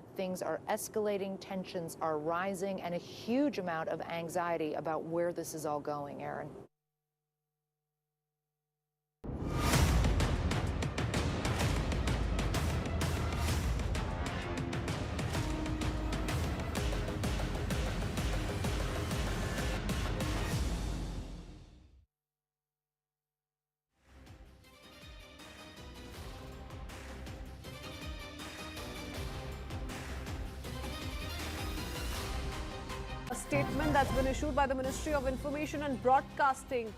that things are escalating, tensions are rising, and a huge amount of anxiety about where this is all going, Aaron. A statement that's been issued by the Ministry of Information and Broadcasting.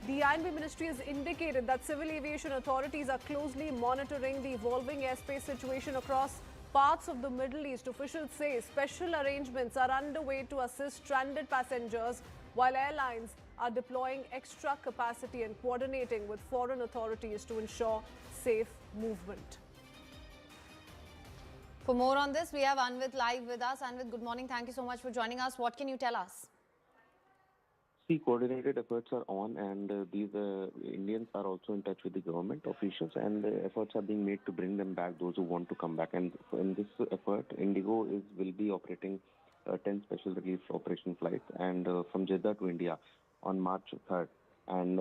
The INB Ministry has indicated that civil aviation authorities are closely monitoring the evolving airspace situation across parts of the Middle East. Officials say special arrangements are underway to assist stranded passengers, while airlines are deploying extra capacity and coordinating with foreign authorities to ensure safe movement. For more on this, we have Anvit live with us. Anvit, good morning. Thank you so much for joining us. What can you tell us? See, coordinated efforts are on, and these Indians are also in touch with the government officials, and efforts are being made to bring them back, those who want to come back. And in this effort, Indigo will be operating 10 special relief operation flights, and from Jeddah to India on March 3rd. And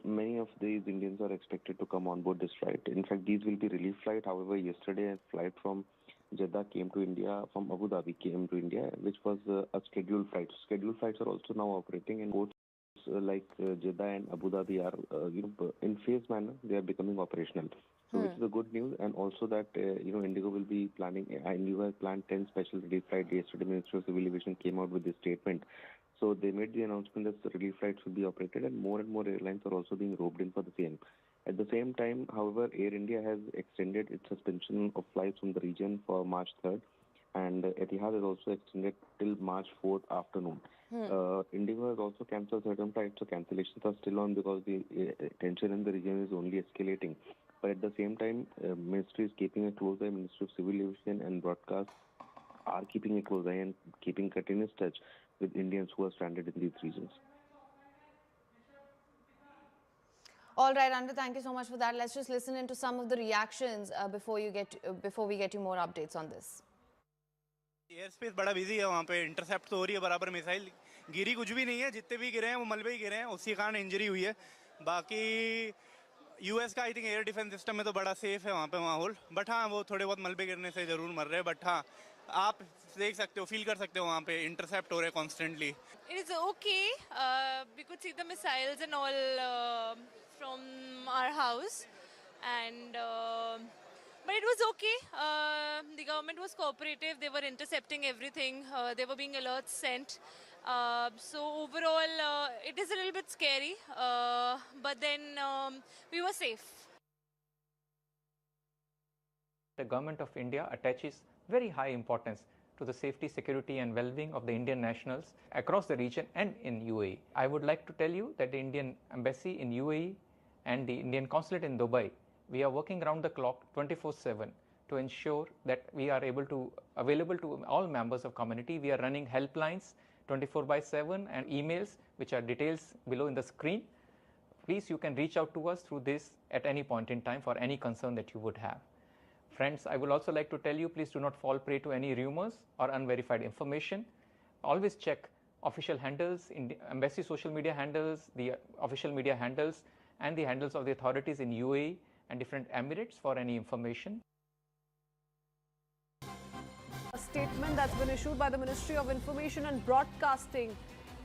many of these Indians are expected to come on board this flight. In fact, these will be relief flight. However, yesterday a flight from Jeddah came to India, from Abu Dhabi came to India, which was a scheduled flight. Scheduled flights are also now operating, and ports like Jeddah and Abu Dhabi are, in phased manner, they are becoming operational. So, which is a good news, and also that Indigo will be planning. Indigo has planned 10 special relief flights. Yesterday, Ministry of Civil Aviation came out with this statement. So they made the announcement that the relief flights will be operated, and more airlines are also being roped in for the same. At the same time, however, Air India has extended its suspension of flights from the region for March 3rd, and Etihad has also extended till March 4th afternoon. Indigo has also cancelled certain flights, so cancellations are still on because the tension in the region is only escalating. But at the same time, Ministry is keeping a close eye. Ministry of Civil Aviation and Broadcast are keeping a close eye and keeping continuous touch with Indians who are stranded in these regions. All right, Anvit, thank you so much for that. Let's just listen into some of the reactions before we get you more updates on this. Air space बड़ा busy है, वहाँ पे intercept तो हो रही है बराबर, missile गिरी कुछ भी नहीं है, जितने भी गिरे हैं वो मलबे ही गिरे हैं, उसी कारण इंजरी हुई है. बाकी यूएस का I think air defence system में तो बड़ा सेफ है वहाँ पे माहौल, बट हाँ वो थोड़े बहुत मलबे गिरने से ज़रूर मर रहे हैं, बट हाँ आप देख सकते हो, फील कर सकते हो वहाँ पे इंटरसेप्ट हो रहे हैं constantly. It is okay. We could see the missiles and all from our house, and but it was okay. The government was cooperative. They were intercepting everything. There were being alerts sent. So overall, it is a little bit scary, but then we were safe. The government of India attaches very high importance to the safety, security and well-being of the Indian nationals across the region and in UAE. I would like to tell you that the Indian Embassy in UAE and the Indian Consulate in Dubai, we are working around the clock 24/7 to ensure that we are available to all members of community. We are running helplines 24/7 and emails, which are details below in the screen. Please, you can reach out to us through this at any point in time for any concern that you would have. Friends, I would also like to tell you, please do not fall prey to any rumors or unverified information. Always check official handles, in the embassy social media handles, the official media handles, and the handles of the authorities in UAE and different emirates for any information. A statement that's been issued by the Ministry of Information and Broadcasting.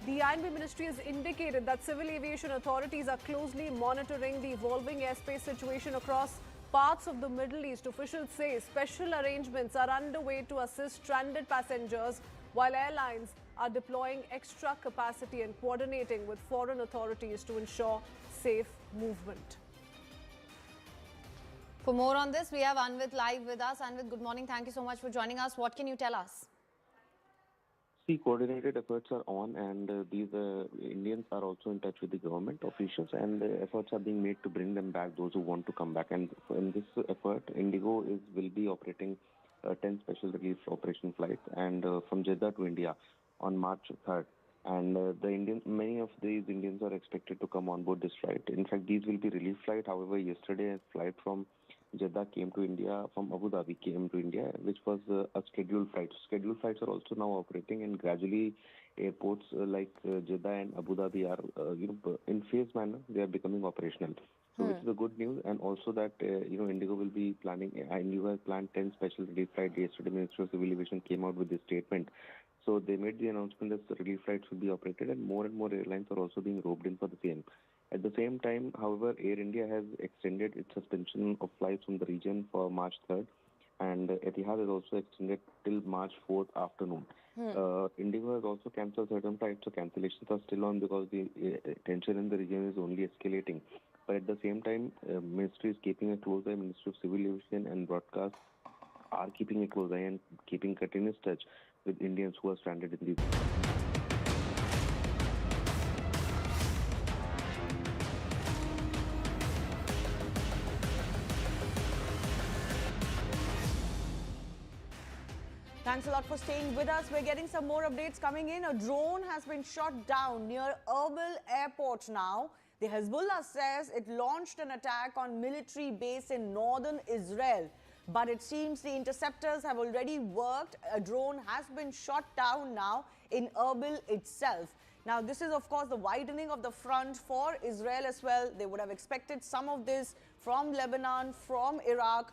The INB Ministry has indicated that civil aviation authorities are closely monitoring the evolving airspace situation across parts of the Middle East. Officials say special arrangements are underway to assist stranded passengers, while airlines are deploying extra capacity and coordinating with foreign authorities to ensure safe movement. For more on this, we have Anvit live with us. Anvit, good morning. Thank you so much for joining us. What can you tell us? See, coordinated efforts are on, and these Indians are also in touch with the government officials, and efforts are being made to bring them back, those who want to come back. And in this effort, Indigo will be operating 10 special relief operation flights, and from Jeddah to India on March 3rd. And many of these Indians are expected to come on board this flight. In fact, these will be relief flight. However, yesterday a flight from Jeddah came to India, from Abu Dhabi came to India, which was a scheduled flight. Scheduled flights are also now operating, and gradually airports like Jeddah and Abu Dhabi are, in phased manner, they are becoming operational. So, which is a good news, and also that Indigo will be planning. Indigo has planned 10 special relief flights. Yesterday, Ministry of Civil Aviation came out with this statement. So they made the announcement that the relief flights will be operated, and more airlines are also being roped in for the same. At the same time, however, Air India has extended its suspension of flights from the region for March 3rd, and Etihad has also extended till March 4th afternoon. Indigo has also cancelled certain flights, so cancellations are still on because the tension in the region is only escalating. But at the same time, Ministry is keeping a close eye. Ministry of Civil Aviation and Broadcast are keeping a close eye and keeping continuous touch with Indians who are stranded in these. Thanks a lot for staying with us. We're getting some more updates coming in. A drone has been shot down near Erbil Airport now. The Hezbollah says it launched an attack on military base in northern Israel. But it seems the interceptors have already worked. A drone has been shot down now in Erbil itself. Now, this is, of course, the widening of the front for Israel as well. They would have expected some of this from Lebanon, from Iraq.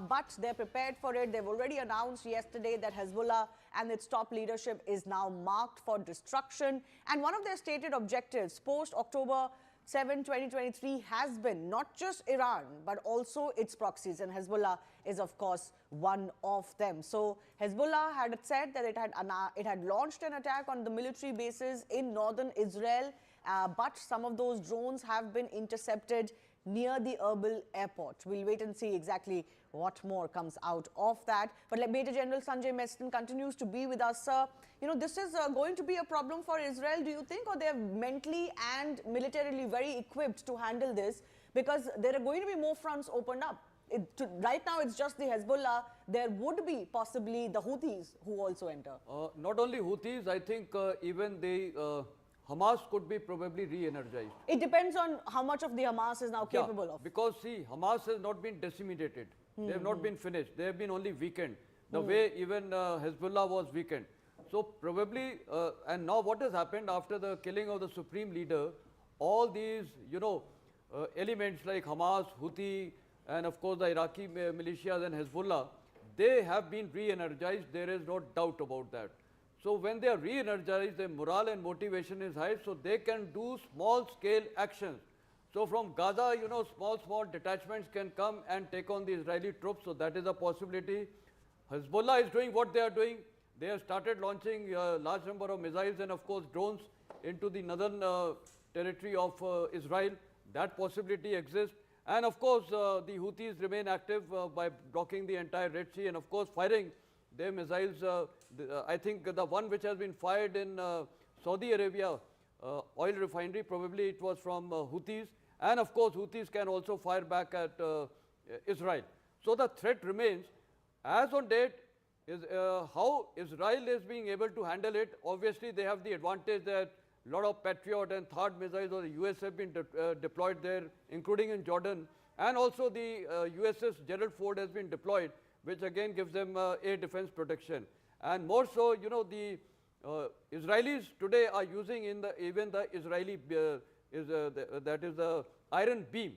But they're prepared for it. They've already announced yesterday that Hezbollah and its top leadership is now marked for destruction. And one of their stated objectives post-October 7, 2023 has been not just Iran, but also its proxies. And Hezbollah is, of course, one of them. So Hezbollah had said that it had launched an attack on the military bases in northern Israel, but some of those drones have been intercepted near the Erbil airport. We'll wait and see exactly what more comes out of that. But Major General Sanjay Meston continues to be with us. Sir, you know, this is going to be a problem for Israel, do you think, or they're mentally and militarily very equipped to handle this? Because there are going to be more fronts opened up. Right now, it's just the Hezbollah. There would be possibly the Houthis who also enter. Not only Houthis, I think even the Hamas could be probably re-energized. It depends on how much of the Hamas is now capable of. Because see, Hamas has not been decimated. They have not been finished. They have been only weakened. The way even Hezbollah was weakened. So probably, and now what has happened after the killing of the supreme leader, all these, elements like Hamas, Houthi, and of course the Iraqi militias and Hezbollah, they have been re-energized. There is no doubt about that. So when they are re-energized, their morale and motivation is high, so they can do small-scale actions. So from Gaza, small detachments can come and take on the Israeli troops, so that is a possibility. Hezbollah is doing what they are doing. They have started launching a large number of missiles and of course drones into the northern territory of Israel. That possibility exists. And of course, the Houthis remain active by blocking the entire Red Sea and of course firing their missiles. I think the one which has been fired in Saudi Arabia, oil refinery, probably it was from Houthis. And of course, Houthis can also fire back at Israel. So the threat remains. As on date, is how Israel is being able to handle it. Obviously, they have the advantage that a lot of Patriot and THAAD missiles of the US have been deployed there, including in Jordan. And also the USS Gerald Ford has been deployed, which again gives them air defense protection. And more so, the Israelis today are using even the Israeli, that is the iron beam,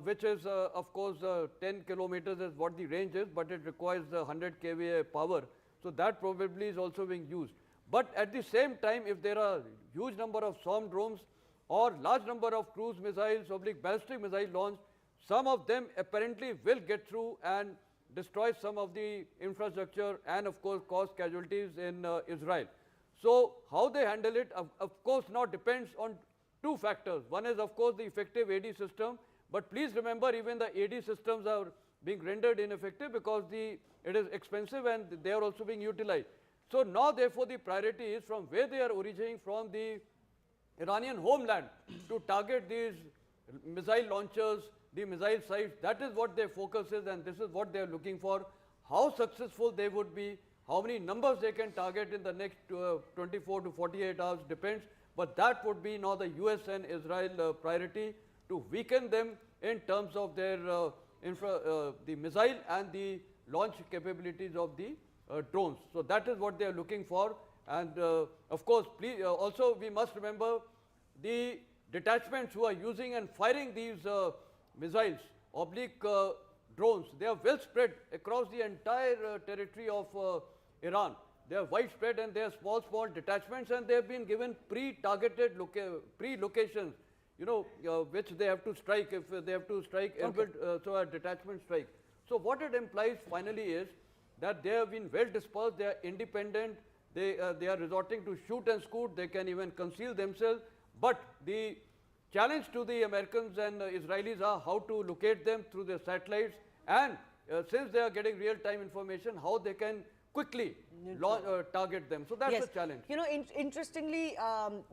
which is of course 10 kilometers is what the range is, but it requires 100 kVA power. So that probably is also being used. But at the same time, if there are huge number of swarm drones or large number of cruise missiles, ballistic missiles launched, some of them apparently will get through and destroy some of the infrastructure and of course cause casualties in Israel. So how they handle it, of course now depends on two factors. One is of course the effective AD system, but please remember even the AD systems are being rendered ineffective because it is expensive and they are also being utilized. So now therefore the priority is from where they are originating from the Iranian homeland to target these missile launchers, the missile sites. That is what their focus is and this is what they are looking for. How successful they would be, how many numbers they can target in the next 24 to 48 hours depends. But that would be now the US and Israel priority to weaken them in terms of their the missile and the launch capabilities of the drones. So that is what they are looking for. And of course, please, also we must remember the detachments who are using and firing these missiles, oblique drones. They are well spread across the entire territory of Iran. They are widespread and they are small detachments, and they have been given pre-targeted pre-locations, you know, which they have to strike if they have to strike, so a detachment strike. So what it implies finally is that they have been well dispersed, they are independent, they are resorting to shoot and scoot, they can even conceal themselves. But the challenge to the Americans and Israelis are how to locate them through their satellites, and since they are getting real-time information, how they can quickly target them. So that's the challenge. You know, interestingly,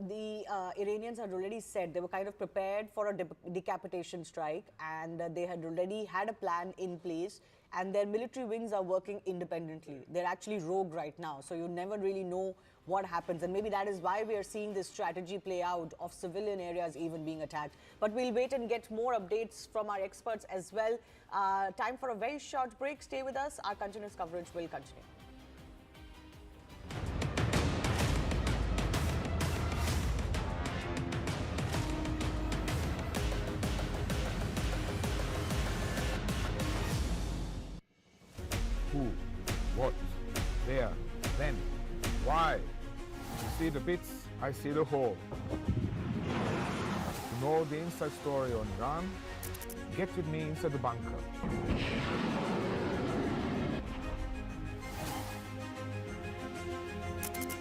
the Iranians had already said they were kind of prepared for a decapitation strike, and they had already had a plan in place, and their military wings are working independently. They're actually rogue right now, so you never really know what happens, and maybe that is why we are seeing this strategy play out of civilian areas even being attacked. But we'll wait and get more updates from our experts as well. Time for a very short break. Stay with us. Our continuous coverage will continue. Who, what, where, when, why. You see the bits, I see the whole. To know the inside story on Iran, get with me inside the bunker.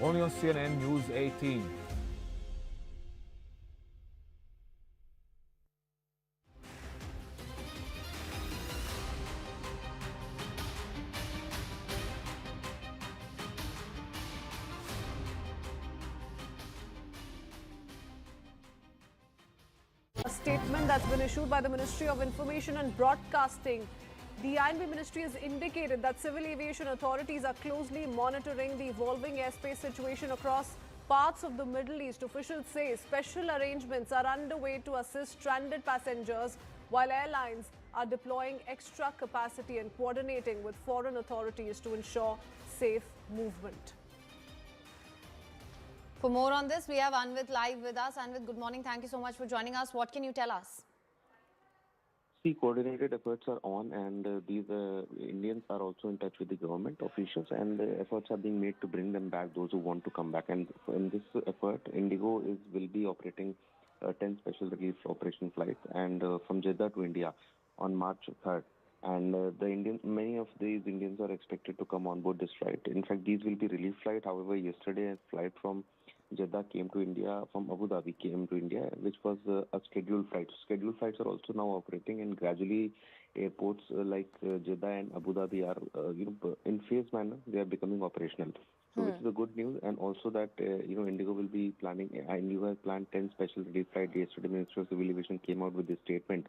Only on CNN News 18. A statement that's been issued by the Ministry of Information and Broadcasting. The INB ministry has indicated that civil aviation authorities are closely monitoring the evolving airspace situation across parts of the Middle East. Officials say special arrangements are underway to assist stranded passengers, while airlines are deploying extra capacity and coordinating with foreign authorities to ensure safe movement. For more on this, we have Anvit live with us. Anvit, good morning. Thank you so much for joining us. What can you tell us? See, coordinated efforts are on, and these Indians are also in touch with the government officials, and efforts are being made to bring them back, those who want to come back. And in this effort, Indigo will be operating 10 special relief operation flights, and from Jeddah to India on March 3rd. And many of these Indians are expected to come on board this flight. In fact, these will be relief flight. However, yesterday a flight from Jeddah came to India, from Abu Dhabi came to India, which was a scheduled flight. Scheduled flights are also now operating, and gradually airports like Jeddah and Abu Dhabi are, in phase manner, they are becoming operational. So which is the good news, and also that Indigo will be planning. Indigo has planned 10 special relief flights. Yesterday, Ministry of Civil Aviation came out with this statement.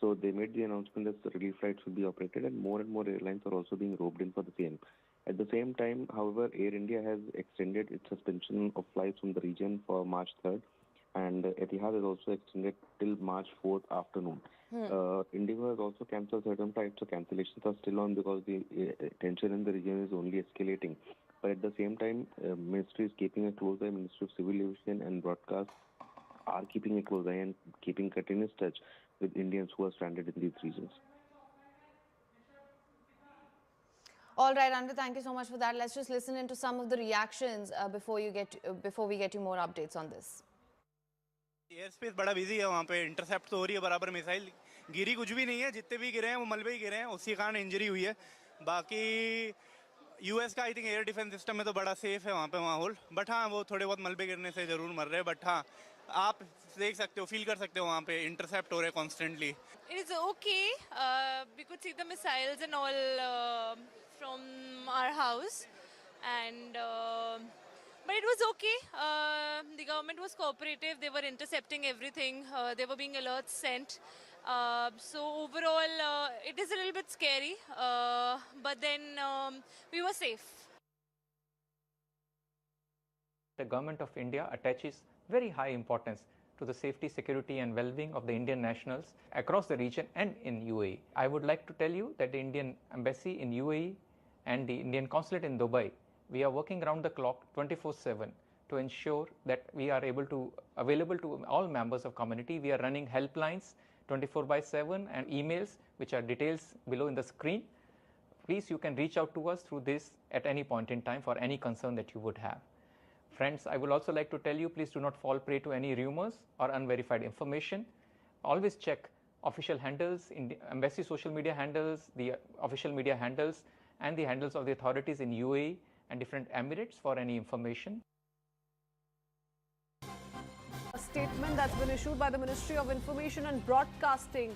So they made the announcement that the relief flights will be operated, and more airlines are also being roped in for the same. At the same time, however, Air India has extended its suspension of flights from the region for March 3rd, and Etihad has also extended till March 4th afternoon. Indigo has also cancelled certain flights, so cancellations are still on because the tension in the region is only escalating. But at the same time, Ministry is keeping a close eye. Ministry of Civil Aviation and Broadcast are keeping a close eye and keeping continuous touch with Indians who are stranded in these regions. All right, Anvit, thank you so much for that. Let's just listen into some of the reactions before we get you more updates on this. Air space बड़ा busy है, वहाँ पे intercept तो हो रही है बराबर, missile गिरी कुछ भी नहीं है, जितने भी गिरे हैं वो मलबे ही गिरे हैं, उसी कारण इंजरी हुई है. बाकी यूएस का I think air defence system में तो बड़ा सेफ है वहाँ पे माहौल, बट हाँ वो थोड़े बहुत मलबे गिरने से ज़रूर मर रहे हैं, बट हाँ आप देख सकते हो, फील कर सकते हो वहाँ पे इंटरसेप्ट हो रहे हैं constantly. It is okay. We could see the missiles and all from our house, and but it was okay. The government was cooperative. They were intercepting everything. There were being alerts sent. So overall, it is a little bit scary, but then we were safe. The government of India attaches very high importance to the safety, security and well-being of the Indian nationals across the region and in UAE. I would like to tell you that the Indian Embassy in UAE and the Indian Consulate in Dubai, we are working around the clock 24/7 to ensure that we are available to all members of community. We are running helplines 24/7 and emails, which are details below in the screen. Please, you can reach out to us through this at any point in time for any concern that you would have. Friends, I would also like to tell you, please do not fall prey to any rumors or unverified information. Always check official handles, in the embassy social media handles, the official media handles, and the handles of the authorities in UAE and different emirates for any information. A statement that's been issued by the Ministry of Information and Broadcasting.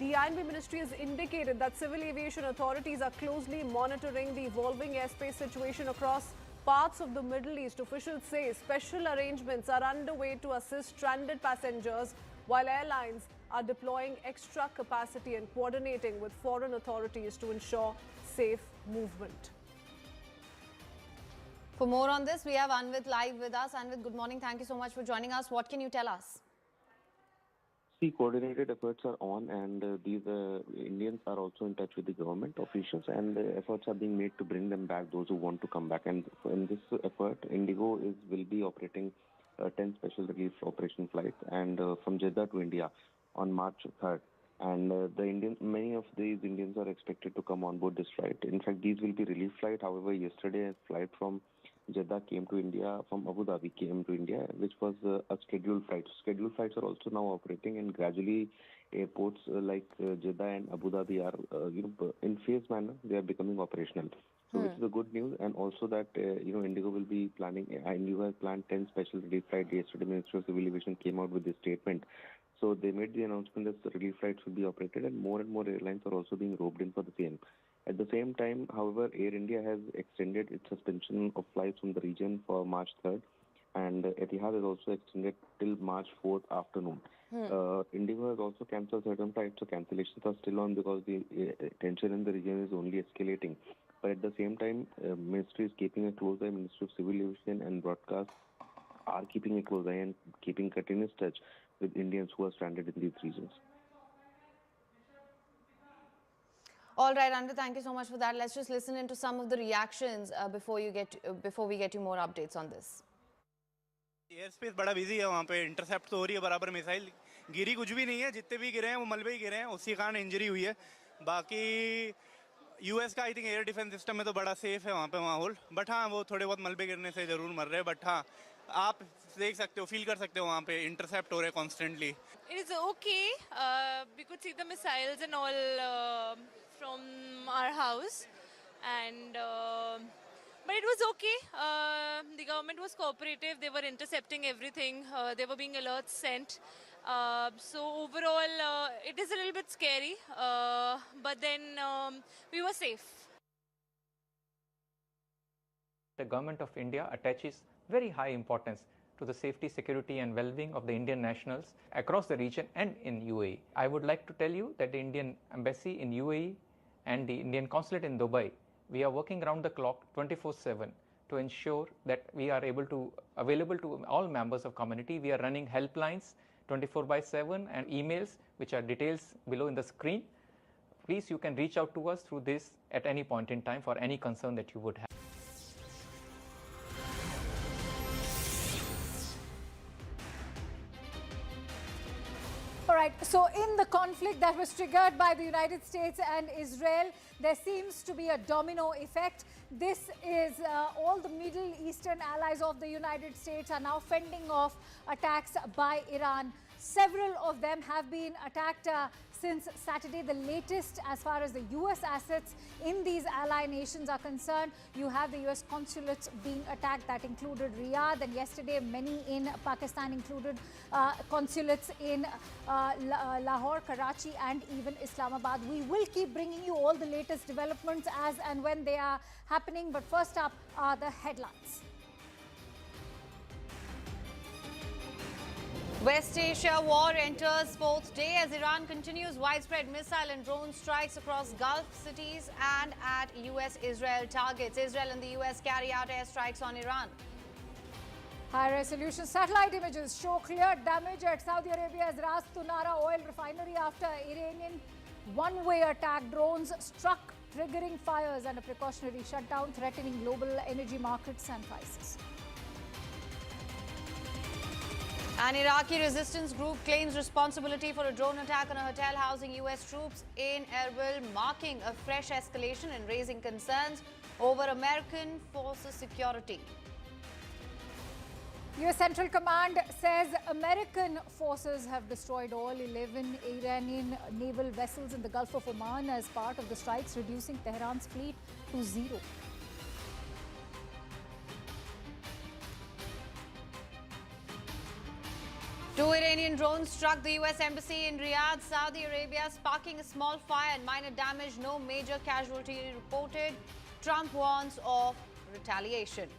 The INB Ministry has indicated that civil aviation authorities are closely monitoring the evolving airspace situation across parts of the Middle East. Officials say special arrangements are underway to assist stranded passengers, while airlines are deploying extra capacity and coordinating with foreign authorities to ensure safe movement. For more on this, we have Anvit live with us. Anvit, good morning. Thank you so much for joining us. What can you tell us? See, coordinated efforts are on, and these Indians are also in touch with the government officials, and efforts are being made to bring them back, those who want to come back. And in this effort, Indigo will be operating 10 special relief operation flights, and from Jeddah to India on March 3rd. And many of these Indians are expected to come on board this flight. In fact, these will be relief flight. However, yesterday a flight from Jeddah came to India, from Abu Dhabi came to India, which was a scheduled flight. Scheduled flights are also now operating, and gradually airports like Jeddah and Abu Dhabi are, in phase manner, they are becoming operational. So which is the good news, and also that Indigo will be planning. Indigo has planned 10 special relief flights. Yesterday, Ministry of Civil Aviation came out with this statement. So they made the announcement that the relief flights will be operated, and more airlines are also being roped in for the same. At the same time, however, Air India has extended its suspension of flights from the region for March 3rd, and Etihad has also extended till March 4th afternoon. Indigo has also cancelled certain flights, so cancellations are still on because the tension in the region is only escalating. But at the same time, Ministry is keeping a close eye. Ministry of Civil Aviation and Broadcast are keeping a close eye and keeping continuous touch with Indians who are stranded in these regions. All right, Anvit, thank you so much for that. Let's just listen into some of the reactions before we get you more updates on this. Air space बड़ा busy है वहाँ पे, intercept तो हो रही है बराबर missile, गिरी कुछ भी नहीं है, जितने भी गिरे हैं वो मलबे ही गिरे हैं, उसी कारण इंजरी हुई है. बाकी यूएस का I think air defence system में तो बड़ा सेफ है वहाँ पे माहौल, बट हाँ वो थोड़े बहुत मलबे गिरने से ज़रूर मर रहे हैं, बट हाँ आप देख सकते हो, फील कर सकते हो वहाँ पे इंटरसेप्ट हो रहे हैं constantly. It is okay. We could see the missiles and all from our house, and but it was okay. The government was cooperative. They were intercepting everything. There were being alerts sent. So overall, it is a little bit scary, but then we were safe. The government of India attaches very high importance to the safety, security and well-being of the Indian nationals across the region and in UAE. I would like to tell you that the Indian Embassy in UAE and the Indian Consulate in Dubai, we are working around the clock 24/7 to ensure that we are available to all members of community. We are running helplines 24/7 and emails, which are details below in the screen. Please, you can reach out to us through this at any point in time for any concern that you would have. All right, so in the conflict that was triggered by the United States and Israel, there seems to be a domino effect. This is all the Middle Eastern allies of the United States are now fending off attacks by Iran. Several of them have been attacked since Saturday. The latest, as far as the US assets in these ally nations are concerned, you have the US consulates being attacked. That included Riyadh, and yesterday many in Pakistan included consulates in Lahore, Karachi and even Islamabad. We will keep bringing you all the latest developments as and when they are happening, but first up are the headlines. West Asia war enters fourth day as Iran continues widespread missile and drone strikes across Gulf cities and at US-Israel targets. Israel and the US carry out airstrikes on Iran. High-resolution satellite images show clear damage at Saudi Arabia's Ras Tunara oil refinery after Iranian one-way attack drones struck, triggering fires and a precautionary shutdown threatening global energy markets and prices. An Iraqi resistance group claims responsibility for a drone attack on a hotel housing U.S. troops in Erbil, marking a fresh escalation and raising concerns over American forces' security. U.S. Central Command says American forces have destroyed all 11 Iranian naval vessels in the Gulf of Oman as part of the strikes, reducing Tehran's fleet to 0. Two Iranian drones struck the U.S. Embassy in Riyadh, Saudi Arabia, sparking a small fire and minor damage. No major casualty reported. Trump warns of retaliation.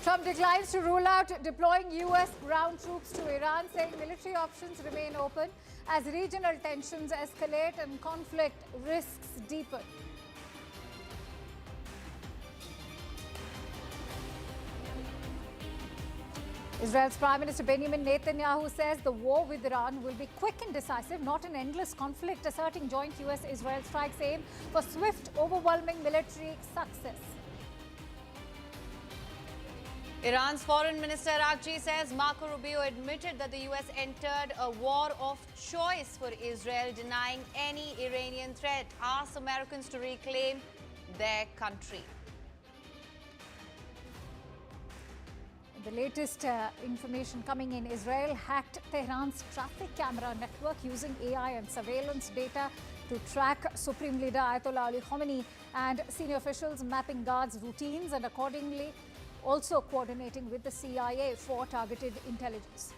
Trump declines to rule out deploying U.S. ground troops to Iran, saying military options remain open as regional tensions escalate and conflict risks deepen. Israel's Prime Minister Benjamin Netanyahu says the war with Iran will be quick and decisive, not an endless conflict, asserting joint U.S.-Israel strikes aim for swift, overwhelming military success. Iran's Foreign Minister Arakchi says Marco Rubio admitted that the U.S. entered a war of choice for Israel, denying any Iranian threat, asks Americans to reclaim their country. The latest information coming in: Israel hacked Tehran's traffic camera network using AI and surveillance data to track Supreme Leader Ayatollah Ali Khamenei and senior officials, mapping guards' routines and accordingly also coordinating with the CIA for targeted intelligence.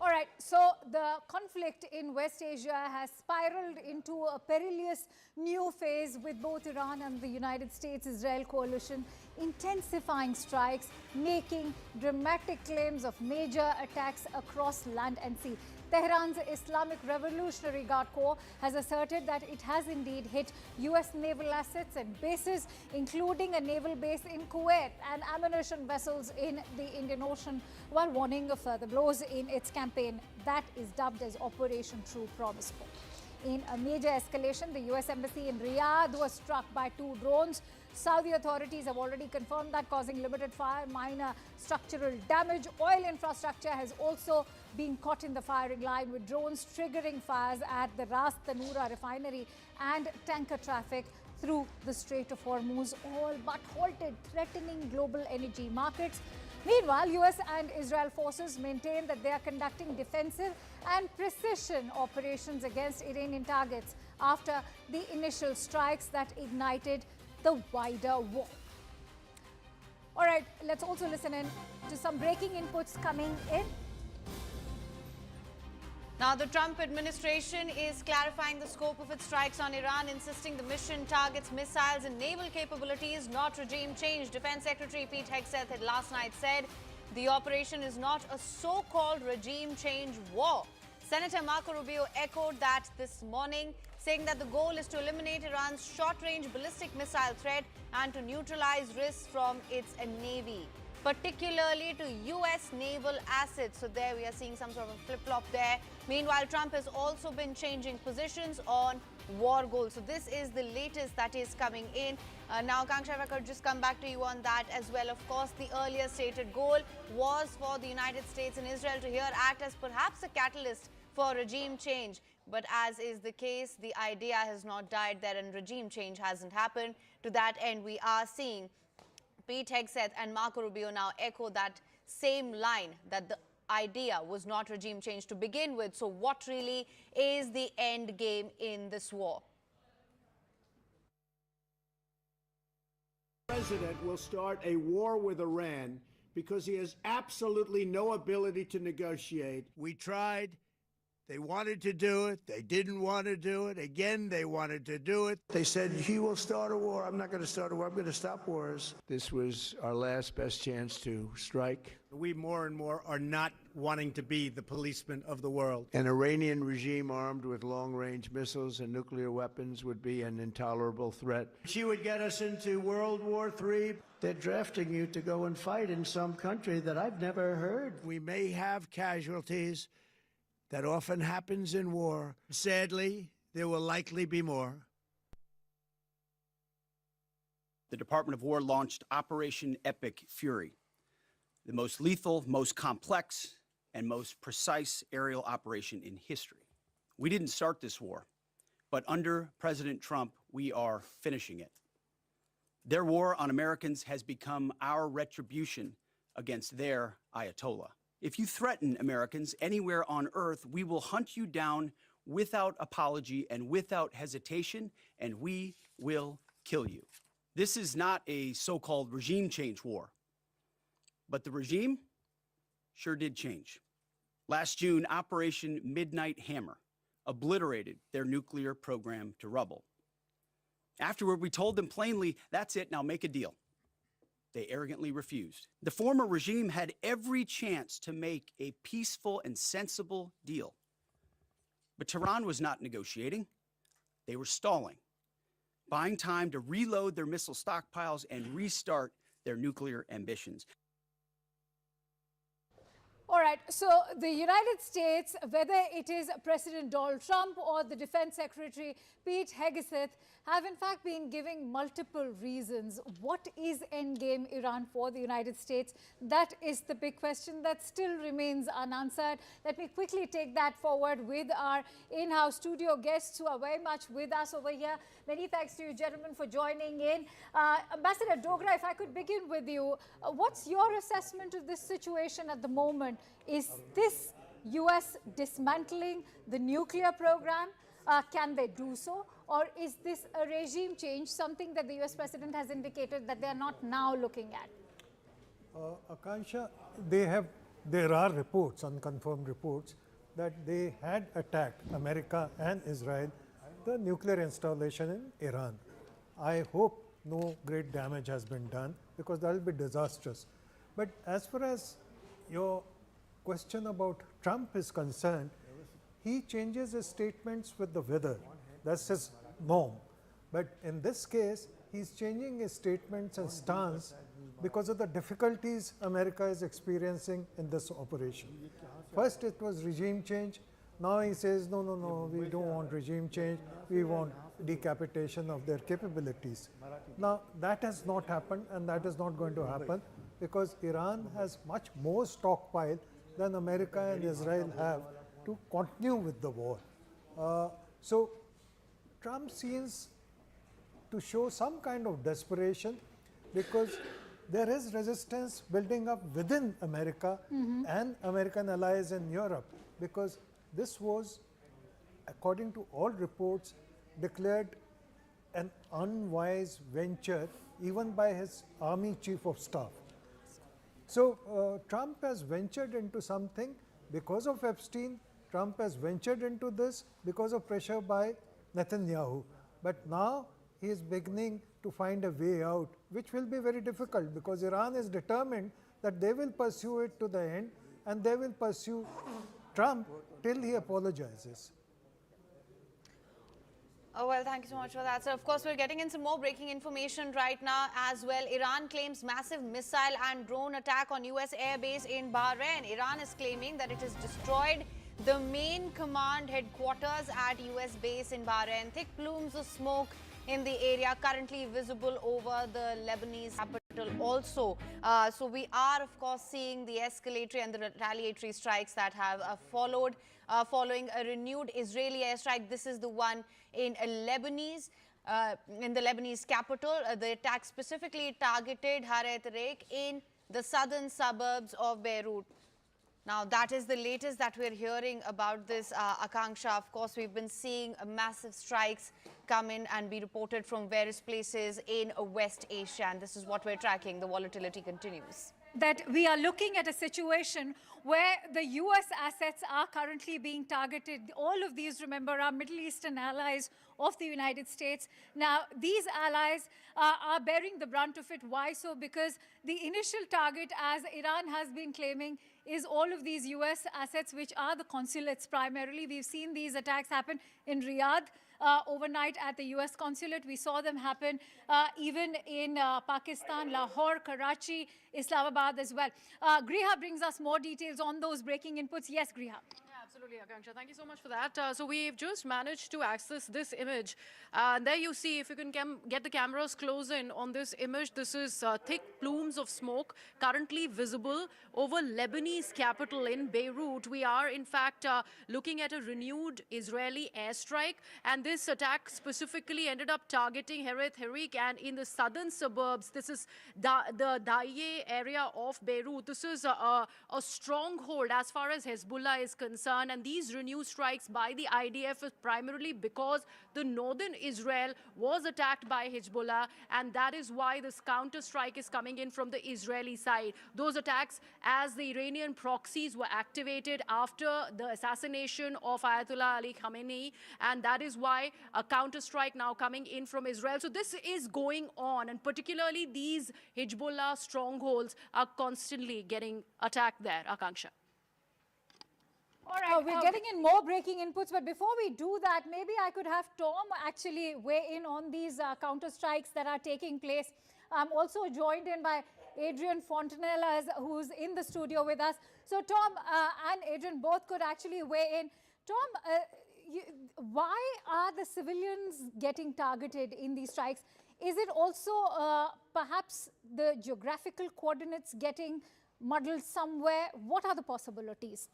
All right, so the conflict in West Asia has spiraled into a perilous new phase, with both Iran and the United States-Israel coalition intensifying strikes, making dramatic claims of major attacks across land and sea. Tehran's Islamic Revolutionary Guard Corps has asserted that it has indeed hit U.S. naval assets and bases, including a naval base in Kuwait and ammunition vessels in the Indian Ocean, while warning of further blows in its campaign that is dubbed as Operation True Promise. In a major escalation, the U.S. Embassy in Riyadh was struck by 2 drones. Saudi authorities have already confirmed that, causing limited fire, minor structural damage. Oil infrastructure has also been caught in the firing line, with drones triggering fires at the Ras Tanura refinery and tanker traffic through the Strait of Hormuz, all but halted, threatening global energy markets. Meanwhile, U.S. and Israel forces maintain that they are conducting defensive and precision operations against Iranian targets after the initial strikes that ignited the wider war. All right, let's also listen in to some breaking inputs coming in. Now, the Trump administration is clarifying the scope of its strikes on Iran, insisting the mission targets missiles and naval capabilities, not regime change. Defense Secretary Pete Hegseth had last night said the operation is not a so-called regime change war. Senator Marco Rubio echoed that this morning, saying that the goal is to eliminate Iran's short-range ballistic missile threat and to neutralize risks from its navy, particularly to U.S. naval assets. So there we are seeing some sort of flip-flop there. Meanwhile, Trump has also been changing positions on war goals. So this is the latest that is coming in. Now, Kanksha, if I could just come back to you on that as well. Of course, the earlier stated goal was for the United States and Israel to here act as perhaps a catalyst for regime change. But as is the case, the idea has not died there and regime change hasn't happened. To that end, we are seeing Pete Hegseth and Marco Rubio now echo that same line, that the idea was not regime change to begin with. So what really is the end game in this war? The president will start a war with Iran because he has absolutely no ability to negotiate. We tried. They wanted to do it. They didn't want to do it. Again, they wanted to do it. They said, he will start a war. I'm not going to start a war. I'm going to stop wars. This was our last best chance to strike. We more and more are not wanting to be the policemen of the world. An Iranian regime armed with long-range missiles and nuclear weapons would be an intolerable threat. She would get us into World War III. They're drafting you to go and fight in some country that I've never heard. We may have casualties. That often happens in war. Sadly, there will likely be more. The Department of War launched Operation Epic Fury, the most lethal, most complex, and most precise aerial operation in history. We didn't start this war, but under President Trump, we are finishing it. Their war on Americans has become our retribution against their Ayatollah. If you threaten Americans anywhere on earth, we will hunt you down without apology and without hesitation, and we will kill you. This is not a so-called regime change war, but the regime sure did change. Last June, Operation Midnight Hammer obliterated their nuclear program to rubble. Afterward, we told them plainly, that's it, now make a deal. They arrogantly refused. The former regime had every chance to make a peaceful and sensible deal. But Tehran was not negotiating. They were stalling, buying time to reload their missile stockpiles and restart their nuclear ambitions. All right, so the United States, whether it is President Donald Trump or the Defense Secretary Pete Hegseth, have in fact been giving multiple reasons. What is endgame Iran for the United States? That is the big question that still remains unanswered. Let me quickly take that forward with our in-house studio guests who are very much with us over here. Many thanks to you gentlemen for joining in. Ambassador Dogra, if I could begin with you, what's your assessment of this situation at the moment? Is this US dismantling the nuclear program? Can they do so? Or is this a regime change, something that the US president has indicated that they are not now looking at? Akansha, there are reports, unconfirmed reports, that they had attacked America and Israel, the nuclear installation in Iran. I hope no great damage has been done because that will be disastrous. But as far as your question about Trump is concerned, he changes his statements with the weather. That's his norm. But in this case, he's changing his statements and stance because of the difficulties America is experiencing in this operation. First, it was regime change. Now he says, no, no, no, we don't want regime change. We want decapitation of their capabilities. Now, that has not happened, and that is not going to happen because Iran has much more stockpile than America and Israel have to continue with the war. So Trump seems to show some kind of desperation because there is resistance building up within America and American allies in Europe, because this was, according to all reports, declared an unwise venture even by his army chief of staff. So Trump has ventured into something because of Epstein. Trump has ventured into this because of pressure by Netanyahu. But now he is beginning to find a way out, which will be very difficult because Iran is determined that they will pursue it to the end, and they will pursue Trump till he apologizes. Oh, well, thank you so much for that. So, of course, we're getting in some more breaking information right now as well. Iran claims massive missile and drone attack on US airbase in Bahrain. Iran is claiming that it has destroyed the main command headquarters at US base in Bahrain. Thick plumes of smoke in the area currently visible over the Lebanese capital also. So we are, of course, seeing the escalatory and the retaliatory strikes that have followed following a renewed Israeli airstrike. This is the one in the Lebanese capital. The attack specifically targeted Haret Reik in the southern suburbs of Beirut. Now, that is the latest that we're hearing about this, Akanksha. Of course, we've been seeing massive strikes come in and be reported from various places in West Asia, and this is what we're tracking. The volatility continues. that we are looking at a situation where the US assets are currently being targeted. All of these, remember, are Middle Eastern allies of the United States. Now, these allies are bearing the brunt of it. Why so? Because the initial target, as Iran has been claiming, is all of these US assets, which are the consulates primarily. We've seen these attacks happen in Riyadh. Overnight at the US consulate. We saw them happen even in Pakistan, Lahore, Karachi, Islamabad as well. Griha brings us more details on those breaking inputs. Yes, Griha. Absolutely, Akanksha. Thank you so much for that. So we've just managed to access this image. There you see, if you can get the cameras close in on this image, this is thick plumes of smoke currently visible over Lebanese capital in Beirut. We are, in fact, looking at a renewed Israeli airstrike. And this attack specifically ended up targeting Heret Harik and in the southern suburbs. This is the Daye area of Beirut. This is a stronghold as far as Hezbollah is concerned. And these renewed strikes by the IDF is primarily because the northern Israel was attacked by Hezbollah, and that is why this counter-strike is coming in from the Israeli side. Those attacks, as the Iranian proxies were activated after the assassination of Ayatollah Ali Khamenei, and that is why a counter-strike now coming in from Israel. So this is going on, and particularly these Hezbollah strongholds are constantly getting attacked there, Akanksha. All right, we're getting in more breaking inputs, but before we do that, maybe I could have Tom actually weigh in on these counter-strikes that are taking place. I'm also joined in by Adrian Fontanella, who's in the studio with us. So Tom and Adrian both could actually weigh in. Tom, why are the civilians getting targeted in these strikes? Is it also perhaps the geographical coordinates getting muddled somewhere? What are the possibilities?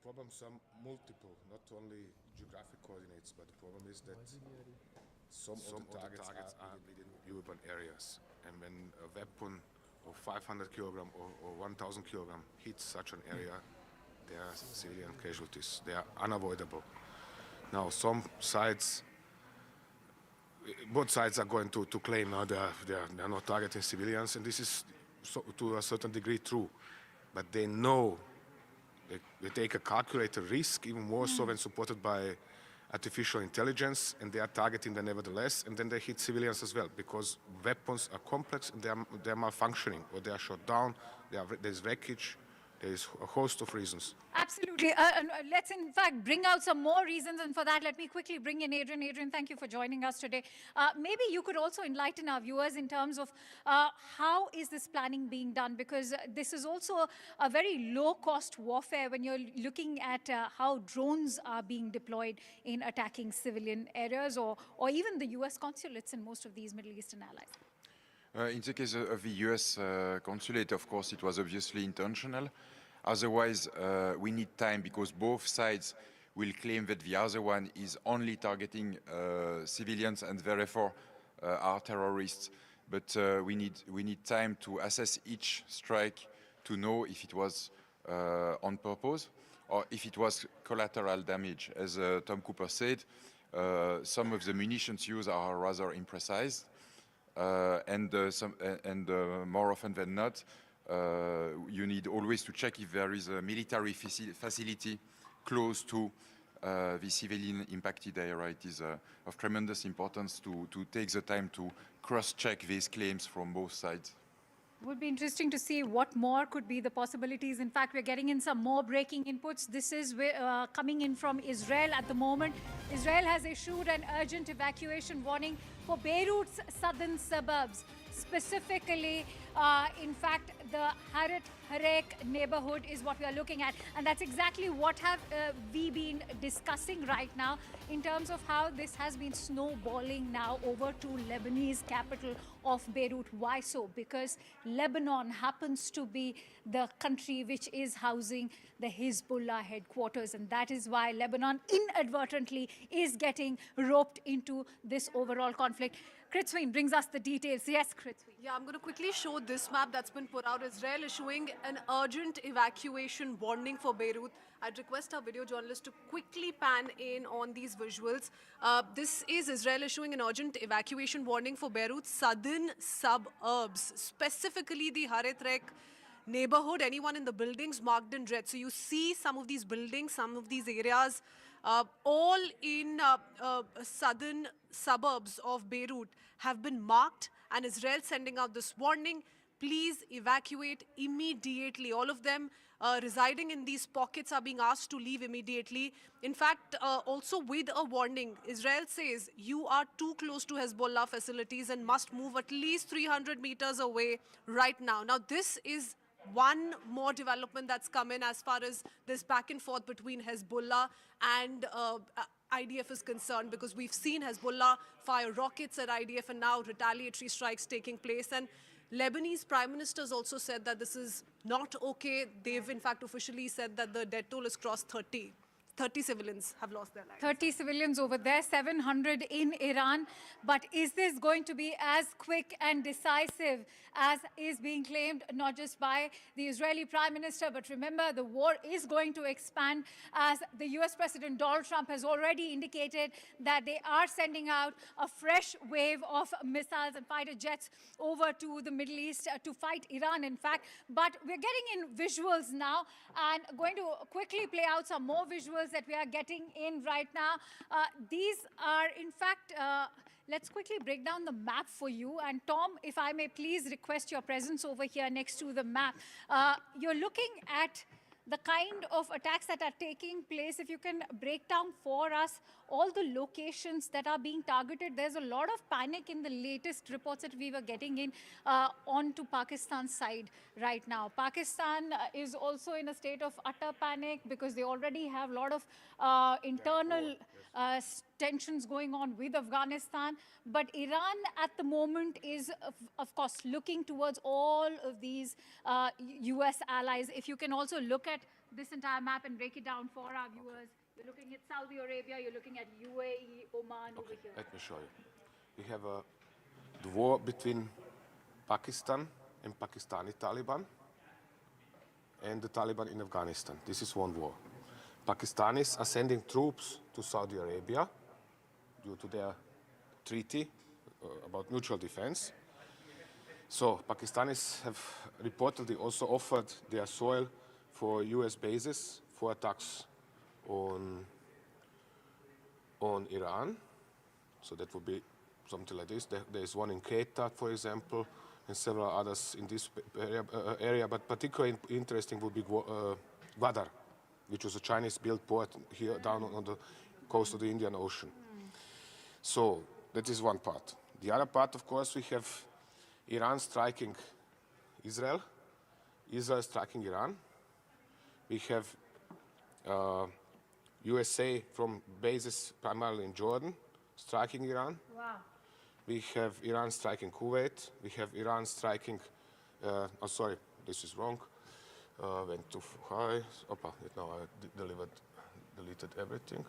Problems are multiple, not only geographic coordinates, but the problem is that some of the targets are within urban areas. And when a weapon of 500 kilogram or 1,000 kilogram hits such an area, there are civilian casualties. They are unavoidable. Now, both sides are going to claim now they are not targeting civilians, and this is to a certain degree true. But they know they take a calculated risk, even more so when supported by artificial intelligence, and they are targeting them nevertheless, and then they hit civilians as well, because weapons are complex and they are malfunctioning, or they are shot down, there's wreckage, there is a host of reasons. Absolutely. Let's in fact bring out some more reasons, and for that let me quickly bring in Adrian. Adrian, thank you for joining us today. Maybe you could also enlighten our viewers in terms of how is this planning being done, because this is also a very low-cost warfare when you're looking at how drones are being deployed in attacking civilian areas or even the US consulates in most of these Middle Eastern allies. In the case of the US consulate, of course, it was obviously intentional. Otherwise, we need time, because both sides will claim that the other one is only targeting civilians and therefore are terrorists. But we need time to assess each strike to know if it was on purpose or if it was collateral damage. As Tom Cooper said, some of the munitions used are rather imprecise. And more often than not, you need always to check if there is a military facility close to the civilian impacted area. It is of tremendous importance to take the time to cross-check these claims from both sides. It would be interesting to see what more could be the possibilities. In fact, we're getting in some more breaking inputs. This is coming in from Israel at the moment. Israel has issued an urgent evacuation warning for Beirut's southern suburbs. Specifically, in fact, the Heret Harik neighborhood is what we are looking at. And that's exactly what have we been discussing right now in terms of how this has been snowballing now over to Lebanese capital of Beirut. Why so? Because Lebanon happens to be the country which is housing the Hezbollah headquarters. And that is why Lebanon inadvertently is getting roped into this overall conflict. Kritsween brings us the details. Yes, Kritsween. Yeah, I'm going to quickly show this map that's been put out. Israel issuing an urgent evacuation warning for Beirut. I'd request our video journalist to quickly pan in on these visuals. This is Israel issuing an urgent evacuation warning for Beirut's southern suburbs, specifically the Haretrek neighborhood. Anyone in the buildings marked in red. So you see some of these buildings, some of these areas, all in southern suburbs of Beirut have been marked, and Israel sending out this warning. Please evacuate immediately. All of them residing in these pockets are being asked to leave immediately. In fact, also with a warning, Israel says you are too close to Hezbollah facilities and must move at least 300 meters away right now. Now, this is one more development that's come in as far as this back and forth between Hezbollah and IDF is concerned, because we've seen Hezbollah fire rockets at IDF and now retaliatory strikes taking place. And Lebanese Prime Minister has also said that this is not okay. They've in fact officially said that the death toll has crossed 30. 30 civilians have lost their lives. 30 civilians over there, 700 in Iran. But is this going to be as quick and decisive as is being claimed, not just by the Israeli Prime Minister, but remember, the war is going to expand, as the US President Donald Trump has already indicated that they are sending out a fresh wave of missiles and fighter jets over to the Middle East to fight Iran, in fact. But we're getting in visuals now, and going to quickly play out some more visuals that we are getting in right now. These are, in fact, let's quickly break down the map for you. And Tom, if I may please request your presence over here next to the map. You're looking at the kind of attacks that are taking place. If you can break down for us all the locations that are being targeted. There's a lot of panic in the latest reports that we were getting in onto Pakistan's side right now. Pakistan is also in a state of utter panic because they already have a lot of internal tensions going on with Afghanistan. But Iran at the moment is, of course, looking towards all of these US allies. If you can also look at this entire map and break it down for our viewers. You're looking at Saudi Arabia, you're looking at UAE, Oman over here. Let me show you. We have the war between Pakistan and Pakistani Taliban and the Taliban in Afghanistan. This is one war. Pakistanis are sending troops to Saudi Arabia due to their treaty about mutual defense. So Pakistanis have reportedly also offered their soil for US bases for attacks on Iran. So that would be something like this. There is one in Quetta, for example, and several others in this area. But particularly interesting would be Gwadar, which was a Chinese-built port here down on the coast of the Indian Ocean. So that is one part. The other part, of course, we have Iran striking Israel, Israel striking Iran. We have USA from bases primarily in Jordan striking Iran. Wow. We have Iran striking Kuwait. We have Iran striking, oh sorry, this is wrong. Went too high. Opa, now I deleted everything.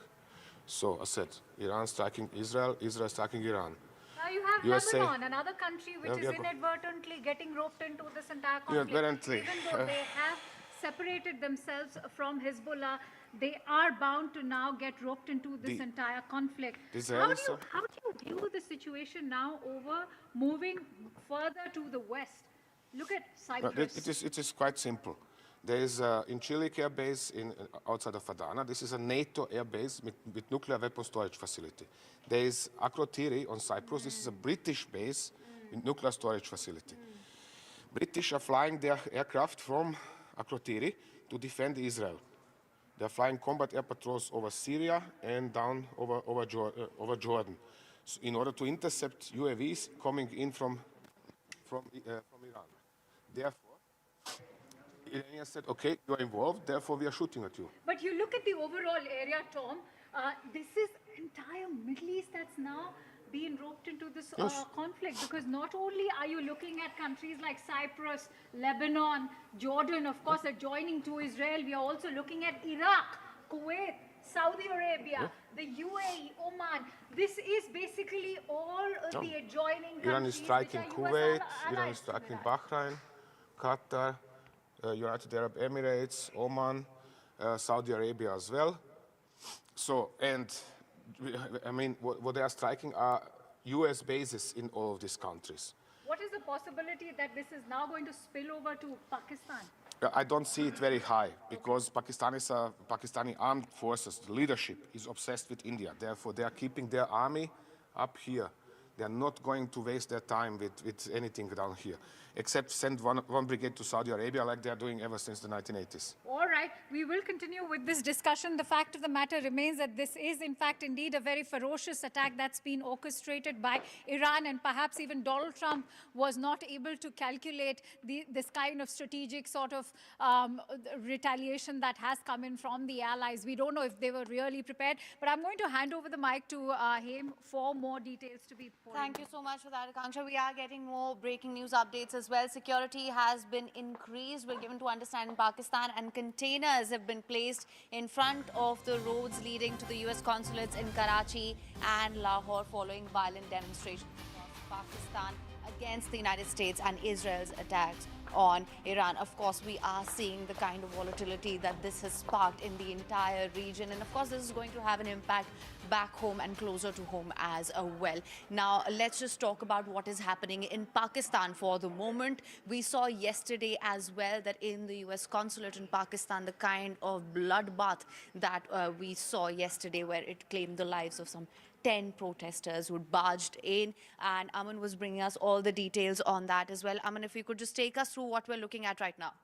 So I said, Iran striking Israel, Israel striking Iran. Now you have USA, Lebanon, another country which is inadvertently getting roped into this entire conflict. Inadvertently. Even though they have separated themselves from Hezbollah, they are bound to now get roped into this entire conflict. How do you view the situation now over moving further to the west? Look at Cyprus. It is quite simple. There is in Incirlik air base outside of Adana. This is a NATO air base with nuclear weapon storage facility. There is Akrotiri on Cyprus. This is a British base with nuclear storage facility. British are flying their aircraft from Akrotiri to defend Israel. They are flying combat air patrols over Syria and down over Jordan, so in order to intercept UAVs coming in from Iran. Therefore, Iranians said, okay, you are involved, therefore we are shooting at you. But you look at the overall area, Tom, this is entire Middle East that's now being roped into this conflict, because not only are you looking at countries like Cyprus, Lebanon, Jordan, of course, adjoining to Israel, we are also looking at Iraq, Kuwait, Saudi Arabia, the UAE, Oman. This is basically all No. the adjoining countries. Iran is striking which are Kuwait, US Iran allies is to striking Iran. Bahrain, Qatar, United Arab Emirates, Oman, Saudi Arabia as well. So, and I mean, what they are striking are US bases in all of these countries. What is the possibility that this is now going to spill over to Pakistan? I don't see it very high because Pakistani armed forces, the leadership is obsessed with India. Therefore, they are keeping their army up here. They are not going to waste their time with anything down here, except send one brigade to Saudi Arabia like they are doing ever since the 1980s. All right, we will continue with this discussion. The fact of the matter remains that this is, in fact, indeed a very ferocious attack that's been orchestrated by Iran, and perhaps even Donald Trump was not able to calculate this kind of strategic sort of retaliation that has come in from the allies. We don't know if they were really prepared, but I'm going to hand over the mic to him for more details to be poured. Thank you so much for that, Akanksha. We are getting more breaking news updates as well. Security has been increased, we're given to understand, in Pakistan, and containers have been placed in front of the roads leading to the US consulates in Karachi and Lahore following violent demonstrations across Pakistan against the United States and Israel's attacks on Iran. Of course, we are seeing the kind of volatility that this has sparked in the entire region. And of course, this is going to have an impact back home and closer to home as well. Now, let's just talk about what is happening in Pakistan for the moment. We saw yesterday as well that in the US consulate in Pakistan, the kind of bloodbath that we saw yesterday, where it claimed the lives of some 10 protesters who barged in, and Aman was bringing us all the details on that as well. Aman, if you could just take us through what we're looking at right now.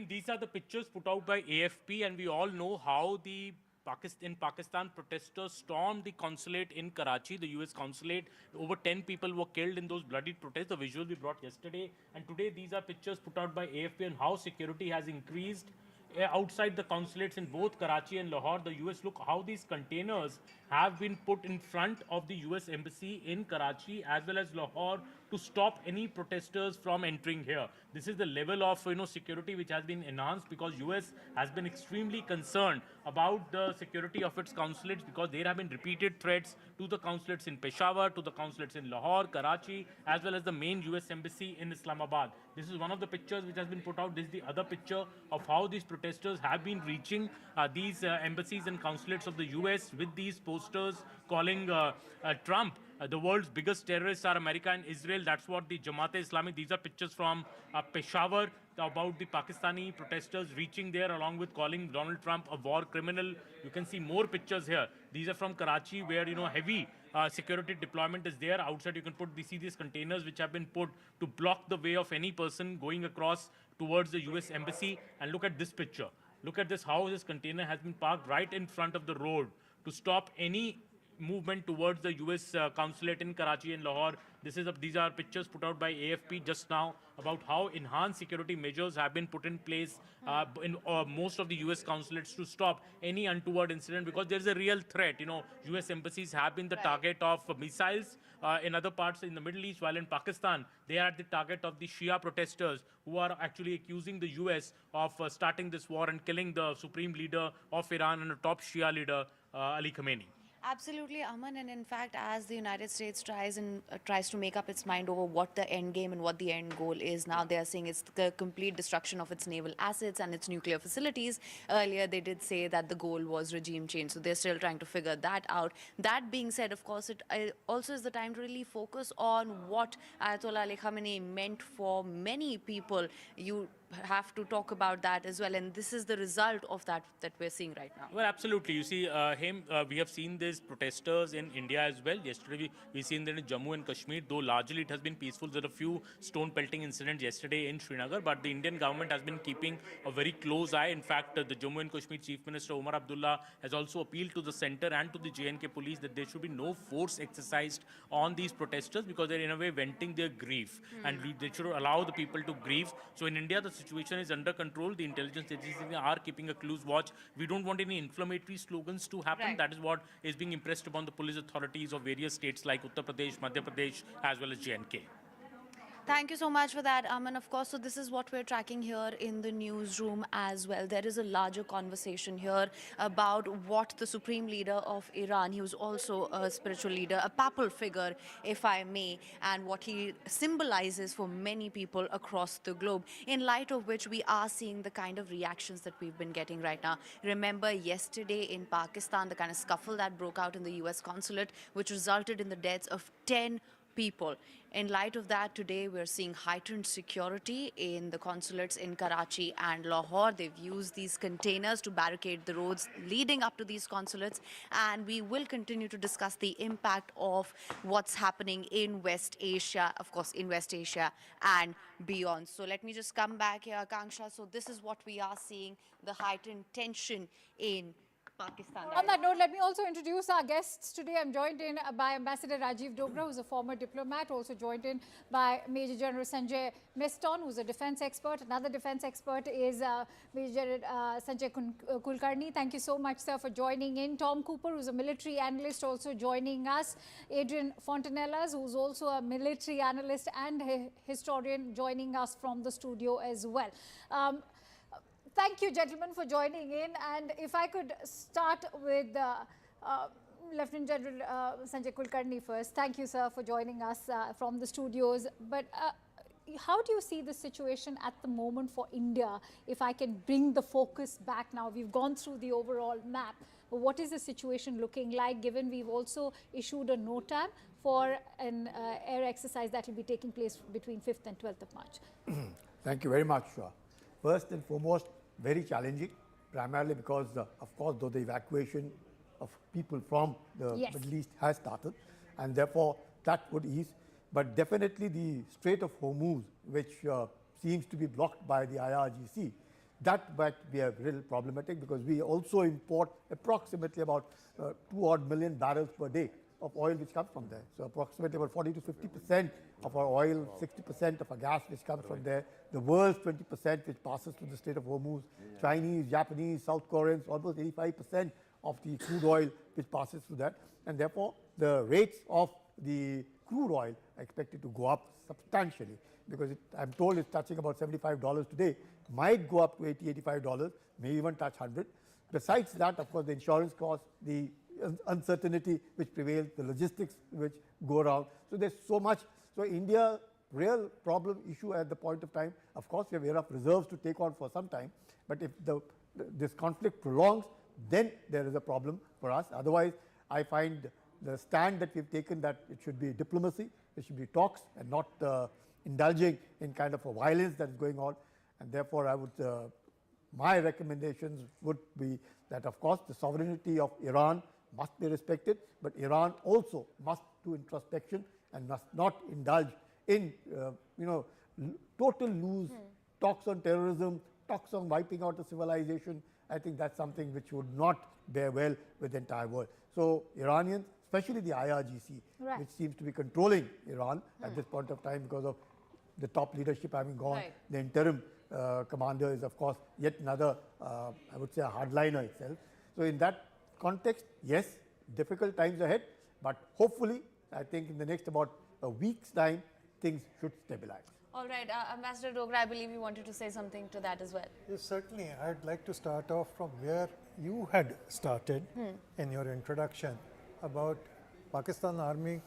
These are the pictures put out by AFP, and we all know how the Pakistan protesters stormed the consulate in Karachi, the US consulate. Over 10 people were killed in those bloody protests. The visuals we brought yesterday, and today these are pictures put out by AFP on how security has increased outside the consulates in both Karachi and Lahore. The US, look how these containers have been put in front of the US embassy in Karachi as well as Lahore to stop any protesters from entering here. This is the level of security which has been enhanced, because US has been extremely concerned about the security of its consulates, because there have been repeated threats to the consulates in Peshawar, to the consulates in Lahore, Karachi, as well as the main US embassy in Islamabad. This is one of the pictures which has been put out. This is the other picture of how these protesters have been reaching these embassies and consulates of the US with these posters calling Trump the world's biggest terrorists are America and Israel. That's what the Jamaat-e-Islami, these are pictures from Peshawar about the Pakistani protesters reaching there, along with calling Donald Trump a war criminal. You can see more pictures here. These are from Karachi, where heavy security deployment is there. Outside you can see these containers which have been put to block the way of any person going across towards the US embassy. And look at this picture. Look at this, how this container has been parked right in front of the road to stop any movement towards the US consulate in Karachi and Lahore. These are pictures put out by AFP just now about how enhanced security measures have been put in place in most of the US consulates to stop any untoward incident, because there is a real threat. US embassies have been the target of missiles in other parts in the Middle East, while in Pakistan they are the target of the Shia protesters who are actually accusing the US of starting this war and killing the supreme leader of Iran and the top Shia leader, Ali Khamenei. Absolutely, Aman, and in fact, as the United States tries to make up its mind over what the end game and what the end goal is, now they are saying it's the complete destruction of its naval assets and its nuclear facilities. Earlier, they did say that the goal was regime change, so they're still trying to figure that out. That being said, of course, it also is the time to really focus on what Ayatollah Ali Khamenei meant for many people. You have to talk about that as well, and this is the result of that we're seeing right now. Well, absolutely. You see, we have seen these protesters in India as well. Yesterday, we've seen them in Jammu and Kashmir, though largely it has been peaceful. There are a few stone pelting incidents yesterday in Srinagar, but the Indian government has been keeping a very close eye. In fact, the Jammu and Kashmir Chief Minister Omar Abdullah has also appealed to the center and to the J&K police that there should be no force exercised on these protesters, because they're in a way venting their grief, and they should allow the people to grieve. So in India, the situation is under control. The intelligence agencies are keeping a close watch. We don't want any inflammatory slogans to happen. That is what is being impressed upon the police authorities of various states like Uttar Pradesh, Madhya Pradesh, as well as J&K. Thank you so much for that, Aman. Of course, so this is what we're tracking here in the newsroom as well. There is a larger conversation here about what the supreme leader of Iran, he was also a spiritual leader, a papal figure, if I may, and what he symbolizes for many people across the globe, in light of which we are seeing the kind of reactions that we've been getting right now. Remember yesterday in Pakistan, the kind of scuffle that broke out in the US consulate, which resulted in the deaths of 10 people. In light of that, today we're seeing heightened security in the consulates in Karachi and Lahore. They've used these containers to barricade the roads leading up to these consulates, and we will continue to discuss the impact of what's happening in West Asia, of course, in West Asia and beyond. So let me just come back here, Akanksha. So this is what we are seeing, the heightened tension in Pakistan. On that note, let me also introduce our guests today. I'm joined in by Ambassador Rajiv Dogra, who's a former diplomat, also joined in by Major General Sanjay Miston, who's a defense expert. Another defense expert is Major General Sanjay Kulkarni. Thank you so much, sir, for joining in. Tom Cooper, who's a military analyst, also joining us. Adrian Fontanellas, who's also a military analyst and historian, joining us from the studio as well. Thank you, gentlemen, for joining in. And if I could start with Lieutenant General Sanjay Kulkarni first. Thank you, sir, for joining us from the studios. But how do you see the situation at the moment for India? If I can bring the focus back now, we've gone through the overall map. What is the situation looking like, given we've also issued a NOTAM for an air exercise that will be taking place between 5th and 12th of March? Thank you very much. First and foremost, very challenging, primarily because, of course, though the evacuation of people from the Middle East has started, and therefore that would ease. But definitely the Strait of Hormuz, which seems to be blocked by the IRGC, that might be a little problematic, because we also import approximately about 2 odd million barrels per day of oil which comes from there. So approximately about 40 to 50% of our oil, 60% of our gas which comes from there. The world's 20% which passes through the Strait of Hormuz. Chinese, Japanese, South Koreans, almost 85% of the crude oil which passes through that. And therefore, the rates of the crude oil are expected to go up substantially, because I'm told it's touching about $75 today, might go up to $80, $85, may even touch 100. Besides that, of course, the insurance costs, the uncertainty which prevails, the logistics which go around. So there's so much. So India, real problem issue at the point of time. Of course, we have enough reserves to take on for some time. But if this conflict prolongs, then there is a problem for us. Otherwise, I find the stand that we've taken, that it should be diplomacy, it should be talks, and not indulging in kind of a violence that is going on. And therefore, I would, my recommendations would be that, of course, the sovereignty of Iran must be respected, but Iran also must do introspection and must not indulge in, total loose talks on terrorism, talks on wiping out a civilization. I think that's something which would not bear well with the entire world. So Iranians, especially the IRGC, which seems to be controlling Iran at this point of time because of the top leadership having gone, the interim commander is, of course, yet another, I would say, a hardliner itself. So in that context, yes, difficult times ahead, but hopefully, I think in the next about a week's time, things should stabilize. All right, Ambassador Dogra, I believe you wanted to say something to that as well. Yes, certainly. I'd like to start off from where you had started in your introduction about Pakistan Army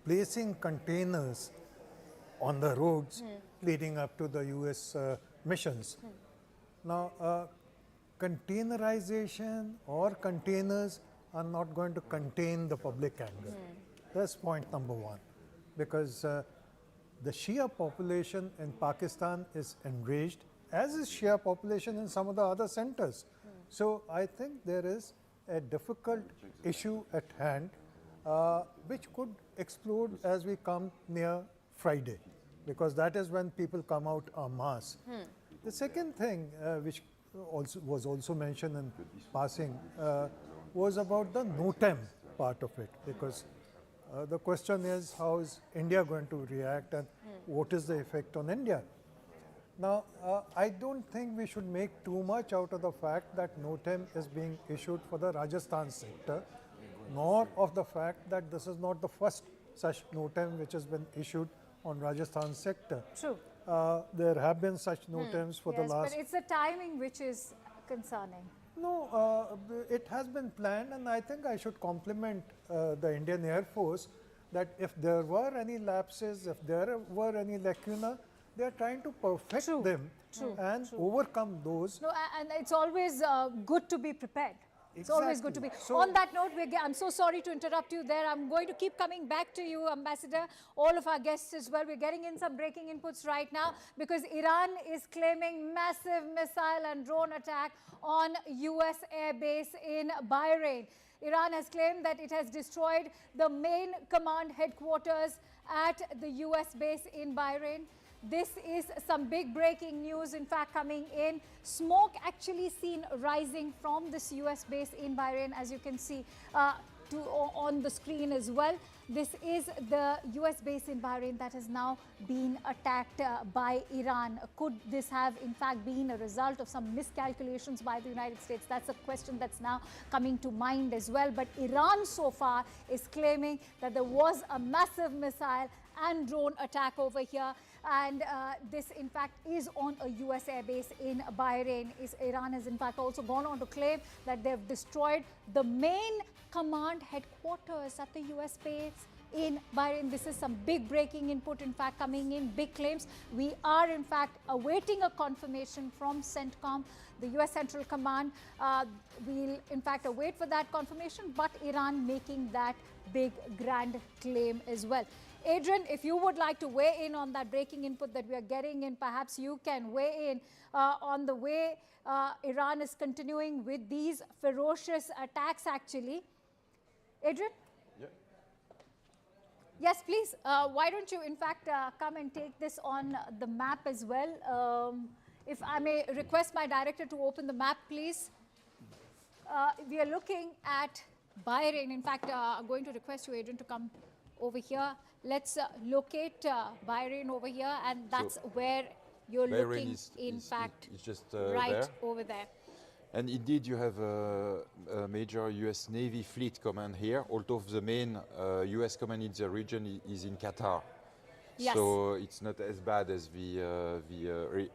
placing containers on the roads leading up to the US missions. Now, containerization or containers are not going to contain the public anger. That's point number one, because the Shia population in Pakistan is enraged, as is Shia population in some of the other centers. So I think there is a difficult issue at hand, which could explode as we come near Friday, because that is when people come out en masse. The second thing, which was also mentioned in passing, was about the NOTAM part of it, because the question is, how is India going to react and what is the effect on India? Now, I don't think we should make too much out of the fact that NOTAM is being issued for the Rajasthan sector, nor of the fact that this is not the first such NOTAM which has been issued on Rajasthan sector. True. There have been such NOTAMs for the last... But it's the timing which is concerning. No, it has been planned, and I think I should compliment the Indian Air Force that if there were any lapses, if there were any lacuna, they are trying to perfect them and overcome those. No, and it's always good to be prepared. It's always good to be. So, on that note, I'm so sorry to interrupt you there. I'm going to keep coming back to you, Ambassador, all of our guests as well. We're getting in some breaking inputs right now because Iran is claiming massive missile and drone attack on US air base in Bahrain. Iran has claimed that it has destroyed the main command headquarters at the US base in Bahrain. This is some big breaking news, in fact, coming in. Smoke actually seen rising from this US base in Bahrain, as you can see on the screen as well. This is the US base in Bahrain that has now been attacked by Iran. Could this have, in fact, been a result of some miscalculations by the United States? That's a question that's now coming to mind as well. But Iran so far is claiming that there was a massive missile and drone attack over here. And this, in fact, is on a US airbase in Bahrain. Iran has, in fact, also gone on to claim that they've destroyed the main command headquarters at the US base in Bahrain. This is some big breaking input, in fact, coming in, big claims. We are, in fact, awaiting a confirmation from CENTCOM, the US Central Command. We'll, in fact, await for that confirmation, but Iran making that big, grand claim as well. Adrian, if you would like to weigh in on that breaking input that we are getting in, perhaps you can weigh in on the way Iran is continuing with these ferocious attacks, actually. Adrian? Yeah. Yes, please. Why don't you, in fact, come and take this on the map as well? If I may request my director to open the map, please. We are looking at Bahrain. In fact, I'm going to request you, Adrian, to come over here. Let's locate Bahrain over here, and that's where you're Bahrain looking, in fact, is just right there. over there. And indeed, you have a major US Navy fleet command here, although the main US command in the region is in Qatar. Yes. So it's not as bad as the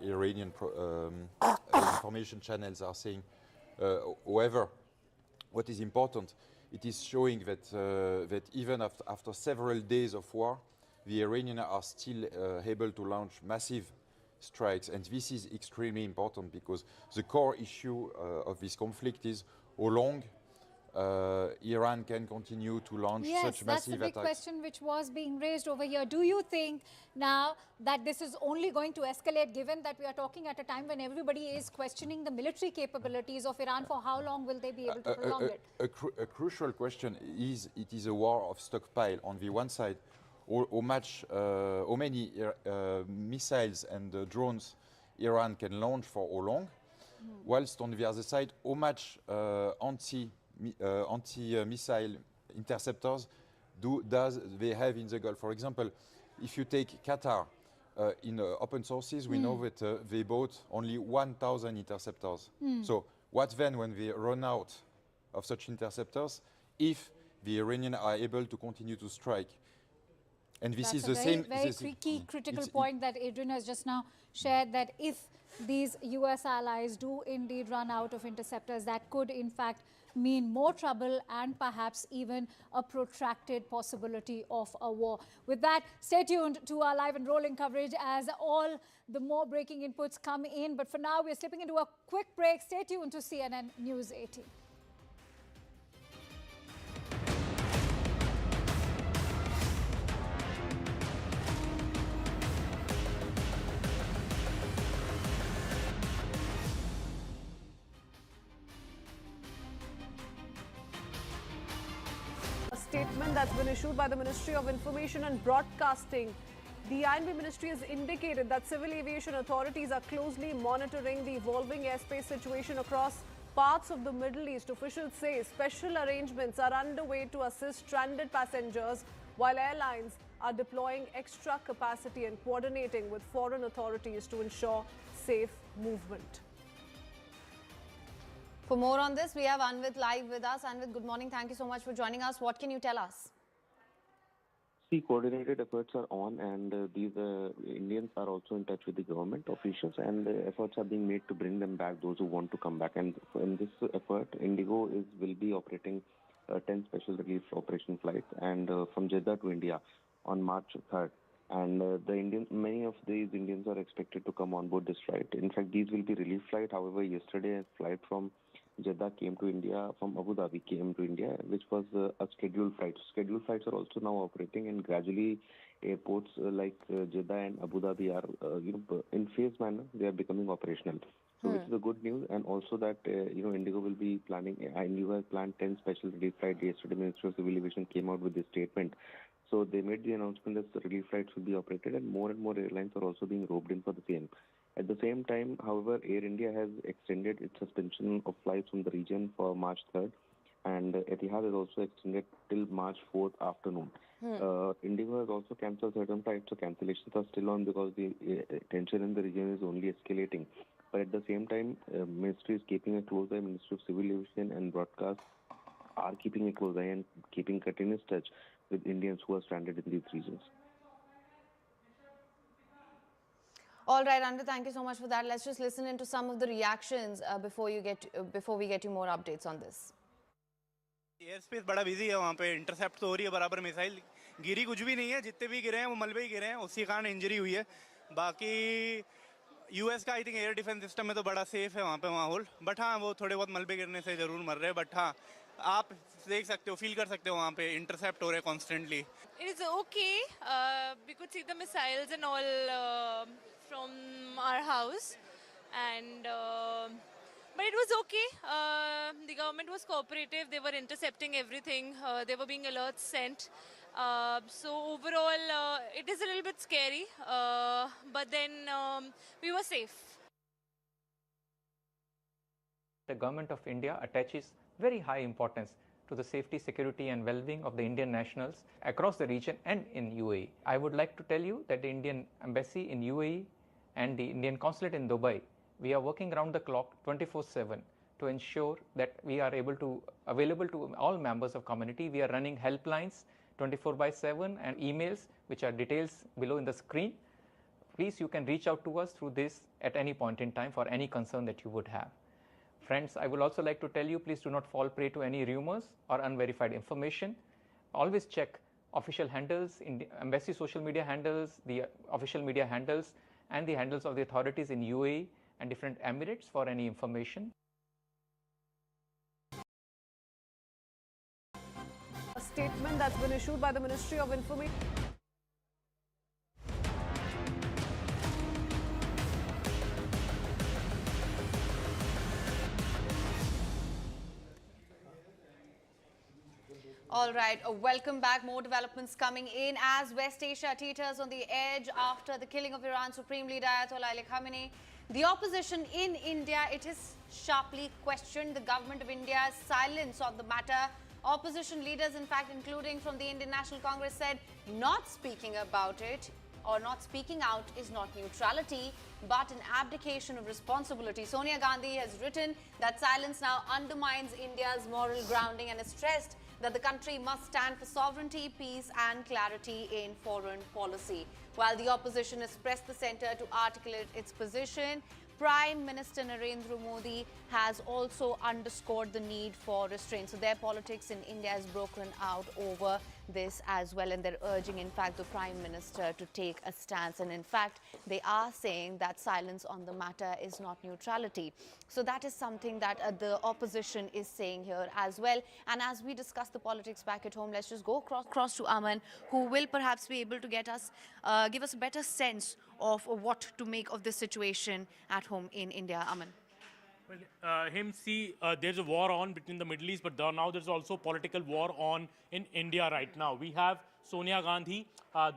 Iranian information channels are saying. However, what is important, it is showing that, that even after several days of war, the Iranians are still able to launch massive strikes. And this is extremely important because the core issue of this conflict is how long Iran can continue to launch such massive attacks. Yes, that's the big question which was being raised over here. Do you think now that this is only going to escalate, given that we are talking at a time when everybody is questioning the military capabilities of Iran? For how long will they be able to prolong it? A crucial question is, it is a war of stockpile. On the one side, how many missiles and drones Iran can launch for how long, whilst on the other side, how much anti-missile interceptors does they have in the Gulf. For example, if you take Qatar, in open sources, we know that they bought only 1,000 interceptors. So what then when they run out of such interceptors, if the Iranians are able to continue to strike? And this is the same. Very key, critical point that Adrian has just now shared, that if these US allies do indeed run out of interceptors, that could in fact mean more trouble and perhaps even a protracted possibility of a war. With that, stay tuned to our live and rolling coverage as all the more breaking inputs come in. But for now, we're slipping into a quick break. Stay tuned to CNN News 18. Statement that's been issued by the Ministry of Information and Broadcasting. The INB Ministry has indicated that civil aviation authorities are closely monitoring the evolving airspace situation across parts of the Middle East. Officials say special arrangements are underway to assist stranded passengers, while airlines are deploying extra capacity and coordinating with foreign authorities to ensure safe movement. For more on this, we have Anvit live with us. Anvit, good morning. Thank you so much for joining us. What can you tell us? See, coordinated efforts are on, and these Indians are also in touch with the government officials, and efforts are being made to bring them back, those who want to come back. And in this effort, Indigo will be operating 10 special relief operation flights, and from Jeddah to India on March 3rd. And many of these Indians are expected to come on board this flight. In fact, these will be relief flight. However, yesterday a flight from Jeddah came to India, from Abu Dhabi came to India, which was a scheduled flight. Scheduled flights are also now operating, and gradually airports like Jeddah and Abu Dhabi are, in phase manner, they are becoming operational. So, which is a good news, and also that Indigo will be planning. Indigo has planned 10 special relief flights. Yesterday, Ministry of Civil Aviation came out with this statement. So they made the announcement that the relief flights will be operated, and more airlines are also being roped in for the same. At the same time, however, Air India has extended its suspension of flights from the region for March 3rd, and Etihad has also extended till March 4th afternoon. Indigo has also cancelled certain flights, so cancellations are still on because the tension in the region is only escalating. But at the same time, Ministry is keeping a close eye. Ministry of Civil Aviation and Broadcast are keeping a close eye and keeping continuous touch with Indians who are stranded in these regions. All right, Andrew, thank you so much for that. Let's just listen into some of the reactions before we get you more updates on this. Air space बड़ा busy है वहाँ पे, intercept तो हो रही है बराबर, missile गिरी कुछ भी नहीं है, जितने भी गिरे हैं वो मलबे ही गिरे हैं, उसी कारण इंजरी हुई है. बाकी यूएस का I think air defence system में तो बड़ा सेफ है वहाँ पे माहौल, बट हाँ वो थोड़े बहुत मलबे गिरने से ज़रूर मर रहे हैं, बट हाँ आप देख सकते हो, फील कर सकते हो वहाँ पे इंटरसेप्ट हो रहे हैं constantly. It is okay. We could see the missiles and all from our house, and but it was okay. The government was cooperative. They were intercepting everything. There were being alerts sent. So overall, it is a little bit scary, but then we were safe. The government of India attaches very high importance to the safety, security and well-being of the Indian nationals across the region and in UAE. I would like to tell you that the Indian Embassy in UAE and the Indian Consulate in Dubai, we are working around the clock 24/7 to ensure that we are available to all members of community. We are running helplines 24/7 and emails which are details below in the screen. Please, you can reach out to us through this at any point in time for any concern that you would have. Friends, I would also like to tell you, please do not fall prey to any rumors or unverified information. Always check official handles, in the embassy social media handles, the official media handles, and the handles of the authorities in UAE and different Emirates for any information. A statement that's been issued by the Ministry of Information. All right, welcome back. More developments coming in as West Asia teeters on the edge after the killing of Iran's Supreme Leader Ayatollah Ali Khamenei. The opposition in India, it has sharply questioned the government of India's silence on the matter. Opposition leaders, in fact, including from the Indian National Congress, said not speaking about it or not speaking out is not neutrality, but an abdication of responsibility. Sonia Gandhi has written that silence now undermines India's moral grounding and has stressed that the country must stand for sovereignty, peace and clarity in foreign policy. While the opposition has pressed the centre to articulate its position, Prime Minister Narendra Modi has also underscored the need for restraint. So their politics in India has broken out over this as well, and they're urging, in fact, the Prime Minister to take a stance. And in fact, they are saying that silence on the matter is not neutrality. So that is something that the opposition is saying here as well. And as we discuss the politics back at home, let's just go across to Aman, who will perhaps be able to give us a better sense of what to make of this situation at home in India. Aman. Well, there's a war on between the Middle East, but now there's also political war on in India right now. We have Sonia Gandhi,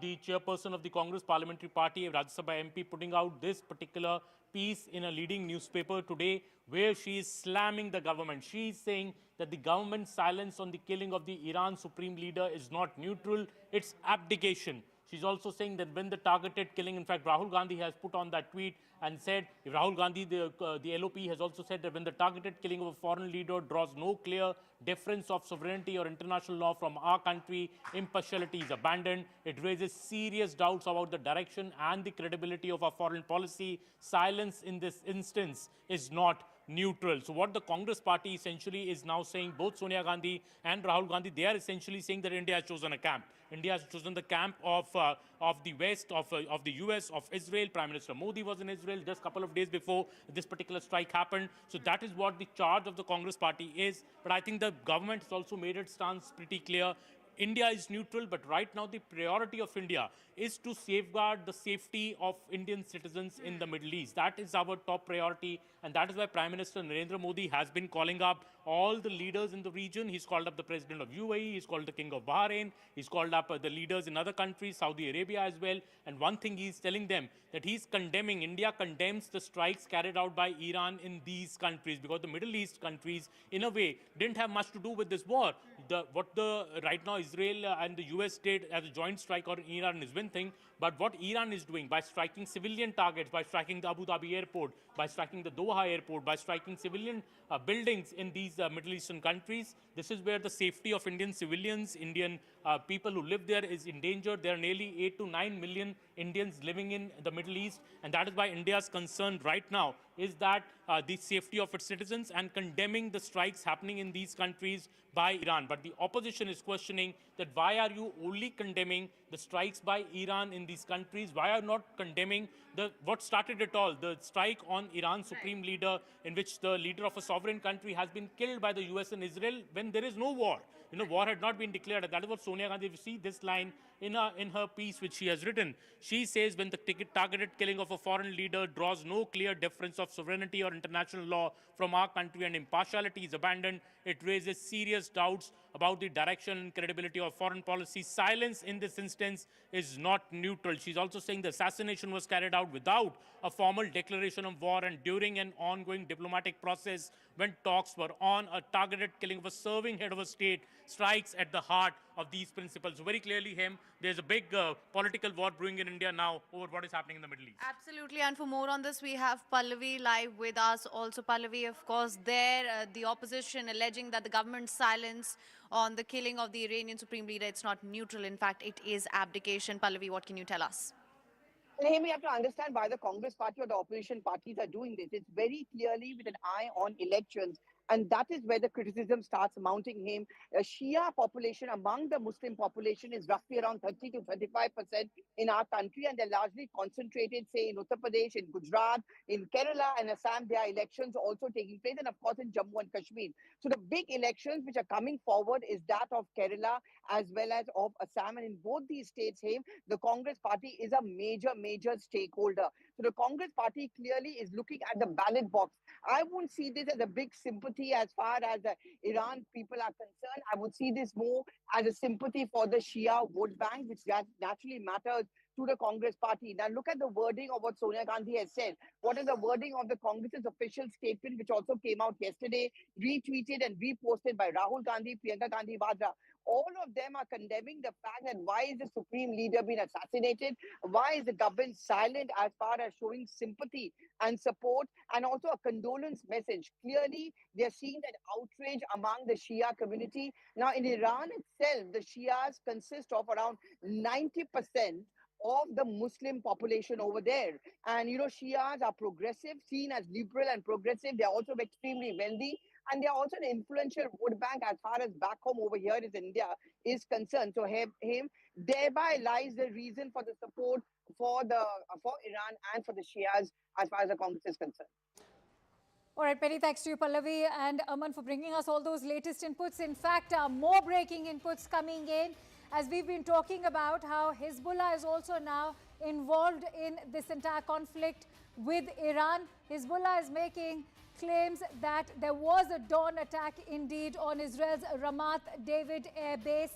the chairperson of the Congress Parliamentary Party, a Rajya Sabha MP, putting out this particular piece in a leading newspaper today where she is slamming the government. She is saying that the government's silence on the killing of the Iran Supreme Leader is not neutral, it's abdication. She's also saying that when the targeted killing, in fact, Rahul Gandhi has put on that tweet and said, Rahul Gandhi, the LOP, has also said that when the targeted killing of a foreign leader draws no clear difference of sovereignty or international law from our country, impartiality is abandoned. It raises serious doubts about the direction and the credibility of our foreign policy. Silence in this instance is not neutral. So what the Congress party essentially is now saying, both Sonia Gandhi and Rahul Gandhi, they are essentially saying that India has chosen a camp. India has chosen the camp of the West, of the US, of Israel. Prime Minister Modi was in Israel just a couple of days before this particular strike happened. So that is what the charge of the Congress party is. But I think the government has also made its stance pretty clear. India is neutral, but right now the priority of India is to safeguard the safety of Indian citizens in the Middle East. That is our top priority, and that is why Prime Minister Narendra Modi has been calling up all the leaders in the region. He's called up the President of UAE, he's called the King of Bahrain, he's called up the leaders in other countries, Saudi Arabia as well. And one thing he's telling them, that he's condemning, India condemns the strikes carried out by Iran in these countries, because the Middle East countries, in a way, didn't have much to do with this war. Right now Israel and the US did as a joint strike on Iran is one thing, but what Iran is doing by striking civilian targets, by striking the Abu Dhabi airport, by striking the Doha airport, by striking civilian buildings in these Middle Eastern countries, this is where the safety of Indian civilians, Indian people who live there is endangered. There are nearly 8 to 9 million Indians living in the Middle East, and that is why India's concern right now is that the safety of its citizens, and condemning the strikes happening in these countries by Iran. But the opposition is questioning that why are you only condemning the strikes by Iran in these countries? Why are you not condemning what started it all, the strike on Iran's supreme leader, in which the leader of a sovereign country has been killed by the US and Israel when there is no war. War had not been declared. That is what Sonia Gandhi, if you see this line in her piece which she has written, she says, when the targeted killing of a foreign leader draws no clear difference of sovereignty or international law from our country and impartiality is abandoned, it raises serious doubts about the direction and credibility of foreign policy. Silence in this instance is not neutral. She's also saying the assassination was carried out without a formal declaration of war and during an ongoing diplomatic process when talks were on. A targeted killing of a serving head of a state strikes at the heart of these principles. So very clearly, there's a big political war brewing in India now over what is happening in the Middle East. Absolutely. And for more on this, we have Pallavi live with us. Also, Pallavi, of course, the opposition alleging that the government's silence on the killing of the Iranian Supreme Leader, it's not neutral. In fact, it is abdication. Pallavi, what can you tell us? We have to understand why the Congress party or the opposition parties are doing this. It's very clearly with an eye on elections. And that is where the criticism starts mounting him. A Shia population among the Muslim population is roughly around 30 to 35% in our country. And they're largely concentrated, say, in Uttar Pradesh, in Gujarat, in Kerala and Assam. There are elections also taking place. And of course, in Jammu and Kashmir. So the big elections which are coming forward is that of Kerala as well as of Assam. And in both these states, the Congress party is a major stakeholder. So the Congress party clearly is looking at the ballot box. I won't see this as a big sympathy as far as the Iran people are concerned. I would see this more as a sympathy for the Shia vote bank, which naturally matters to the Congress party. Now look at the wording of what Sonia Gandhi has said. What is the wording of the Congress's official statement, which also came out yesterday, retweeted and reposted by Rahul Gandhi, Priyanka Gandhi Vadra. All of them are condemning the fact that why is the Supreme Leader being assassinated? Why is the government silent as far as showing sympathy and support, and also a condolence message? Clearly, they're seeing that outrage among the Shia community. Now, in Iran itself, the Shias consist of around 90% of the Muslim population over there. And, Shias are progressive, seen as liberal and progressive. They're also extremely wealthy. And they're also an influential vote bank as far as back home over here in India is concerned. So thereby lies the reason for the support for Iran and for the Shias as far as the Congress is concerned. All right, many thanks to you, Pallavi and Aman, for bringing us all those latest inputs. In fact, more breaking inputs coming in as we've been talking about how Hezbollah is also now involved in this entire conflict with Iran. Hezbollah is making claims that there was a dawn attack indeed on Israel's Ramat David air base.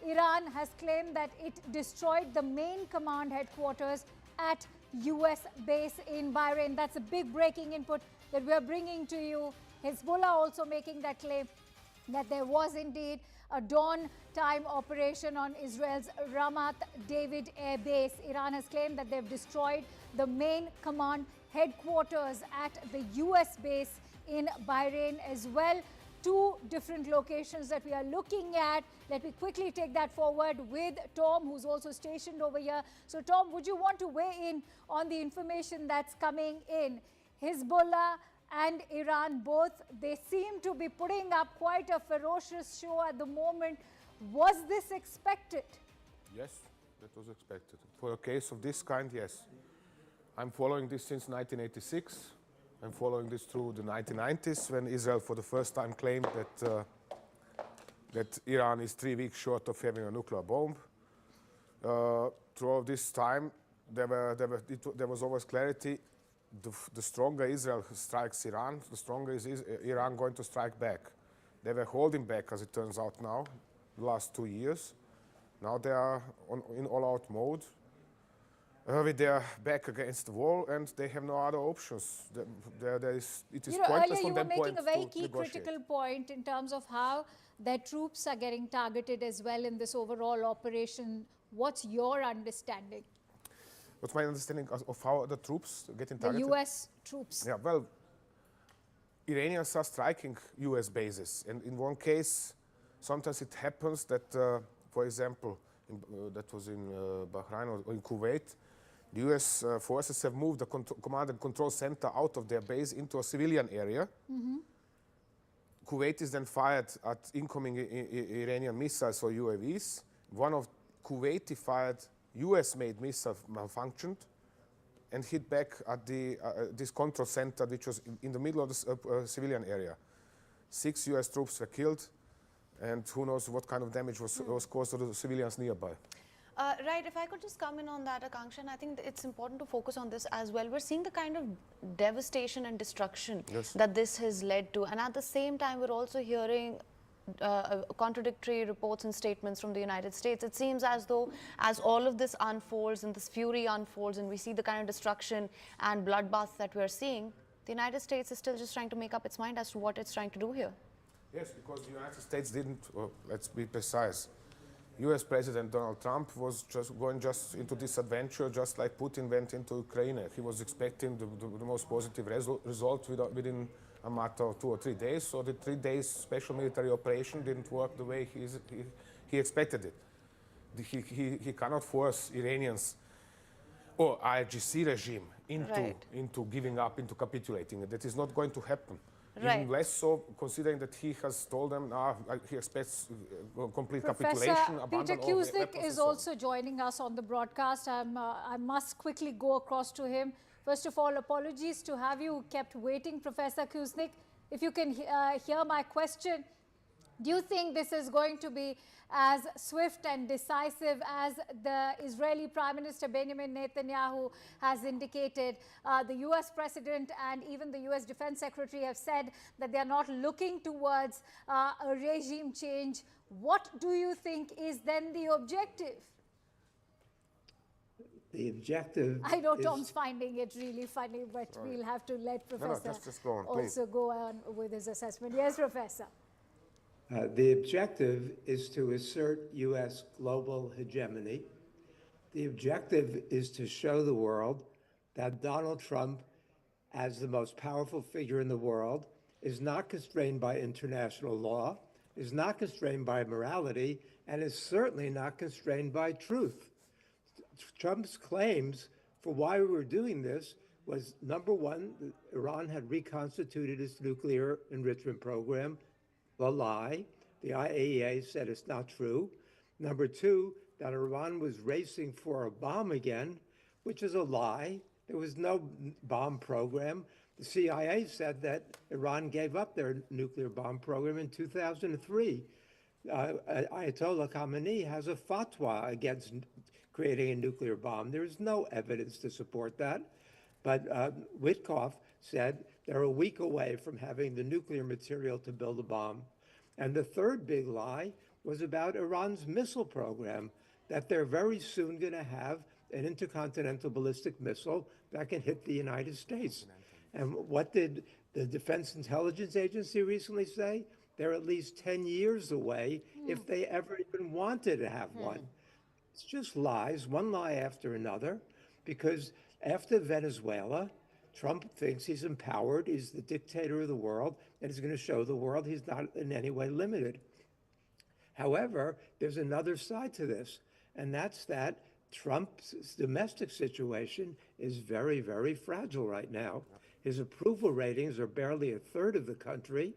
Iran has claimed that it destroyed the main command headquarters at US base in Bahrain. That's a big breaking input that we're bringing to you. Hezbollah also making that claim. that there was indeed a dawn time operation on Israel's Ramat David Air Base. Iran has claimed that they've destroyed the main command headquarters at the US base in Bahrain as well. Two different locations that we are looking at. Let me quickly take that forward with Tom, who's also stationed over here. So Tom, would you want to weigh in on the information that's coming in? Hezbollah and Iran both, they seem to be putting up quite a ferocious show at the moment. Was this expected? Yes, that was expected. For a case of this kind, yes. I'm following this since 1986. I'm following this through the 1990s when Israel for the first time claimed that Iran is 3 weeks short of having a nuclear bomb. Throughout this time, there was always clarity. The stronger Israel strikes Iran, the stronger is Iran going to strike back. They were holding back, as it turns out now, the last 2 years. Now they are in all-out mode. With their back against the wall, and they have no other options. It is pointless from that point to negotiate. Earlier you were making a very key critical point in terms of how their troops are getting targeted as well in this overall operation. What's your understanding? What's my understanding of how the troops are getting targeted? The US troops. Yeah, well, Iranians are striking US bases, and in one case, sometimes it happens that, for example, that was in Bahrain or in Kuwait, the US forces have moved the command and control center out of their base into a civilian area. Kuwait is then fired at incoming Iranian missiles or UAVs. One of Kuwaiti fired US-made missile malfunctioned and hit back at this control center, which was in the middle of the civilian area. 6 US troops were killed, and who knows what kind of damage was caused to the civilians nearby. Right, if I could just come in on that, Akanksha, and I think it's important to focus on this as well. We're seeing the kind of devastation and destruction that this has led to. And at the same time, we're also hearing contradictory reports and statements from the United States. It seems as though as all of this unfolds and this fury unfolds and we see the kind of destruction and bloodbaths that we're seeing, the United States is still just trying to make up its mind as to what it's trying to do here. Yes, because the United States didn't, let's be precise, US President Donald Trump was going into this adventure just like Putin went into Ukraine. He was expecting the most positive result within a matter of 2 or 3 days. So the 3 days special military operation didn't work the way he expected it. He cannot force Iranians or IRGC regime into giving up, into capitulating. That is not going to happen. Even less so, considering that he has told them he expects complete capitulation. Professor Peter Kuznick is also joining us on the broadcast. I must quickly go across to him. First of all, apologies to have you kept waiting, Professor Kuznick. If you can hear my question, do you think this is going to be as swift and decisive as the Israeli Prime Minister Benjamin Netanyahu has indicated? The US President and even the US Defense Secretary have said that they are not looking towards a regime change. What do you think is then the objective? The objective I know Tom's finding it really funny, but we'll have to let Professor also go on with his assessment. Yes, Professor. The objective is to assert U.S. global hegemony. The objective is to show the world that Donald Trump, as the most powerful figure in the world, is not constrained by international law, is not constrained by morality, and is certainly not constrained by truth. Trump's claims for why we were doing this was, number one, Iran had reconstituted its nuclear enrichment program. A lie. The IAEA said it's not true. Number two, that Iran was racing for a bomb again, which is a lie. There was no bomb program. The CIA said that Iran gave up their nuclear bomb program in 2003. Ayatollah Khamenei has a fatwa against creating a nuclear bomb. There is no evidence to support that. But Witkoff said they're a week away from having the nuclear material to build a bomb. And the third big lie was about Iran's missile program, that they're very soon going to have an intercontinental ballistic missile that can hit the United States. And what did the Defense Intelligence Agency recently say? they're at least 10 years away if they ever even wanted to have one. It's just lies, one lie after another, because after Venezuela, Trump thinks he's empowered, he's the dictator of the world, and he's going to show the world he's not in any way limited. However, there's another side to this, and that's that Trump's domestic situation is very, very fragile right now. His approval ratings are barely a third of the country.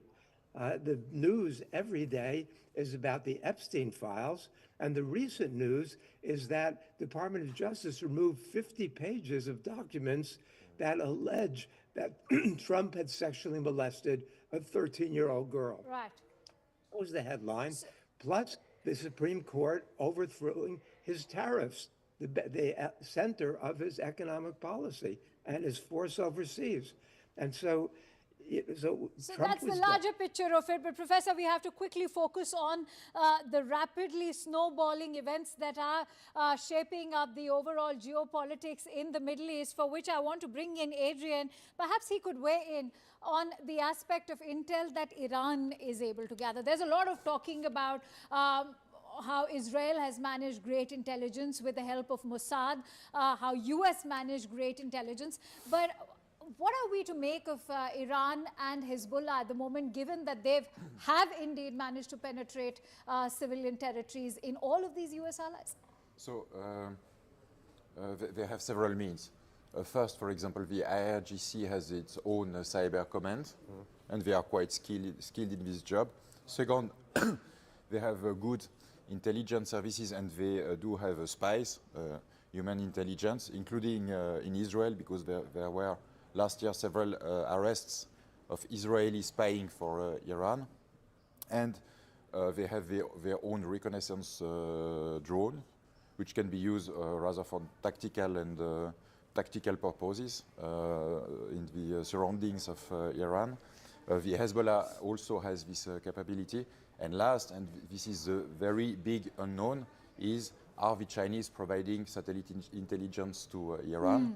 The news every day is about the Epstein files, and the recent news is that the Department of Justice removed 50 pages of documents that allege that Trump had sexually molested a 13-year-old girl. Right. That was the headline. Plus, the Supreme Court overthrowing his tariffs, the center of his economic policy and his force overseas. And so Trump that's the larger picture of it. But Professor, we have to quickly focus on the rapidly snowballing events that are shaping up the overall geopolitics in the Middle East, for which I want to bring in Adrian. Perhaps he could weigh in on the aspect of intel that Iran is able to gather. There's a lot of talking about how Israel has managed great intelligence with the help of Mossad, how US managed great intelligence. But what are we to make of Iran and Hezbollah at the moment, given that they have indeed managed to penetrate civilian territories in all of these US allies? So they have several means. First, for example, the IRGC has its own cyber command, and they are quite skilled in this job. Second, they have good intelligence services, and they do have spies, human intelligence, including in Israel, because there were last year several arrests of Israeli spying for Iran. And they have their own reconnaissance drone, which can be used rather for tactical and tactical purposes in the surroundings of Iran. The Hezbollah also has this capability. And last, and this is a very big unknown, is are the Chinese providing satellite intelligence to Iran?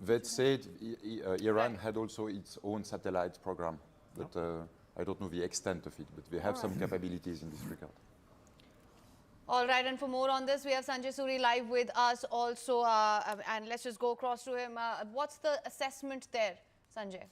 That said, Iran had also its own satellite program, but I don't know the extent of it, but they have some capabilities in this regard. All right, and for more on this, we have Sanjay Suri live with us also, and let's just go across to him. What's the assessment there, Sanjay?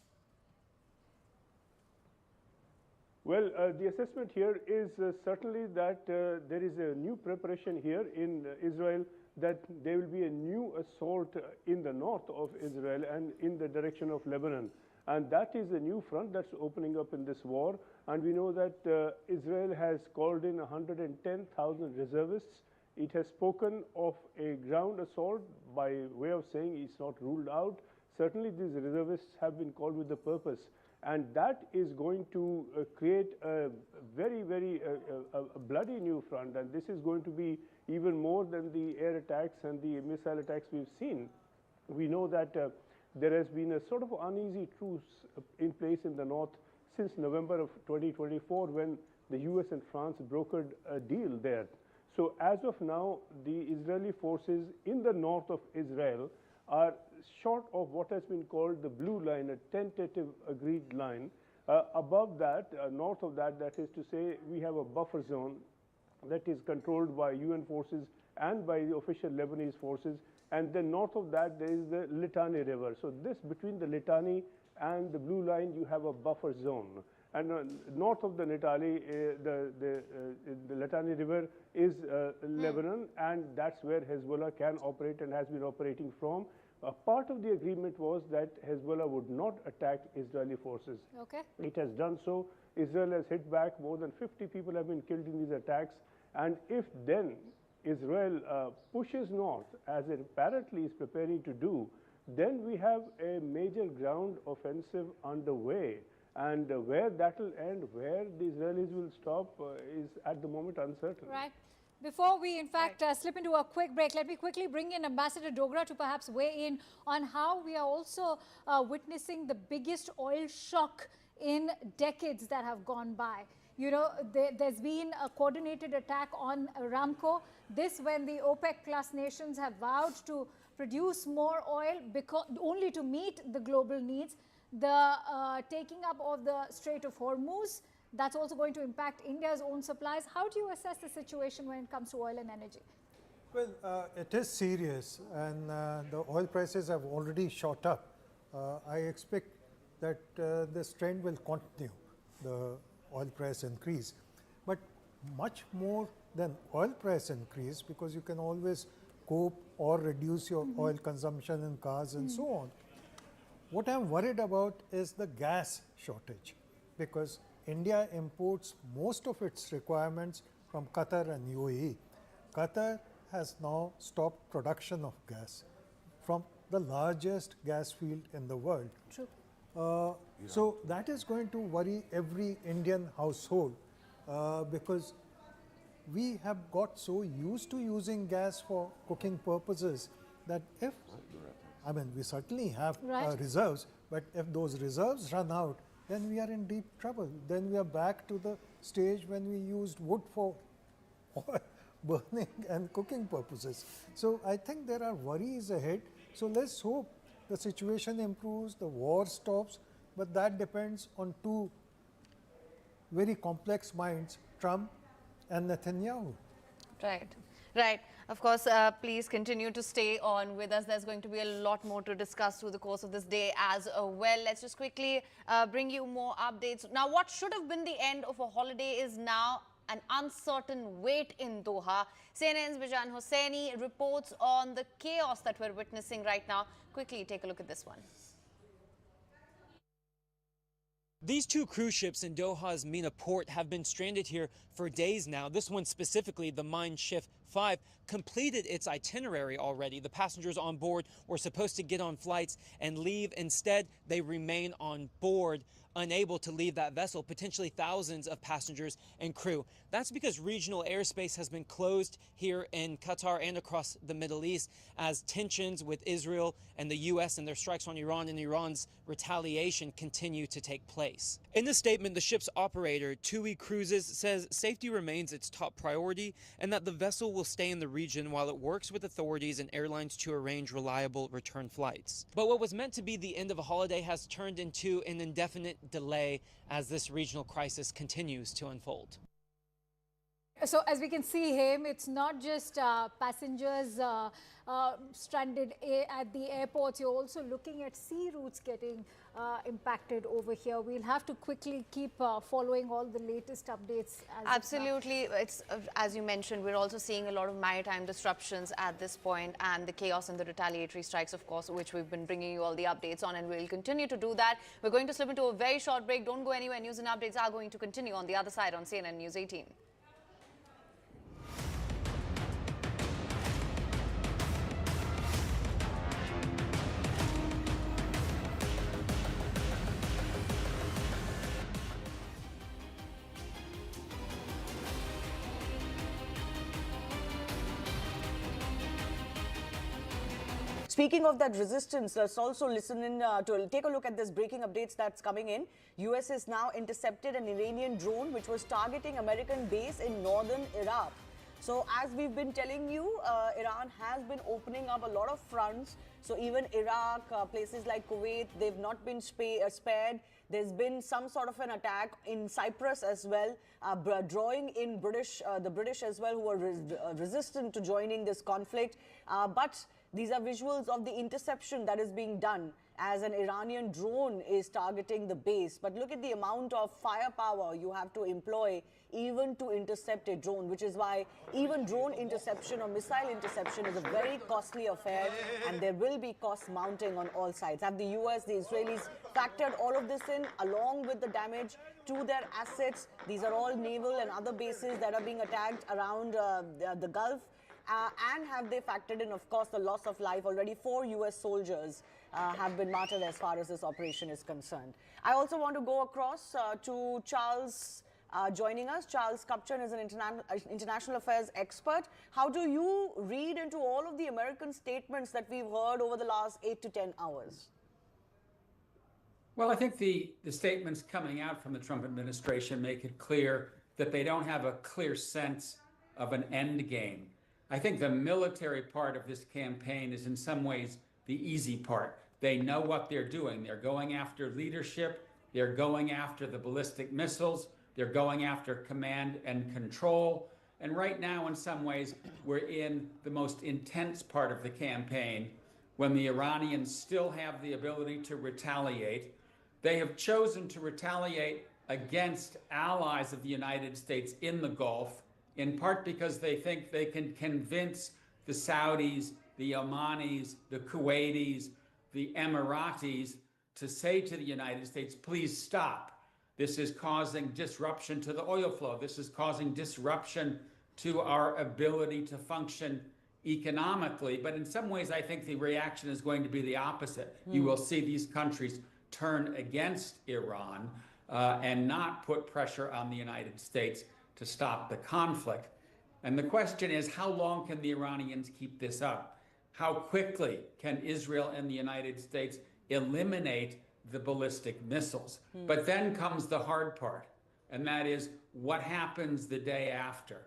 Well, the assessment here is certainly that there is a new preparation here in Israel, that there will be a new assault in the north of Israel and in the direction of Lebanon. And that is a new front that's opening up in this war. And we know that Israel has called in 110,000 reservists. It has spoken of a ground assault by way of saying it's not ruled out. Certainly these reservists have been called with the purpose. And that is going to create a very, very bloody new front. And this is going to be even more than the air attacks and the missile attacks we've seen. We know that there has been a sort of uneasy truce in place in the north since November of 2024, when the US and France brokered a deal there. So as of now, the Israeli forces in the north of Israel are short of what has been called the blue line, a tentative agreed line. Above that, north of that, that is to say, we have a buffer zone that is controlled by UN forces and by the official Lebanese forces. And then north of that, there is the Litani River. So this, between the Litani and the blue line, you have a buffer zone. And north of the Litani, the Litani River is Lebanon, and that's where Hezbollah can operate and has been operating from. Part of the agreement was that Hezbollah would not attack Israeli forces. Okay. It has done so. Israel has hit back. More than 50 people have been killed in these attacks. And if then Israel pushes north, as it apparently is preparing to do, then we have a major ground offensive underway. And where that will end, where the Israelis will stop, is at the moment uncertain. Right. Before we, in fact, slip into a quick break, let me quickly bring in Ambassador Dogra to perhaps weigh in on how we are also witnessing the biggest oil shock in decades that have gone by. You know, there's been a coordinated attack on Aramco. This when the OPEC plus nations have vowed to produce more oil only to meet the global needs. The taking up of the Strait of Hormuz, That's also going to impact India's own supplies. How do you assess the situation when it comes to oil and energy? Well, it is serious, and the oil prices have already shot up. I expect that this trend will continue, the oil price increase. But much more than oil price increase, because you can always cope or reduce your oil consumption in cars and so on. What I'm worried about is the gas shortage, because India imports most of its requirements from Qatar and UAE. Qatar has now stopped production of gas from the largest gas field in the world. True. So that is going to worry every Indian household because we have got so used to using gas for cooking purposes that if, I mean, we certainly have reserves, but if those reserves run out, then we are in deep trouble. Then we are back to the stage when we used wood for burning and cooking purposes. So I think there are worries ahead. So let's hope the situation improves, the war stops, but that depends on two very complex minds, Trump and Netanyahu. Right, right. Of course, please continue to stay on with us. There's going to be a lot more to discuss through the course of this day as well. Let's just quickly bring you more updates. Now, what should have been the end of a holiday is now an uncertain wait in Doha. CNN's Bijan Hosseini reports on the chaos that we're witnessing right now. Quickly take a look at this one. These two cruise ships in Doha's MENA port have been stranded here for days now. This one specifically, the Mein Schiff 5, completed its itinerary already. The passengers on board were supposed to get on flights and leave. Instead, they remain on board, unable to leave that vessel, potentially thousands of passengers and crew. That's because regional airspace has been closed here in Qatar and across the Middle East as tensions with Israel and the U.S. and their strikes on Iran and Iran's retaliation continue to take place. In the statement, the ship's operator, TUI Cruises, says safety remains its top priority and that the vessel will stay in the region while it works with authorities and airlines to arrange reliable return flights. But what was meant to be the end of a holiday has turned into an indefinite delay as this regional crisis continues to unfold. So as we can see him, it's not just passengers stranded at the airports. You're also looking at sea routes getting impacted over here. We'll have to quickly keep following all the latest updates. Absolutely. It's as you mentioned, we're also seeing a lot of maritime disruptions at this point, and the chaos and the retaliatory strikes, of course, which we've been bringing you all the updates on, and we'll continue to do that. We're going to slip into a very short break. Don't go anywhere. News and updates are going to continue on the other side on CNN News 18. Speaking of that resistance, let's also listen in to take a look at this breaking updates that's coming in. US has now intercepted an Iranian drone which was targeting American base in northern Iraq. So as we've been telling you, Iran has been opening up a lot of fronts. So even Iraq, places like Kuwait, they've not been spared. There's been some sort of an attack in Cyprus as well, drawing in the British as well, who are resistant to joining this conflict. But these are visuals of the interception that is being done as an Iranian drone is targeting the base. But look at the amount of firepower you have to employ even to intercept a drone, which is why even drone interception or missile interception is a very costly affair, and there will be costs mounting on all sides. Have the US, the Israelis factored all of this in along with the damage to their assets? These are all naval and other bases that are being attacked around the Gulf. And have they factored in, of course, the loss of life? Already 4 US soldiers have been martyred as far as this operation is concerned. I also want to go across to Charles joining us. Charles Kupchan is an international affairs expert. How do you read into all of the American statements that we've heard over the last 8 to 10 hours? Well, I think the statements coming out from the Trump administration make it clear that they don't have a clear sense of an end game. I think the military part of this campaign is in some ways the easy part. They know what they're doing. They're going after leadership. They're going after the ballistic missiles. They're going after command and control. And right now, in some ways, we're in the most intense part of the campaign when the Iranians still have the ability to retaliate. They have chosen to retaliate against allies of the United States in the Gulf, in part because they think they can convince the Saudis, the Omanis, the Kuwaitis, the Emiratis to say to the United States, please stop. This is causing disruption to the oil flow. This is causing disruption to our ability to function economically. But in some ways, I think the reaction is going to be the opposite. You will see these countries turn against Iran and not put pressure on the United States to stop the conflict. And the question is, how long can the Iranians keep this up? How quickly can Israel and the United States eliminate the ballistic missiles? But then comes the hard part, and that is what happens the day after.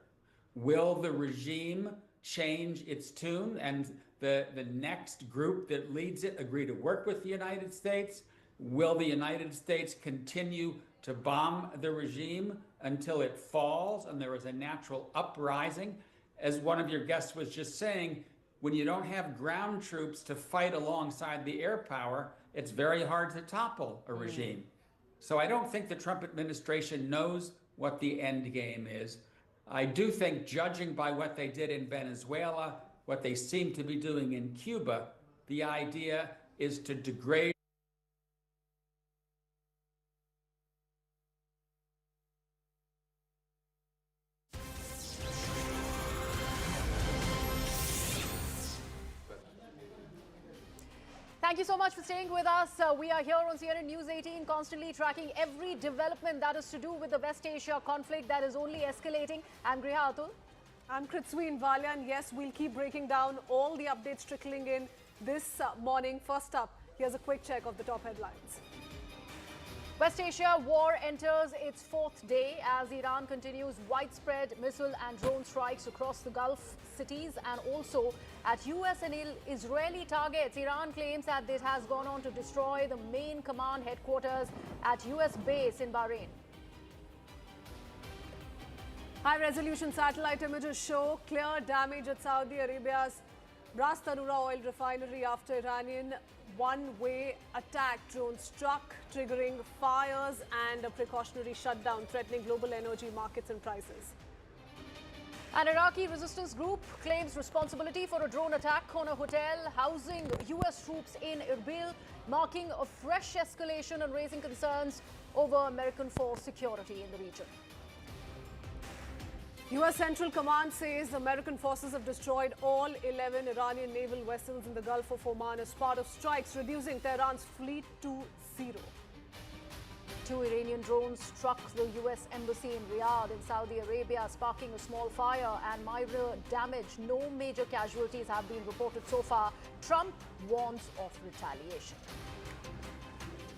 Will the regime change its tune and the next group that leads it agree to work with the United States? Will the United States continue to bomb the regime until it falls and there is a natural uprising? As one of your guests was just saying, when you don't have ground troops to fight alongside the air power, it's very hard to topple a regime. So I don't think the Trump administration knows what the end game is. I do think, judging by what they did in Venezuela, what they seem to be doing in Cuba, the idea is to degrade Thank you so much for staying with us. We are here on CNN News 18, constantly tracking every development that is to do with the West Asia conflict that is only escalating. I'm Griha Atul. I'm Kritsween Valia, and yes, we'll keep breaking down all the updates trickling in this morning. First up, here's a quick check of the top headlines. West Asia war enters its fourth day as Iran continues widespread missile and drone strikes across the Gulf cities and also at US and Israeli targets. Iran claims that this has gone on to destroy the main command headquarters at US base in Bahrain. High-resolution satellite images show clear damage at Saudi Arabia's Ras Tanura oil refinery after Iranian one-way attack drone struck, triggering fires and a precautionary shutdown, threatening global energy markets and prices. An Iraqi resistance group claims responsibility for a drone attack on a hotel housing US troops in Erbil, marking a fresh escalation and raising concerns over American force security in the region. US Central Command says American forces have destroyed all 11 Iranian naval vessels in the Gulf of Oman as part of strikes, reducing Tehran's fleet to 0. 2 Iranian drones struck the US embassy in Riyadh in Saudi Arabia, sparking a small fire and minor damage. No major casualties have been reported so far. Trump warns of retaliation.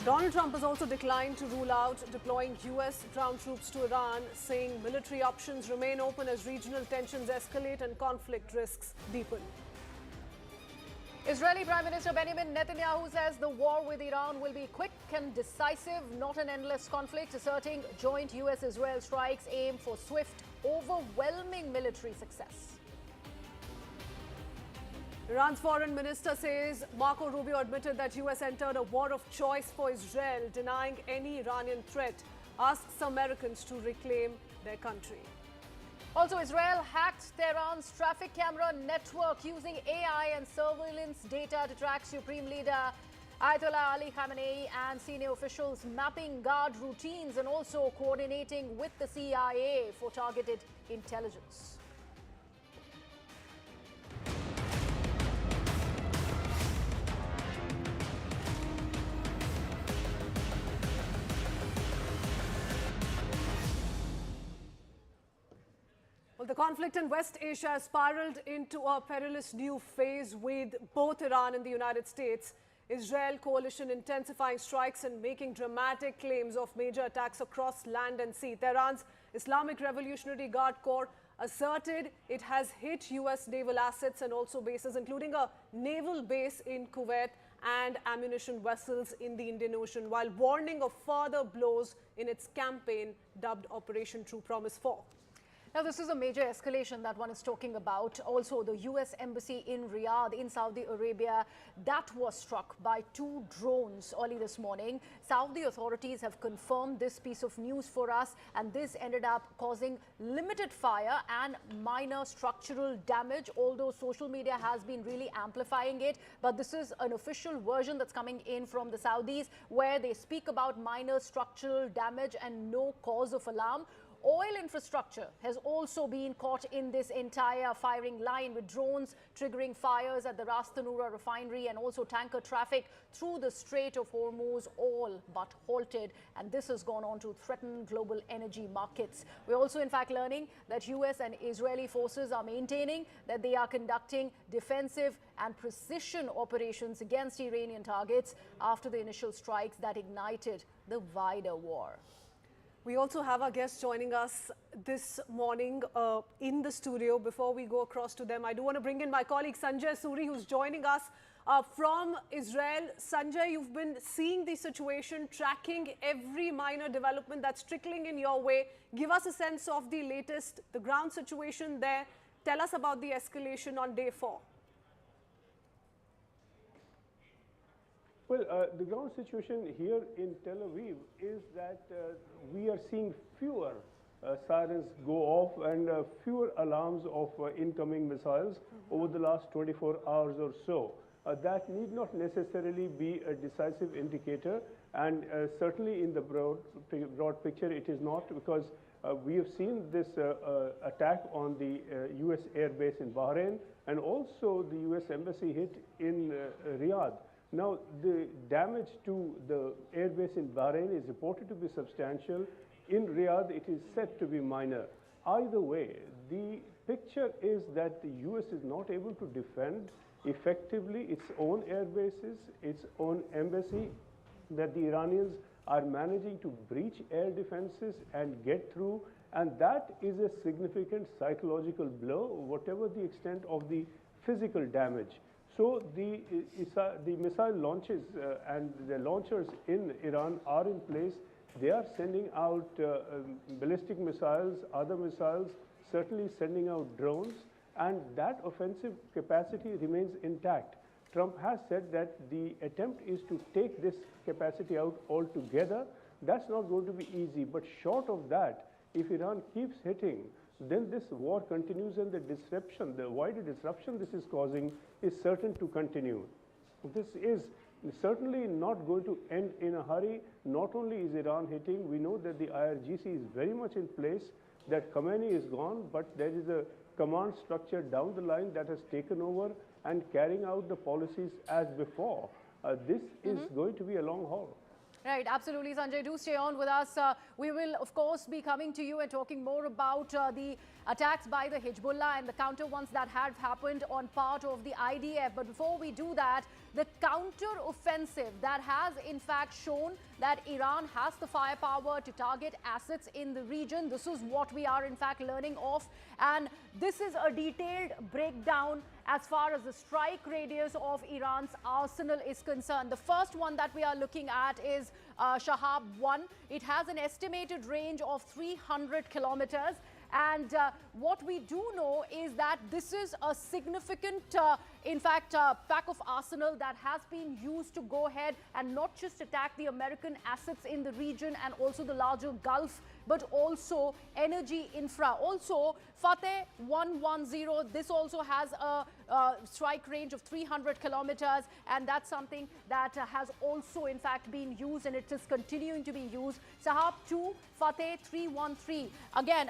Donald Trump has also declined to rule out deploying US ground troops to Iran, saying military options remain open as regional tensions escalate and conflict risks deepen. Israeli Prime Minister Benjamin Netanyahu says the war with Iran will be quick and decisive, not an endless conflict, asserting joint US-Israel strikes aim for swift, overwhelming military success. Iran's foreign minister says Marco Rubio admitted that US entered a war of choice for Israel, denying any Iranian threat, asks Americans to reclaim their country. Also, Israel hacked Tehran's traffic camera network using AI and surveillance data to track Supreme Leader Ayatollah Ali Khamenei and senior officials, mapping guard routines and also coordinating with the CIA for targeted intelligence. Well, the conflict in West Asia has spiraled into a perilous new phase with both Iran and the United States. Israel coalition intensifying strikes and making dramatic claims of major attacks across land and sea. Tehran's Islamic Revolutionary Guard Corps asserted it has hit US naval assets and also bases, including a naval base in Kuwait and ammunition vessels in the Indian Ocean, while warning of further blows in its campaign dubbed Operation True Promise 4. Now, this is a major escalation that one is talking about. Also, the US embassy in Riyadh in Saudi Arabia, that was struck by 2 drones early this morning. Saudi authorities have confirmed this piece of news for us, and this ended up causing limited fire and minor structural damage, although social media has been really amplifying it. But this is an official version that's coming in from the Saudis, where they speak about minor structural damage and no cause of alarm. Oil infrastructure has also been caught in this entire firing line, with drones triggering fires at the Ras Tanura refinery, and also tanker traffic through the Strait of Hormuz all but halted. And this has gone on to threaten global energy markets. We're also in fact learning that US and Israeli forces are maintaining that they are conducting defensive and precision operations against Iranian targets after the initial strikes that ignited the wider war. We also have our guests joining us this morning in the studio. Before we go across to them, I do want to bring in my colleague Sanjay Suri, who's joining us from Israel. Sanjay, you've been seeing the situation, tracking every minor development that's trickling in your way. Give us a sense of the latest, the ground situation there. Tell us about the escalation on day 4. Well, the ground situation here in Tel Aviv is that we are seeing fewer sirens go off and fewer alarms of incoming missiles over the last 24 hours or so. That need not necessarily be a decisive indicator, and certainly in the broad picture it is not, because we have seen this attack on the US air base in Bahrain, and also the US embassy hit in Riyadh. Now, the damage to the airbase in Bahrain is reported to be substantial. In Riyadh, it is said to be minor. Either way, the picture is that the US is not able to defend effectively its own air bases, its own embassy, that the Iranians are managing to breach air defenses and get through, and that is a significant psychological blow, whatever the extent of the physical damage. So the missile launches and the launchers in Iran are in place. They are sending out ballistic missiles, other missiles, certainly sending out drones, and that offensive capacity remains intact. Trump has said that the attempt is to take this capacity out altogether. That's not going to be easy, but short of that, if Iran keeps hitting, then this war continues, and the disruption, the wider disruption this is causing, is certain to continue. This is certainly not going to end in a hurry. Not only is Iran hitting, we know that the IRGC is very much in place, that Khamenei is gone, but there is a command structure down the line that has taken over and carrying out the policies as before. This is going to be a long haul. Right, absolutely, Sanjay. Do stay on with us. We will, of course, be coming to you and talking more about the attacks by the Hezbollah and the counter ones that have happened on part of the IDF. But before we do that, the counter-offensive that has, in fact, shown that Iran has the firepower to target assets in the region. This is what we are, in fact, learning of. And this is a detailed breakdown as far as the strike radius of Iran's arsenal is concerned. The first one that we are looking at is Shahab 1. It has an estimated range of 300 kilometers. And what we do know is that this is a significant, pack of arsenal that has been used to go ahead and not just attack the American assets in the region and also the larger Gulf, but also energy infra. Also, Fateh 110, this also has a strike range of 300 kilometers, and that's something that has also, in fact, been used, and it is continuing to be used. Shahab 2, Fateh 313. Again,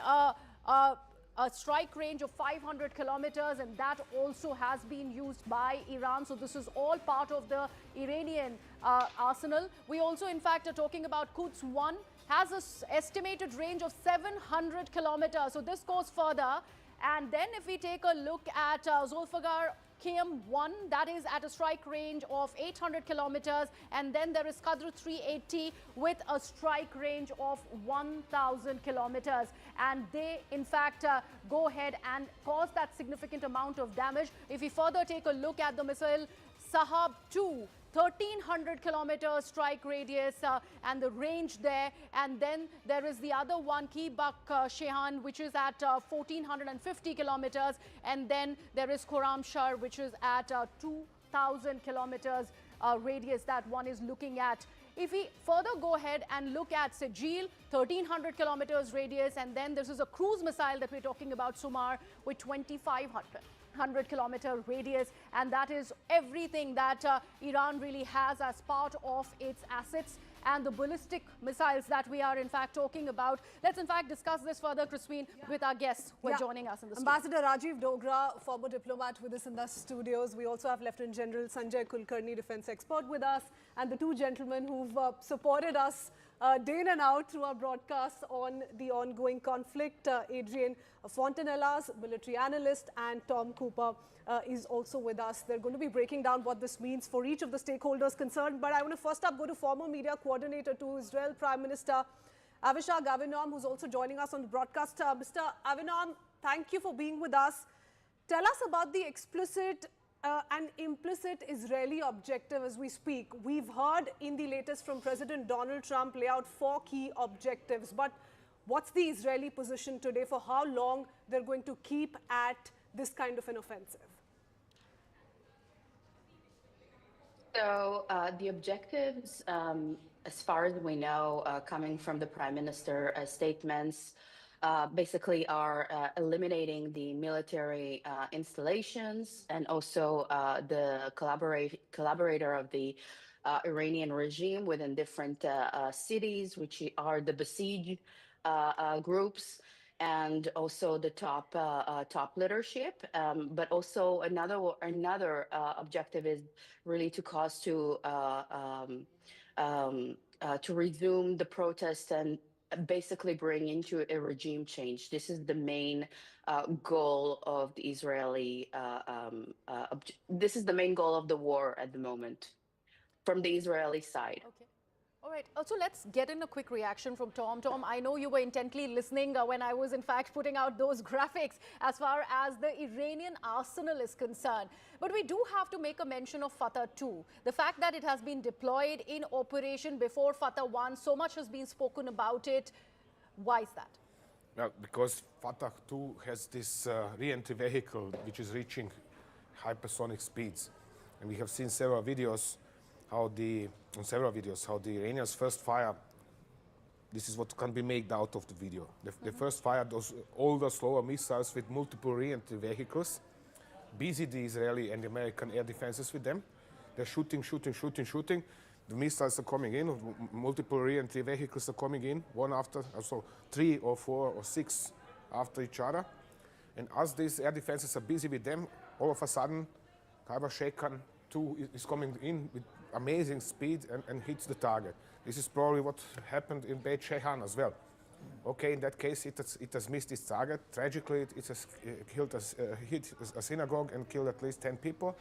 a strike range of 500 kilometers, and that also has been used by Iran. So this is all part of the Iranian arsenal. We also, in fact, are talking about Quds 1, has an estimated range of 700 kilometers. So this goes further. And then if we take a look at Zulfikar KM1, that is at a strike range of 800 kilometers, and then there is Qadr 380 with a strike range of 1,000 kilometers, and they in fact go ahead and cause that significant amount of damage. If we further take a look at the missile Sahab 2, 1,300 kilometers strike radius and the range there, and then there is the other one, Ki-Bak Shehan, which is at 1,450 kilometers, and then there is Khorramshahr, which is at 2,000 kilometers radius that one is looking at. If we further go ahead and look at Sejil, 1,300 kilometers radius, and then this is a cruise missile that we're talking about, Sumar, with 2,500-kilometer radius, and that is everything that Iran really has as part of its assets and the ballistic missiles that we are in fact talking about. Let's in fact discuss this further, Crispin, with our guests who are joining us in the studio. Ambassador Rajiv Dogra, former diplomat with us in the studios. We also have Lieutenant General Sanjay Kulkarni, defense expert with us, and the two gentlemen who've supported us day in and out through our broadcasts on the ongoing conflict. Adrian Fontanellas, military analyst, and Tom Cooper is also with us. They're going to be breaking down what this means for each of the stakeholders concerned. But I want to first up go to former media coordinator to Israel Prime Minister Avishag Avinom, who's also joining us on the broadcast. Mr. Avinom, thank you for being with us. Tell us about the explicit and implicit Israeli objective as we speak. We've heard in the latest from President Donald Trump lay out 4 key objectives. But what's the Israeli position today for how long they're going to keep at this kind of an offensive? So the objectives, as far as we know, coming from the Prime Minister statements, basically are eliminating the military installations and also the collaborator of the Iranian regime within different cities, which are the besieged groups, and also the top leadership. But also another objective is really to cause to resume the protest and basically bring into a regime change. This is the main goal of the Israeli. This is the main goal of the war at the moment, from the Israeli side. Okay. All right. So let's get in a quick reaction from Tom. Tom, I know you were intently listening when I was in fact putting out those graphics as far as the Iranian arsenal is concerned. But we do have to make a mention of Fatah 2. The fact that it has been deployed in operation before Fatah 1, so much has been spoken about it. Why is that? Well, because Fatah 2 has this re-entry vehicle which is reaching hypersonic speeds. And we have seen several videos how the Iranians first fire. This is what can be made out of the video. They first fire those older, slower missiles with multiple re-entry vehicles, busy the Israeli and the American air defenses with them. They're shooting. The missiles are coming in, multiple re-entry vehicles are coming in, one after, so 3 or 4 or 6 after each other. And as these air defenses are busy with them, all of a sudden, Khyber Sheikhan 2 is coming in with amazing speed and hits the target. This is probably what happened in Beit Shehan as well. Okay, in that case, it has missed its target. Tragically, it has hit a synagogue and killed at least 10 people.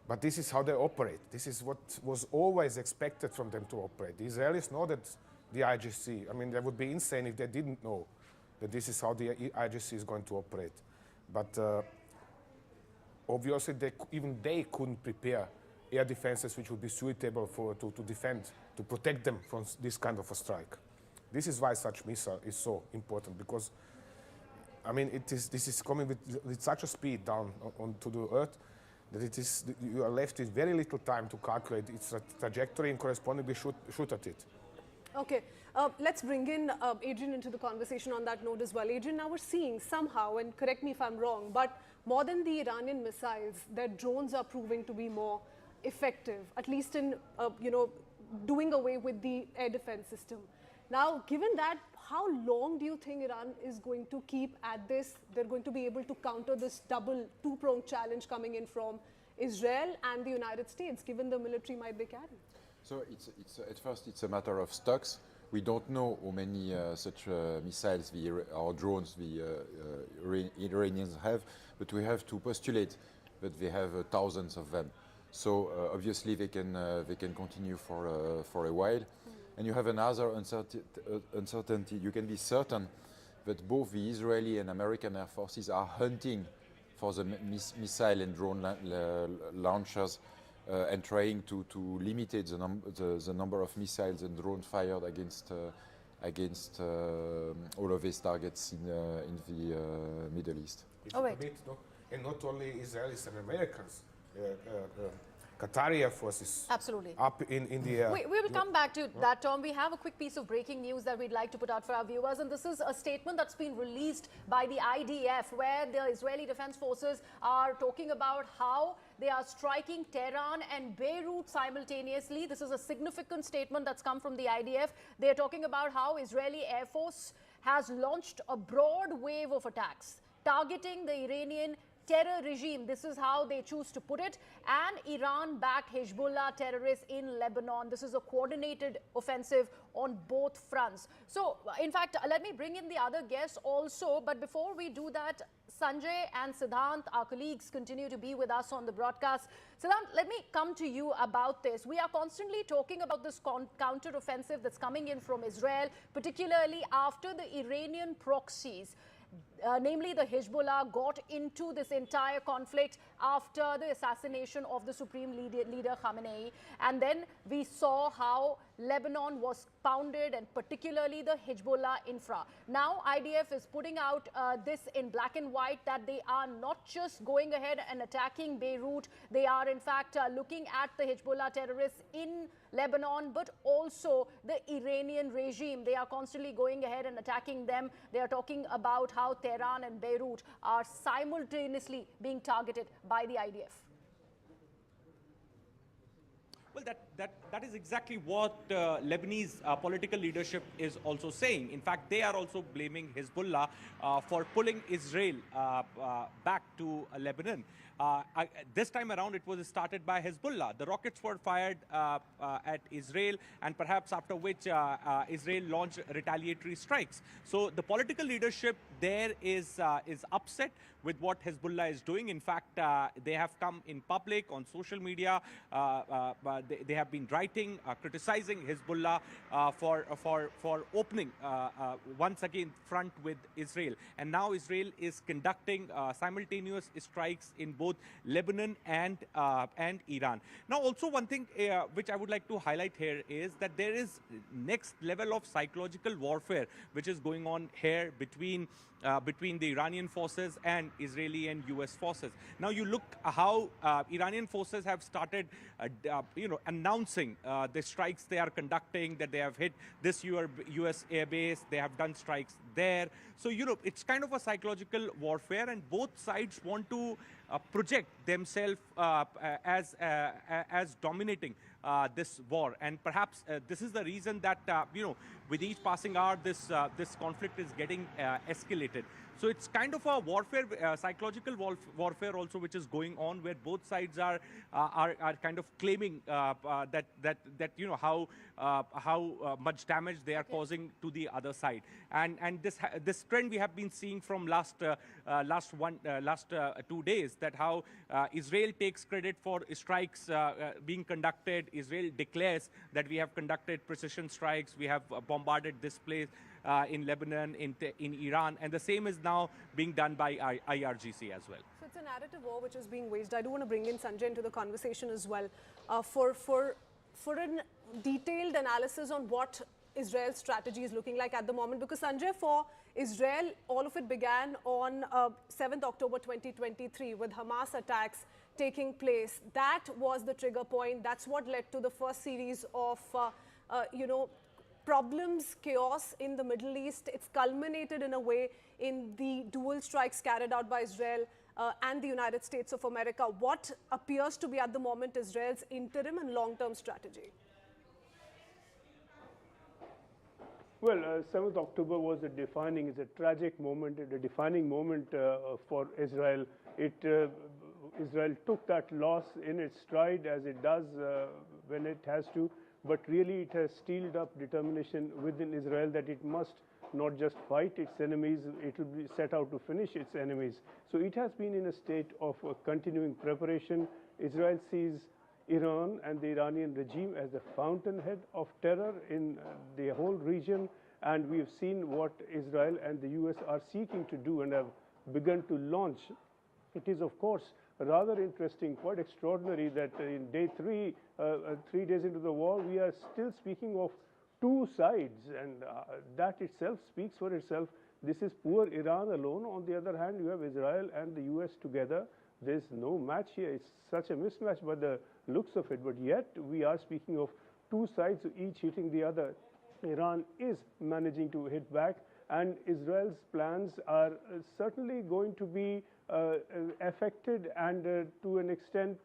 But this is how they operate. This is what was always expected from them to operate. The Israelis know that the IGC, I mean, they would be insane if they didn't know that this is how the IGC is going to operate. But obviously, even they couldn't prepare air defenses which would be suitable to defend, to protect them from this kind of a strike. This is why such missile is so important, because, I mean, this is coming with such a speed down onto the earth that you are left with very little time to calculate its trajectory and correspondingly shoot at it. Okay, let's bring in Adrian into the conversation on that note as well. Adrian, now we're seeing somehow, and correct me if I'm wrong, but more than the Iranian missiles, their drones are proving to be more effective, at least in, doing away with the air defense system. Now, given that, how long do you think Iran is going to keep at this? They're going to be able to counter this double, two-pronged challenge coming in from Israel and the United States, given the military might they carry? So at first it's a matter of stocks. We don't know how many such missiles or drones the Iranians have, but we have to postulate that they have thousands of them. So obviously they can continue for a while. And you have another uncertainty. You can be certain that both the Israeli and American air forces are hunting for the missile and drone launchers and trying to limit the number of missiles and drones fired against all of these targets in the Middle East. Oh, wait. And not only Israelis and Americans. Qatari Air Force is Absolutely. up in the air. We will come back to that, Tom. We have a quick piece of breaking news that we'd like to put out for our viewers, and this is a statement that's been released by the IDF, where the Israeli Defense Forces are talking about how they are striking Tehran and Beirut simultaneously. This is a significant statement that's come from the IDF. They're talking about how Israeli Air Force has launched a broad wave of attacks targeting the Iranian terror regime. This is how they choose to put it. And Iran-backed Hezbollah terrorists in Lebanon. This is a coordinated offensive on both fronts. So, in fact, let me bring in the other guests also. But before we do that, Sanjay and Siddhant, our colleagues, continue to be with us on the broadcast. Siddhant, let me come to you about this. We are constantly talking about this counter-offensive that's coming in from Israel, particularly after the Iranian proxies, namely the Hezbollah, got into this entire conflict after the assassination of the Supreme Leader Khamenei. And then we saw how Lebanon was pounded, and particularly the Hezbollah infra. Now IDF is putting out this in black and white, that they are not just going ahead and attacking Beirut. They are in fact looking at the Hezbollah terrorists in Lebanon, but also the Iranian regime. They are constantly going ahead and attacking them. They are talking about how Tehran and Beirut are simultaneously being targeted by the IDF. Well, that is exactly what Lebanese political leadership is also saying. In fact, they are also blaming Hezbollah for pulling Israel back to Lebanon. This time around, it was started by Hezbollah. The rockets were fired at Israel, and perhaps after which Israel launched retaliatory strikes. So the political leadership there is upset with what Hezbollah is doing. In fact, they have come in public on social media. They have been writing, criticizing Hezbollah for opening once again front with Israel. And now Israel is conducting simultaneous strikes in both Lebanon and Iran. Now, also one thing which I would like to highlight here is that there is next level of psychological warfare which is going on here between the Iranian forces and Israeli and US forces. Now you look how Iranian forces have started announcing the strikes they are conducting, that they have hit this US airbase, they have done strikes there. So it's kind of a psychological warfare, and both sides want to project themselves as dominating this war. And perhaps this is the reason that with each passing hour this conflict is getting escalated. So it's kind of a warfare, psychological warfare also, which is going on, where both sides are kind of claiming that how much damage they are causing to the other side. And this trend we have been seeing from last 2 days, that how Israel takes credit for strikes being conducted. Israel declares that we have conducted precision strikes, we have bombarded this place in Lebanon, in Iran, and the same is now being done by IRGC as well. So it's a narrative war which is being waged. I do want to bring in Sanjay into the conversation as well for a detailed analysis on what Israel's strategy is looking like at the moment, because Sanjay, for Israel, all of it began on 7th October 2023 with Hamas attacks taking place. That was the trigger point. That's what led to the first series of problems, chaos in the Middle East. It's culminated in a way in the dual strikes carried out by Israel and the United States of America. What appears to be at the moment Israel's interim and long-term strategy? Well, 7th October was it's a tragic moment, a defining moment for Israel. Israel took that loss in its stride, as it does when it has to. but really it has steeled up determination within Israel that it must not just fight its enemies, it will be set out to finish its enemies. So it has been in a state of continuing preparation. Israel sees Iran and the Iranian regime as the fountainhead of terror in the whole region, and we have seen what Israel and the US are seeking to do and have begun to launch. It is, of course, rather interesting, quite extraordinary that in day 3 days into the war, we are still speaking of two sides, and that itself speaks for itself. This is poor Iran alone. On the other hand, you have Israel and the US together. There's no match here. It's such a mismatch by the looks of it, but yet we are speaking of two sides, each hitting the other. Iran is managing to hit back, and Israel's plans are certainly going to be affected and to an extent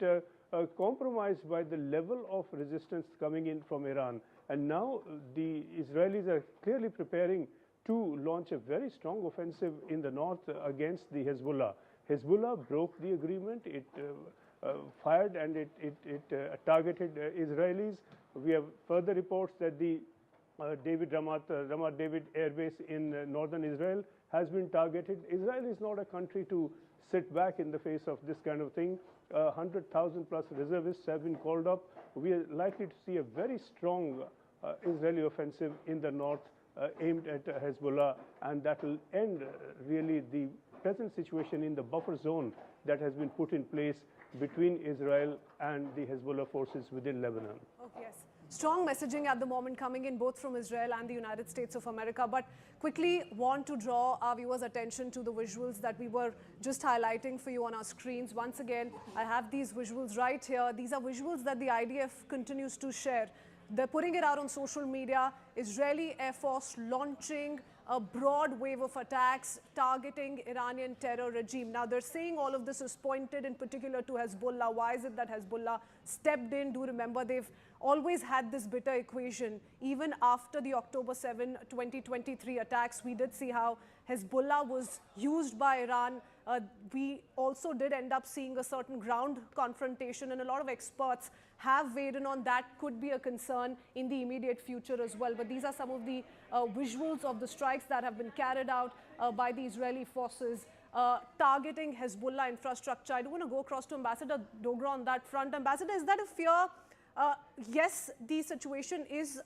compromised by the level of resistance coming in from Iran. And now the Israelis are clearly preparing to launch a very strong offensive in the north against the Hezbollah. Hezbollah broke the agreement. It fired and it targeted Israelis. We have further reports that the Ramat David Air Base in northern Israel has been targeted. Israel is not a country to sit back in the face of this kind of thing. 100,000 plus reservists have been called up. We are likely to see a very strong Israeli offensive in the north aimed at Hezbollah, and that will end really the present situation in the buffer zone that has been put in place between Israel and the Hezbollah forces within Lebanon. Okay, yes. Strong messaging at the moment coming in both from Israel and the United States of America. But quickly want to draw our viewers' attention to the visuals that we were just highlighting for you on our screens. Once again, I have these visuals right here. These are visuals that the IDF continues to share. They're putting it out on social media. Israeli Air Force launching a broad wave of attacks targeting Iranian terror regime. Now, they're saying all of this is pointed in particular to Hezbollah. Why is it that Hezbollah stepped in? Do remember they've always had this bitter equation. Even after the October 7, 2023 attacks, we did see how Hezbollah was used by Iran. We also did end up seeing a certain ground confrontation, and a lot of experts have weighed in on that could be a concern in the immediate future as well. But these are some of the visuals of the strikes that have been carried out by the Israeli forces targeting Hezbollah infrastructure. I do want to go across to Ambassador Dogra on that front. Ambassador, is that a fear? Yes, the situation is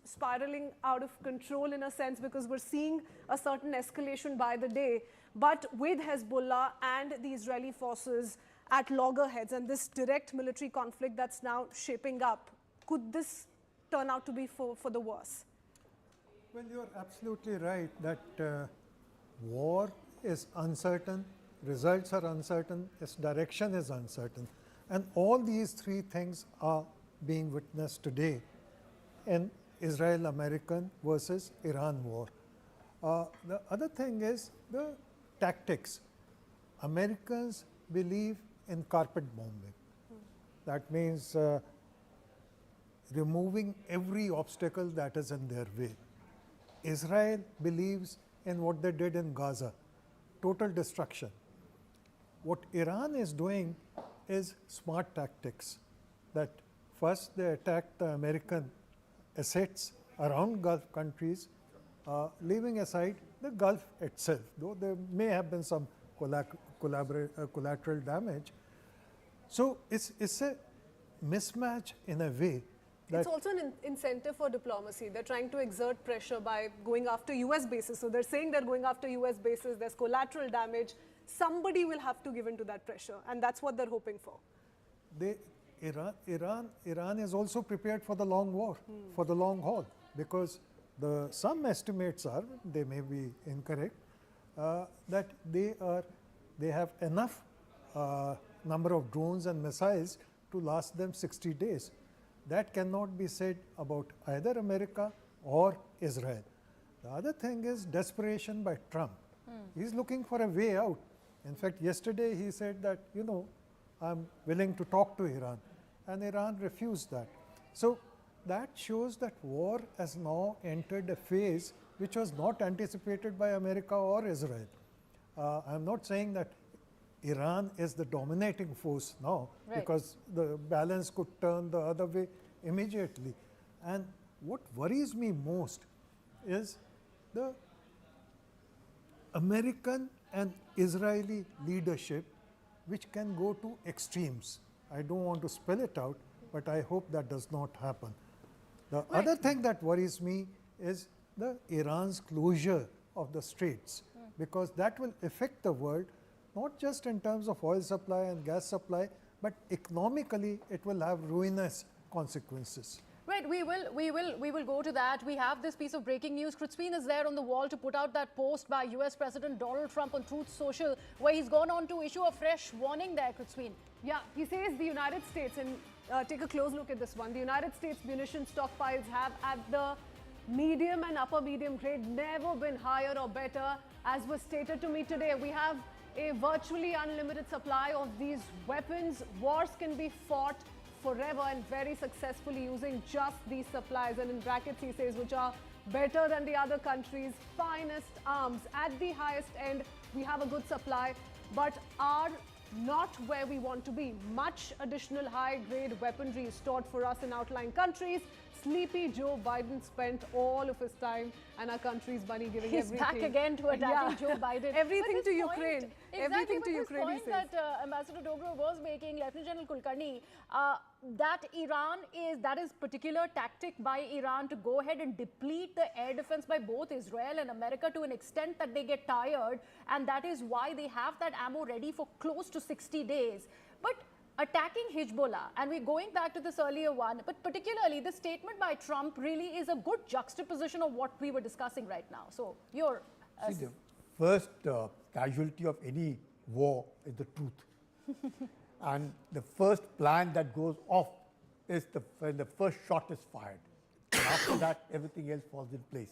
spiraling out of control in a sense because we're seeing a certain escalation by the day. But with Hezbollah and the Israeli forces at loggerheads and this direct military conflict that's now shaping up, could this turn out to be for the worse? Well, you're absolutely right that war is uncertain, results are uncertain, its direction is uncertain. And all these three things are being witnessed today in Israel-American versus Iran war. The other thing is the tactics. Americans believe in carpet bombing. That means removing every obstacle that is in their way. Israel believes in what they did in Gaza, total destruction. What Iran is doing is smart tactics, that first they attack the American assets around Gulf countries, leaving aside the Gulf itself, though there may have been some collateral damage. So it's a mismatch in a way. It's also an incentive for diplomacy. They're trying to exert pressure by going after US bases. So they're saying they're going after US bases, there's collateral damage. Somebody will have to give in to that pressure, and that's what they're hoping for. Iran is also prepared for the long war, for the long haul, because some estimates are, they may be incorrect, that they have enough number of drones and missiles to last them 60 days. That cannot be said about either America or Israel. The other thing is desperation by Trump. He's looking for a way out. In fact, yesterday he said that, I'm willing to talk to Iran, and Iran refused that. So that shows that war has now entered a phase which was not anticipated by America or Israel. I'm not saying that Iran is the dominating force now, because the balance could turn the other way immediately. And what worries me most is the American and Israeli leadership, which can go to extremes. I don't want to spell it out, but I hope that does not happen. The other thing that worries me is the Iran's closure of the straits, because that will affect the world, not just in terms of oil supply and gas supply, but economically it will have ruinous consequences. Right, we will go to that. We have this piece of breaking news. Kritzbein is there on the wall to put out that post by US President Donald Trump on Truth Social, where he's gone on to issue a fresh warning there, Kritzbein. Yeah, he says the United States, and take a close look at this one, the United States munition stockpiles have at the medium and upper medium grade never been higher or better. As was stated to me today, we have a virtually unlimited supply of these weapons. Wars can be fought forever and very successfully using just these supplies, and in brackets he says, which are better than the other countries' finest arms. At the highest end, we have a good supply, but are not where we want to be. Much additional high-grade weaponry is stored for us in outlying countries. Sleepy Joe Biden spent all of his time and our country's money giving He's everything. back again to attacking Joe Biden. Everything But to his Ukraine. point, Everything to his Ukraine, he point says. that Ambassador Dogra was making, Lieutenant General Kulkarni, that that is particular tactic by Iran to go ahead and deplete the air defense by both Israel and America to an extent that they get tired, and that is why they have that ammo ready for close to 60 days. But attacking Hezbollah, and we're going back to this earlier one, but particularly the statement by Trump really is a good juxtaposition of what we were discussing right now. So you're... See, the first casualty of any war is the truth. And the first plan that goes off is when the first shot is fired. And after that, everything else falls in place.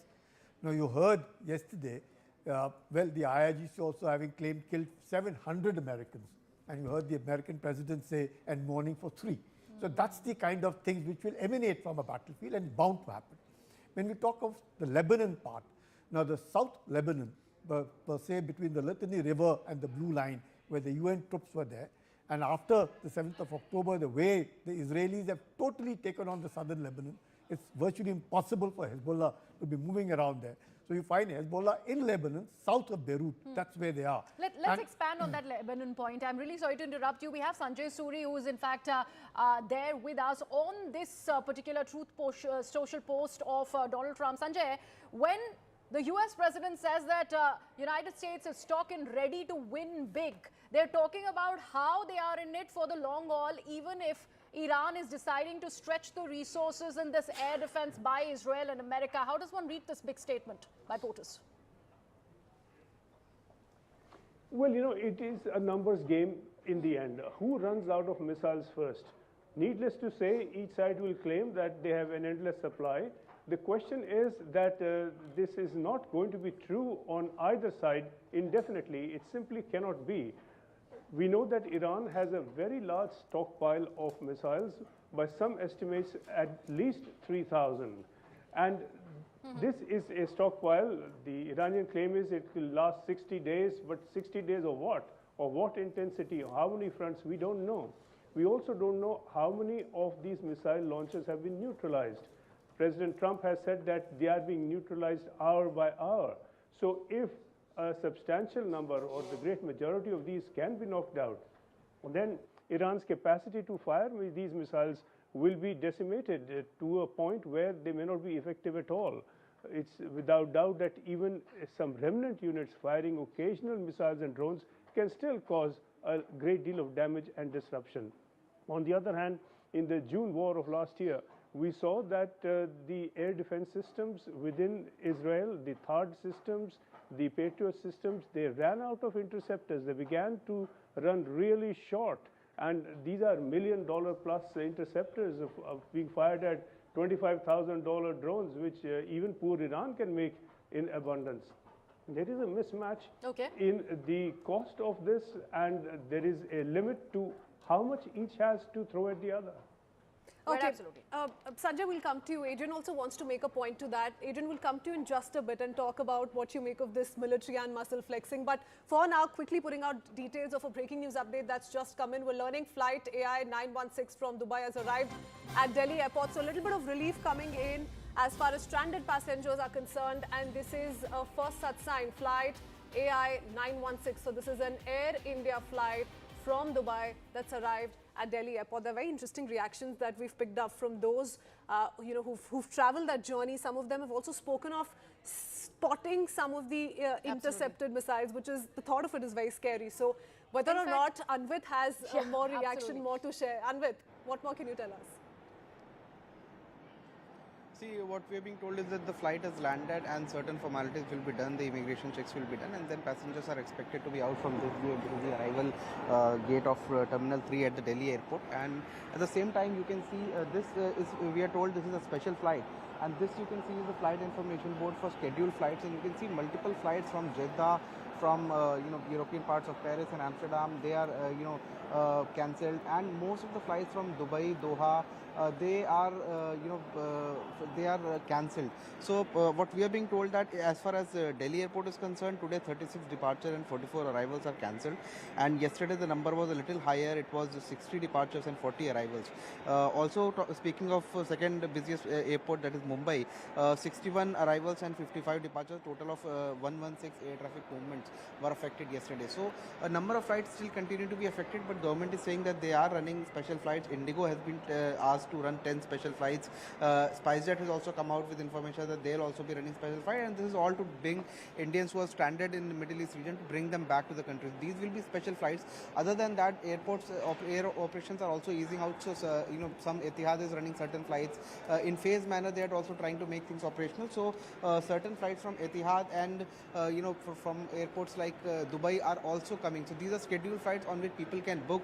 Now, you heard yesterday, well, the IRGC also having claimed killed 700 Americans. And you heard the American president say, and mourning for 3. So that's the kind of things which will emanate from a battlefield and bound to happen. When we talk of the Lebanon part, now the South Lebanon, per se between the Litani River and the Blue Line, where the UN troops were there, and after the 7th of October, the way the Israelis have totally taken on the southern Lebanon, it's virtually impossible for Hezbollah to be moving around there. So you find Hezbollah in Lebanon, south of Beirut. That's where they are. Let's expand on that Lebanon point. I'm really sorry to interrupt you. We have Sanjay Suri, who is in fact there with us on this particular Truth Social post of Donald Trump. Sanjay, when the US president says that United States is stock and ready to win big, they're talking about how they are in it for the long haul, even if Iran is deciding to stretch the resources in this air defense by Israel and America. How does one read this big statement by POTUS? Well, you know, it is a numbers game in the end. Who runs out of missiles first? Needless to say, each side will claim that they have an endless supply. The question is that this is not going to be true on either side indefinitely. It simply cannot be. We know that Iran has a very large stockpile of missiles, by some estimates at least 3,000. And this is a stockpile. The Iranian claim is it will last 60 days, but 60 days of what? Or what intensity? Or how many fronts? We don't know. We also don't know how many of these missile launches have been neutralized. President Trump has said that they are being neutralized hour by hour. So if a substantial number or the great majority of these can be knocked out, then Iran's capacity to fire these missiles will be decimated to a point where they may not be effective at all. It's without doubt that even some remnant units firing occasional missiles and drones can still cause a great deal of damage and disruption. On the other hand, in the June war of last year, we saw that the air defense systems within Israel, the THAAD systems, the Patriot systems, they ran out of interceptors. They began to run really short. And these are $1 million plus interceptors of being fired at $25,000 drones, which even poor Iran can make in abundance. There is a mismatch in the cost of this, and there is a limit to how much each has to throw at the other. Well, Okay, absolutely. Sanjay, we'll come to you. Adrian also wants to make a point to that. Adrian, will come to you in just a bit and talk about what you make of this military and muscle flexing. But for now, quickly putting out details of a breaking news update that's just come in. We're learning flight AI 916 from Dubai has arrived at Delhi airport. So a little bit of relief coming in as far as stranded passengers are concerned. And this is a first such sign, flight AI 916. So this is an Air India flight from Dubai that's arrived at Delhi airport. There are very interesting reactions that we've picked up from those who've traveled that journey. Some of them have also spoken of spotting some of the intercepted missiles, which is, the thought of it is very scary. So whether or not Anvit has more reaction, more to share. Anvit, what more can you tell us? See, what we are being told is that the flight has landed and certain formalities will be done, the immigration checks will be done, and then passengers are expected to be out from the arrival gate of Terminal 3 at the Delhi airport. And at the same time, you can see we are told this is a special flight. And this you can see is the flight information board for scheduled flights, and you can see multiple flights from Jeddah, from European parts of Paris and Amsterdam. They are cancelled, and most of the flights from Dubai, Doha, they are cancelled. So what we are being told that as far as Delhi airport is concerned, today 36 departures and 44 arrivals are cancelled, and yesterday the number was a little higher. It was 60 departures and 40 arrivals. Also speaking of second busiest airport, that is Mumbai, 61 arrivals and 55 departures, total of 116 air traffic movements were affected yesterday. So a number of flights still continue to be affected, but government is saying that they are running special flights. Indigo has been asked to run 10 special flights. SpiceJet has also come out with information that they'll also be running special flights, and this is all to bring Indians who are stranded in the Middle East region, to bring them back to the country. These will be special flights. Other than that, airports air operations are also easing out. So some Etihad is running certain flights in phased manner. They are also trying to make things operational. So certain flights from Etihad and from airports like Dubai are also coming. So these are scheduled flights on which people can book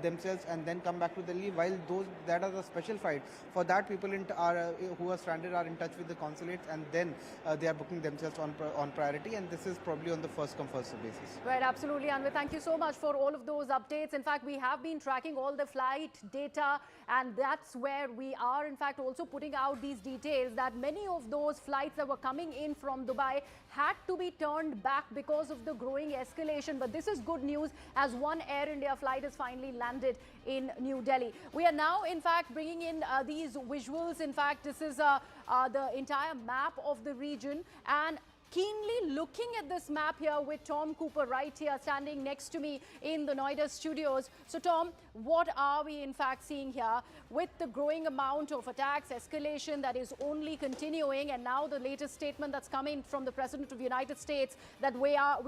themselves and then come back to Delhi, while those that are the special flights, for that people who are stranded are in touch with the consulates, and then they are booking themselves on priority, and this is probably on the first come first serve basis. Right, absolutely, Anvit. Thank you so much for all of those updates. In fact, we have been tracking all the flight data, and that's where we are in fact also putting out these details that many of those flights that were coming in from Dubai had to be turned back because of the growing escalation. But this is good news, as one Air India flight has finally landed in New Delhi. We are now in fact bringing in these visuals. In fact, this is the entire map of the region, and keenly looking at this map here with Tom Cooper right here standing next to me in the Noida studios. So Tom, what are we in fact seeing here with the growing amount of attacks, escalation that is only continuing, and now the latest statement that's coming from the President of the United States that we are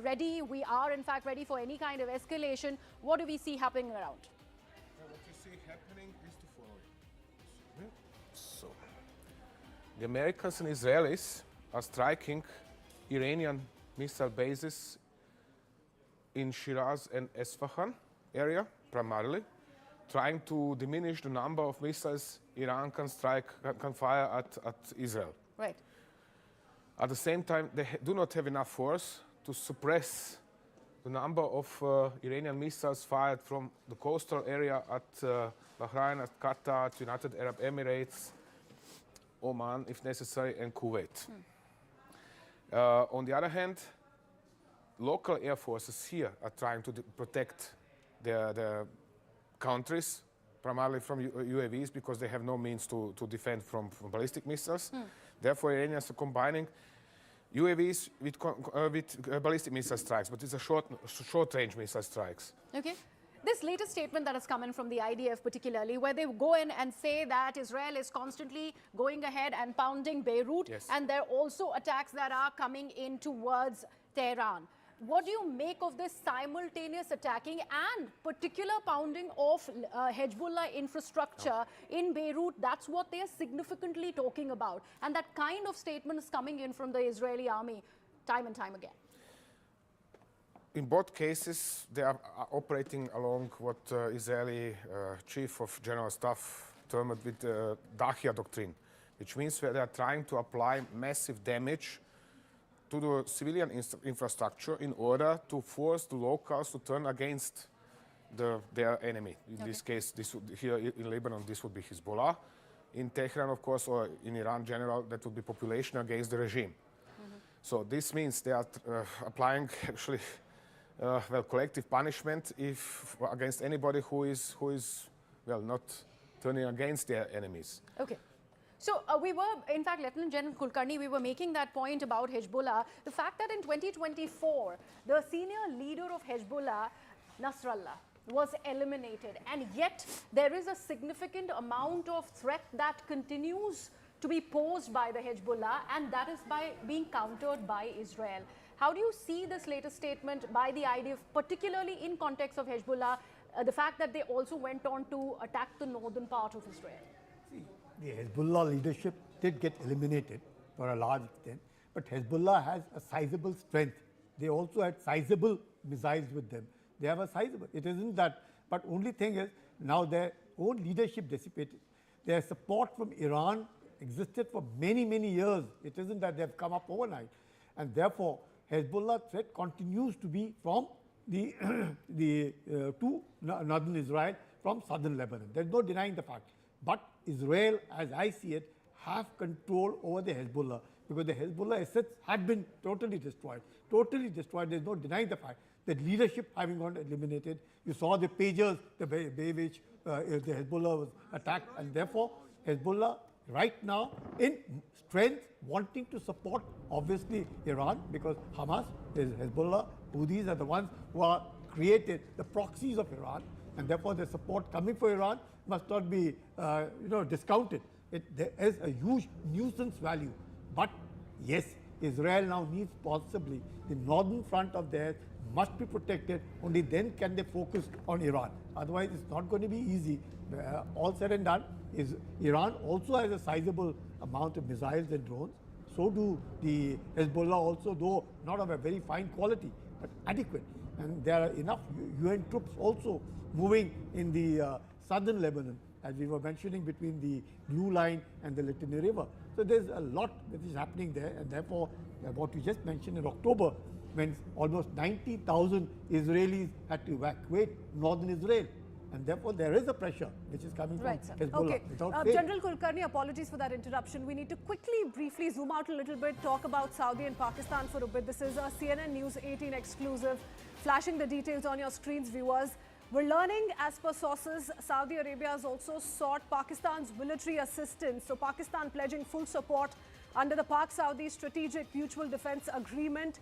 ready, we are in fact ready for any kind of escalation. What do we see happening around? What we see happening is the following. So, the Americans and Israelis are striking Iranian missile bases in Shiraz and Esfahan area, primarily, trying to diminish the number of missiles Iran can fire at Israel. Right. At the same time, they do not have enough force to suppress the number of Iranian missiles fired from the coastal area at Bahrain, at Qatar, at United Arab Emirates, Oman, if necessary, and Kuwait. On the other hand, local air forces here are trying to protect their countries, primarily from UAVs, because they have no means to defend from ballistic missiles. Therefore, Iranians are combining UAVs with ballistic missile strikes, but it's a short-range missile strikes. Okay. This latest statement that has come in from the IDF particularly, where they go in and say that Israel is constantly going ahead and pounding Beirut, yes, and there are also attacks that are coming in towards Tehran. What do you make of this simultaneous attacking and particular pounding of Hezbollah infrastructure in Beirut? That's what they are significantly talking about. And that kind of statement is coming in from the Israeli army time and time again. In both cases, they are operating along what Israeli Chief of General Staff termed with the Dahia doctrine, which means that they are trying to apply massive damage to the civilian infrastructure in order to force the locals to turn against their enemy. In this case, here in Lebanon, this would be Hezbollah. In Tehran, of course, or in Iran in general, that would be population against the regime. So this means they are applying actually collective punishment against anybody who is not turning against their enemies. Okay. So we were, in fact, Lieutenant General Kulkarni, we were making that point about Hezbollah. The fact that in 2024, the senior leader of Hezbollah, Nasrallah, was eliminated, and yet there is a significant amount of threat that continues to be posed by the Hezbollah, and that is by being countered by Israel. How do you see this latest statement by the IDF, particularly in context of Hezbollah, the fact that they also went on to attack the northern part of Israel? See, the Hezbollah leadership did get eliminated for a large extent, but Hezbollah has a sizable strength. They also had sizable missiles with them. They have a sizable, it isn't that, but only thing is now their own leadership dissipated. Their support from Iran existed for many, many years. It isn't that they've come up overnight. And therefore, Hezbollah threat continues to be from the to northern Israel from southern Lebanon. There's no denying the fact. But Israel, as I see it, have control over the Hezbollah because the Hezbollah assets have been totally destroyed. Totally destroyed. There's no denying the fact. The leadership having gone eliminated. You saw the pagers, the way which the Hezbollah was attacked, and therefore Hezbollah right now in strength wanting to support obviously Iran because Hamas, Hezbollah, Houthis are the ones who are created the proxies of Iran, and therefore the support coming for Iran must not be discounted. There is a huge nuisance value, but yes, Israel now needs possibly the northern front of theirs must be protected. Only then can they focus on Iran. Otherwise, it's not going to be easy. All said and done, Iran also has a sizable amount of missiles and drones. So do the Hezbollah also, though not of a very fine quality, but adequate. And there are enough UN troops also moving in the southern Lebanon, as we were mentioning, between the Blue Line and the Litani River. So there's a lot that is happening there, and therefore what you just mentioned in October, when almost 90,000 Israelis had to evacuate northern Israel. And therefore, there is a pressure which is coming from Hezbollah. Okay. General Kulkarni, apologies for that interruption. We need to quickly, briefly zoom out a little bit, talk about Saudi and Pakistan for a bit. This is a CNN News 18 exclusive, flashing the details on your screens, viewers. We're learning, as per sources, Saudi Arabia has also sought Pakistan's military assistance. So Pakistan pledging full support under the Pak-Saudi Strategic Mutual Defense Agreement.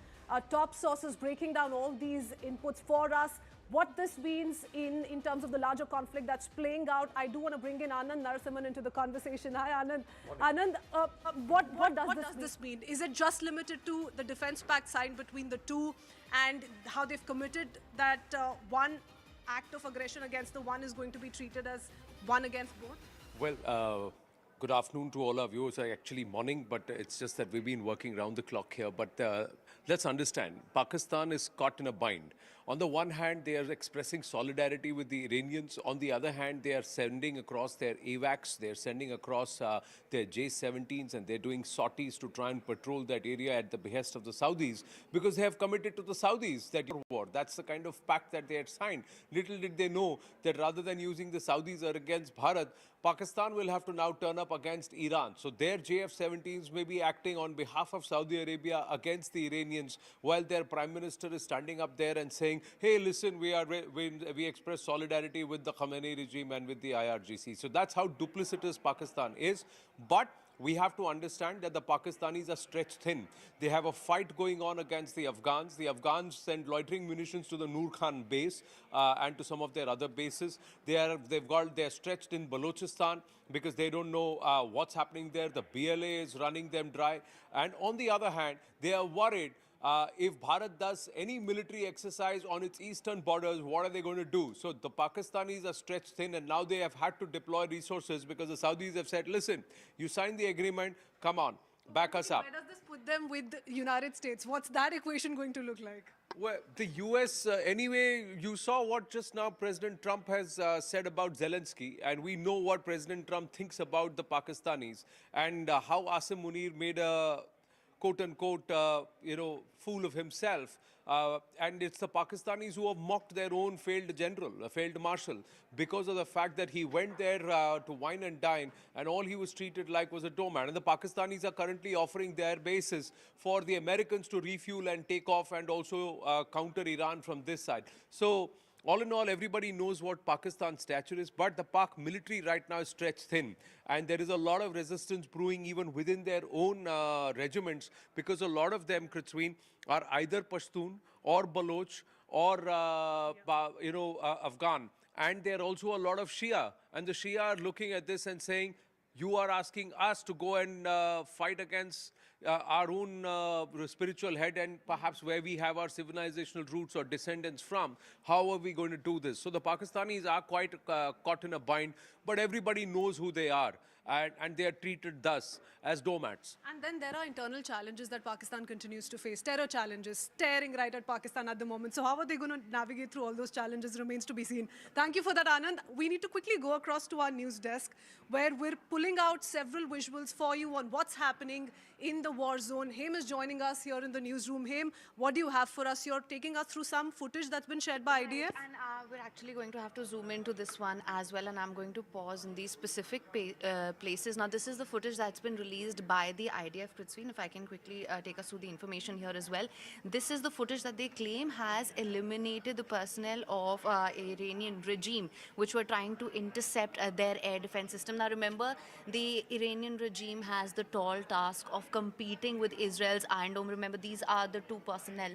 Top sources breaking down all these inputs for us. What this means in terms of the larger conflict that's playing out. I do want to bring in Anand Narasimhan into the conversation. Hi, Anand. Anand, what does this mean? Is it just limited to the defense pact signed between the two and how they've committed that one act of aggression against the one is going to be treated as one against both? Well, good afternoon to all our viewers. Actually morning, but it's just that we've been working round the clock here. But let's understand, Pakistan is caught in a bind. On the one hand, they are expressing solidarity with the Iranians. On the other hand, they are sending across their AWACS, they're sending across their J-17s, and they're doing sorties to try and patrol that area at the behest of the Saudis, because they have committed to the Saudis that war. That's the kind of pact that they had signed. Little did they know that rather than using the Saudis or against Bharat, Pakistan will have to now turn up against Iran. So their JF-17s may be acting on behalf of Saudi Arabia against the Iranians, while their Prime Minister is standing up there and saying, hey, listen, we express solidarity with the Khamenei regime and with the IRGC. So that's how duplicitous Pakistan is. But we have to understand that the Pakistanis are stretched thin. They have a fight going on against the Afghans. The Afghans send loitering munitions to the Noor Khan base and to some of their other bases. They're stretched in Balochistan because they don't know what's happening there. The BLA is running them dry. And on the other hand, they are worried if Bharat does any military exercise on its eastern borders, what are they going to do? So the Pakistanis are stretched thin, and now they have had to deploy resources because the Saudis have said, listen, you signed the agreement, come on, back us up. Where does this put them with the United States? What's that equation going to look like? Well, the US, anyway, you saw what just now President Trump has said about Zelensky, and we know what President Trump thinks about the Pakistanis, and how Asim Munir made a quote-unquote, fool of himself. And it's the Pakistanis who have mocked their own failed general, a failed marshal, because of the fact that he went there to wine and dine, and all he was treated like was a doormat. And the Pakistanis are currently offering their bases for the Americans to refuel and take off and also counter Iran from this side. So all in all, everybody knows what Pakistan's stature is, but the Pak military right now is stretched thin. And there is a lot of resistance brewing even within their own regiments, because a lot of them, Kritsween, are either Pashtun or Baloch or, Afghan. And there are also a lot of Shia. And the Shia are looking at this and saying, you are asking us to go and fight against our own spiritual head and perhaps where we have our civilizational roots or descendants from. How are we going to do this? So the Pakistanis are quite caught in a bind, but everybody knows who they are. And they are treated thus, as doormats. And then there are internal challenges that Pakistan continues to face, terror challenges, staring right at Pakistan at the moment. So how are they going to navigate through all those challenges remains to be seen. Thank you for that, Anand. We need to quickly go across to our news desk, where we're pulling out several visuals for you on what's happening in the war zone. Haim is joining us here in the newsroom. Haim, what do you have for us? You're taking us through some footage that's been shared by IDF. And we're actually going to have to zoom into this one as well, and I'm going to pause in these specific places. Now, this is the footage that's been released by the IDF, Prithvi, if I can quickly take us through the information here as well. This is the footage that they claim has eliminated the personnel of Iranian regime, which were trying to intercept their air defense system. Now, remember, the Iranian regime has the tall task of competing with Israel's Iron Dome. Remember, these are the two personnel.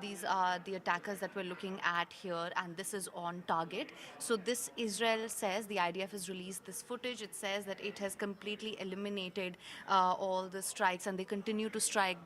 These are the attackers that we're looking at here, and this is on target. So this, Israel says, the IDF has released this footage. It says that it has completely eliminated all the strikes, and they continue to strike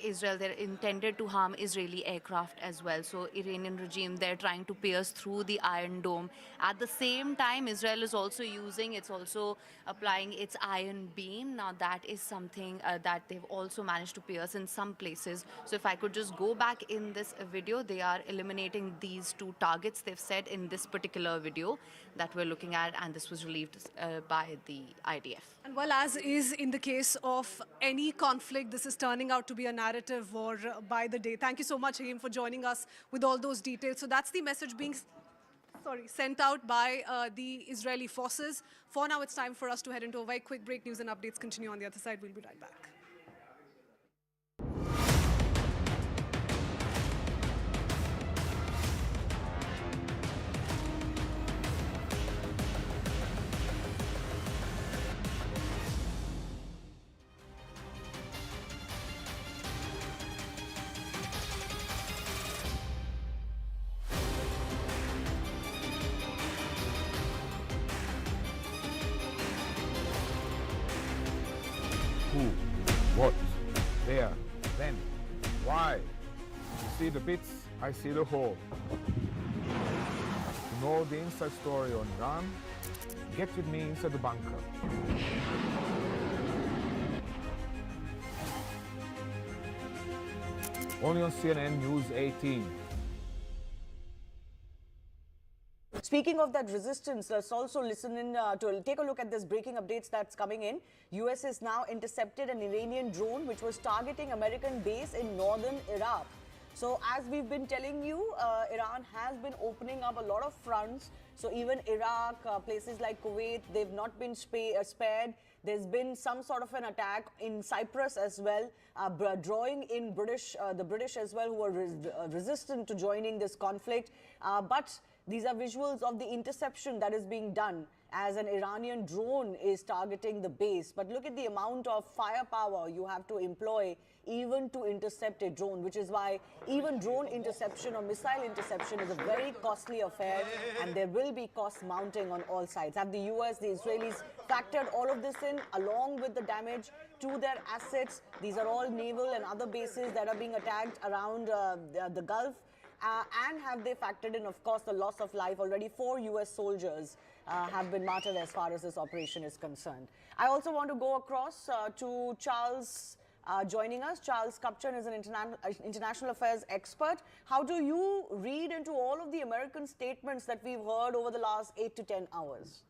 Israel. They're intended to harm Israeli aircraft as well. So Iranian regime, they're trying to pierce through the Iron Dome. At the same time, Israel is also applying its Iron Beam. Now that is something that they've also managed to pierce in some places. So if I could just go back in this video, they are eliminating these two targets, they've said, in this particular video that we're looking at, and this was released by the IDF. And well, as is in the case of any conflict, this is turning out to be a narrative war by the day. Thank you so much, Haim, for joining us with all those details. So that's the message being sent out by the Israeli forces. For now, it's time for us to head into a very quick break. News and updates continue on the other side. We'll be right back. Who, what, where, when, why. You see the bits, I see the whole. To know the inside story on Iran, get with me inside the bunker. Only on CNN News 18. Speaking of that resistance, let's also listen in to take a look at this breaking updates that's coming in. US has now intercepted an Iranian drone which was targeting American base in northern Iraq. So as we've been telling you, Iran has been opening up a lot of fronts. So even Iraq, places like Kuwait, they've not been spared. There's been some sort of an attack in Cyprus as well, drawing in the British as well, who are resistant to joining this conflict. But these are visuals of the interception that is being done as an Iranian drone is targeting the base. But look at the amount of firepower you have to employ even to intercept a drone, which is why even drone interception or missile interception is a very costly affair, and there will be costs mounting on all sides. Have the US, the Israelis factored all of this in along with the damage to their assets? These are all naval and other bases that are being attacked around the Gulf. And have they factored in, of course, the loss of life? Already 4 US soldiers have been martyred as far as this operation is concerned. I also want to go across to Charles joining us. Charles Kupchan is an international affairs expert. How do you read into all of the American statements that we've heard over the last 8 to 10 hours?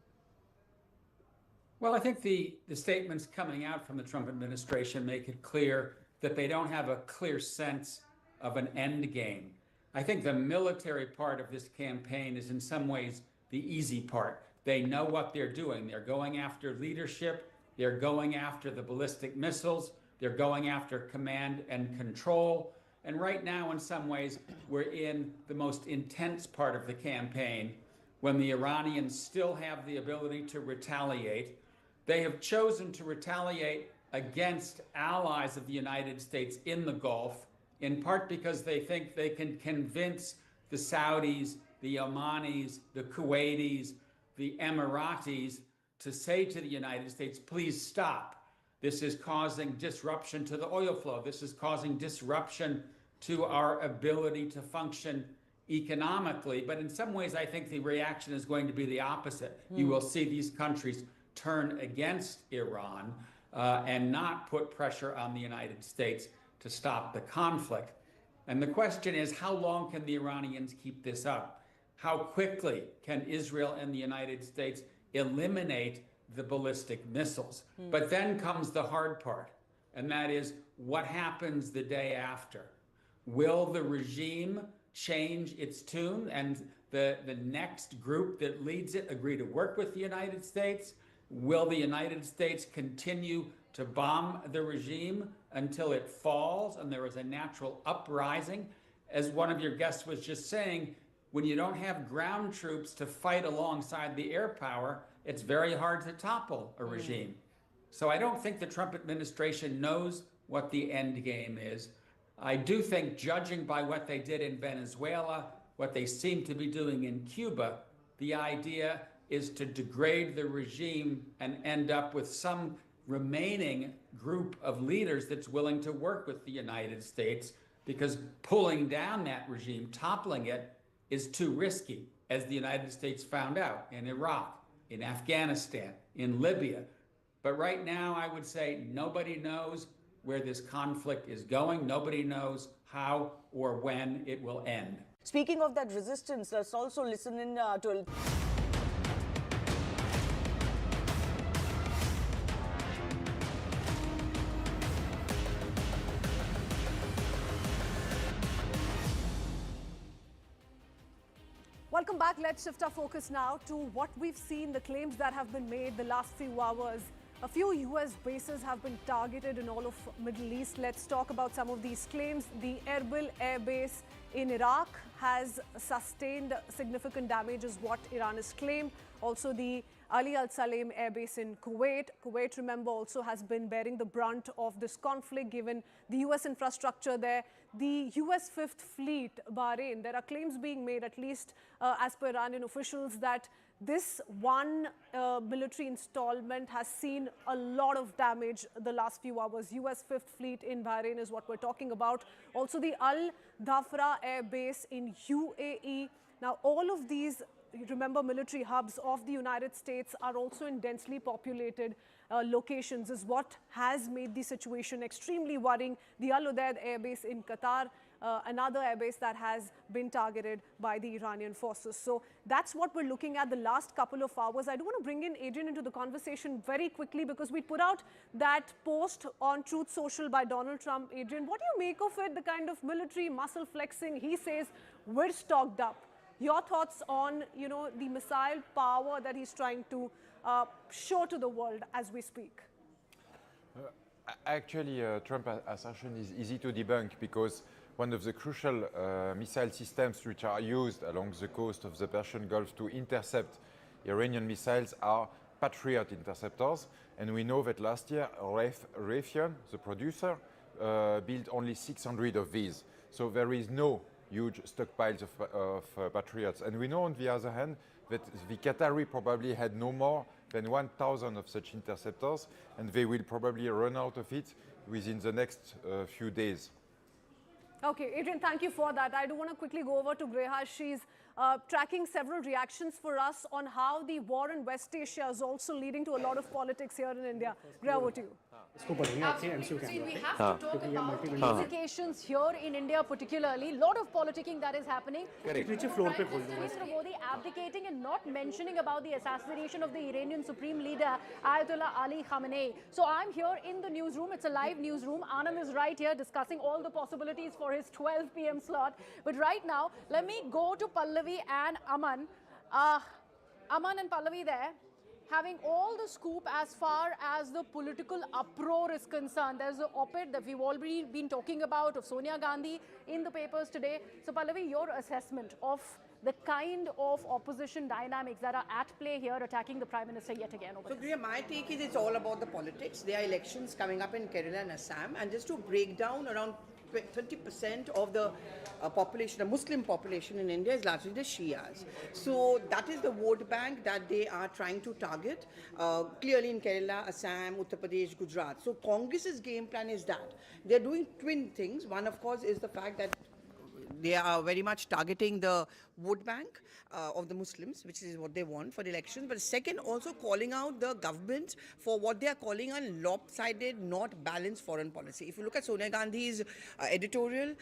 Well, I think the statements coming out from the Trump administration make it clear that they don't have a clear sense of an end game. I think the military part of this campaign is in some ways the easy part. They know what they're doing. They're going after leadership. They're going after the ballistic missiles. They're going after command and control. And right now, in some ways, we're in the most intense part of the campaign when the Iranians still have the ability to retaliate. They have chosen to retaliate against allies of the United States in the Gulf, in part because they think they can convince the Saudis, the Omanis, the Kuwaitis, the Emiratis to say to the United States, please stop. This is causing disruption to the oil flow. This is causing disruption to our ability to function economically. But in some ways, I think the reaction is going to be the opposite. You will see these countries turn against Iran and not put pressure on the United States to stop the conflict. And the question is, how long can the Iranians keep this up? How quickly can Israel and the United States eliminate the ballistic missiles? But then comes the hard part, and that is what happens the day after. Will the regime change its tune and the next group that leads it agree to work with the United States? Will the United States continue to bomb the regime until it falls and there is a natural uprising? As one of your guests was just saying, when you don't have ground troops to fight alongside the air power, it's very hard to topple a regime. So I don't think the Trump administration knows what the end game is. I do think, judging by what they did in Venezuela, what they seem to be doing in Cuba, the idea is to degrade the regime and end up with some remaining group of leaders that's willing to work with the United States, because pulling down that regime, toppling it, is too risky, as the United States found out in Iraq, in Afghanistan, in Libya. But right now, I would say nobody knows where this conflict is going. Nobody knows how or when it will end. Speaking of that resistance, let's also listen in to... Welcome back. Let's shift our focus now to what we've seen, the claims that have been made the last few hours. A few U.S. bases have been targeted in all of Middle East. Let's talk about some of these claims. The Erbil Air Base in Iraq has sustained significant damage, is what Iran has claimed. Also, the Ali Al Salem Air Base in Kuwait. Kuwait, remember, also has been bearing the brunt of this conflict given the U.S. infrastructure there. The U.S. Fifth Fleet, Bahrain, there are claims being made, at least as per Iranian officials, that this one military installment has seen a lot of damage the last few hours. U.S. Fifth Fleet in Bahrain is what we're talking about. Also, the Al Dhafra Air Base in UAE. Now, all of these, remember, military hubs of the United States are also in densely populated locations, is what has made the situation extremely worrying. The Al Udeid Air Base in Qatar, another airbase that has been targeted by the Iranian forces. So that's what we're looking at the last couple of hours. I do want to bring in Adrian into the conversation very quickly, because we put out that post on Truth Social by Donald Trump. Adrian, what do you make of it, the kind of military muscle flexing? He says we're stocked up. Your thoughts on, you know, the missile power that he's trying to show to the world as we speak? Actually, Trump's assertion is easy to debunk, because one of the crucial missile systems which are used along the coast of the Persian Gulf to intercept Iranian missiles are Patriot interceptors. And we know that last year, Raytheon, the producer, built only 600 of these. So there is no huge stockpiles of Patriots. And we know, on the other hand, that the Qatari probably had no more than 1,000 of such interceptors, and they will probably run out of it within the next few days. Okay, Adrian, thank you for that. I do want to quickly go over to Greha. She's tracking several reactions for us on how the war in West Asia is also leading to a lot of politics here in India. Greha, over to you. See, we have to talk about the implications here in India particularly. Lot of politicking that is happening. Narendra Modi abdicating and not mentioning about the assassination of the Iranian Supreme Leader Ayatollah Ali Khamenei. So I'm here in the newsroom. It's a live newsroom. Anand is right here discussing all the possibilities for his 12 p.m. slot. But right now, let me go to Pallavi and Aman. Aman and Pallavi there, having all the scoop as far as the political uproar is concerned. There's an op-ed that we've already been talking about of Sonia Gandhi in the papers today. So Pallavi, your assessment of the kind of opposition dynamics that are at play here attacking the Prime Minister yet again over this. Priya, my take is it's all about the politics. There are elections coming up in Kerala and Assam, and just to break down, around 30% of the population, the Muslim population in India is largely the Shias. So that is the vote bank that they are trying to target, clearly in Kerala, Assam, Uttar Pradesh, Gujarat. So Congress's game plan is that. They're doing twin things. One, of course, is the fact that they are very much targeting the vote bank of the Muslims, which is what they want for the elections. But second, also calling out the government for what they are calling a lopsided, not balanced foreign policy. If you look at Sonia Gandhi's editorial,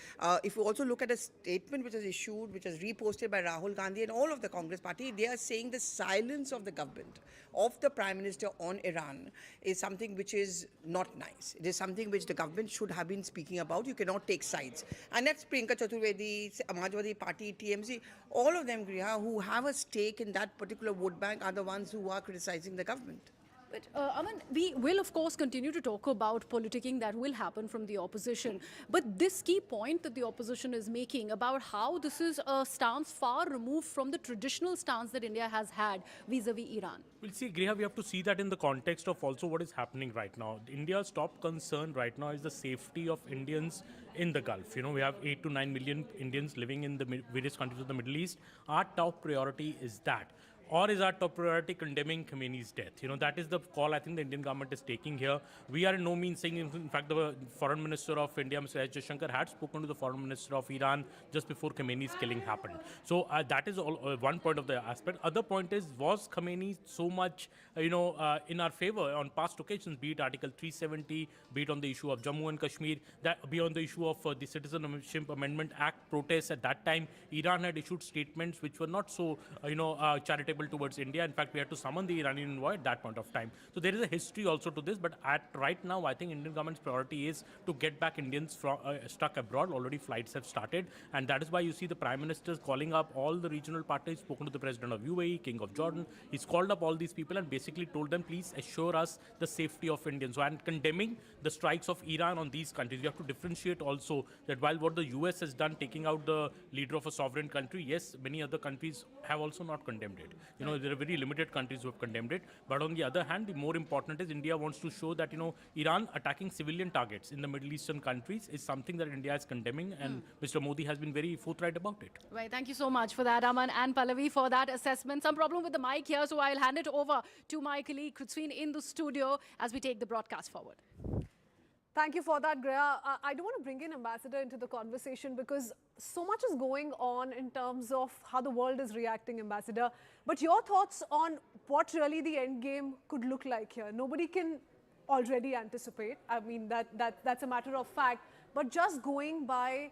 if you also look at a statement which was issued, which was reposted by Rahul Gandhi and all of the Congress party, they are saying the silence of the government, of the Prime Minister on Iran is something which is not nice. It is something which the government should have been speaking about. You cannot take sides. And that's Priyanka Chaturvedi, Samajwadi Party, TMC, all of them, Griha, who have a stake in that particular vote bank are the ones who are criticizing the government. But Aman, we will of course continue to talk about politicking that will happen from the opposition. But this key point that the opposition is making about how this is a stance far removed from the traditional stance that India has had vis-a-vis Iran. Well, see, Griha, we have to see that in the context of also what is happening right now. India's top concern right now is the safety of Indians in the Gulf. You know, we have 8 to 9 million Indians living in the various countries of the Middle East. Our top priority is that. Or is our top priority condemning Khamenei's death? You know, that is the call I think the Indian government is taking here. We are in no means saying, in fact, the Foreign Minister of India, Mr. S. Jaishankar, had spoken to the Foreign Minister of Iran just before Khamenei's killing happened. So that is all, one point of the aspect. Other point is, was Khamenei so much, in our favor on past occasions, be it Article 370, be it on the issue of Jammu and Kashmir, that be on the issue of the Citizenship Amendment Act protests at that time, Iran had issued statements which were not so, charitable towards India. In fact, we had to summon the Iranian envoy at that point of time. So there is a history also to this, but right now, I think Indian government's priority is to get back Indians from, stuck abroad. Already flights have started, and that is why you see the Prime Minister calling up all the regional parties, spoken to the President of UAE, King of Jordan. He's called up all these people and basically told them, please assure us the safety of Indians. So, and condemning the strikes of Iran on these countries. You have to differentiate also that while what the US has done, taking out the leader of a sovereign country, yes, many other countries have also not condemned it. You know, there are very limited countries who have condemned it. But on the other hand, the more important is India wants to show that, Iran attacking civilian targets in the Middle Eastern countries is something that India is condemning, and Mr. Modi has been very forthright about it. Right, thank you so much for that, Aman and Pallavi, for that assessment. Some problem with the mic here, so I'll hand it over to my colleague Krutsveen in the studio as we take the broadcast forward. Thank you for that, Greya. I do want to bring in Ambassador into the conversation because so much is going on in terms of how the world is reacting, Ambassador. But your thoughts on what really the end game could look like here? Nobody can already anticipate. I mean, that's a matter of fact. But just going by,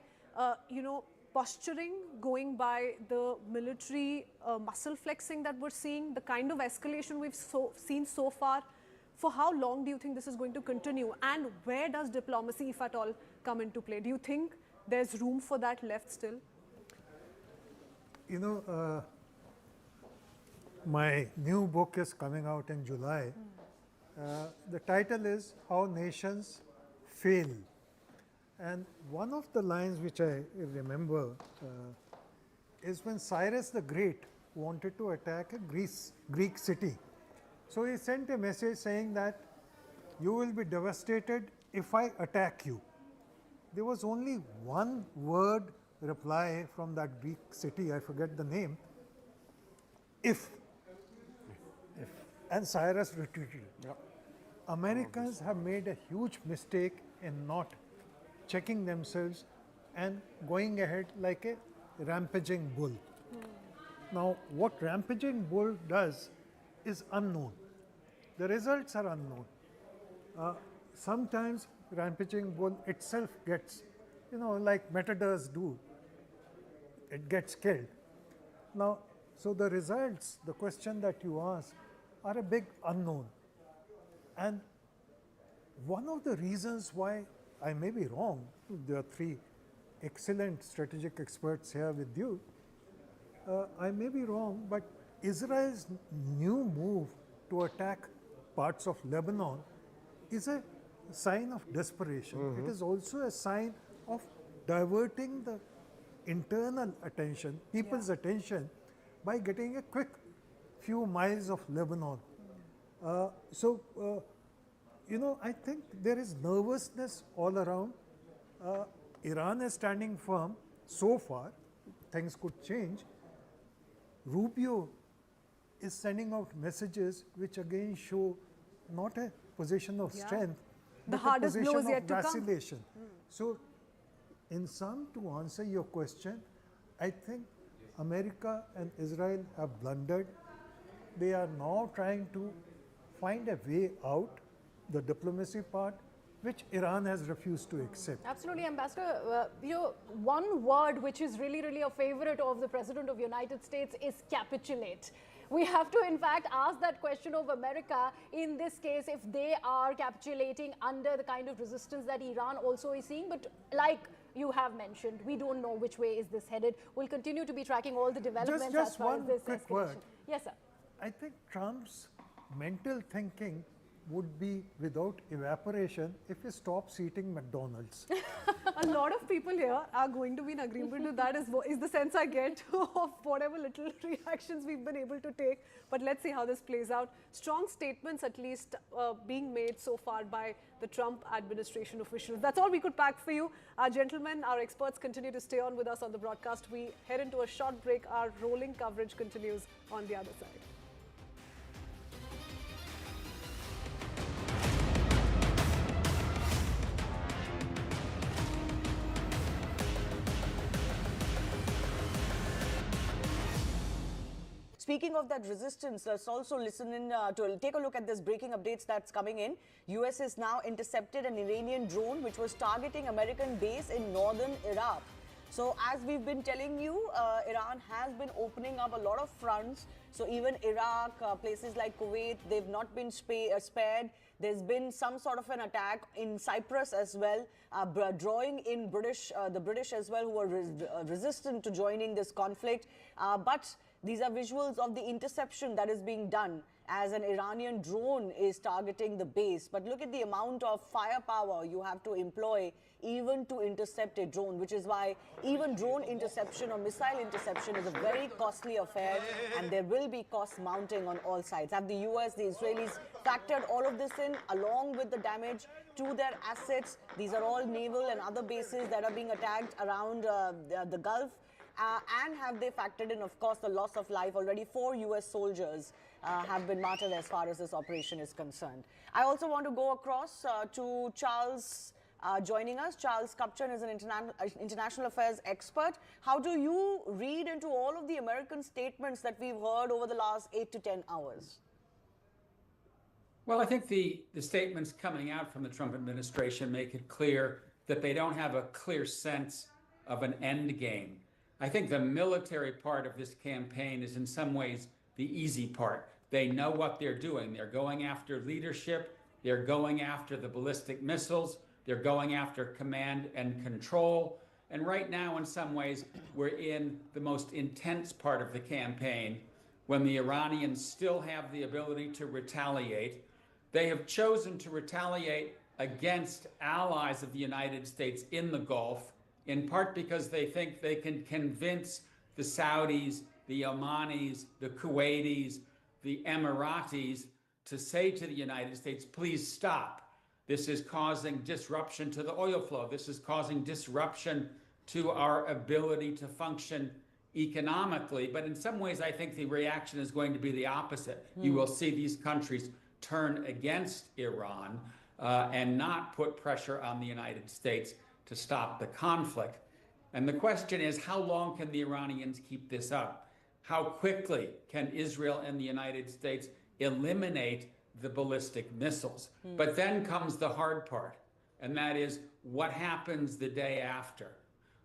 posturing, going by the military muscle flexing that we're seeing, the kind of escalation we've seen so far, for how long do you think this is going to continue? And where does diplomacy, if at all, come into play? Do you think there's room for that left still? My new book is coming out in July. The title is How Nations Fail. And one of the lines which I remember is when Cyrus the Great wanted to attack a Greek city. So he sent a message saying that you will be devastated if I attack you. There was only one word reply from that Greek city, I forget the name, if. And Cyrus retreated. Yep. Americans have made a huge mistake in not checking themselves and going ahead like a rampaging bull. Now, what rampaging bull does is unknown. The results are unknown. sometimes rampaging bull itself gets, like matadors do, it gets killed. Now, so the results, the question that you ask, are a big unknown. And one of the reasons why I may be wrong, there are three excellent strategic experts here with you, I may be wrong, but Israel's new move to attack parts of Lebanon is a sign of desperation. It is also a sign of diverting the internal attention, people's attention, by getting a quick few miles of Lebanon. I think there is nervousness all around. Iran is standing firm so far. Things could change. Rubio is sending out messages which again show not a position of strength, The but hardest a blow position is yet of to come. vacillation. So, in sum, to answer your question, I think America and Israel have blundered. They are now trying to find a way out, the diplomacy part, which Iran has refused to accept. Absolutely, Ambassador. One word which is really a favorite of the President of the United States is capitulate. We have to, in fact, ask that question of America in this case if they are capitulating under the kind of resistance that Iran also is seeing. But like you have mentioned, we don't know which way is this headed. We'll continue to be tracking all the developments Just as far as one this quick escalation. word. Yes, sir. I think Trump's mental thinking would be without evaporation if he stops eating McDonald's. A lot of people here are going to be in agreement with that, is the sense I get of whatever little reactions we've been able to take. But let's see how this plays out. Strong statements at least being made so far by the Trump administration officials. That's all we could pack for you. Gentlemen, our experts continue to stay on with us on the broadcast. We head into a short break. Our rolling coverage continues on the other side. Speaking of that resistance, let's also listen in to take a look at this breaking updates that's coming in. US has now intercepted an Iranian drone which was targeting American base in northern Iraq. So as we've been telling you, Iran has been opening up a lot of fronts. So even Iraq, places like Kuwait, they've not been spared. There's been some sort of an attack in Cyprus as well, drawing in the British as well, who are resistant to joining this conflict. But these are visuals of the interception that is being done as an Iranian drone is targeting the base. But look at the amount of firepower you have to employ even to intercept a drone, which is why even drone interception or missile interception is a very costly affair, and there will be costs mounting on all sides. Have the US, the Israelis factored all of this in along with the damage to their assets? These are all naval and other bases that are being attacked around the Gulf. And have they factored in, of course, the loss of life? Already 4 US soldiers have been martyred as far as this operation is concerned. I also want to go across to Charles joining us. Charles Kupchan is an international affairs expert. How do you read into all of the American statements that we've heard over the last 8 to 10 hours? Well, I think the statements coming out from the Trump administration make it clear that they don't have a clear sense of an end game. I think the military part of this campaign is in some ways the easy part. They know what they're doing. They're going after leadership. They're going after the ballistic missiles. They're going after command and control. And right now, in some ways, we're in the most intense part of the campaign when the Iranians still have the ability to retaliate. They have chosen to retaliate against allies of the United States in the Gulf, in part because they think they can convince the Saudis, the Omanis, the Kuwaitis, the Emiratis to say to the United States, please stop. This is causing disruption to the oil flow. This is causing disruption to our ability to function economically. But in some ways, I think the reaction is going to be the opposite. You will see these countries turn against Iran and not put pressure on the United States to stop the conflict. And the question is, how long can the Iranians keep this up? How quickly can Israel and the United States eliminate the ballistic missiles. But then comes the hard part, and that is what happens the day after.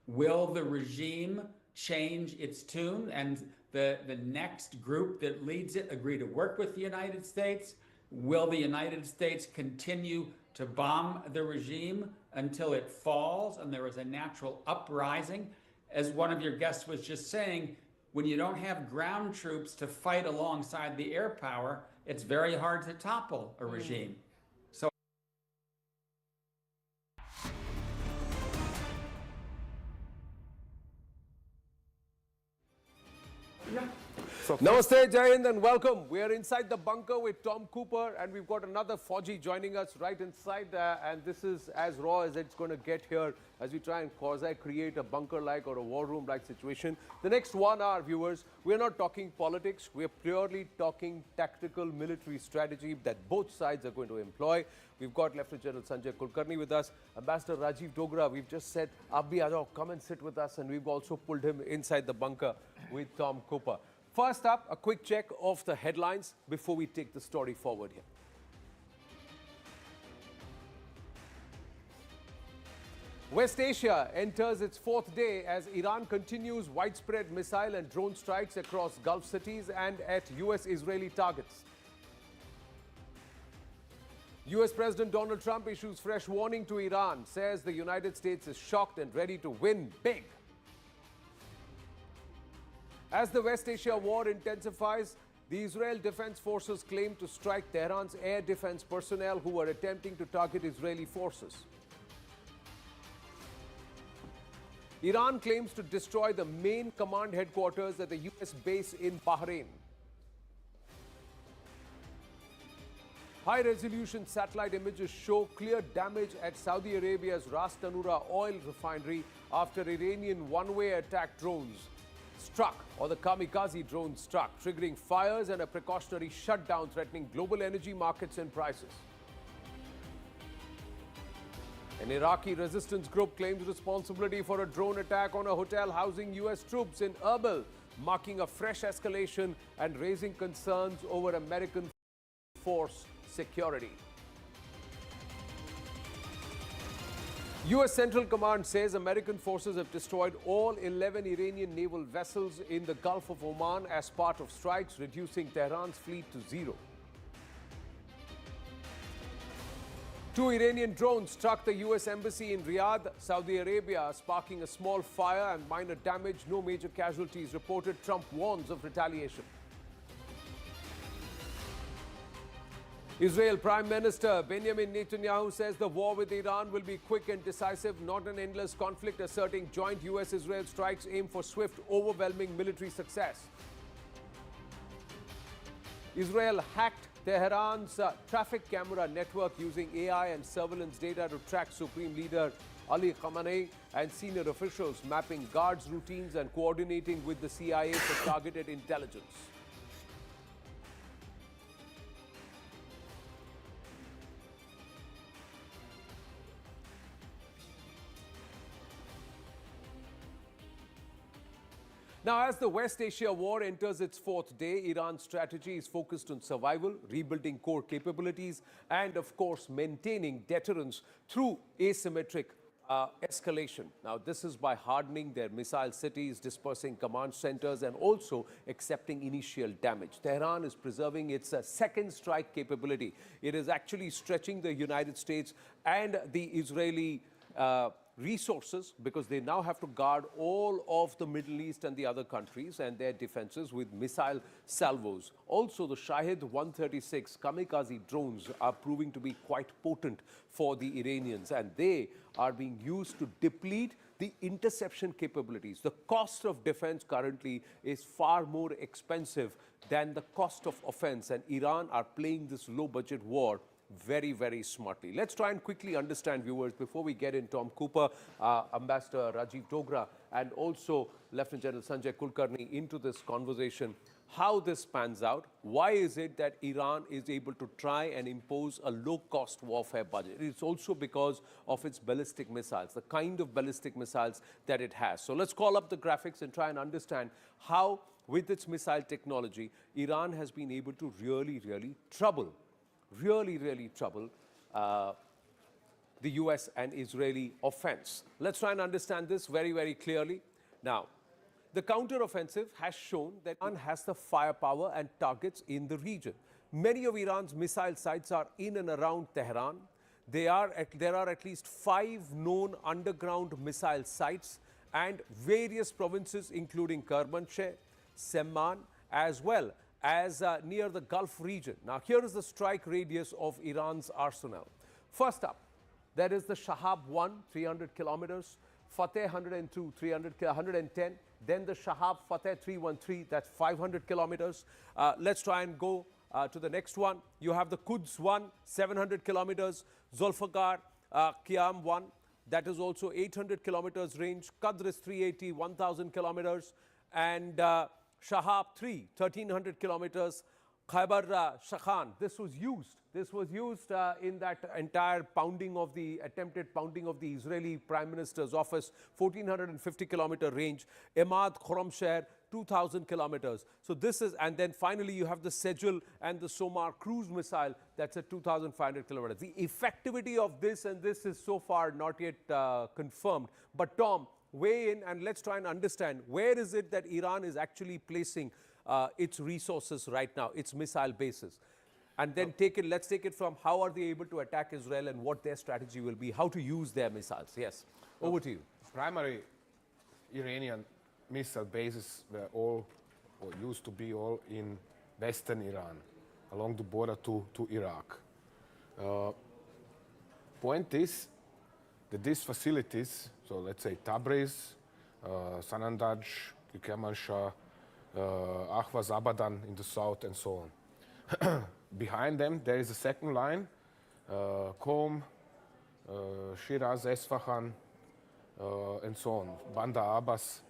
Will the regime change its tune and the next group that leads it agree to work with the United States? Will the United States continue to bomb the regime until it falls and there is a natural uprising? As one of your guests was just saying, when you don't have ground troops to fight alongside the air power, it's very hard to topple a regime. So Namaste, Jai Hind, and welcome. We are inside the bunker with Tom Cooper, and we've got another Fauji joining us right inside. And this is as raw as it's going to get here as we try and quasi-create a bunker-like or a war room-like situation. The next 1 hour, viewers, we're not talking politics. We're purely talking tactical military strategy that both sides are going to employ. We've got Lieutenant General Sanjay Kulkarni with us, Ambassador Rajiv Dogra. We've just said, Abhi Aajao, come and sit with us, and we've also pulled him inside the bunker with Tom Cooper. First up, a quick check of the headlines before we take the story forward here. West Asia enters its 4th day as Iran continues widespread missile and drone strikes across Gulf cities and at US-Israeli targets. US President Donald Trump issues fresh warning to Iran, says the United States is shocked and ready to win big. As the West Asia war intensifies, the Israel Defense Forces claim to strike Tehran's air defense personnel who were attempting to target Israeli forces. Iran claims to destroy the main command headquarters at the US base in Bahrain. High-resolution satellite images show clear damage at Saudi Arabia's Ras Tanura oil refinery after Iranian one-way attack drones struck, or the kamikaze drone struck, triggering fires and a precautionary shutdown threatening global energy markets and prices. An Iraqi resistance group claims responsibility for a drone attack on a hotel housing US troops in Erbil, marking a fresh escalation and raising concerns over American force security. US Central Command says American forces have destroyed all 11 Iranian naval vessels in the Gulf of Oman as part of strikes, reducing Tehran's fleet to 0. 2 Iranian drones struck the US embassy in Riyadh, Saudi Arabia, sparking a small fire and minor damage. No major casualties reported. Trump warns of retaliation. Israel Prime Minister Benjamin Netanyahu says the war with Iran will be quick and decisive, not an endless conflict, asserting joint US-Israel strikes aim for swift, overwhelming military success. Israel hacked Tehran's traffic camera network using AI and surveillance data to track Supreme Leader Ali Khamenei and senior officials, mapping guards' routines and coordinating with the CIA for targeted intelligence. Now, as the West Asia war enters its 4th day, Iran's strategy is focused on survival, rebuilding core capabilities, and of course, maintaining deterrence through asymmetric escalation. Now, this is by hardening their missile cities, dispersing command centers, and also accepting initial damage. Tehran is preserving its second strike capability. It is actually stretching the United States and the Israeli resources, because they now have to guard all of the Middle East and the other countries and their defenses with missile salvos. Also, the Shahed 136 kamikaze drones are proving to be quite potent for the Iranians, and they are being used to deplete the interception capabilities. The cost of defense currently is far more expensive than the cost of offense, and Iran are playing this low-budget war very, very smartly. Let's try and quickly understand, viewers, before we get in Tom Cooper, Ambassador Rajiv Dogra, and also Lieutenant General Sanjay Kulkarni into this conversation, how this pans out. Why is it that Iran is able to try and impose a low-cost warfare budget? It's also because of its ballistic missiles, the kind of ballistic missiles that it has. So let's call up the graphics and try and understand how, with its missile technology, Iran has been able to really, really trouble really trouble the US and Israeli offense. Let's try and understand this very clearly. Now, the counteroffensive has shown that Iran has the firepower and targets in the region. Many of Iran's missile sites are in and around Tehran. There are at least 5 known underground missile sites and various provinces including Kermanshah, Semman, as well as near the Gulf region. Now, here is the strike radius of Iran's arsenal. First up, there is the Shahab 1, 300 kilometers, Fateh 102, 110, then the Shahab Fateh 313, that's 500 kilometers. Let's try and go to the next one. You have the Quds 1, 700 kilometers, Zulfikar Qiyam 1, that is also 800 kilometers range, Qadr is 380, 1,000 kilometers, and Shahab 3, 1,300 kilometers, Khyber Shakhan. This was used in that entire attempted pounding of the Israeli Prime Minister's office, 1,450 kilometer range. Emad Khorramshahr, 2,000 kilometers. So this is, and then finally you have the Sejul and the Somar cruise missile, that's at 2,500 kilometers. The effectivity of this is so far not yet confirmed. But Tom, weigh in and let's try and understand, where is it that Iran is actually placing its resources right now, its missile bases? And then let's take it from how are they able to attack Israel and what their strategy will be, how to use their missiles. Yes, over to you. Primary Iranian missile bases were all, or used to be all, in western Iran, along the border to Iraq. Point is that these facilities, so let's say Tabriz, Sanandaj, Kermanshah, Ahvaz Abadan in the south, and so on. Behind them, there is a second line, Qom, Shiraz, Esfahan, and so on, Bandar Abbas.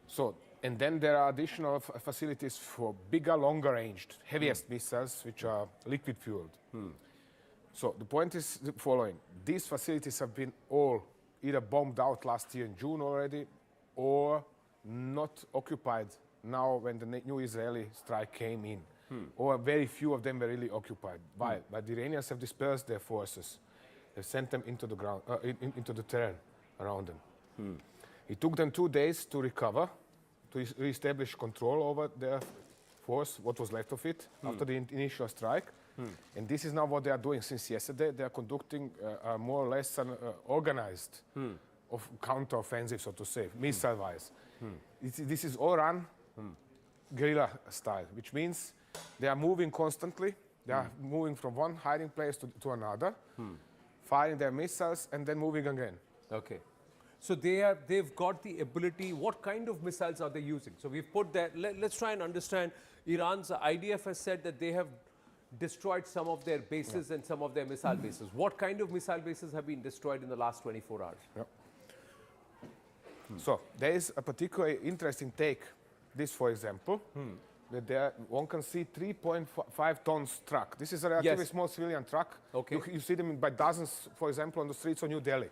So, and then there are additional facilities for bigger, longer-ranged, heaviest missiles, which are liquid-fueled. So the point is the following. These facilities have been all either bombed out last year in June already, or not occupied now when the new Israeli strike came in. Or very few of them were really occupied. Why? But the Iranians have dispersed their forces. They've sent them into the ground, into the terrain around them. It took them 2 days to recover, to re-establish control over their force, what was left of it, after the initial strike. And this is now what they are doing since yesterday. They are conducting more or less an organized of counter-offensive, so to say, missile-wise. This is all run guerrilla style, which means they are moving constantly. They are moving from one hiding place to another, firing their missiles, and then moving again. Okay. So they've got the ability. What kind of missiles are they using? So we've put that. Let's try and understand. Iran's IDF has said that they have destroyed some of their bases and some of their missile bases. What kind of missile bases have been destroyed in the last 24 hours? So there is a particularly interesting take. This, for example, that there one can see 3.5 tons truck. This is a relatively small civilian truck. Okay. You see them by dozens, for example, on the streets of New Delhi.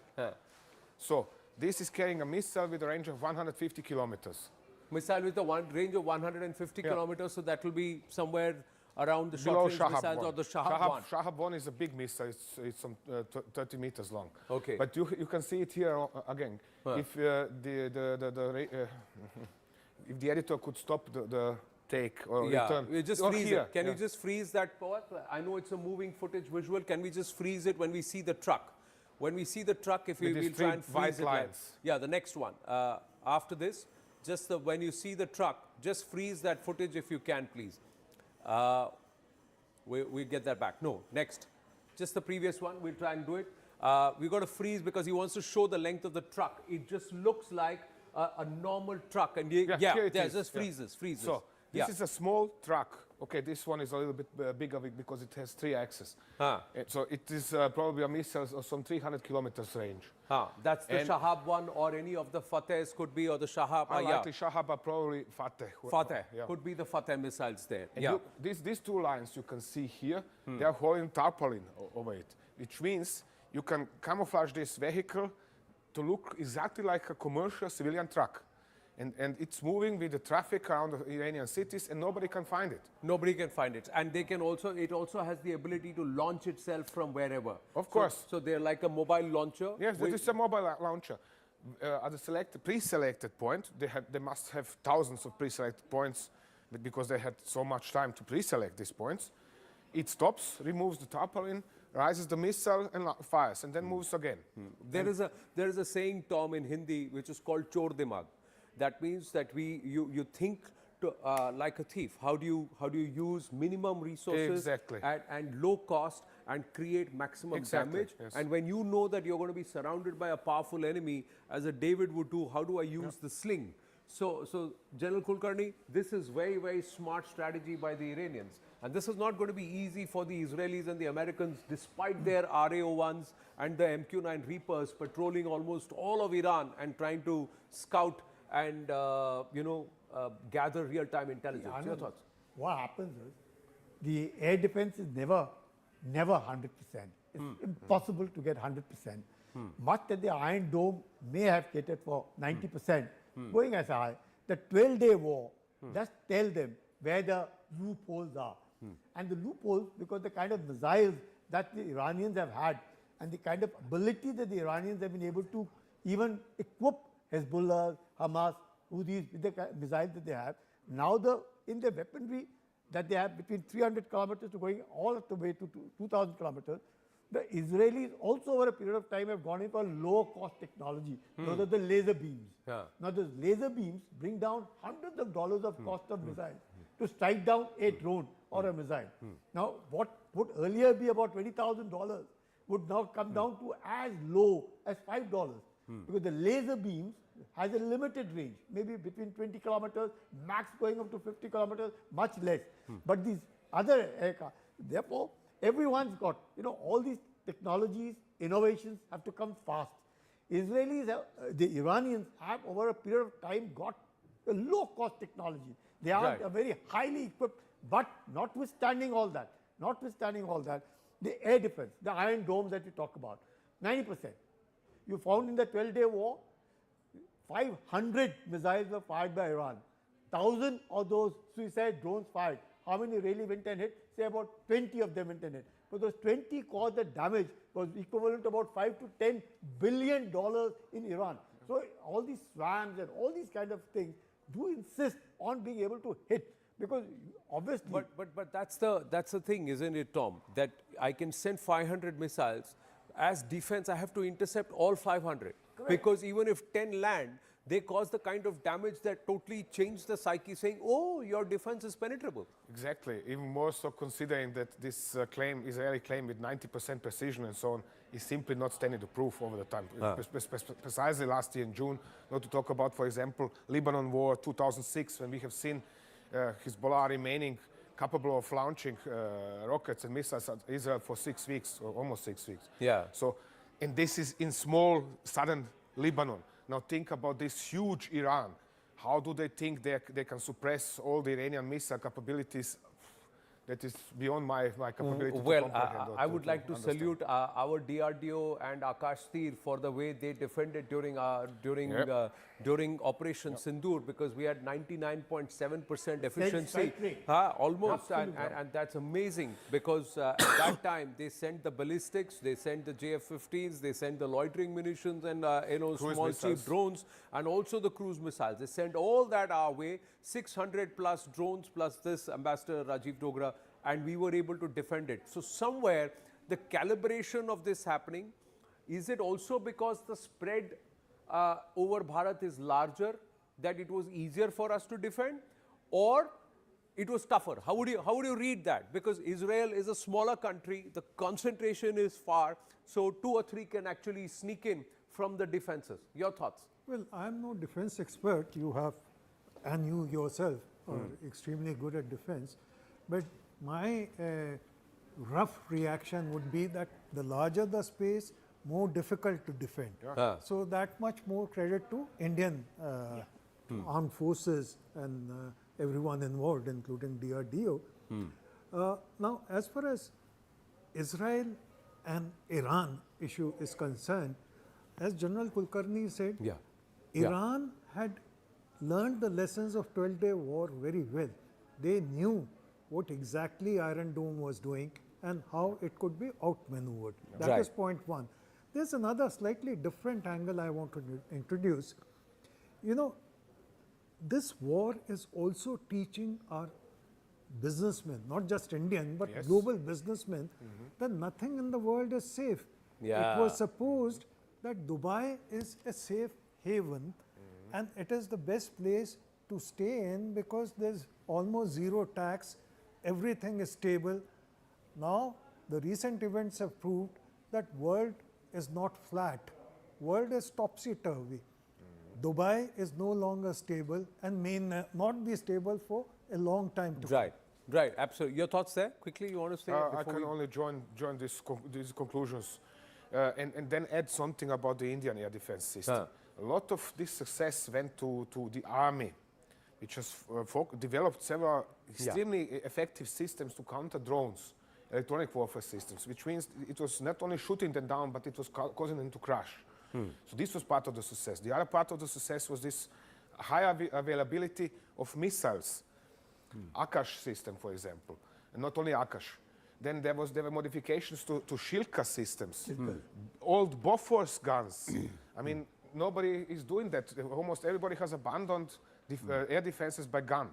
So this is carrying a missile with a range of 150 kilometers. Missile with a range of 150 kilometers, so that will be somewhere around the short-range missiles or the Shahab 1. Shahab 1 is a big missile. It's some 30 meters long. Okay. But you can see it here again. If if the editor could stop the take or return. We just freeze it. Can you just freeze that part? I know it's a moving footage visual. Can we just freeze it when we see the truck? When we see the truck, if we will try and freeze it. The next one. After this, just when you see the truck, just freeze that footage if you can, please. We'll get that back. No, next. Just the previous one. We'll try and do it. We've got to freeze because he wants to show the length of the truck. It just looks like a normal truck. And just freezes. So this is a small truck. Okay, this one is a little bit bigger because it has 3 axes. So it is probably a missile of some 300 kilometers range. That's the Shahab 1 or any of the Fatehs could be, or the Shahab. Unlikely Shahab are probably Fateh. Fateh. Could be the Fateh missiles there. And these 2 lines you can see here, they are holding tarpaulin over it, which means you can camouflage this vehicle to look exactly like a commercial civilian truck. And it's moving with the traffic around the Iranian cities, and nobody can find it. Nobody can find it. And they can also, it also has the ability to launch itself from wherever. Of course. So they're like a mobile launcher? Yes, it is a mobile launcher. At the pre-selected point, they must have thousands of pre-selected points, but because they had so much time to pre-select these points, it stops, removes the tarpaulin, rises the missile and fires, and then moves again. There is a saying, Tom, in Hindi, which is called chor dimag. That means that you think like a thief. How do you use minimum resources and low cost and create maximum damage? Yes. And when you know that you're going to be surrounded by a powerful enemy, as a David would do, how do I use the sling? So General Kulkarni, this is very, very smart strategy by the Iranians. And this is not going to be easy for the Israelis and the Americans, despite their RAO-1s and the MQ-9 Reapers patrolling almost all of Iran and trying to scout and, gather real-time intelligence. Your thoughts? What happens is, the air defense is never 100%. It's impossible to get 100%. Much that the Iron Dome may have catered for 90%. Going as high, the 12-day war, just tell them where the loopholes are. And the loopholes, because the kind of missiles that the Iranians have had and the kind of ability that the Iranians have been able to even equip Hezbollah, Hamas, Houthis with the missiles that they have. Now in the weaponry that they have between 300 kilometers to going all the way to 2,000 kilometers, the Israelis also over a period of time have gone in for low-cost technology. Those are the laser beams. Now those laser beams bring down hundreds of dollars of cost of missiles to strike down a drone or a missile. Now what would earlier be about $20,000 would now come down to as low as $5. Because the laser beams has a limited range, maybe between 20 kilometers, max going up to 50 kilometers, much less. But these other aircraft, therefore, everyone's got, all these technologies, innovations have to come fast. The Iranians have over a period of time got a low-cost technology. They are very highly equipped, but notwithstanding all that, the air defense, the Iron Dome that you talk about, 90%. You found in the 12-day war, 500 missiles were fired by Iran. 1,000 of those suicide drones fired. How many really went and hit? Say about 20 of them went and hit. But those 20 caused the damage was equivalent to about $5 to $10 billion in Iran. So all these SWAMs and all these kind of things do insist on being able to hit. Because obviously... But that's the thing, isn't it, Tom? That I can send 500 missiles. As defense, I have to intercept all 500. Correct. Because even if 10 land, they cause the kind of damage that totally changed the psyche, saying, oh, your defense is penetrable. Exactly. Even more so considering that this Israeli claim with 90% precision and so on, is simply not standing to proof over the time. Precisely last year in June, not to talk about, for example, Lebanon War 2006, when we have seen Hezbollah remaining capable of launching rockets and missiles at Israel for 6 weeks, or almost 6 weeks. Yeah. So, and this is in small southern Lebanon. Now think about this huge Iran. How do they think they can suppress all the Iranian missile capabilities? That is beyond my capability to comprehend. I would like to salute our DRDO and Akash Tir for the way they defended during Operation Sindoor, because we had 99.7% efficiency. Almost, and that's amazing, because at that time they sent the ballistics, they sent the JF-15s, they sent the loitering munitions and small cheap drones, and also the cruise missiles. They sent all that our way, 600 plus drones plus this, Ambassador Rajiv Dogra, and we were able to defend it. So somewhere the calibration of this happening, is it also because the spread over Bharat is larger, that it was easier for us to defend, or it was tougher? How would you read that? Because Israel is a smaller country, the concentration is far, so 2 or 3 can actually sneak in from the defenses. Your thoughts? Well, I'm no defense expert. You have, and you yourself are extremely good at defense. But my rough reaction would be that the larger the space, more difficult to defend. So that much more credit to Indian armed forces and everyone involved, including DRDO. Now, as far as Israel and Iran issue is concerned, as General Kulkarni said, Iran had learned the lessons of 12-day war very well. They knew what exactly Iron Dome was doing and how it could be outmaneuvered. That is point one. There's another slightly different angle I want to introduce. You know, this war is also teaching our businessmen, not just Indian, but global businessmen, that nothing in the world is safe. Yeah. It was supposed that Dubai is a safe haven and it is the best place to stay in because there's almost zero tax, everything is stable. Now, the recent events have proved that world is not flat. World is topsy-turvy. Dubai is no longer stable and may not be stable for a long time to come. Right, absolutely. Your thoughts there? Quickly, you want to say? I can only join these conclusions and then add something about the Indian air defense system. A lot of this success went to the army, which has developed several extremely effective systems to counter drones, electronic warfare systems, which means it was not only shooting them down, but it was causing them to crash. So this was part of the success. The other part of the success was this high availability of missiles. Akash system, for example, and not only Akash. Then there were modifications to Shilka systems, old Bofors guns. I mean, nobody is doing that. Almost everybody has abandoned air defenses by gun.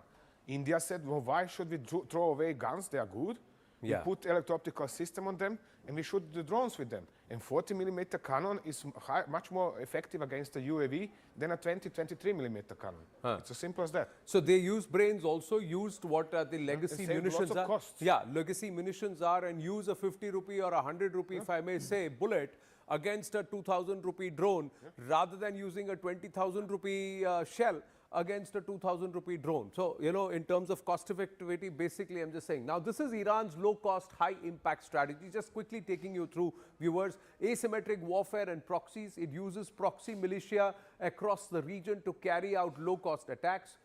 India said, well, why should we throw away guns? They are good. We put electro-optical system on them, and we shoot the drones with them. And 40mm cannon is much more effective against a UAV than a 23 millimeter cannon. It's as simple as that. So they use brains also, used what the legacy munitions lots of are. costs. Yeah, legacy munitions are, and use a 50 rupee or a 100 rupee, if I may say, bullet against a 2,000 rupee drone, rather than using a 20,000 rupee shell against a 2,000 rupee drone. So, you know, in terms of cost effectivity, basically I'm just saying. Now, this is Iran's low cost, high impact strategy. Just quickly taking you through, viewers, asymmetric warfare and proxies. It uses proxy militia across the region to carry out low cost attacks.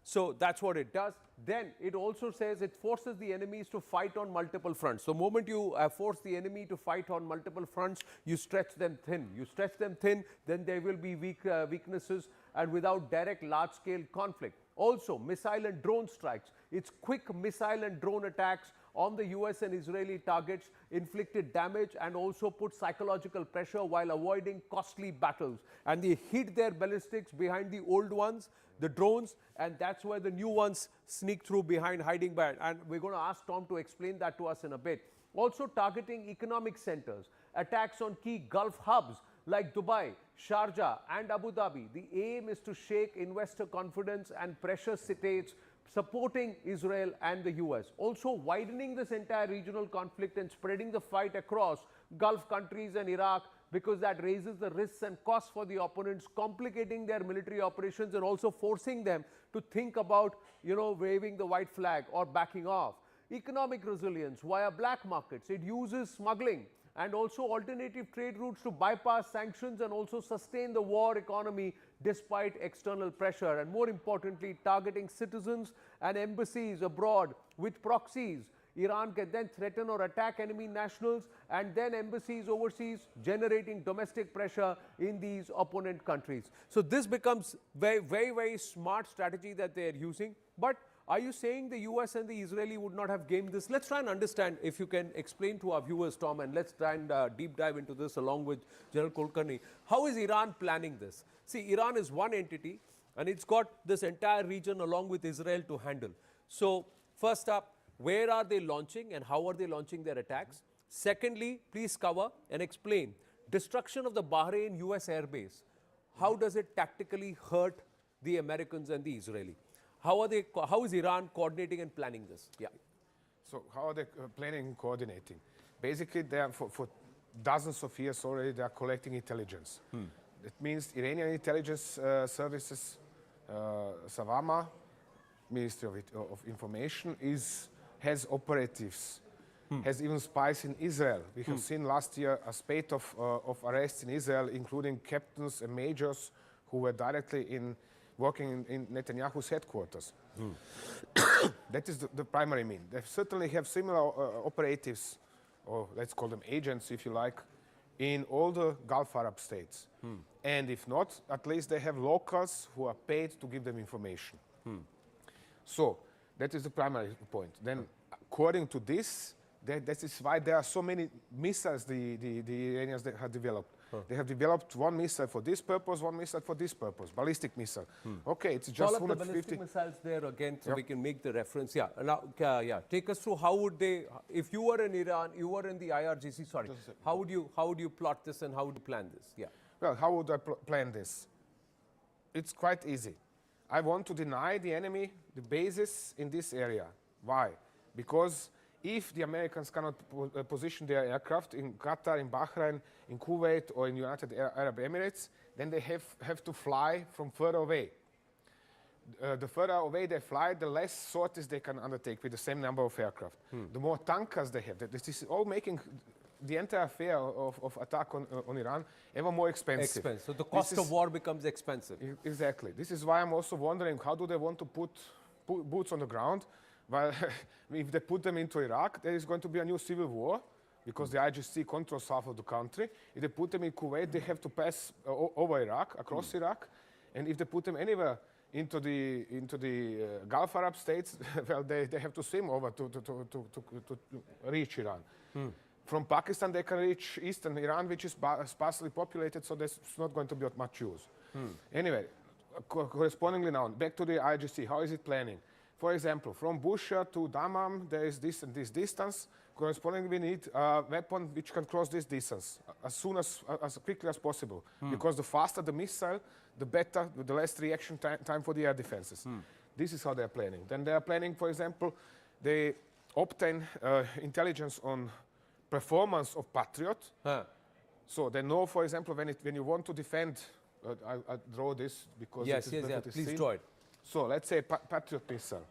So that's what it does. Then it also says it forces the enemies to fight on multiple fronts. So the moment you force the enemy to fight on multiple fronts, you stretch them thin. You stretch them thin, then there will be weaknesses and without direct large-scale conflict. Also, missile and drone strikes. It's quick missile and drone attacks on the US and Israeli targets, inflicted damage and also put psychological pressure while avoiding costly battles. And they hid their ballistics behind the old ones, the drones, and that's where the new ones sneak through behind, hiding behind. And we're going to ask Tom to explain that to us in a bit. Also targeting economic centers, attacks on key Gulf hubs like Dubai, Sharjah and Abu Dhabi. The aim is to shake investor confidence and pressure states supporting Israel and the US. Also widening this entire regional conflict and spreading the fight across Gulf countries and Iraq, because that raises the risks and costs for the opponents, complicating their military operations and also forcing them to think about, you know, waving the white flag or backing off. Economic resilience via black markets. It uses smuggling and also alternative trade routes to bypass sanctions and also sustain the war economy despite external pressure. And more importantly, targeting citizens and embassies abroad with proxies. Iran can then threaten or attack enemy nationals and then embassies overseas, generating domestic pressure in these opponent countries. So this becomes very smart strategy that they are using. But are you saying the US and the Israeli would not have gamed this? Let's try and understand, if you can explain to our viewers, Tom, and let's try and deep dive into this along with General Kulkarni. How is Iran planning this? See, Iran is one entity and it's got this entire region along with Israel to handle. So first up, where are they launching and how are they launching their attacks? Secondly, please cover and explain destruction of the Bahrain US airbase. How does it tactically hurt the Americans and the Israeli? How is Iran coordinating and planning this? Yeah. So how are they planning and coordinating? Basically, they are for dozens of years already, they are collecting intelligence. That means Iranian intelligence services, Savama, Ministry of Information, has operatives, has even spies in Israel. We have seen last year a spate of arrests in Israel, including captains and majors who were directly working in Netanyahu's headquarters. That is the primary mean. They certainly have similar operatives, or let's call them agents if you like, in all the Gulf Arab states. And if not, at least they have locals who are paid to give them information. So that is the primary point. Then, according to this, that is why there are so many missiles the Iranians have developed. They have developed one missile for this purpose, one missile for this purpose, ballistic missile. Okay, it's just Call up the 150. ballistic missiles there again so we can make the reference. Yeah, now, take us through how would they, if you were in Iran, you were in the IRGC, sorry, how would you plot this and how would you plan this? Yeah. Well, how would I plan this? It's quite easy. I want to deny the enemy the bases in this area. Why? Because if the Americans cannot position their aircraft in Qatar, in Bahrain, in Kuwait, or in United Arab Emirates, then they have to fly from further away. The further away they fly, the less sorties they can undertake with the same number of aircraft. The more tankers they have. This is all making the entire affair of attack on Iran ever more expensive. So the cost of war becomes expensive. Exactly. This is why I'm also wondering, how do they want to put boots on the ground? Well, if they put them into Iraq, there is going to be a new civil war because the IGC controls half of the country. If they put them in Kuwait, they have to pass over Iraq, across Iraq. And if they put them anywhere into the Gulf Arab states, well, they have to swim over to reach Iran. From Pakistan, they can reach eastern Iran, which is sparsely populated, so there's not going to be much use. Anyway, correspondingly now, back to the IGC, how is it planning? For example, from Bushehr to Dammam, there is this and this distance. Correspondingly, we need a weapon which can cross this distance as quickly as possible. Because the faster the missile, the better, the less reaction time for the air defenses. This is how they're planning. Then they are planning, for example, they obtain intelligence on performance of Patriot. So they know, for example, when you want to defend, I draw this because yes, please draw it. So let's say Patriot missile.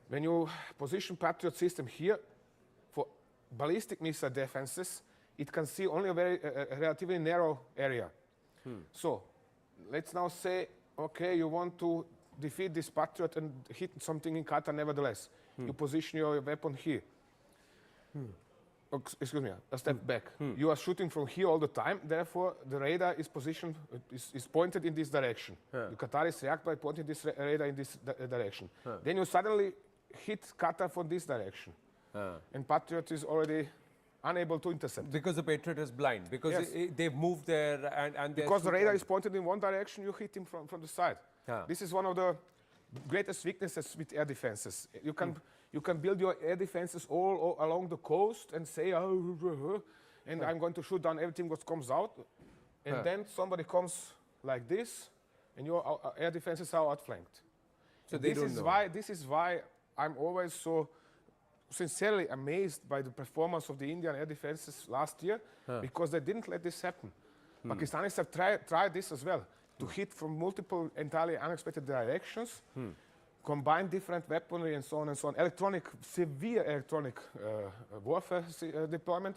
When you position Patriot system here for ballistic missile defenses, it can see only a relatively narrow area. So let's now say, okay, you want to defeat this Patriot and hit something in Qatar nevertheless. You position your weapon here. Excuse me, a step back. You are shooting from here all the time, therefore the radar is positioned, is pointed in this direction. The Qataris react by pointing this radar in this direction. Then you suddenly hit Qatar from this direction. And Patriot is already unable to intercept. Because the Patriot is blind, because they've moved there and because the radar is pointed in one direction, you hit him from the side. This is one of the greatest weaknesses with air defenses. You can build your air defenses all along the coast and say, and I'm going to shoot down everything what comes out. And then somebody comes like this, and your air defenses are outflanked. So this is why I'm always so sincerely amazed by the performance of the Indian air defenses last year, because they didn't let this happen. Pakistanis have tried this as well, to hit from multiple entirely unexpected directions, combine different weaponry and so on and so on, severe electronic warfare deployment,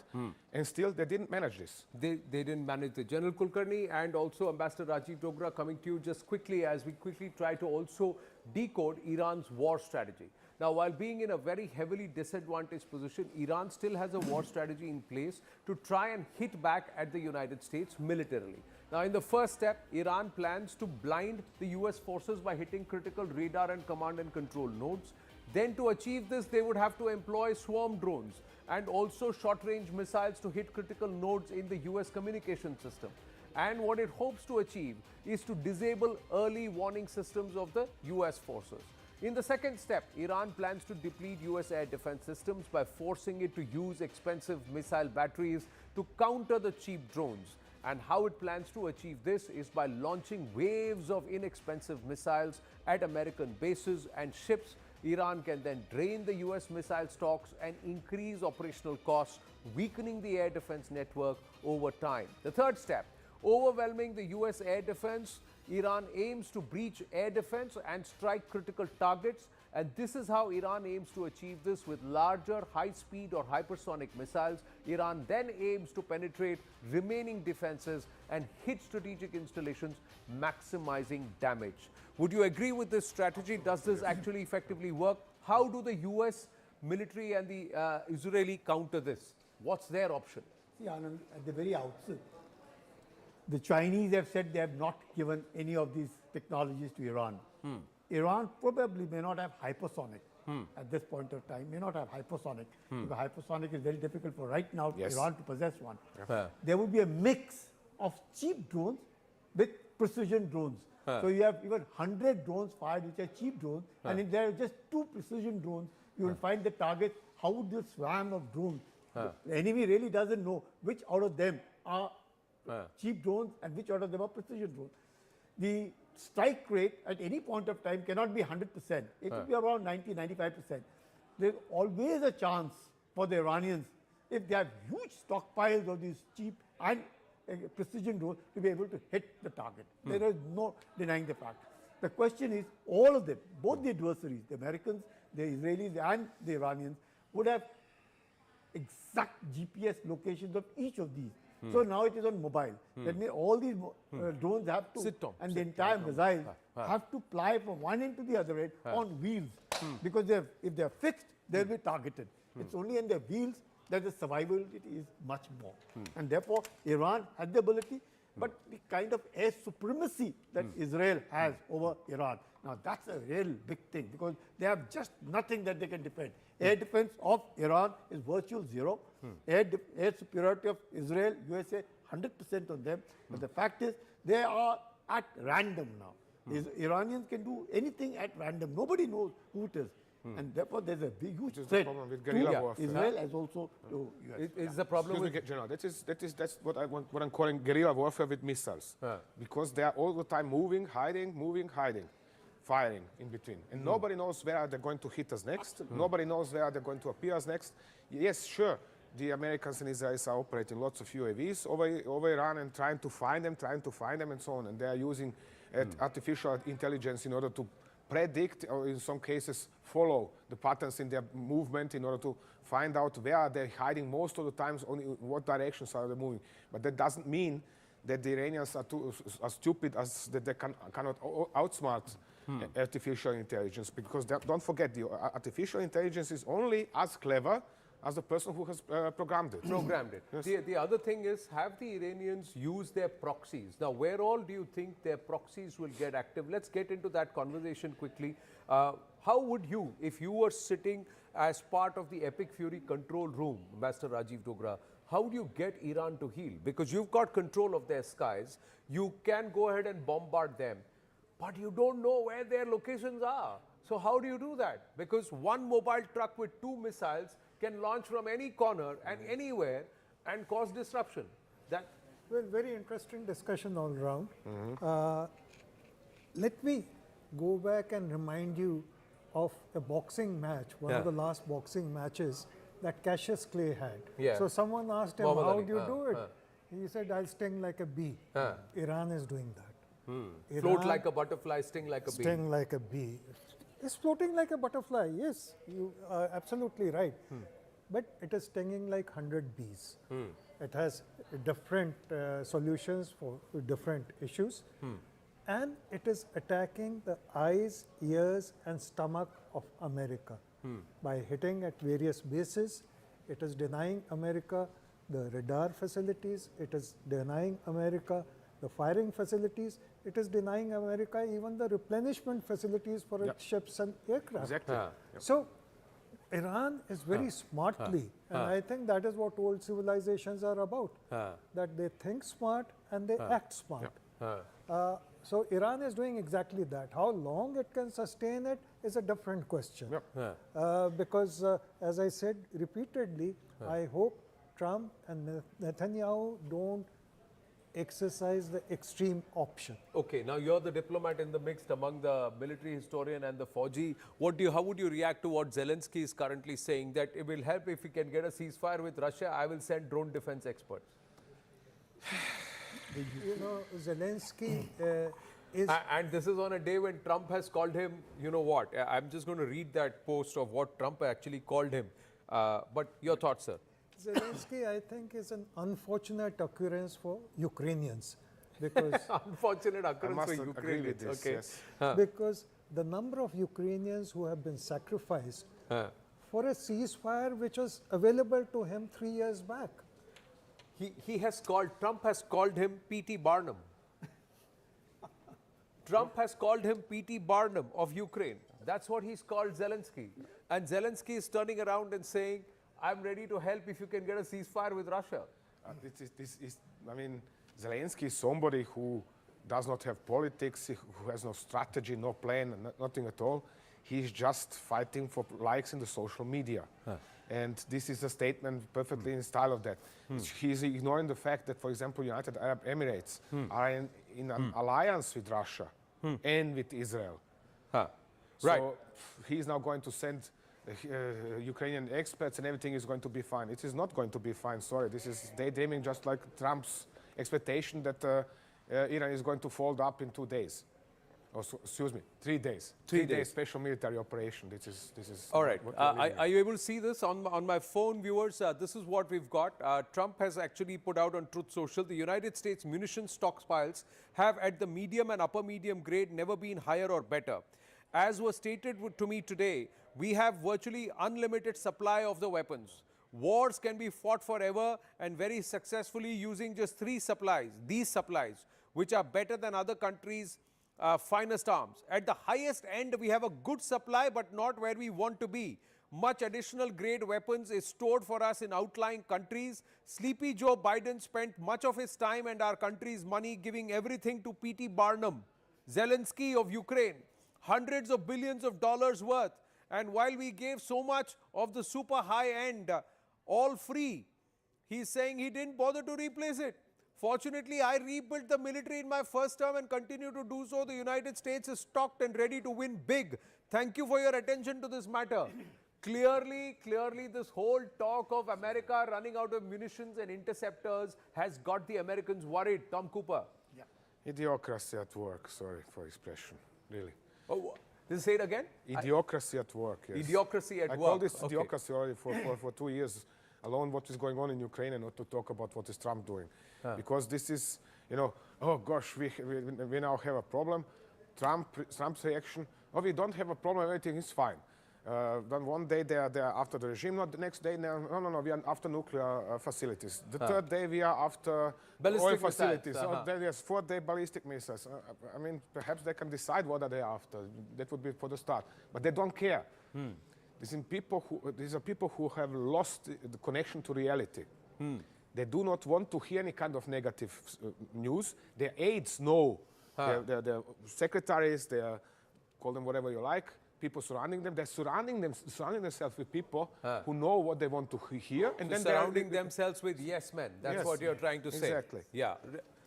and still they didn't manage this. They didn't manage the General Kulkarni and also Ambassador Rajiv Dogra, coming to you just quickly as we quickly try to also decode Iran's war strategy. Now, while being in a very heavily disadvantaged position, Iran still has a war strategy in place to try and hit back at the United States militarily. Now, in the first step, Iran plans to blind the US forces by hitting critical radar and command and control nodes. Then to achieve this, they would have to employ swarm drones and also short-range missiles to hit critical nodes in the US communication system. And what it hopes to achieve is to disable early warning systems of the US forces. In the second step, Iran plans to deplete US air defense systems by forcing it to use expensive missile batteries to counter the cheap drones. And how it plans to achieve this is by launching waves of inexpensive missiles at American bases and ships. Iran can then drain the US missile stocks and increase operational costs, weakening the air defense network over time. The third step, overwhelming the US air defense, Iran aims to breach air defense and strike critical targets. And this is how Iran aims to achieve this with larger high-speed or hypersonic missiles. Iran then aims to penetrate remaining defenses and hit strategic installations, maximizing damage. Would you agree with this strategy? Does this actually effectively work? How do the US military and the Israeli counter this? What's their option? See, Anand, at the very outset, The Chinese have said they have not given any of these technologies to Iran. Iran probably may not have hypersonic at this point of time, may not have hypersonic, because hypersonic is very difficult for right now Iran to possess one. There would be a mix of cheap drones with precision drones. So you have even 100 drones fired which are cheap drones, and if there are just 2 precision drones, you will find the target. How would this swarm of drones? The enemy really doesn't know which out of them are cheap drones and which out of them are precision drones. The strike rate at any point of time cannot be 100%. It will be around 90-95%. There's always a chance for the Iranians, if they have huge stockpiles of these cheap and precision drones, to be able to hit the target. There is no denying the fact. The question is, all of them, both the adversaries, the Americans, the Israelis and the Iranians, would have exact GPS locations of each of these. So now it is on mobile. That means all these drones have to, and the entire missiles have to fly from one end to the other end on wheels. Because if they are fixed, they will be targeted. It's only in their wheels that the survivability is much more. And therefore, Iran has the ability, but the kind of air supremacy that Israel has over Iran, now that's a real big thing, because they have just nothing that they can defend. Air defense of Iran is virtual zero. Air superiority of Israel, USA, 100% on them. But the fact is, they are at random now. Iranians can do anything at random. Nobody knows who it is. And therefore, there's a big, huge threat to Israel as also to US. It's the problem with General. That's what I'm calling guerrilla warfare with missiles, because they are all the time moving, hiding, firing in between, and nobody knows where they're going to hit us next. Nobody knows where they're going to appear us next. Yes, sure, the Americans and Israelis are operating lots of UAVs over Iran and trying to find them, and so on. And they are using artificial intelligence in order to predict, or in some cases follow the patterns in their movement, in order to find out where they're hiding most of the times, only in what directions are they moving. But that doesn't mean that the Iranians are stupid, as that they cannot outsmart artificial intelligence, because don't forget, the artificial intelligence is only as clever as the person who has programmed it. Yes. The other thing is, have the Iranians used their proxies? Now, where all do you think their proxies will get active? Let's get into that conversation quickly. How would you, if you were sitting as part of the Epic Fury control room, Ambassador Rajiv Dogra, how would you get Iran to heel? Because you've got control of their skies. You can go ahead and bombard them, but you don't know where their locations are. So how do you do that? Because one mobile truck with 2 missiles can launch from any corner and anywhere and cause disruption. Well, very interesting discussion all around. Let me go back and remind you of a boxing match, one of the last boxing matches that Cassius Clay had. So someone asked him, how do you do it? He said, I'll sting like a bee. Iran is doing that. Float like a butterfly, sting like a bee. Sting like a bee. It's floating like a butterfly, yes, you are absolutely right. But it is stinging like 100 bees. It has different solutions for different issues. And it is attacking the eyes, ears and stomach of America. By hitting at various bases, it is denying America the radar facilities, it is denying America the firing facilities, it is denying America even the replenishment facilities for its ships and aircraft. Exactly. So, Iran is very smartly, and I think that is what old civilizations are about, that they think smart and they act smart. So Iran is doing exactly that. How long it can sustain it is a different question. Because as I said repeatedly, I hope Trump and Netanyahu don't exercise the extreme option. Okay, now you're the diplomat in the mix among the military historian and the Fauji. How would you react to what Zelensky is currently saying, that it will help if we can get a ceasefire with Russia? I will send drone defense experts. You know, Zelensky is... And this is on a day when Trump has called him, you know what, I'm just going to read that post of what Trump actually called him. But your thoughts, sir? Zelensky, I think, is an unfortunate occurrence for Ukrainians. Because unfortunate occurrence for Ukrainians, this, okay. Yes. Because the number of Ukrainians who have been sacrificed for a ceasefire which was available to him 3 years back. Trump has called him P.T. Barnum. Trump has called him P.T. Barnum of Ukraine. That's what he's called Zelensky. And Zelensky is turning around and saying, I'm ready to help if you can get a ceasefire with Russia. I mean, Zelensky is somebody who does not have politics, who has no strategy, no plan, nothing at all. He's just fighting for likes in the social media. And this is a statement perfectly in style of that. He's ignoring the fact that, for example, United Arab Emirates are in an alliance with Russia and with Israel. So he's now going to send Ukrainian experts and everything is going to be fine. It is not going to be fine, sorry. This is daydreaming, just like Trump's expectation that Iran is going to fold up in 2 days. Oh, excuse me, 3 days. 3 days special military operation. This is all right. Are you able to see this on my phone, viewers? This is what we've got. Trump has actually put out on Truth Social, the United States munitions stockpiles have at the medium and upper medium grade never been higher or better. As was stated to me today, we have virtually unlimited supply of the weapons. Wars can be fought forever and very successfully using just 3 supplies, these supplies, which are better than other countries' finest arms. At the highest end, we have a good supply, but not where we want to be. Much additional grade weapons is stored for us in outlying countries. Sleepy Joe Biden spent much of his time and our country's money giving everything to P.T. Barnum, Zelensky of Ukraine, hundreds of billions of dollars worth. And while we gave so much of the super high end, all free, he's saying he didn't bother to replace it. Fortunately, I rebuilt the military in my first term and continue to do so. The United States is stocked and ready to win big. Thank you for your attention to this matter. Clearly, this whole talk of America running out of munitions and interceptors has got the Americans worried. Tom Cooper. Yeah. Idiocracy at work, sorry for expression, really. Oh, say it again? Idiocracy at work, yes. Idiocracy at work. I call this idiocracy already for 2 years. Alone what is going on in Ukraine and not to talk about what is Trump doing. Because this is, oh gosh, we now have a problem. Trump's reaction, oh, we don't have a problem, everything is fine. Then one day they are after the regime, not the next day, no, we are after nuclear facilities. The third day we are after oil facilities. Then there's 4-day ballistic missiles. I mean, perhaps they can decide what are they after. That would be for the start. But they don't care. These are people who have lost the connection to reality. They do not want to hear any kind of negative news. Their aides know. Their secretaries, call them whatever you like, people surrounding them. They're surrounding themselves with people who know what they want to hear. And then surrounding themselves with yes men. That's what you're trying to say. Exactly. Yeah.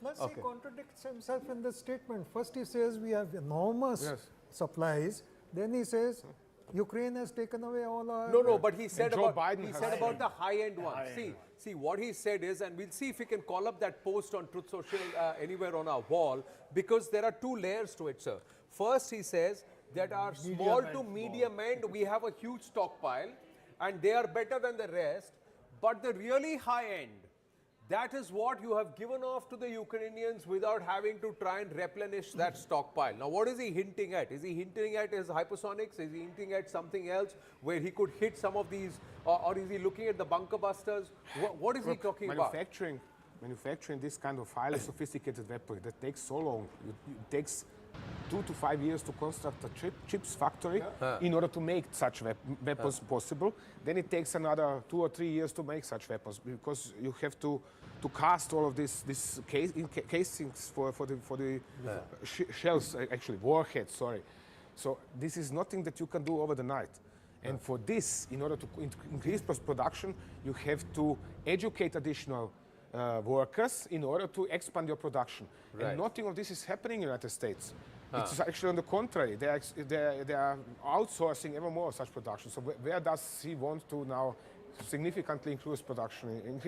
Plus, he contradicts himself in the statement. First, he says we have enormous supplies. Then he says Ukraine has taken away all our... No, but he said about the high-end ones. See, what he said is, and we'll see if we can call up that post on Truth Social anywhere on our wall, because there are 2 layers to it, sir. First, he says that our small to medium end, we have a huge stockpile, and they are better than the rest, but the really high end, that is what you have given off to the Ukrainians without having to try and replenish that stockpile. Now, what is he hinting at? Is he hinting at his hypersonics? Is he hinting at something else where he could hit some of these? Or is he looking at the bunker busters? What is he talking about? Manufacturing this kind of highly sophisticated weapon, that takes so long. It takes 2 to 5 years to construct a chips factory in order to make such weapons possible. Then it takes another 2 or 3 years to make such weapons, because you have to cast all of these casings for the shells, actually warheads. Sorry. So this is nothing that you can do over the night. And for this, in order to increase production, you have to educate additional workers in order to expand your production. And nothing of this is happening in the United States. It's actually on the contrary. They are outsourcing ever more such production. So where does he want to now significantly increase production in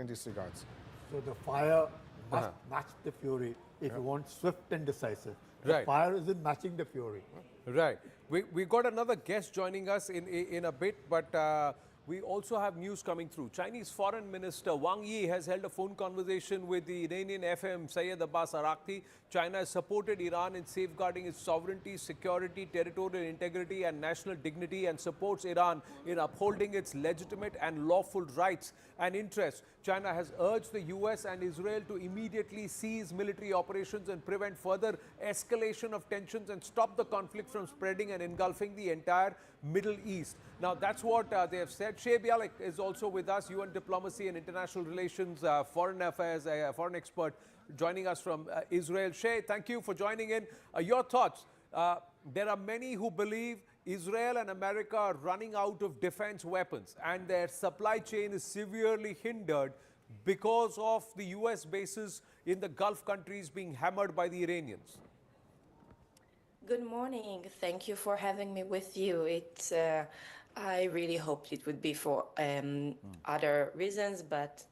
these regards? So the fire must match the fury if you want swift and decisive. The fire isn't matching the fury. Right. We got another guest joining us in a bit, but we also have news coming through. Chinese Foreign Minister Wang Yi has held a phone conversation with the Iranian FM Syed Abbas Araghchi. China has supported Iran in safeguarding its sovereignty, security, territorial integrity and national dignity, and supports Iran in upholding its legitimate and lawful rights and interests. China has urged the US and Israel to immediately cease military operations and prevent further escalation of tensions and stop the conflict from spreading and engulfing the entire Middle East. Now, that's what they have said. Shay Bialik is also with us, UN Diplomacy and International Relations, Foreign Affairs, foreign expert, joining us from Israel. Shay, thank you for joining in. Your thoughts? There are many who believe Israel and America are running out of defense weapons and their supply chain is severely hindered because of the US bases in the Gulf countries being hammered by the Iranians. Good morning. Thank you for having me with you. It's I really hoped it would be for other reasons, but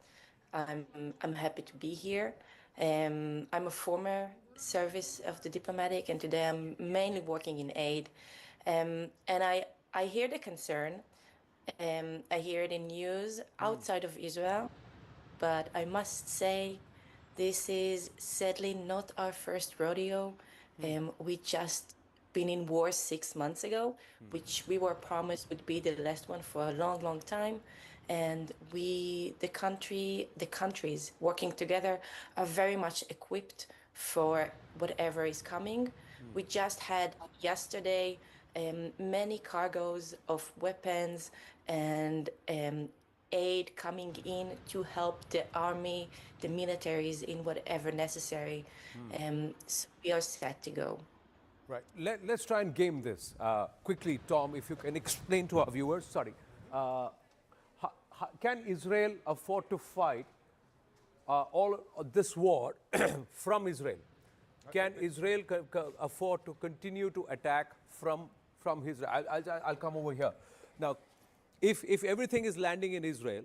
I'm happy to be here. I'm a former service of the diplomatic, and today I'm mainly working in aid. And I hear the concern. I hear it in news outside of Israel, but I must say this is sadly not our first rodeo. We just been in war 6 months ago, which we were promised would be the last one for a long, long time. And the countries working together are very much equipped for whatever is coming. We just had yesterday many cargoes of weapons and aid coming in to help the army, the militaries in whatever necessary. So we are set to go. Right. Let's try and game this. Quickly, Tom, if you can explain to our viewers, can Israel afford to fight all of this war from Israel? Can Israel afford to continue to attack from Israel? I'll come over here. Now, if everything is landing in Israel,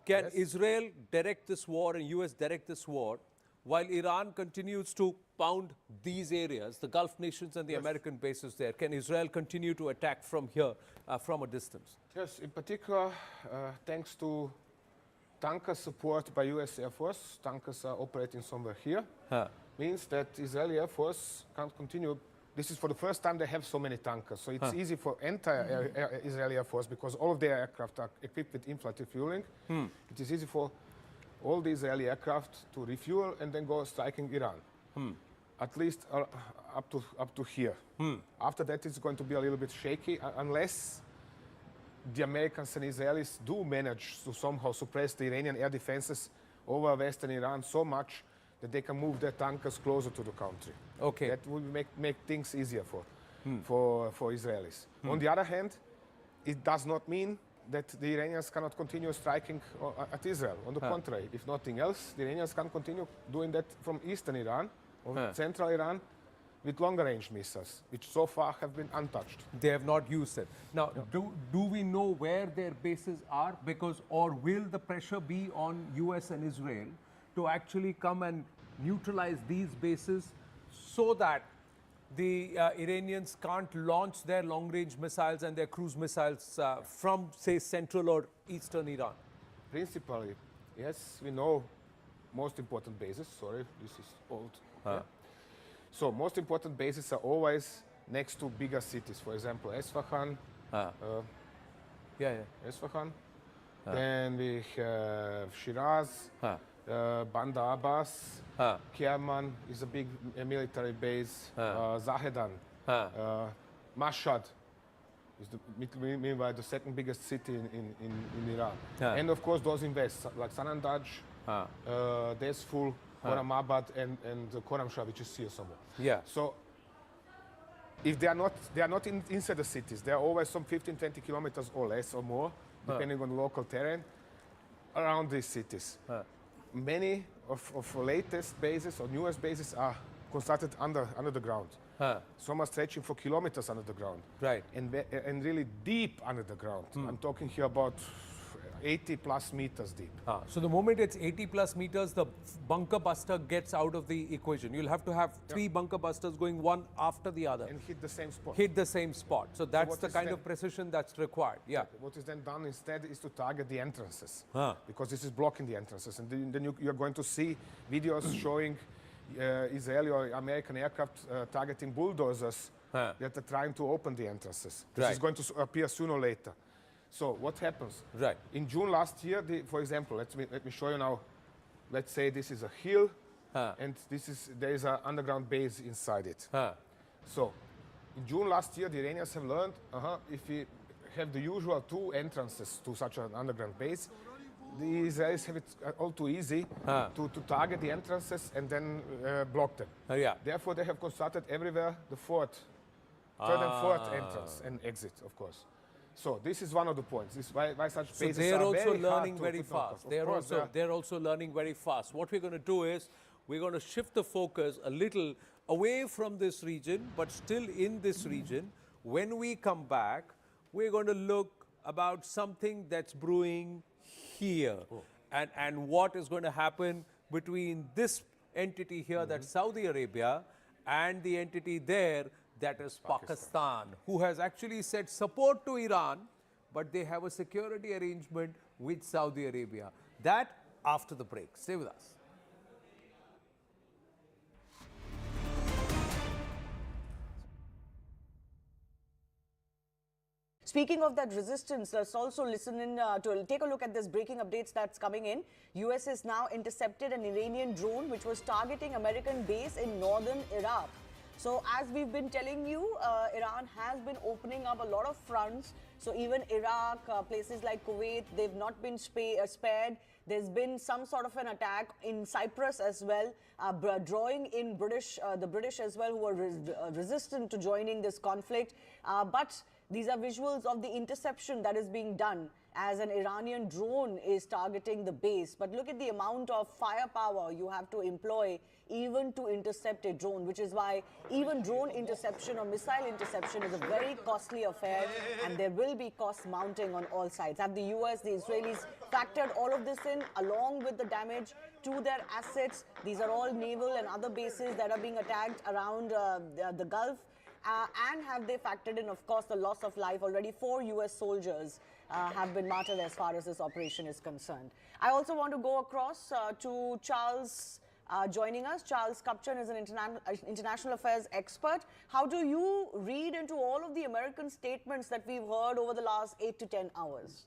can Israel direct this war and US direct this war while Iran continues to pound these areas, the Gulf nations and the American bases there? Can Israel continue to attack from here, from a distance? Yes, in particular, thanks to tanker support by US Air Force, tankers are operating somewhere here, means that Israeli Air Force can't continue. This is for the first time they have so many tankers, so it's easy for entire Israeli Air Force, because all of their aircraft are equipped with inflight refueling. It is easy for all the Israeli aircraft to refuel and then go striking Iran. At least up to here. After that, it's going to be a little bit shaky, unless the Americans and Israelis do manage to somehow suppress the Iranian air defenses over western Iran so much that they can move their tankers closer to the country. Okay. That will make things easier for Israelis. On the other hand, it does not mean that the Iranians cannot continue striking at Israel. On the contrary, if nothing else, the Iranians can continue doing that from eastern Iran or central Iran with longer range missiles, which so far have been untouched. They have not used it. Now, do we know where their bases are? Or will the pressure be on US and Israel to actually come and neutralize these bases so that the Iranians can't launch their long-range missiles and their cruise missiles from, say, central or eastern Iran? Principally, yes, we know most important bases. Sorry, this is old. So most important bases are always next to bigger cities. For example, Esfahan. Esfahan. Then we have Shiraz. Bandar Abbas, Kerman is a big military base, Zahedan, Mashhad is meanwhile the second biggest city in Iran. And of course those in west, like Sanandaj, Desful, Khorramabad and Khorramshahr, which is here somewhere. So if they are not inside the cities, they are always some 15-20 kilometers or less or more, depending on the local terrain, around these cities. Many of latest bases or newest bases are constructed under the ground. Some are stretching for kilometers under the ground. Right. And really deep under the ground. I'm talking here about 80 plus meters deep. So the moment it's 80 plus meters, the bunker buster gets out of the equation. You'll have to have 3 bunker busters going one after the other. And hit the same spot. Hit the same spot. So that's what the is kind then- of precision that's required. Yeah. Exactly. What is then done instead is to target the entrances. Huh. Because this is blocking the entrances. And then you're going to see videos showing Israeli or American aircraft targeting bulldozers that are trying to open the entrances. This is going to appear sooner or later. So what happens? Right. In June last year, for example, let me show you now. Let's say this is a hill, and there is an underground base inside it. So in June last year, the Iranians have learned if we have the usual 2 entrances to such an underground base, the Israelis have it all too easy to target the entrances and then block them. Therefore, they have constructed everywhere the third and fourth entrance and exit, of course. So this is one of the points. This is why such bases They're are also very hard learning to very knock fast. off. They're also learning very fast. What we're going to do is we're going to shift the focus a little away from this region, but still in this region. When we come back, we're going to look about something that's brewing here and what is going to happen between this entity here, that's Saudi Arabia, and the entity there, that is Pakistan, who has actually said support to Iran, but they have a security arrangement with Saudi Arabia. That after the break. Stay with us. Speaking of that resistance, let's also listen in to take a look at this breaking updates that's coming in. US has now intercepted an Iranian drone which was targeting American base in northern Iraq. So as we've been telling you, Iran has been opening up a lot of fronts. So even Iraq, places like Kuwait, they've not been spared. There's been some sort of an attack in Cyprus as well, drawing in the British as well, who are resistant to joining this conflict. But these are visuals of the interception that is being done as an Iranian drone is targeting the base. But look at the amount of firepower you have to employ even to intercept a drone, which is why even drone interception or missile interception is a very costly affair, and there will be costs mounting on all sides. Have the US, the Israelis factored all of this in along with the damage to their assets? These are all naval and other bases that are being attacked around the Gulf. And have they factored in, of course, the loss of life? Already 4 US soldiers have been martyred as far as this operation is concerned. I also want to go across to Charles joining us. Charles Kupchan is an international affairs expert. How do you read into all of the American statements that we've heard over the last 8 to 10 hours?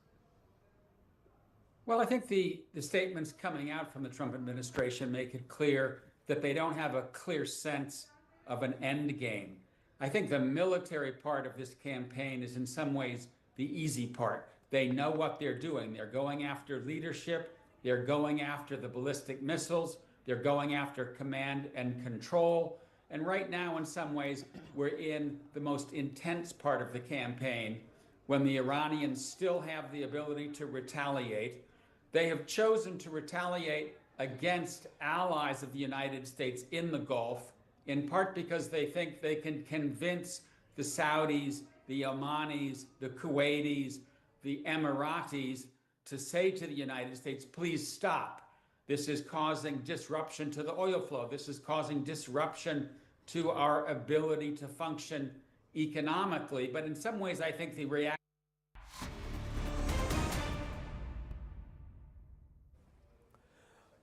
Well, I think the statements coming out from the Trump administration make it clear that they don't have a clear sense of an end game. I think the military part of this campaign is in some ways the easy part. They know what they're doing. They're going after leadership. They're going after the ballistic missiles. They're going after command and control. And right now, in some ways, we're in the most intense part of the campaign when the Iranians still have the ability to retaliate. They have chosen to retaliate against allies of the United States in the Gulf, in part because they think they can convince the Saudis, the Omanis, the Kuwaitis, the Emiratis to say to the United States, please stop. This is causing disruption to the oil flow. This is causing disruption to our ability to function economically. But in some ways, I think the reaction.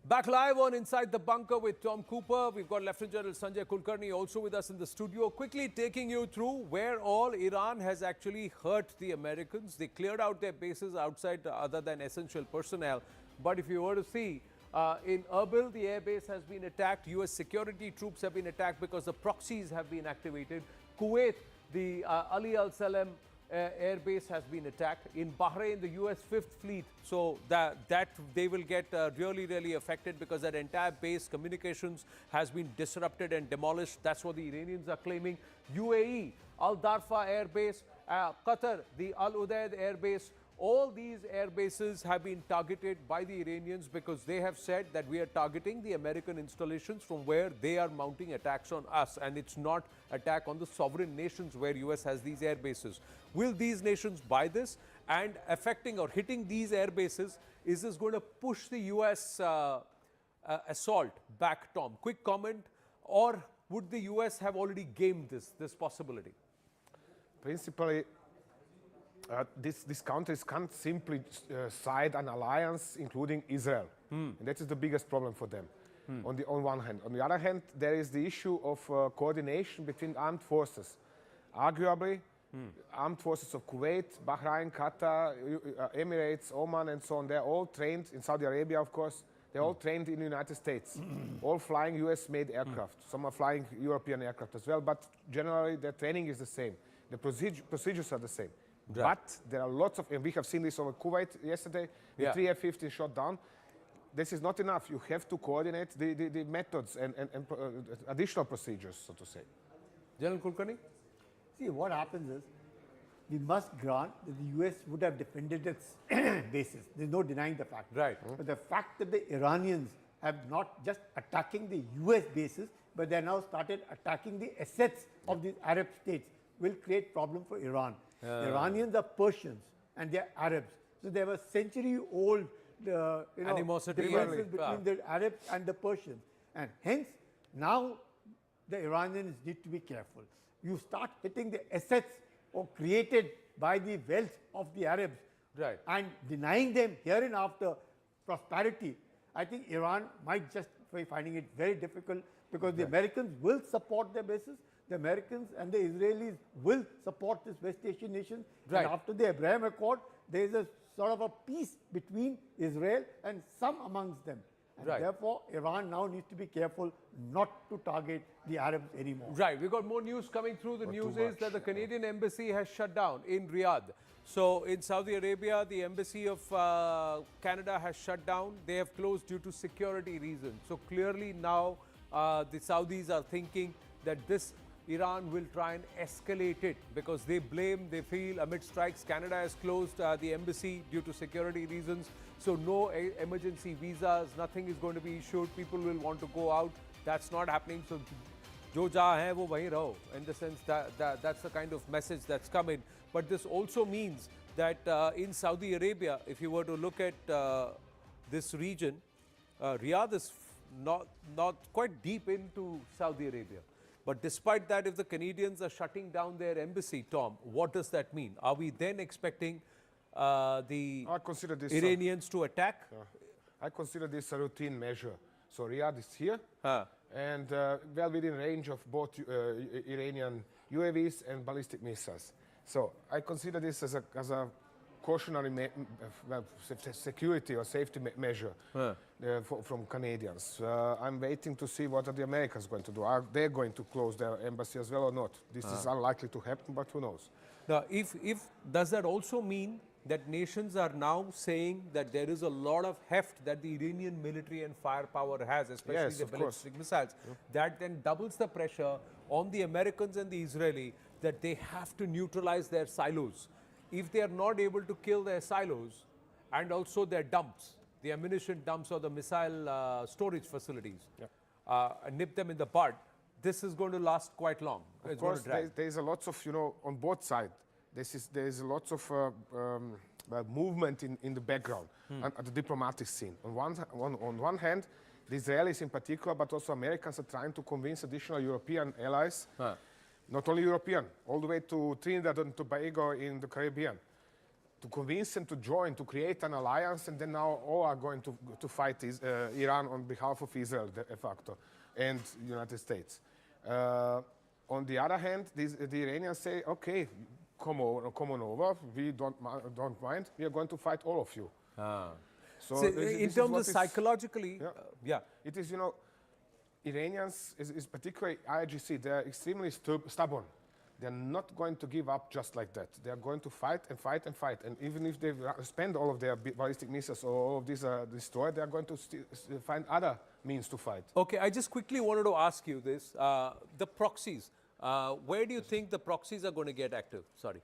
Back live on Inside the Bunker with Tom Cooper. We've got Lieutenant General Sanjay Kulkarni also with us in the studio, quickly taking you through where all Iran has actually hurt the Americans. They cleared out their bases outside other than essential personnel. But if you were to see, in Erbil, the airbase has been attacked. US security troops have been attacked because the proxies have been activated. Kuwait, the Ali Al Salem air base has been attacked. In Bahrain, the US 5th Fleet, so that they will get really affected because that entire base communications has been disrupted and demolished. That's what the Iranians are claiming. UAE, Al Darfa air base, Qatar, the Al Udeid air base, all these air bases have been targeted by the Iranians because they have said that we are targeting the American installations from where they are mounting attacks on us, and it's not attack on the sovereign nations where US has these air bases. Will these nations buy this? and affecting or hitting these air bases, is this going to push the US assault back, Tom? Quick comment, or would the US have already gamed this possibility? Principally, these countries can't simply side an alliance, including Israel. And that is the biggest problem for them, on one hand. On the other hand, there is the issue of coordination between armed forces. Arguably, armed forces of Kuwait, Bahrain, Qatar, Emirates, Oman, and so on, they're all trained, in Saudi Arabia, of course, they're all trained in the United States, all flying US-made aircraft. Some are flying European aircraft as well, but generally their training is the same. The procedures are the same. Right. But there are lots of, and we have seen this over Kuwait yesterday, the 3 F-15 shot down. This is not enough. You have to coordinate the methods and additional procedures, so to say. General Kulkarni? See, what happens is, we must grant that the US would have defended its bases. There's no denying the fact. Right. But the fact that the Iranians have not just attacking the US bases, but they now started attacking the assets of these Arab states will create problem for Iran. The Iranians are Persians and they're Arabs. So they have a century-old animosity differences between the Arabs and the Persians. And hence, now the Iranians need to be careful. You start hitting the assets or created by the wealth of the Arabs, right, and denying them hereinafter prosperity. I think Iran might just be finding it very difficult because the Americans will support their bases. The Americans and the Israelis will support this West Asian nation. Right. And after the Abraham Accord, there is a sort of a peace between Israel and some amongst them. And Right. therefore, Iran now needs to be careful not to target the Arabs anymore. Right. We've got more news coming through. The news is that the Canadian embassy has shut down in Riyadh. So in Saudi Arabia, the embassy of Canada has shut down. They have closed due to security reasons. So clearly now the Saudis are thinking that this Iran will try and escalate it because they feel amid strikes, Canada has closed the embassy due to security reasons. So no emergency visas, nothing is going to be issued. People will want to go out. That's not happening. So jo jahan hai wo wahin raho, in the sense that that's the kind of message that's coming. But this also means that in Saudi Arabia, if you were to look at this region, Riyadh is not quite deep into Saudi Arabia. But despite that, if the Canadians are shutting down their embassy, Tom, what does that mean? Are we then expecting the Iranians to attack? I consider this a routine measure. So Riyadh is here, and well within range of both Iranian UAVs and ballistic missiles. So I consider this as a cautionary security or safety measure from Canadians. I'm waiting to see what are the Americans going to do. Are they going to close their embassy as well or not? This is unlikely to happen, but who knows? Now, does that also mean that nations are now saying that there is a lot of heft that the Iranian military and firepower has, especially the ballistic missiles, that then doubles the pressure on the Americans and the Israeli that they have to neutralize their silos. If they are not able to kill their silos and also their dumps, the ammunition dumps or the missile storage facilities, and nip them in the bud, this is going to last quite long. Of course, there is a lot of, on both sides, there is a lot of movement in the background at the diplomatic scene. On one hand, the Israelis in particular, but also Americans are trying to convince additional European allies, not only European, all the way to Trinidad and Tobago in the Caribbean, to convince them to join, to create an alliance, and then now all are going to fight Iran on behalf of Israel, de facto, and the United States. On the other hand, the Iranians say, okay, come on over, we don't mind, we are going to fight all of you. So in terms of psychologically, it is, Iranians, is particularly IRGC, they're extremely stubborn. They're not going to give up just like that. They're going to fight and fight and fight. And even if they spend all of their ballistic missiles or all of these are destroyed, they're going to find other means to fight. Okay, I just quickly wanted to ask you this. The proxies, where do you think the proxies are going to get active? Sorry.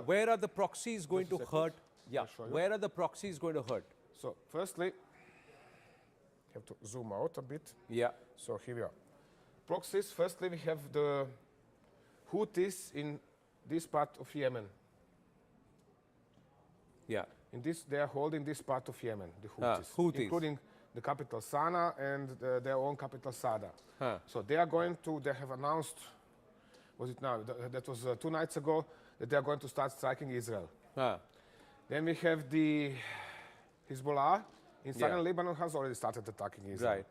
Where are the proxies going to hurt? Yeah, where are the proxies going to hurt? So firstly, have to zoom out a bit. Yeah. So here we are. Proxies, firstly we have the Houthis in this part of Yemen. Yeah. In this, they are holding this part of Yemen, the Houthis, Houthis. including the capital Sana'a and their own capital Sada. Huh. So they are going to, they have announced, was it now, that was 2 nights ago, that they are going to start striking Israel. Huh. Then we have the Hezbollah in southern Yeah. Lebanon has already started attacking Israel. Right.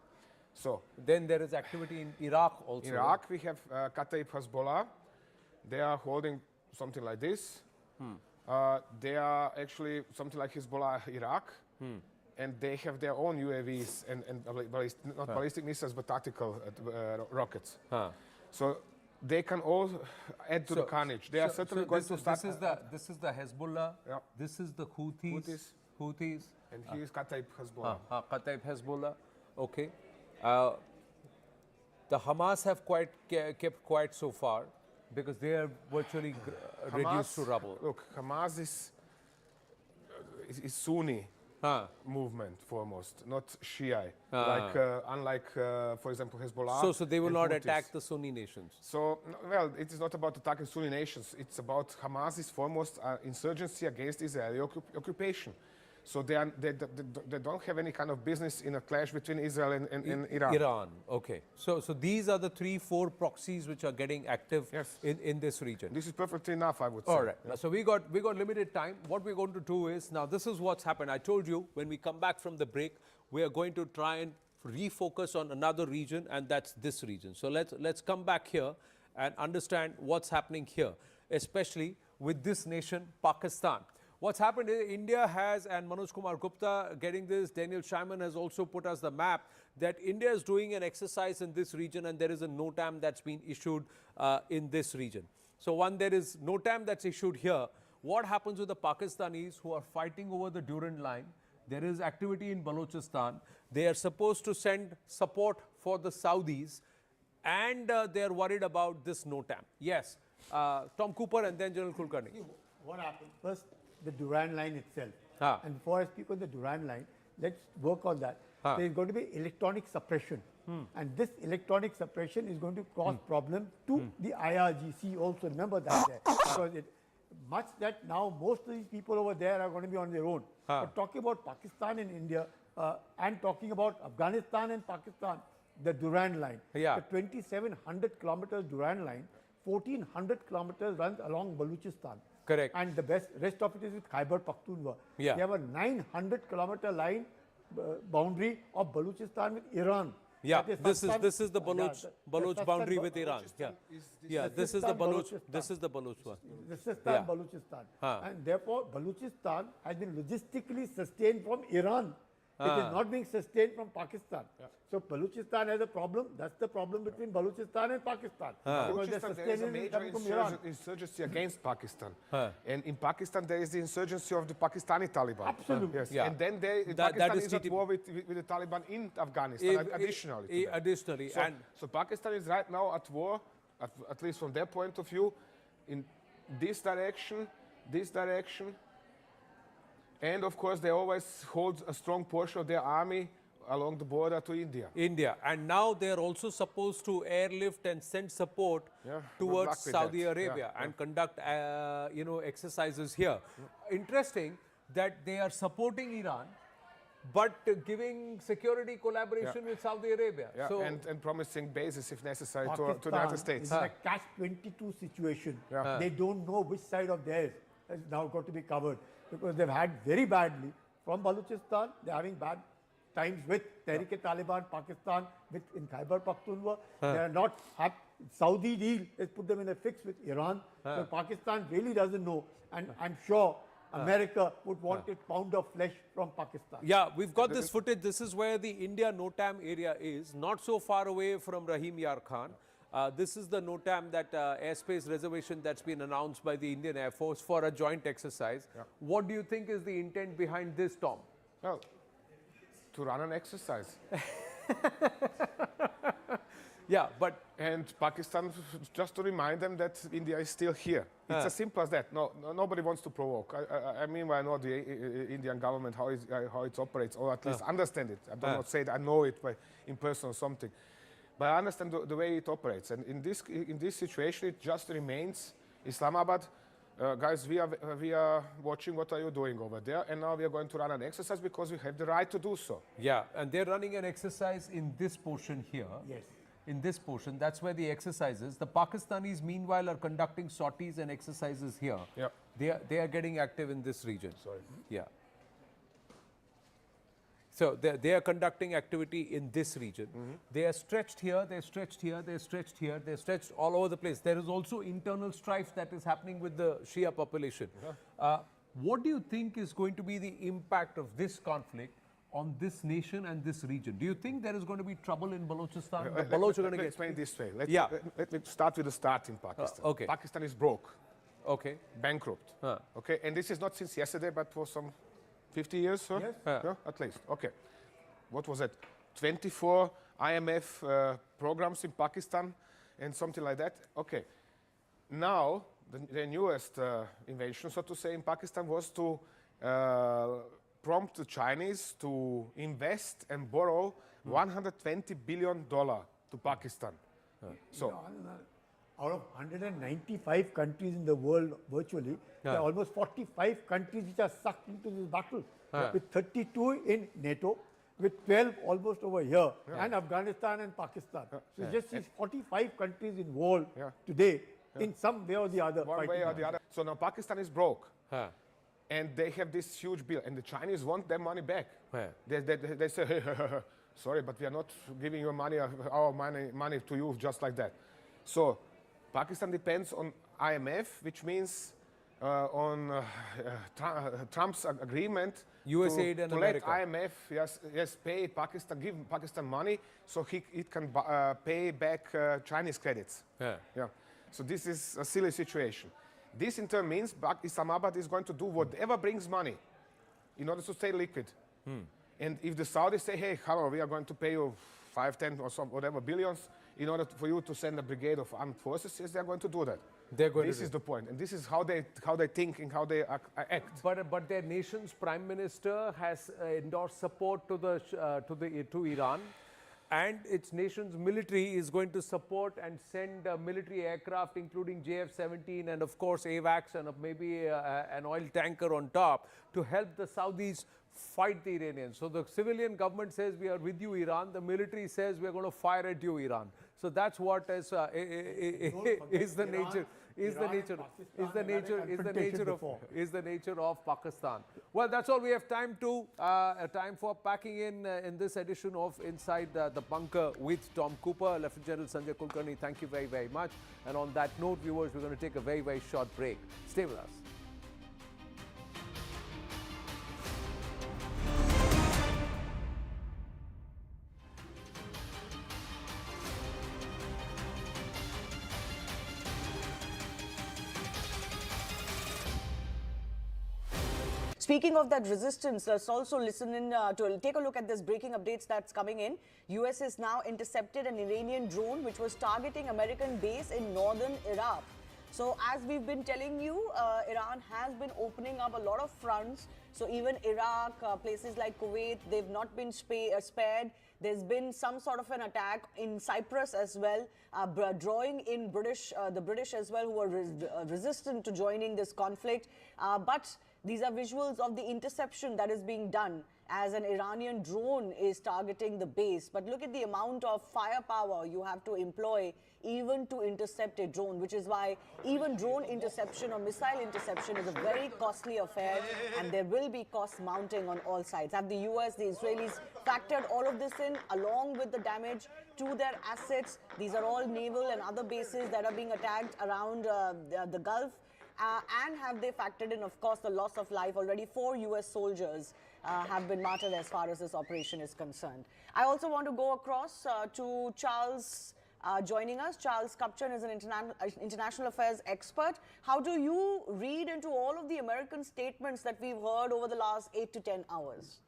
So then there is activity in Iraq also. in Iraq, we have Kataib Hezbollah. They are holding something like this. They are actually something like Hezbollah Iraq. And they have their own UAVs and not ballistic missiles, but tactical rockets. So they can all add to the carnage. They are certainly going to start. This is the Hezbollah. Yeah. This is the Houthis. And here is Kataib Hezbollah. Kataib Hezbollah. Okay. The Hamas have kept quiet so far because they are virtually reduced to rubble. Look, Hamas is Sunni movement foremost, not Shia. Unlike, for example, Hezbollah. So they will and not Houthis. attack the Sunni nations. So, well, it is not about attacking Sunni nations. It's about Hamas is foremost insurgency against Israeli occupation. So they don't have any kind of business in a clash between Israel and Iran. Iran, okay. So these are the 3-4 proxies which are getting active in this region. This is perfectly enough, I would say. All right. So we got limited time. What we're going to do is, now this is what's happened. I told you when we come back from the break, we are going to try and refocus on another region, and that's this region. So let's come back here and understand what's happening here, especially with this nation, Pakistan. What's happened is India has, and Manoj Kumar Gupta getting this, Daniel Scheinman has also put us the map, that India is doing an exercise in this region and there is a NOTAM that's been issued in this region. So there is NOTAM that's issued here. What happens with the Pakistanis who are fighting over the Durand line? There is activity in Balochistan. They are supposed to send support for the Saudis and they are worried about this NOTAM. Yes, Tom Cooper and then General Kulkarni. What happened? First, the Durand line itself. And before I speak on the Durand line, let's work on that. There is going to be electronic suppression. And this electronic suppression is going to cause problem to the IRGC also. Remember that there. Because much that now most of these people over there are going to be on their own. But talking about Pakistan and India and talking about Afghanistan and Pakistan, the Durand line, the 2,700 kilometers Durand line, 1,400 kilometers runs along Balochistan. Correct. And the rest of it is with Khyber Pakhtunkhwa. Yeah. They have a 900-kilometer line boundary of Balochistan with Iran. Yeah, this is the Baloch boundary with Iran. Yeah, this is the Baloch one. The Sistan Balochistan. And therefore, Balochistan has been logistically sustained from Iran. It is not being sustained from Pakistan. So Balochistan has a problem. That's the problem between Balochistan and Pakistan. Because they're There is a sustaining it major coming from Iran. insurgency against Pakistan. And in Pakistan, there is the insurgency of the Pakistani Taliban. Absolutely. Yes. Yeah. And then Pakistan is at war with the Taliban in Afghanistan, additionally. to that. Additionally. So Pakistan is right now at war, at least from their point of view, in this direction, and of course they always hold a strong portion of their army along the border to India. And now they are also supposed to airlift and send support towards Saudi Arabia and conduct exercises here. Interesting that they are supporting Iran but giving security collaboration with Saudi Arabia. So and promising bases if necessary to the United States. Is in a catch-22 situation. They don't know which side of theirs has now got to be covered because they've had very badly from Balochistan. They're having bad times with Tehrik-e-Taliban, Pakistan, in Khyber Pakhtunkhwa. They are not happy. Saudi deal has put them in a fix with Iran. So Pakistan really doesn't know, and I'm sure America would want a pound of flesh from Pakistan. Yeah, we've got this footage. This is where the India NOTAM area is, not so far away from Rahim Yar Khan. This is the NOTAM, that airspace reservation that's been announced by the Indian Air Force for a joint exercise. What do you think is the intent behind this, Tom? Well, to run an exercise. And Pakistan, just to remind them that India is still here. It's as simple as that. Nobody wants to provoke. I mean, I know the Indian government, how it operates, or at least understand it. I do not say that I know it in person or something. But I understand the way it operates. And in this situation, it just remains Islamabad guys, we are watching what are you doing over there, and now we are going to run an exercise because we have the right to do so. Yeah, and they're running an exercise in this portion here. Yes. In this portion, that's where the exercise is. The Pakistanis, meanwhile, are conducting sorties and exercises here. Yeah. They are getting active in this region. Sorry. Yeah. So they are conducting activity in this region. They are stretched here, they're stretched here, they're stretched here, they're stretched all over the place. There is also internal strife that is happening with the Shia population. What do you think is going to be the impact of this conflict on this nation and this region? Do you think there is going to be trouble in Balochistan? The Baloch are going to get... Explain this way. Let me start with the start in Pakistan. Okay. Pakistan is broke. Okay. Bankrupt. Okay, and this is not since yesterday, but for some 50 years, huh? Yes. Yeah, at least. Okay. What was it? 24 IMF programs in Pakistan and something like that. Okay. Now, the newest invention, so to say, in Pakistan was to prompt the Chinese to invest and borrow $120 billion to Pakistan. So, out of 195 countries in the world virtually, there are almost 45 countries which are sucked into this battle, with 32 in NATO, with 12 almost over here, and Afghanistan and Pakistan. So just these 45 countries involved today in some way or the other. One way or the other. So now Pakistan is broke. And they have this huge bill, and the Chinese want their money back. They say, hey, sorry, but we are not giving your money, our money to you just like that. So Pakistan depends on IMF, which means on Trump's agreement USAID and to America. let IMF pay Pakistan, give Pakistan money so it can pay back Chinese credits. So this is a silly situation. This in turn means Islamabad is going to do whatever brings money in order to stay liquid. And if the Saudis say, hey, hello, we are going to pay you 5, 10 or some whatever billions in order for you to send a brigade of armed forces, yes, they are going to do that. This is the point, and this is how they think and how they act. But their nation's prime minister has endorsed support to Iran, and its nation's military is going to support and send military aircraft, including JF-17 and of course AWACS and maybe an oil tanker on top to help the Saudis fight the Iranians. So the civilian government says we are with you, Iran. The military says we are going to fire at you, Iran. So that's what is the nature of Pakistan. Well, that's all we have time for packing in this edition of Inside the Bunker with Tom Cooper. Lieutenant General Sanjay Kulkarni, thank you very, very much. And on that note, viewers, we're going to take a very, very short break. Stay with us. Speaking of that resistance, let's also listen in to take a look at this breaking updates that's coming in. US has now intercepted an Iranian drone which was targeting American base in northern Iraq. So as we've been telling you, Iran has been opening up a lot of fronts. So even Iraq, places like Kuwait, they've not been spared. There's been some sort of an attack in Cyprus as well, drawing in the British as well, who are resistant to joining this conflict. But these are visuals of the interception that is being done as an Iranian drone is targeting the base. But look at the amount of firepower you have to employ even to intercept a drone, which is why even drone interception or missile interception is a very costly affair, and there will be costs mounting on all sides. Have the US, the Israelis factored all of this in along with the damage to their assets? These are all naval and other bases that are being attacked around the Gulf. And have they factored in, of course, the loss of life? Already 4 US soldiers have been martyred as far as this operation is concerned. I also want to go across to Charles joining us. Charles Kupchan is an international affairs expert. How do you read into all of the American statements that we've heard over the last 8 to 10 hours?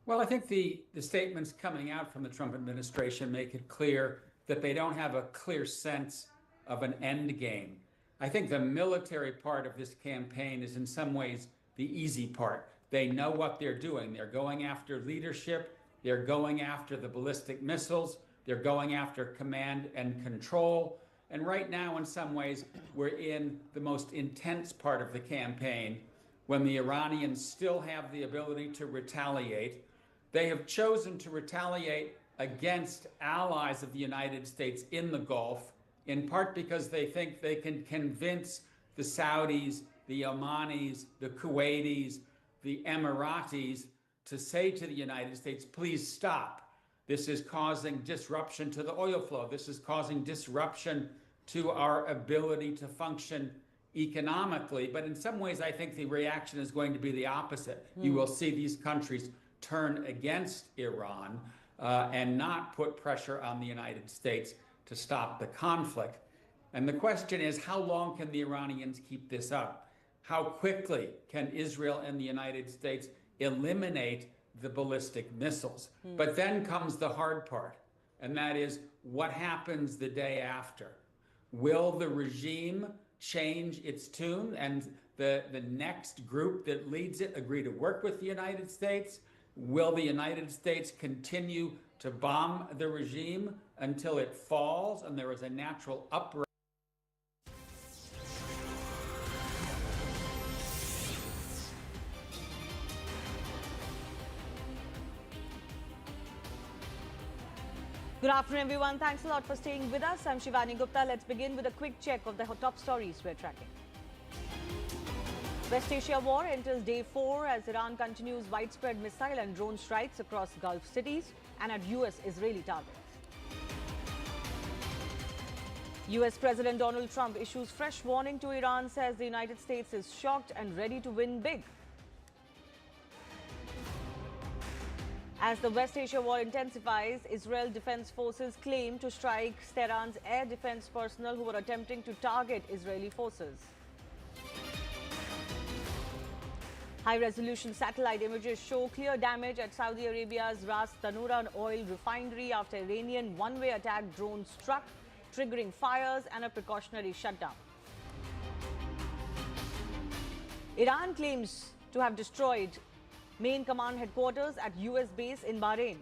Well, I think the statements coming out from the Trump administration make it clear that they don't have a clear sense of an end game. I think the military part of this campaign is in some ways the easy part. They know what they're doing. They're going after leadership. They're going after the ballistic missiles. They're going after command and control. And right now, in some ways, we're in the most intense part of the campaign when the Iranians still have the ability to retaliate. They have chosen to retaliate against allies of the United States in the Gulf, in part because they think they can convince the Saudis, the Omanis, the Kuwaitis, the Emiratis to say to the United States, please stop. This is causing disruption to the oil flow. This is causing disruption to our ability to function economically. But in some ways, I think the reaction is going to be the opposite. You will see these countries turn against Iran and not put pressure on the United States to stop the conflict. And the question is, how long can the Iranians keep this up? How quickly can Israel and the United States eliminate the ballistic missiles? But then comes the hard part, and that is what happens the day after. Will the regime change its tune and the next group that leads it agree to work with the United States? Will the United States continue to bomb the regime until it falls and there is a natural uprising? Good afternoon, everyone. Thanks a lot for staying with us. I'm Shivani Gupta. Let's begin with a quick check of the top stories we're tracking. West Asia war enters day 4 as Iran continues widespread missile and drone strikes across Gulf cities and at US-Israeli targets. US President Donald Trump issues fresh warning to Iran, says the United States is shocked and ready to win big. As the West Asia war intensifies, Israel Defense Forces claim to strike Tehran's air defense personnel who were attempting to target Israeli forces. High-resolution satellite images show clear damage at Saudi Arabia's Ras Tanura oil refinery after Iranian one-way attack drone struck, triggering fires and a precautionary shutdown. Iran claims to have destroyed main command headquarters at US base in Bahrain.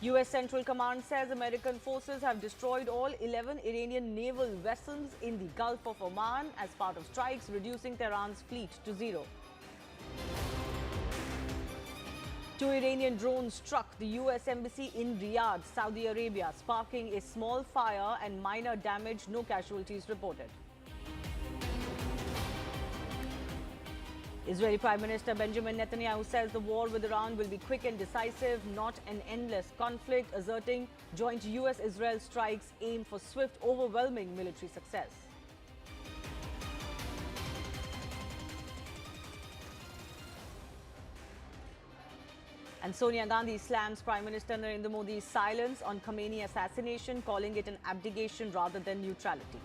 US Central Command says American forces have destroyed all 11 Iranian naval vessels in the Gulf of Oman as part of strikes, reducing Tehran's fleet to 0. 2 Iranian drones struck the US embassy in Riyadh, Saudi Arabia, sparking a small fire and minor damage, no casualties reported. Israeli Prime Minister Benjamin Netanyahu says the war with Iran will be quick and decisive, not an endless conflict, asserting joint US-Israel strikes aim for swift, overwhelming military success. And Sonia Gandhi slams Prime Minister Narendra Modi's silence on Khomeini assassination, calling it an abdication rather than neutrality.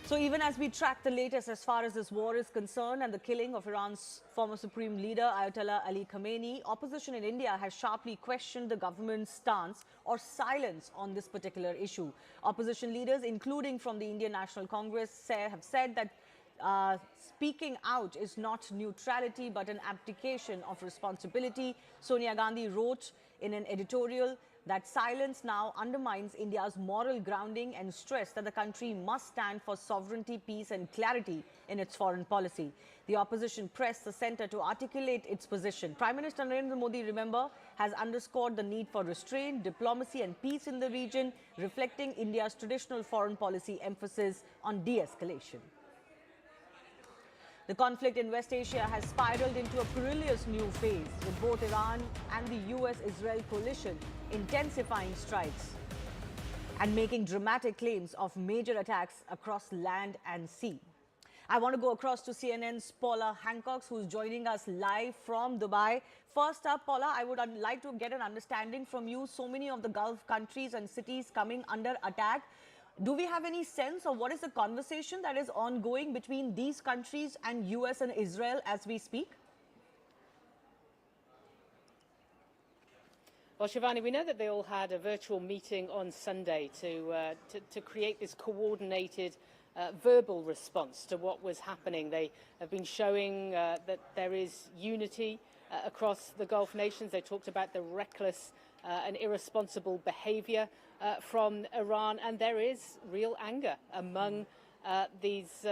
So even as we track the latest as far as this war is concerned and the killing of Iran's former supreme leader Ayatollah Ali Khamenei, opposition in India has sharply questioned the government's stance or silence on this particular issue. Opposition leaders, including from the Indian National Congress, have said that speaking out is not neutrality but an abdication of responsibility. Sonia Gandhi wrote in an editorial that silence now undermines India's moral grounding and stressed that the country must stand for sovereignty, peace and clarity in its foreign policy. The opposition pressed the centre to articulate its position. Prime Minister Narendra Modi, remember, has underscored the need for restraint, diplomacy and peace in the region, reflecting India's traditional foreign policy emphasis on de-escalation. The conflict in West Asia has spiraled into a perilous new phase, with both Iran and the US-Israel coalition intensifying strikes and making dramatic claims of major attacks across land and sea. I want to go across to CNN's Paula Hancock, who's joining us live from Dubai. First up, Paula, I would like to get an understanding from you. So many of the Gulf countries and cities coming under attack. Do we have any sense of what is the conversation that is ongoing between these countries and US and Israel as we speak? Well, Shivani, we know that they all had a virtual meeting on Sunday to create this coordinated verbal response to what was happening. They have been showing that there is unity across the Gulf nations. They talked about the reckless and irresponsible behavior from Iran, and there is real anger among these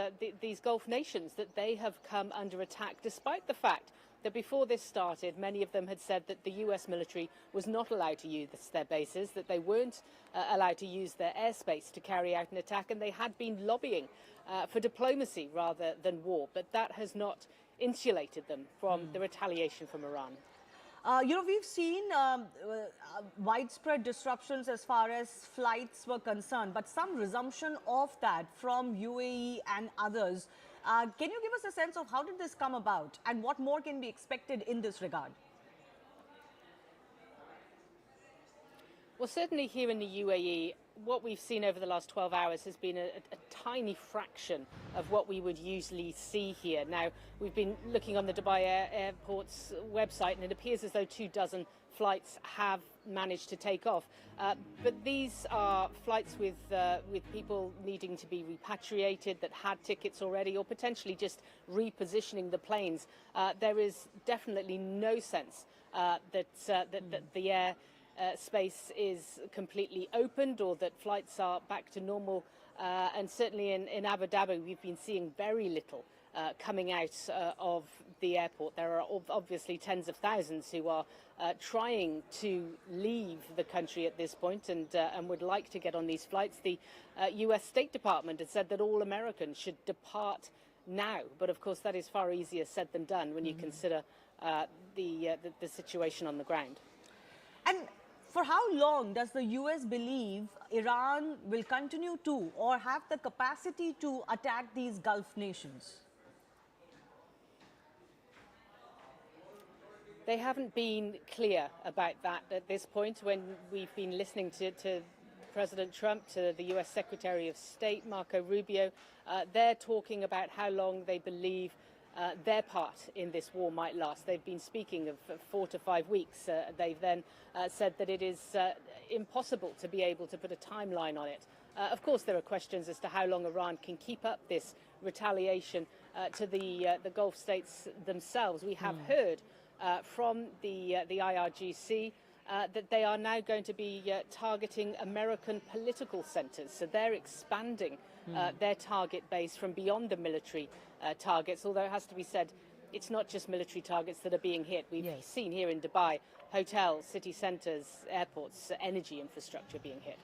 Gulf nations that they have come under attack, despite the fact that before this started, many of them had said that the US military was not allowed to use their bases, that they weren't allowed to use their airspace to carry out an attack, and they had been lobbying for diplomacy rather than war. But that has not insulated them from the retaliation from Iran. We've seen widespread disruptions as far as flights were concerned, but some resumption of that from UAE and others. Can you give us a sense of how did this come about and what more can be expected in this regard? Well, certainly here in the UAE, what we've seen over the last 12 hours has been a tiny fraction of what we would usually see here. Now, we've been looking on the Dubai Airport's website, and it appears as though 24 flights have managed to take off. But these are flights with people needing to be repatriated that had tickets already, or potentially just repositioning the planes. There is definitely no sense that the air space is completely opened or that flights are back to normal. And certainly in Abu Dhabi, we've been seeing very little coming out of the airport. There are obviously tens of thousands who are trying to leave the country at this point and would like to get on these flights. The US State Department has said that all Americans should depart now. But of course, that is far easier said than done when you consider the situation on the ground. And for how long does the US believe Iran will continue to or have the capacity to attack these Gulf nations? They haven't been clear about that at this point. When we've been listening to President Trump, to the US Secretary of State, Marco Rubio, they're talking about how long they believe their part in this war might last. They've been speaking of 4 to 5 weeks. They've then said that it is impossible to be able to put a timeline on it. Of course, there are questions as to how long Iran can keep up this retaliation to the Gulf states themselves. We have heard from the IRGC that they are now going to be targeting American political centers. So they're expanding their target base from beyond the military targets, although it has to be said, it's not just military targets that are being hit. We've seen here in Dubai, hotels, city centers, airports, energy infrastructure being hit.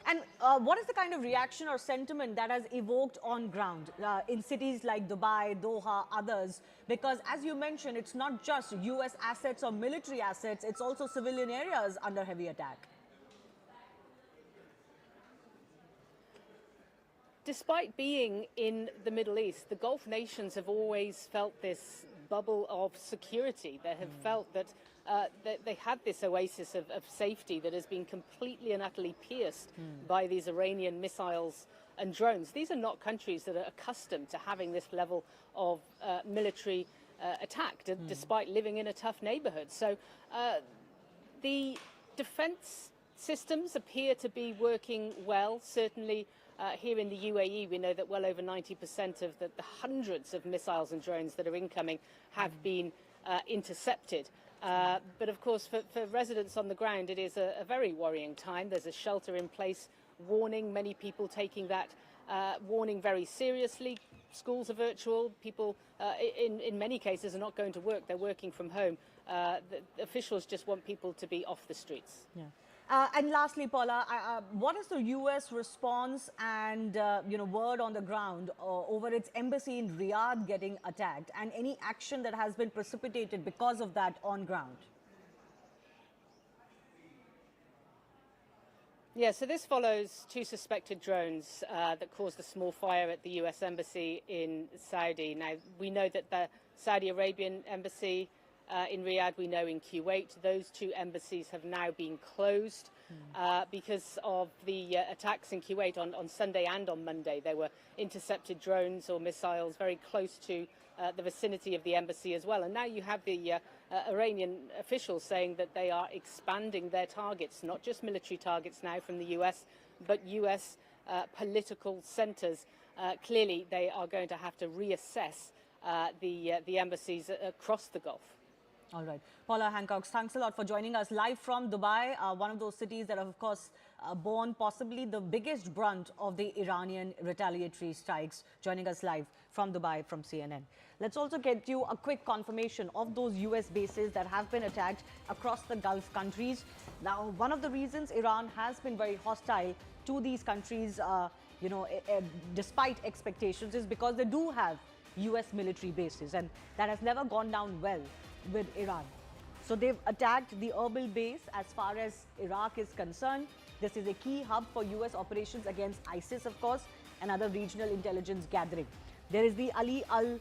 And what is the kind of reaction or sentiment that has evoked on ground in cities like Dubai, Doha, others? Because as you mentioned, it's not just US assets or military assets, it's also civilian areas under heavy attack. Despite being in the Middle East, the Gulf nations have always felt this bubble of security. They have felt that they had this oasis of safety that has been completely and utterly pierced by these Iranian missiles and drones. These are not countries that are accustomed to having this level of military attack, despite living in a tough neighborhood. So the defense systems appear to be working well. Certainly here in the UAE, we know that well over 90% of the hundreds of missiles and drones that are incoming have been intercepted. But of course, for residents on the ground, it is a very worrying time. There's a shelter-in-place warning, many people taking that warning very seriously. Schools are virtual. People, in many cases, are not going to work. They're working from home. The officials just want people to be off the streets. Yeah. And lastly, Paula, what is the U.S. response and word on the ground over its embassy in Riyadh getting attacked, and any action that has been precipitated because of that on ground? Yeah, so this follows 2 suspected drones that caused a small fire at the U.S. embassy in Saudi. Now, we know that the Saudi Arabian embassy in Riyadh, we know in Kuwait, those 2 embassies have now been closed because of the attacks in Kuwait on Sunday and on Monday. There were intercepted drones or missiles very close to the vicinity of the embassy as well. And now you have the Iranian officials saying that they are expanding their targets, not just military targets now from the US, but US political centers. clearly they are going to have to reassess the embassies across the Gulf. All right. Paula Hancock, thanks a lot for joining us live from Dubai, one of those cities that have, of course, borne possibly the biggest brunt of the Iranian retaliatory strikes. Joining us live from Dubai from CNN. Let's also get you a quick confirmation of those US bases that have been attacked across the Gulf countries. Now, one of the reasons Iran has been very hostile to these countries, despite expectations, is because they do have US military bases, and that has never gone down well with Iran. So they've attacked the Erbil base as far as Iraq is concerned. This is a key hub for US operations against ISIS, of course, and other regional intelligence gathering. There is the Ali Al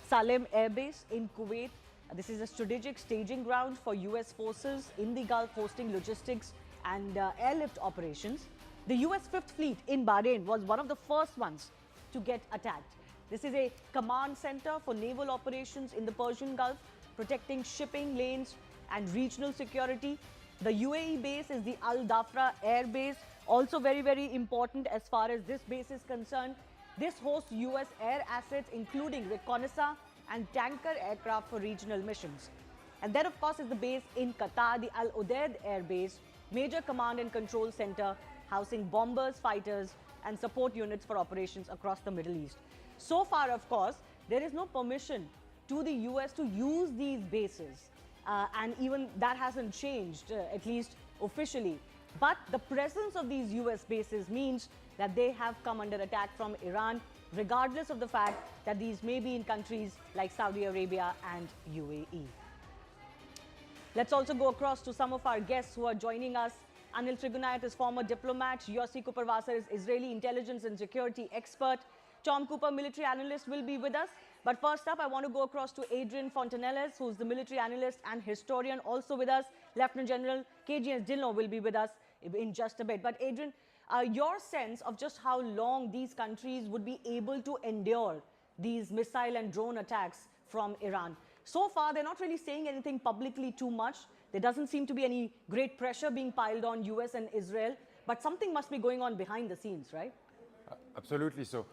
Salem Air Base in Kuwait. This is a strategic staging ground for US forces in the Gulf, hosting logistics and airlift operations. The US Fifth Fleet in Bahrain was one of the first ones to get attacked. This is a command center for naval operations in the Persian Gulf, protecting shipping lanes and regional security. The UAE base is the Al Dhafra Air Base, also very, very important as far as this base is concerned. This hosts US air assets, including reconnaissance and tanker aircraft for regional missions. And then, of course, is the base in Qatar, the Al Udeid Air Base, major command and control center, housing bombers, fighters, and support units for operations across the Middle East. So far, of course, there is no permission to the US to use these bases. And even that hasn't changed, at least officially. But the presence of these US bases means that they have come under attack from Iran, regardless of the fact that these may be in countries like Saudi Arabia and UAE. Let's also go across to some of our guests who are joining us. Anil Trigunayat is former diplomat. Yossi Cooper-Wasser is Israeli intelligence and security expert. Tom Cooper, military analyst, will be with us. But first up, I want to go across to Adrian Fontanelles, who's the military analyst and historian, also with us. Lieutenant General KGS Dillon will be with us in just a bit. But Adrian, your sense of just how long these countries would be able to endure these missile and drone attacks from Iran. So far, they're not really saying anything publicly too much. There doesn't seem to be any great pressure being piled on US and Israel. But something must be going on behind the scenes, right? Absolutely. So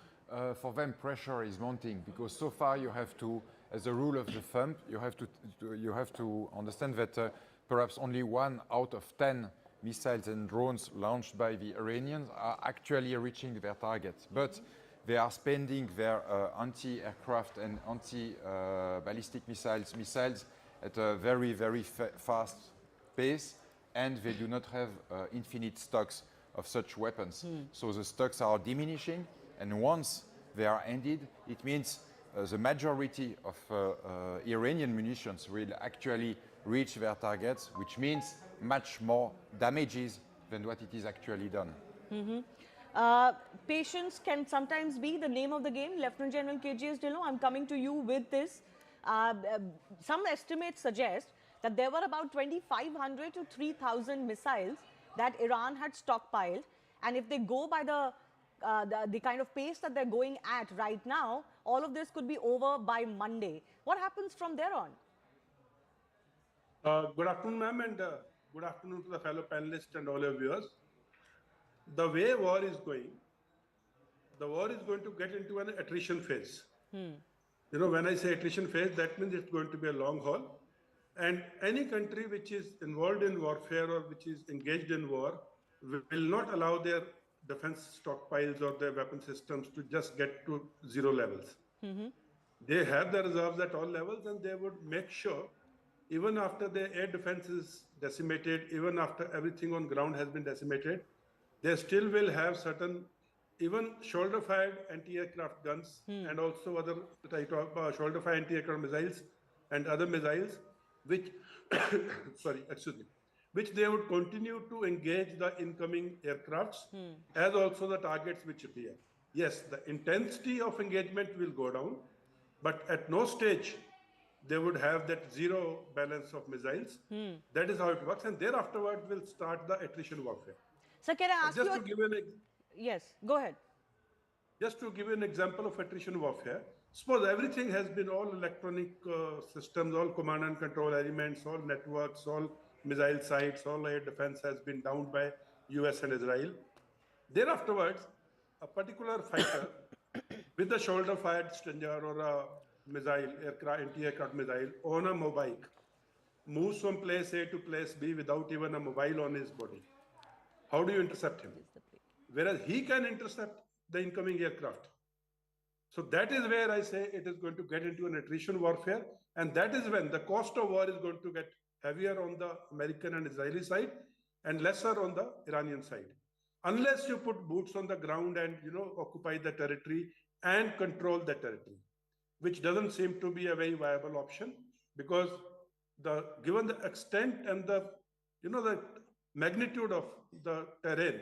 for them, pressure is mounting because so far you have to, as a rule of the thumb, you have to understand that perhaps only 1 out of 10 missiles and drones launched by the Iranians are actually reaching their targets. But they are spending their anti-aircraft and anti-ballistic missiles at a very, very fast pace, and they do not have infinite stocks of such weapons. So the stocks are diminishing, and once they are ended, it means the majority of Iranian munitions will actually reach their targets, which means much more damages than what it is actually done. Patience can sometimes be the name of the game. Lieutenant General KGS Dillon, I'm coming to you with this. Some estimates suggest that there were about 2,500 to 3,000 missiles that Iran had stockpiled. And if they go by the kind of pace that they're going at right now, all of this could be over by Monday. What happens from there on? Good afternoon, ma'am, and good afternoon to the fellow panelists and all your viewers. The way war is going to get into an attrition phase. You know, when I say attrition phase, that means it's going to be a long haul. And any country which is involved in warfare or which is engaged in war will not allow their defense stockpiles or their weapon systems to just get to zero levels. They have the reserves at all levels, and they would make sure, even after the air defense is decimated, even after everything on ground has been decimated, they still will have certain, even shoulder-fired anti-aircraft guns and also other type of shoulder-fired anti-aircraft missiles and other missiles, which, which they would continue to engage the incoming aircrafts as also the targets which appear. Yes, the intensity of engagement will go down, but at no stage they would have that zero balance of missiles. That is how it works, and thereafter will start the attrition warfare. So can I ask just you? To give an yes, go ahead. Just to give you an example of attrition warfare, suppose everything has been all electronic systems, all command and control elements, all networks, all missile sites, all air defense has been downed by US and Israel. Thereafterwards, a particular fighter with a shoulder-fired Stinger or a missile, anti-aircraft missile on a mobile, moves from place A to place B without even a mobile on his body. How do you intercept him? Whereas he can intercept the incoming aircraft. So that is where I say it is going to get into an attrition warfare, and that is when the cost of war is going to get heavier on the American and Israeli side and lesser on the Iranian side. Unless you put boots on the ground and occupy the territory and control the territory, which doesn't seem to be a very viable option, because given the extent and the magnitude of the terrain,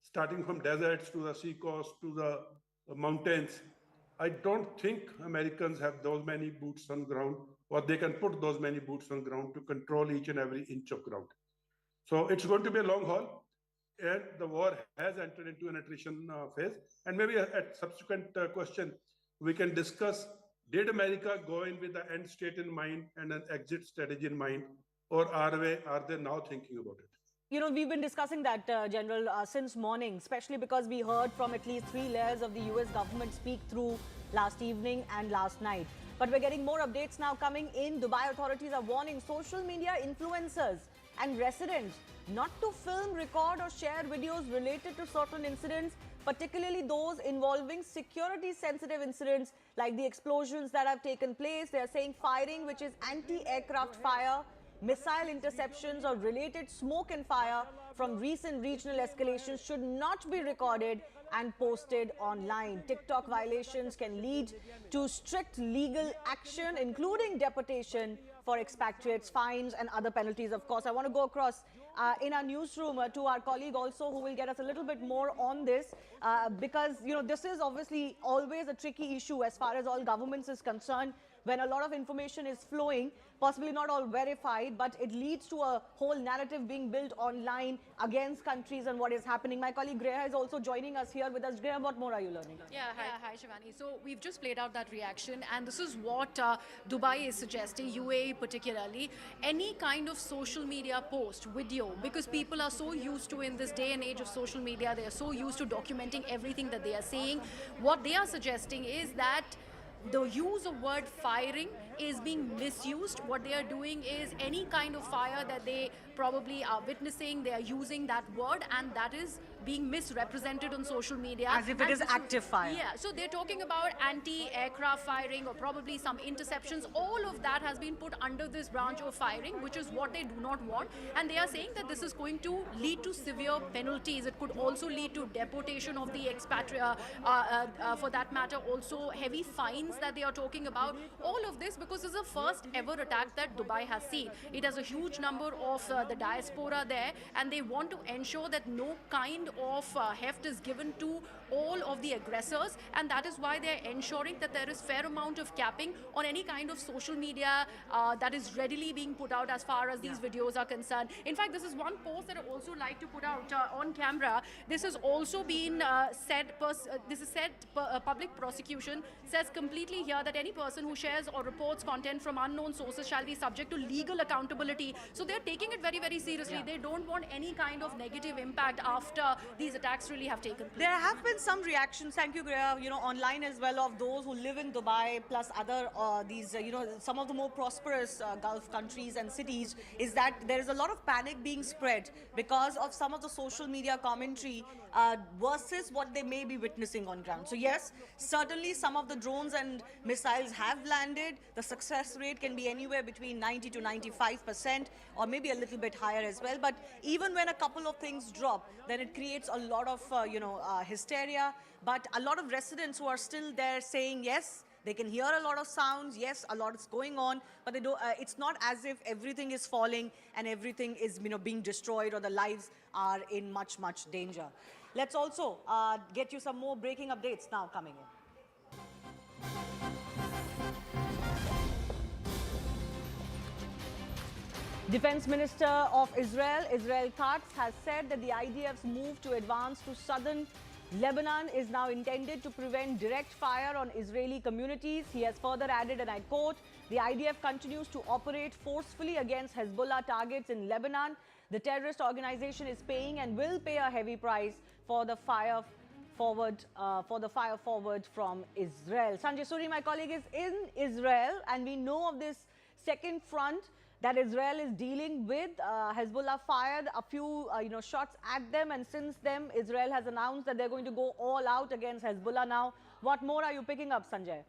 starting from deserts to the sea coast to the mountains, I don't think Americans have those many boots on ground, or they can put those many boots on ground to control each and every inch of ground. So it's going to be a long haul, and the war has entered into an attrition phase. And maybe at subsequent question, we can discuss, did America go in with the end state in mind and an exit strategy in mind, or are they now thinking about it? We've been discussing that, General, since morning, especially because we heard from at least 3 layers of the US government speak through last evening and last night. But we're getting more updates now coming in. Dubai authorities are warning social media influencers and residents not to film, record or share videos related to certain incidents, particularly those involving security-sensitive incidents like the explosions that have taken place. They are saying firing, which is anti-aircraft fire, missile interceptions or related smoke and fire from recent regional escalations should not be recorded and posted online. TikTok violations can lead to strict legal action, including deportation for expatriates, fines and other penalties. Of course, I want to go across in our newsroom to our colleague also, who will get us a little bit more on this, because this is obviously always a tricky issue as far as all governments is concerned. When a lot of information is flowing, possibly not all verified, but it leads to a whole narrative being built online against countries and what is happening. My colleague Greha is also joining us here with us. Greha, what more are you learning? Hi Shivani. So we've just played out that reaction, and this is what Dubai is suggesting, UAE particularly. Any kind of social media post, video, because people are so used to, in this day and age of social media, they are so used to documenting everything that they are saying. What they are suggesting is that the use of word firing is being misused. What they are doing is any kind of fire that they probably are witnessing, they are using that word, and that is being misrepresented on social media. As if it is active fire. Yeah, so they're talking about anti-aircraft firing or probably some interceptions. All of that has been put under this branch of firing, which is what they do not want. And they are saying that this is going to lead to severe penalties. It could also lead to deportation of the expatriate, for that matter, also heavy fines that they are talking about. All of this because this is the first ever attack that Dubai has seen. It has a huge number of the diaspora there, and they want to ensure that no kind of heft is given to all of the aggressors, and that is why they're ensuring that there is fair amount of capping on any kind of social media that is readily being put out as far as these videos are concerned. In fact, this is one post that I also like to put out on camera. This has also been public prosecution says completely here that any person who shares or reports content from unknown sources shall be subject to legal accountability. So they're taking it very, very seriously. They don't want any kind of negative impact after these attacks really have taken place. There have been some reactions, thank you Greha, online as well, of those who live in Dubai plus other some of the more prosperous Gulf countries and cities, is that there is a lot of panic being spread because of some of the social media commentary versus what they may be witnessing on ground. So yes, certainly some of the drones and missiles have landed. The success rate can be anywhere between 90 to 95%, or maybe a little bit higher as well. But even when a couple of things drop, then it creates a lot of hysteria. But a lot of residents who are still there saying yes, they can hear a lot of sounds, yes, a lot is going on, but they don't, it's not as if everything is falling and everything is being destroyed or the lives are in much, much danger. Let's also get you some more breaking updates now coming in. Defense Minister of Israel, Israel Katz, has said that the IDF's move to advance to southern Lebanon is now intended to prevent direct fire on Israeli communities. He has further added, and I quote, "The IDF continues to operate forcefully against Hezbollah targets in Lebanon. The terrorist organization is paying and will pay a heavy price for the for the fire forward from Israel. Sanjay Suri, my colleague, is in Israel, and we know of this second front that Israel is dealing with. Hezbollah fired a few shots at them, and since then Israel has announced that they're going to go all out against Hezbollah now. What more are you picking up, Sanjay?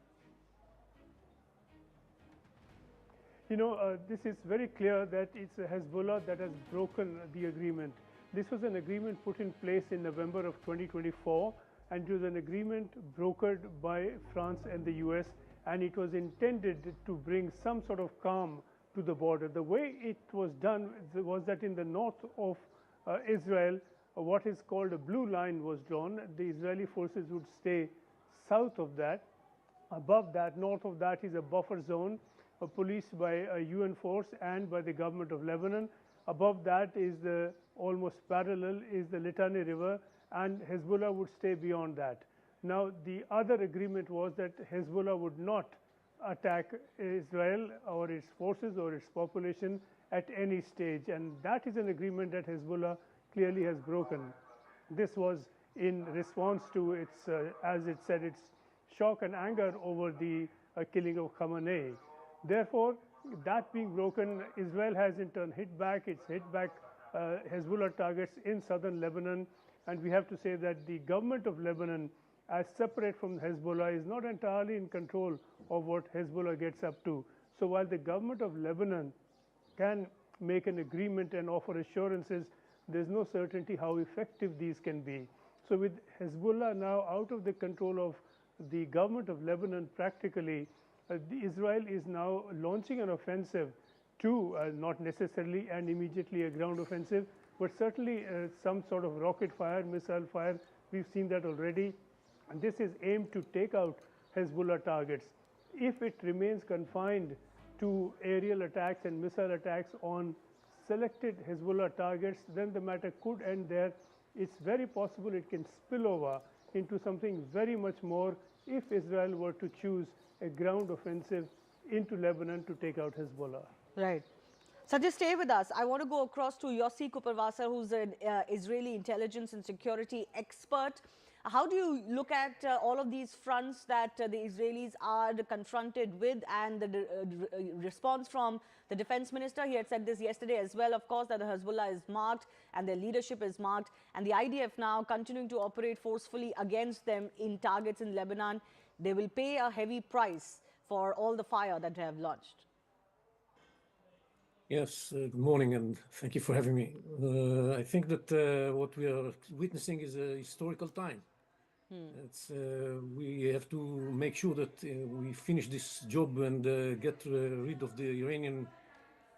This is very clear that it's Hezbollah that has broken the agreement. This was an agreement put in place in November of 2024, and it was an agreement brokered by France and the US, and it was intended to bring some sort of calm to the border. The way it was done was that in the north of Israel, what is called a blue line was drawn. The Israeli forces would stay south of that. Above that, north of that, is a buffer zone policed by a UN force and by the government of Lebanon. Above that is almost parallel is the Litani River, and Hezbollah would stay beyond that. Now, the other agreement was that Hezbollah would not attack Israel or its forces or its population at any stage, and that is an agreement that Hezbollah clearly has broken. This was in response to its, as it said, its shock and anger over the killing of Khamenei. Therefore, that being broken, Israel has in turn hit back. It's hit back Hezbollah targets in southern Lebanon, and we have to say that the government of Lebanon, as separate from Hezbollah, is not entirely in control of what Hezbollah gets up to. So while the government of Lebanon can make an agreement and offer assurances, there's no certainty how effective these can be. So with Hezbollah now out of the control of the government of Lebanon practically, Israel is now launching an offensive to not necessarily and immediately a ground offensive, but certainly some sort of rocket fire, missile fire. We've seen that already. And this is aimed to take out Hezbollah targets. If it remains confined to aerial attacks and missile attacks on selected Hezbollah targets, then the matter could end there. It's very possible it can spill over into something very much more if Israel were to choose a ground offensive into Lebanon to take out Hezbollah. Right. So just stay with us. I want to go across to Yossi Kuperwasser, who's an Israeli intelligence and security expert. How do you look at all of these fronts that the Israelis are confronted with, and the response from the defense minister? He had said this yesterday as well, of course, that the Hezbollah is marked and their leadership is marked, and the IDF now continuing to operate forcefully against them in targets in Lebanon. They will pay a heavy price for all the fire that they have launched. Yes, good morning, and thank you for having me. I think that what we are witnessing is a historical time. We have to make sure that we finish this job and get rid of the Iranian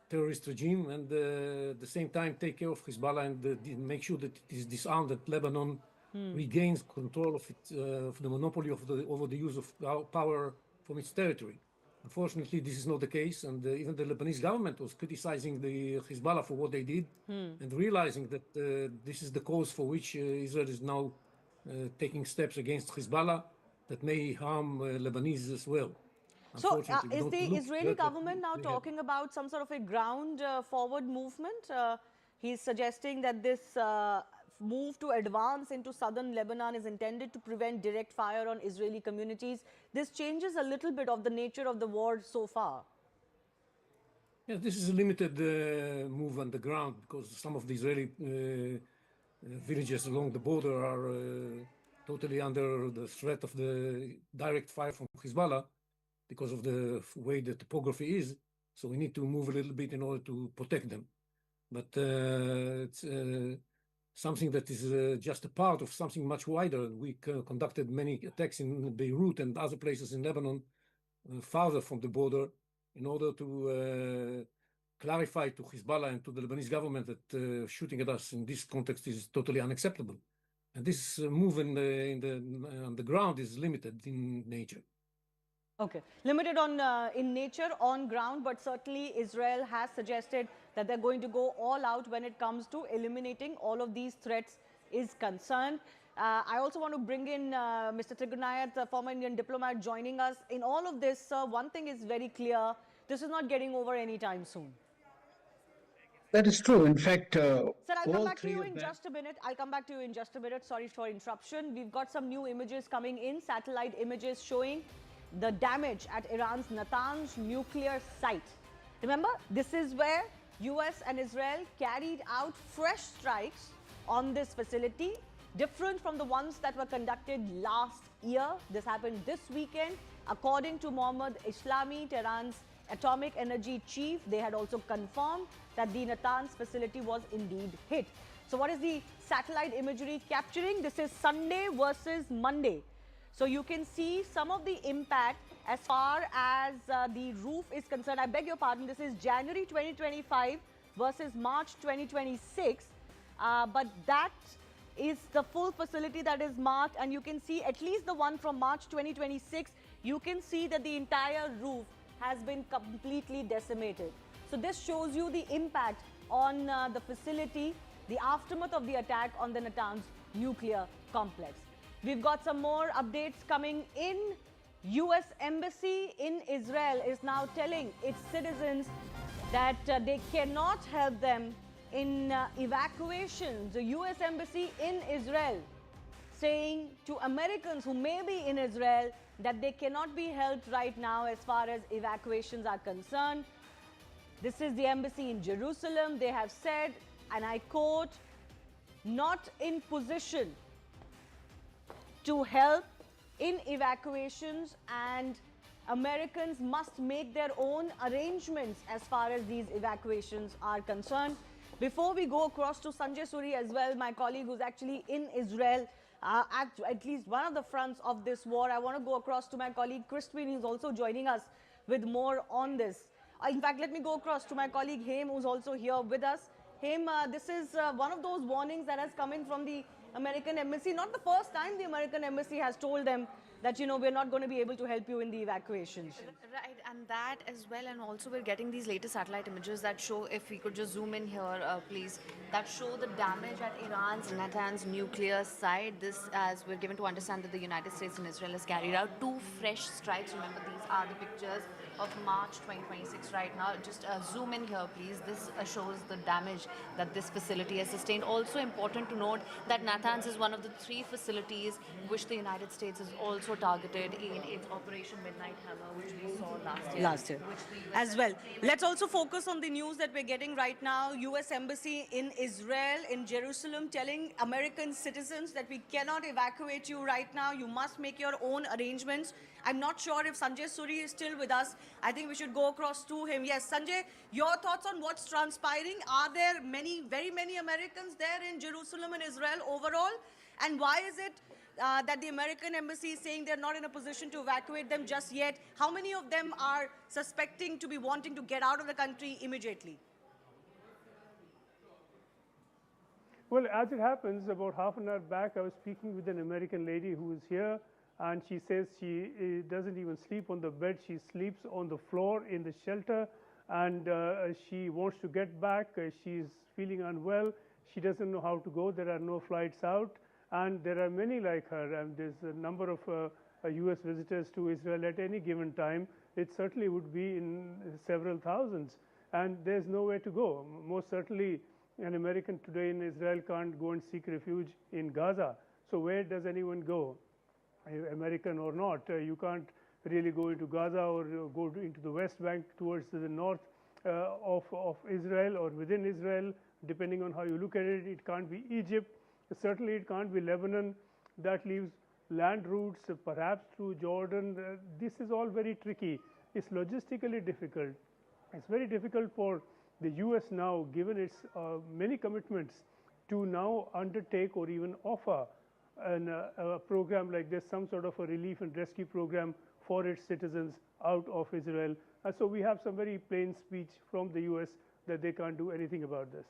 terrorist regime, and at the same time take care of Hezbollah and make sure that it is disarmed, that Lebanon regains control of the monopoly over the use of power from its territory. Unfortunately, this is not the case, and even the Lebanese government was criticizing the Hezbollah for what they did, and realizing that this is the cause for which Israel is now taking steps against Hezbollah that may harm Lebanese as well. So is the Israeli government now talking about some sort of a ground forward movement? He's suggesting that this move to advance into southern Lebanon is intended to prevent direct fire on Israeli communities. This changes a little bit of the nature of the war so far. Yeah, this is a limited move on the ground, because some of the Israeli villages along the border are totally under the threat of the direct fire from Hezbollah because of the way the topography is. So we need to move a little bit in order to protect them. But it's something that is just a part of something much wider. We conducted many attacks in Beirut and other places in Lebanon farther from the border in order to clarify to Hezbollah and to the Lebanese government that shooting at us in this context is totally unacceptable. And this move on the ground is limited in nature. Okay, limited on in nature, on ground, but certainly Israel has suggested that they're going to go all out when it comes to eliminating all of these threats is concerned. I also want to bring in Mr. Trigunayat, the former Indian diplomat, joining us. In all of this, one thing is very clear: this is not getting over anytime soon. That is true. In fact, Sir, I'll come all back to three you of in them. just a minute. I'll come back to you in just a minute. Sorry for interruption. We've got some new images coming in, satellite images showing the damage at Iran's Natanz nuclear site. Remember, this is where US and Israel carried out fresh strikes on this facility, different from the ones that were conducted last year. This happened this weekend. According to Mohammad Islami, Tehran's atomic energy chief, they had also confirmed that the Natanz facility was indeed hit. So what is the satellite imagery capturing? This is Sunday versus Monday. So you can see some of the impact as far as the roof is concerned. I beg your pardon, this is January 2025 versus March 2026. But that is the full facility that is marked, and you can see at least the one from March 2026. You can see that the entire roof has been completely decimated. So this shows you the impact on the facility, the aftermath of the attack on the Natanz nuclear complex. We've got some more updates coming in. US Embassy in Israel is now telling its citizens that they cannot help them in evacuations. The US Embassy in Israel saying to Americans who may be in Israel that they cannot be helped right now as far as evacuations are concerned. This is the embassy in Jerusalem. They have said, and I quote, not in position to help in evacuations, and Americans must make their own arrangements as far as these evacuations are concerned. Before we go across to Sanjay Suri as well, my colleague who's actually in Israel, at least one of the fronts of this war, I want to go across to my colleague Crispin, who's also joining us with more on this. In fact, let me go across to my colleague Haim, who's also here with us. Haim, this is one of those warnings that has come in from the American Embassy. Not the first time the American Embassy has told them that, you know, we're not going to be able to help you in the evacuations. Right, and that as well, and also we're getting these latest satellite images that show, if we could just zoom in here, please, that show the damage at Iran's Natanz nuclear site. This, as we're given to understand, that the United States and Israel has carried out 2 fresh strikes. Remember, these are the pictures of March 2026 right now. Just zoom in here, please. This shows the damage that this facility has sustained. Also important to note that Natanz is one of the 3 facilities which the United States has also targeted in its Operation Midnight Hammer, which we saw last year. As well. Let's also focus on the news that we're getting right now. US Embassy in Israel, in Jerusalem, telling American citizens that we cannot evacuate you right now. You must make your own arrangements. I'm not sure if Sanjay Suri is still with us. I think we should go across to him. Yes, Sanjay, your thoughts on what's transpiring? Are there very many Americans there in Jerusalem and Israel overall? And why is it that the American Embassy is saying they're not in a position to evacuate them just yet? How many of them are suspecting to be wanting to get out of the country immediately? Well, as it happens, about half an hour back, I was speaking with an American lady who is here, and she says she doesn't even sleep on the bed. She sleeps on the floor in the shelter, and she wants to get back. She's feeling unwell. She doesn't know how to go. There are no flights out, and there are many like her. And there's a number of U.S. visitors to Israel at any given time. It certainly would be in several thousands, and there's nowhere to go. Most certainly, an American today in Israel can't go and seek refuge in Gaza. So where does anyone go? American or not, you can't really go into Gaza or go into the West Bank towards the north of Israel or within Israel, depending on how you look at it. It can't be Egypt. Certainly it can't be Lebanon. That leaves land routes, perhaps through Jordan. This is all very tricky. It's logistically difficult. It's very difficult for the U.S. now, given its many commitments, to now undertake or even offer a program like this, some sort of a relief and rescue program for its citizens out of Israel. So we have some very plain speech from the U.S. that they can't do anything about this.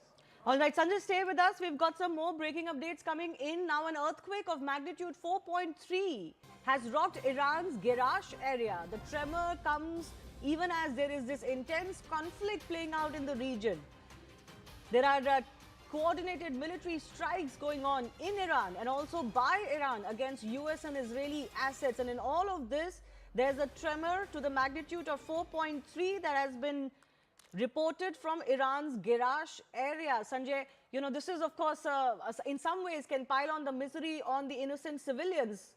All right, Sanjay, stay with us. We've got some more breaking updates coming in. Now, an earthquake of magnitude 4.3 has rocked Iran's Gerash area. The tremor comes even as there is this intense conflict playing out in the region. There are coordinated military strikes going on in Iran and also by Iran against US and Israeli assets. And in all of this, there's a tremor to the magnitude of 4.3 that has been reported from Iran's Gerash area. Sanjay, you know, this is, of course, in some ways can pile on the misery on the innocent civilians.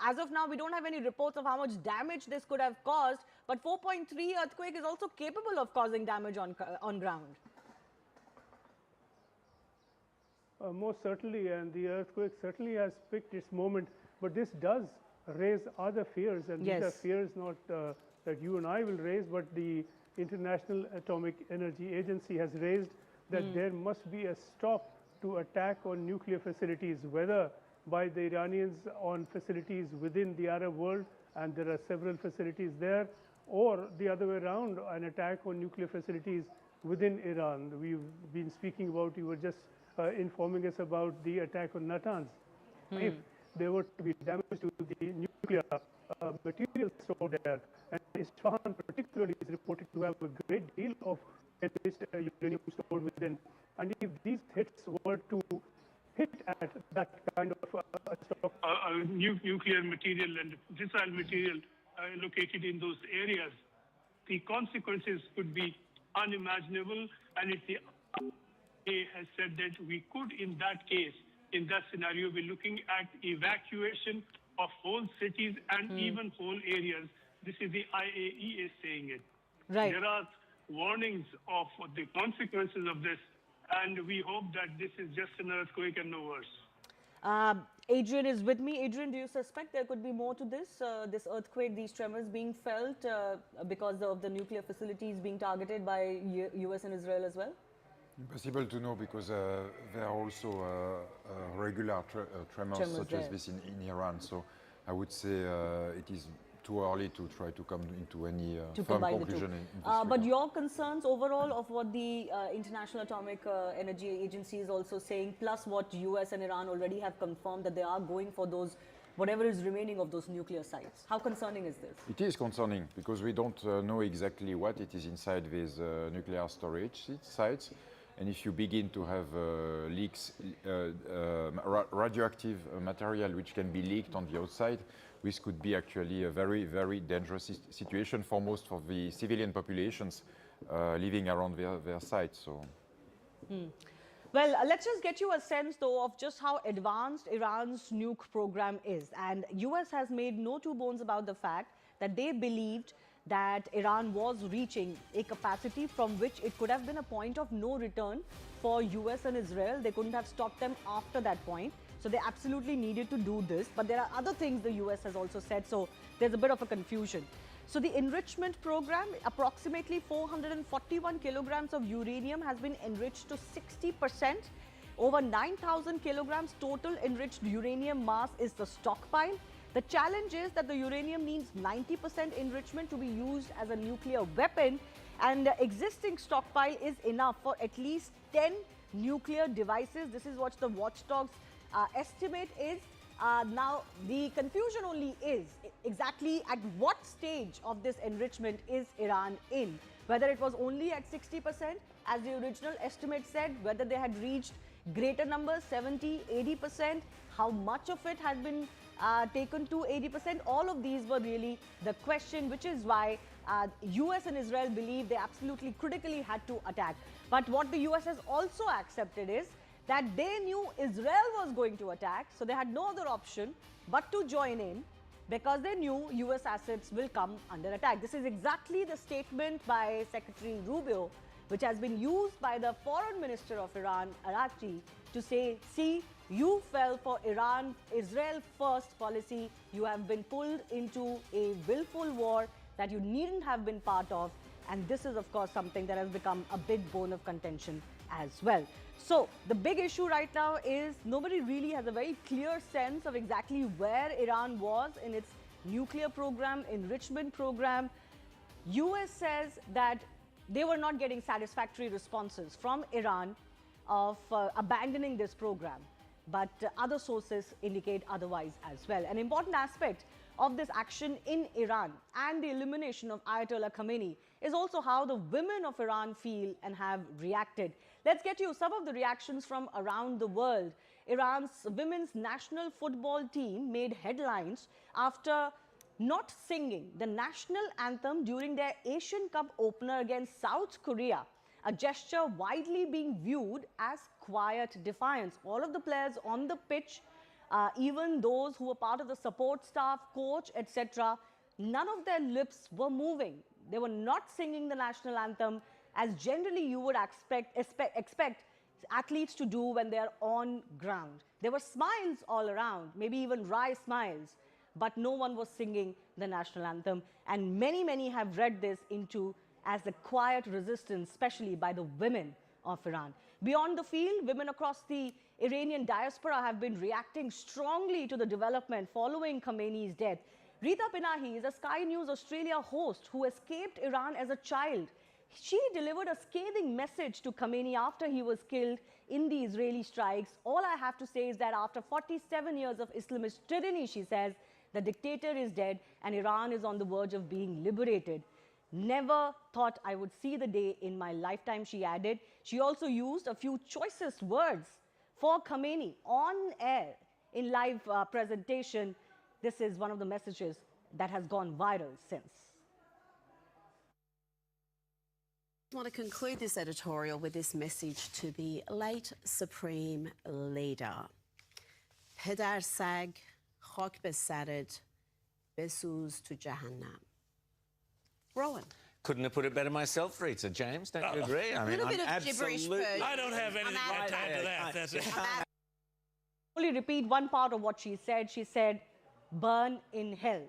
As of now, we don't have any reports of how much damage this could have caused, but 4.3 earthquake is also capable of causing damage on ground. Most certainly, and the earthquake certainly has picked its moment, but this does raise other fears, and these are fears not that you and I will raise, but the International Atomic Energy Agency has raised that there must be a stop to attack on nuclear facilities, whether by the Iranians on facilities within the Arab world, and there are several facilities there, or the other way around, an attack on nuclear facilities within Iran. We've been speaking about, you were just informing us about the attack on Natanz. If there were to be damage to the nuclear material stored there, and Isfahan particularly is reported to have a great deal of enriched uranium stored within, and if these hits were to hit at that kind of nuclear material and fissile material located in those areas, the consequences could be unimaginable, and if the IA has said that we could, in that case, in that scenario, be looking at evacuation of whole cities and even whole areas. This is the IAEA saying it. Right. There are warnings of the consequences of this, and we hope that this is just an earthquake and no worse. Adrian is with me. Adrian, do you suspect there could be more to this, this earthquake, these tremors being felt because of the nuclear facilities being targeted by US and Israel as well? Impossible to know, because there are also regular tremors such as this in Iran. So I would say it is too early to try to come into any firm conclusion in this regard. But your concerns overall of what the International Atomic Energy Agency is also saying, plus what US and Iran already have confirmed that they are going for those, whatever is remaining of those nuclear sites. How concerning is this? It is concerning, because we don't know exactly what it is inside these nuclear storage sites. And if you begin to have leaks, radioactive material which can be leaked on the outside, this could be actually a very, very dangerous situation for most of the civilian populations living around their sites. So. Well, let's just get you a sense, though, of just how advanced Iran's nuke program is. And US has made no two bones about the fact that they believed that Iran was reaching a capacity from which it could have been a point of no return for US and Israel. They couldn't have stopped them after that point. So they absolutely needed to do this. But there are other things the US has also said, so there's a bit of a confusion. So the enrichment program, approximately 441 kilograms of uranium has been enriched to 60%. Over 9,000 kilograms total enriched uranium mass is the stockpile. The challenge is that the uranium needs 90% enrichment to be used as a nuclear weapon, and the existing stockpile is enough for at least 10 nuclear devices. This is what the watchdog's estimate is. Now, the confusion only is exactly at what stage of this enrichment is Iran in. Whether it was only at 60%, as the original estimate said, whether they had reached greater numbers, 70, 80%, how much of it had been taken to 80%. All of these were really the question, which is why US and Israel believe they absolutely critically had to attack. But what the US has also accepted is that they knew Israel was going to attack, so they had no other option but to join in, because they knew US assets will come under attack. This is exactly the statement by Secretary Rubio, which has been used by the Foreign Minister of Iran, Araghchi, to say, see, you fell for Israel first policy. You have been pulled into a willful war that you needn't have been part of. And this is, of course, something that has become a big bone of contention as well. So the big issue right now is nobody really has a very clear sense of exactly where Iran was in its nuclear program, enrichment program. US says that they were not getting satisfactory responses from Iran of abandoning this program. But other sources indicate otherwise as well. An important aspect of this action in Iran and the elimination of Ayatollah Khamenei is also how the women of Iran feel and have reacted. Let's get you some of the reactions from around the world. Iran's women's national football team made headlines after not singing the national anthem during their Asian Cup opener against South Korea, a gesture widely being viewed as quiet defiance. All of the players on the pitch, even those who were part of the support staff, coach, etc., none of their lips were moving. They were not singing the national anthem as generally you would expect athletes to do when they are on ground. There were smiles all around, maybe even wry smiles, but no one was singing the national anthem. And many have read this into as a quiet resistance, especially by the women of Iran. Beyond the field, women across the Iranian diaspora have been reacting strongly to the development following Khamenei's death. Rita Pinahi is a Sky News Australia host who escaped Iran as a child. She delivered a scathing message to Khamenei after he was killed in the Israeli strikes. All I have to say is that after 47 years of Islamist tyranny, she says, the dictator is dead and Iran is on the verge of being liberated. Never thought I would see the day in my lifetime, she added. She also used a few choicest words for Khamenei on air in live presentation. This is one of the messages that has gone viral since. I want to conclude this editorial with this message to the late Supreme Leader. پدر سگ خاک به سرت بسوز تو جهنم. Rowan. Couldn't have put it better myself, Rita. James, don't you agree? I mean, little bit of gibberish absolutely... I don't have anything to add to that. That's it. Only repeat one part of what she said. She said, burn in hell,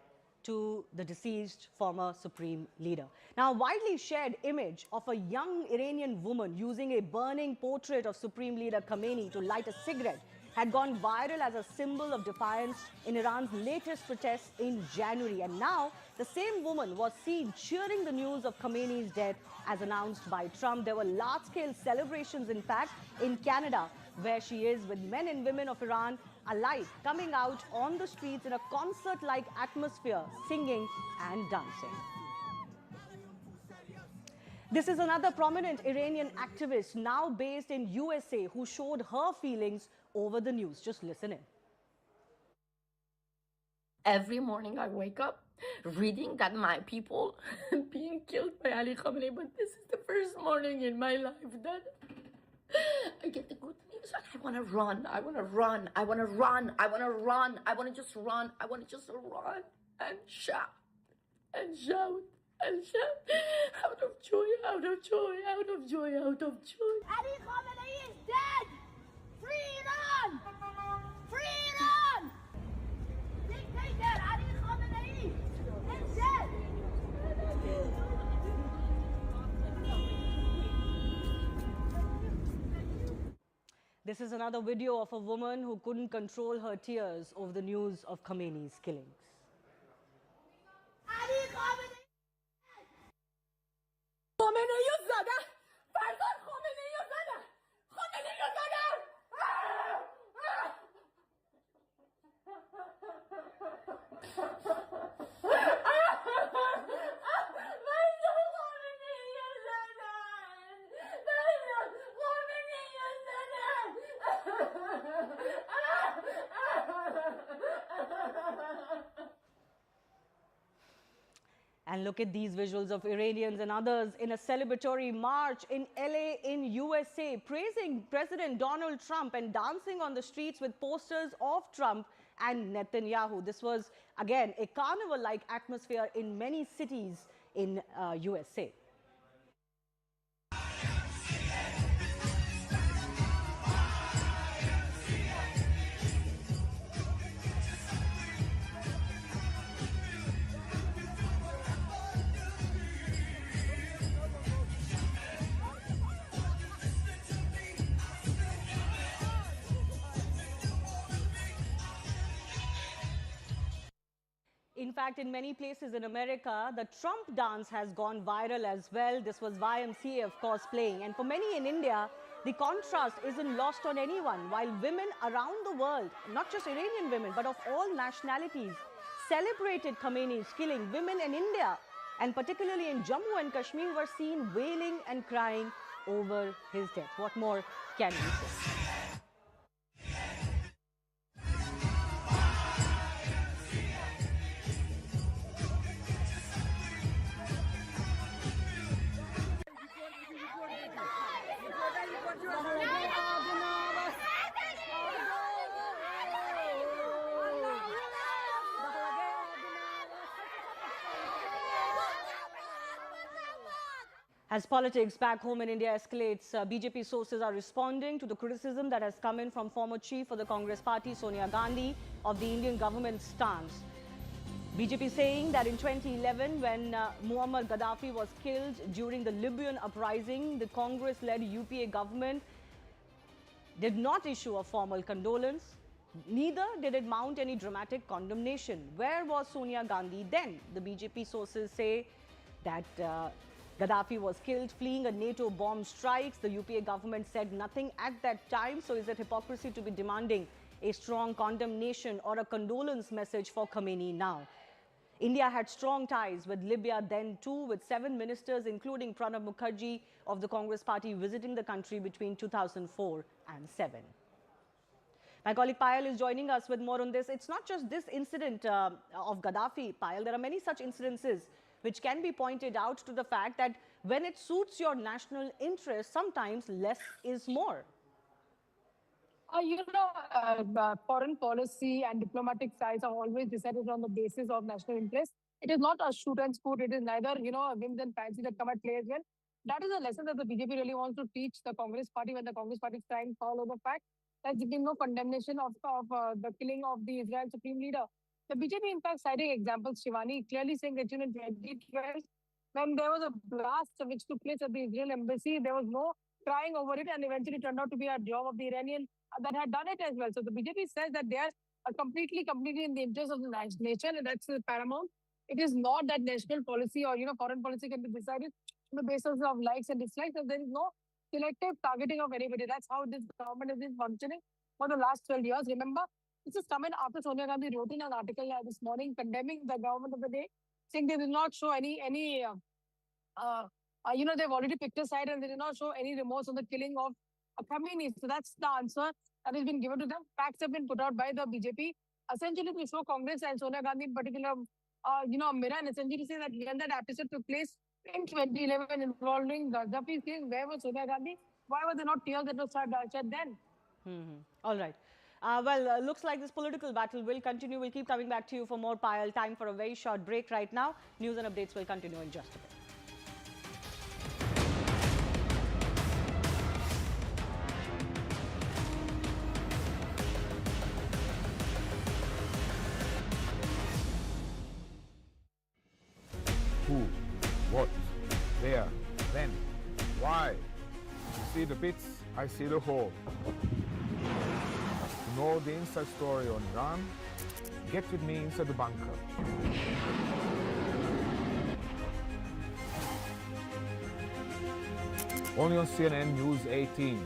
to the deceased former Supreme Leader. Now, a widely shared image of a young Iranian woman using a burning portrait of Supreme Leader Khamenei to light a cigarette had gone viral as a symbol of defiance in Iran's latest protests in January. And now, the same woman was seen cheering the news of Khamenei's death as announced by Trump. There were large-scale celebrations, in fact, in Canada, where she is, with men and women of Iran alike coming out on the streets in a concert-like atmosphere, singing and dancing. This is another prominent Iranian activist now based in USA who showed her feelings over the news. Just listen in. Every morning I wake up reading that my people being killed by Ali Khamenei, but this is the first morning in my life that I get the good news and I want to run. I want to run. I want to run. I want to run. I want to just run. I want to just run and shout and shout and shout out of joy, out of joy, out of joy, out of joy. Ali Khamenei is dead! Free Iran! Free Iran! Dictator Ali Khamenei is dead! This is another video of a woman who couldn't control her tears over the news of Khamenei's killings. Ali Khamenei! Khamenei رو زدن! فرزاد خامنه‌ای رو زدن! خامنه‌ای رو زدن! And look at these visuals of Iranians and others in a celebratory march in LA in USA, praising President Donald Trump and dancing on the streets with posters of Trump and Netanyahu. This was, again, a carnival-like atmosphere in many cities in USA. In fact, in many places in America, the Trump dance has gone viral as well. This was YMCA, of course, playing. And for many in India, the contrast isn't lost on anyone. While women around the world, not just Iranian women, but of all nationalities, celebrated Khamenei's killing, women in India, and particularly in Jammu and Kashmir, were seen wailing and crying over his death. What more can we say? As politics back home in India escalates, BJP sources are responding to the criticism that has come in from former chief of the Congress party, Sonia Gandhi, of the Indian government's stance. BJP saying that in 2011, when Muammar Gaddafi was killed during the Libyan uprising, the Congress-led UPA government did not issue a formal condolence. Neither did it mount any dramatic condemnation. Where was Sonia Gandhi then? The BJP sources say that Gaddafi was killed fleeing a NATO bomb strikes. The UPA government said nothing at that time. So is it hypocrisy to be demanding a strong condemnation or a condolence message for Khamenei now? India had strong ties with Libya then too, with 7 ministers, including Pranab Mukherjee of the Congress party, visiting the country between 2004 and 7. My colleague Payal is joining us with more on this. It's not just this incident of Gaddafi, Payal. There are many such incidences which can be pointed out to the fact that when it suits your national interest, sometimes less is more. Foreign policy and diplomatic ties are always decided on the basis of national interest. It is not a shoot and scoot. It is neither, whims and fancy that come at play as well. That is a lesson that the BJP really wants to teach the Congress party when the Congress party is trying to follow the fact that there has been no condemnation of the killing of the Israel Supreme Leader. The BJP, in fact, citing examples, Shivani, clearly saying that in 2012, when there was a blast which took place at the Israel embassy, there was no crying over it, and eventually turned out to be a job of the Iranian that had done it as well. So the BJP says that they are completely in the interest of the nation, and that's paramount. It is not that national policy or foreign policy can be decided on the basis of likes and dislikes, and there is no selective targeting of anybody. That's how this government has been functioning for the last 12 years. Remember, this is coming after Sonia Gandhi wrote in an article this morning condemning the government of the day, saying they did not show they've already picked a side and they did not show any remorse on the killing of Khamenei. So that's the answer that has been given to them. Facts have been put out by the BJP, essentially to show Congress and Sonia Gandhi in particular, a mirror, and essentially say that when that episode took place in 2011 involving Gaddafi's case, where was Sonia Gandhi? Why were there not tears that were shed then? All right. Looks like this political battle will continue. We'll keep coming back to you for more, Payal. Time for a very short break right now. News and updates will continue in just a bit. Who, what, where, when, why. You see the bits, I see the whole. To know the inside story on Iran, get with me inside the bunker. Only on CNN News 18.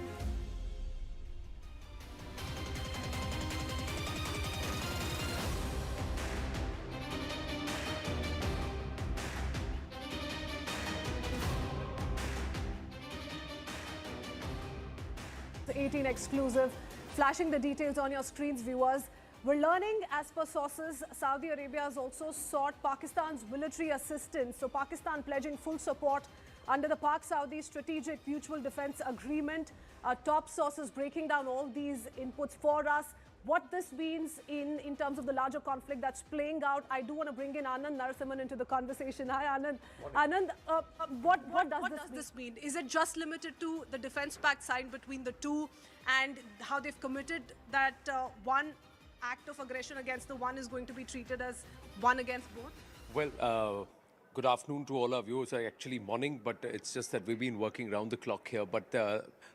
The 18 exclusive, flashing the details on your screens, viewers. We're learning, as per sources, Saudi Arabia has also sought Pakistan's military assistance. So Pakistan pledging full support under the Pak-Saudi Strategic Mutual Defense Agreement. Top sources breaking down all these inputs for us. What this means in terms of the larger conflict that's playing out. I do want to bring in Anand Narasimhan into the conversation. Hi, Anand. Anand, what does this mean? Is it just limited to the defense pact signed between the two and how they've committed that one act of aggression against the one is going to be treated as one against both? Well, good afternoon to all our viewers. Actually morning, but it's just that we've been working round the clock here. But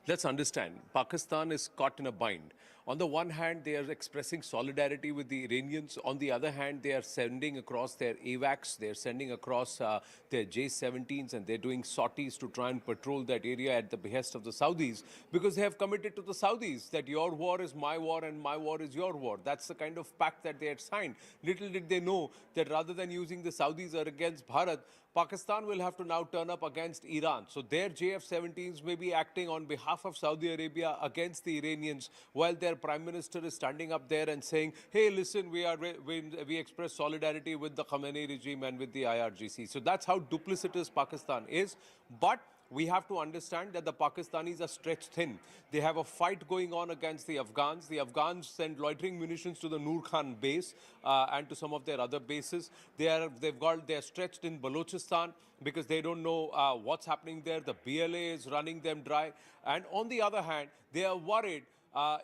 let's understand, Pakistan is caught in a bind. On the one hand, they are expressing solidarity with the Iranians. On the other hand, they are sending across their AWACS, they're sending across their J-17s, and they're doing sorties to try and patrol that area at the behest of the Saudis, because they have committed to the Saudis that your war is my war and my war is your war. That's the kind of pact that they had signed. Little did they know that rather than using the Saudis or against Bharat, Pakistan will have to now turn up against Iran. So their JF-17s may be acting on behalf of Saudi Arabia against the Iranians, while their Prime Minister is standing up there and saying, hey, listen, we express solidarity with the Khamenei regime and with the IRGC. So that's how duplicitous Pakistan is. But we have to understand that the Pakistanis are stretched thin. They have a fight going on against the Afghans. The Afghans send loitering munitions to the Noor Khan base and to some of their other bases. They're stretched in Balochistan because they don't know what's happening there. The BLA is running them dry. And on the other hand, they are worried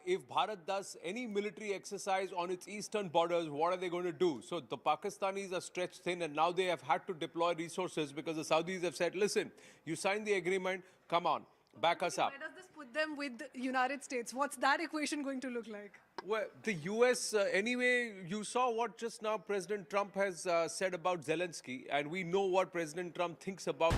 if Bharat does any military exercise on its eastern borders, what are they going to do? So the Pakistanis are stretched thin, and now they have had to deploy resources because the Saudis have said, listen, you signed the agreement, come on, back us up. Where does this put them with the United States? What's that equation going to look like? Well, the US, anyway, you saw what just now President Trump has said about Zelensky, and we know what President Trump thinks about.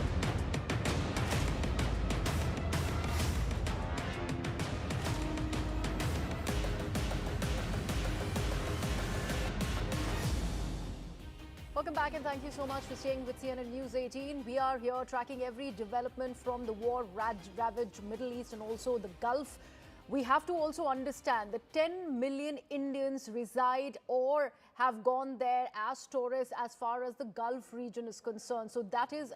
Welcome back and thank you so much for staying with CNN News 18. We are here tracking every development from the war-ravaged Middle East and also the Gulf. We have to also understand that 10 million Indians reside or have gone there as tourists as far as the Gulf region is concerned. So that is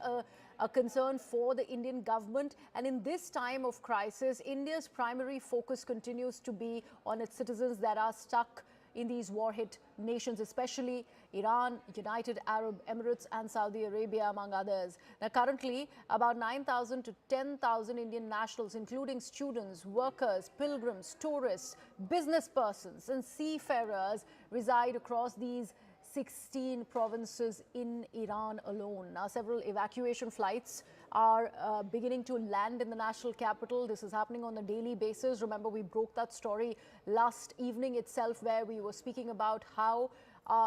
a concern for the Indian government. And in this time of crisis, India's primary focus continues to be on its citizens that are stuck in these war-hit nations, especially Iran, United Arab Emirates and Saudi Arabia, among others. Now, currently, about 9,000 to 10,000 Indian nationals, including students, workers, pilgrims, tourists, business persons and seafarers reside across these 16 provinces in Iran alone. Now, several evacuation flights are beginning to land in the national capital. This is happening on a daily basis. Remember, we broke that story last evening itself where we were speaking about how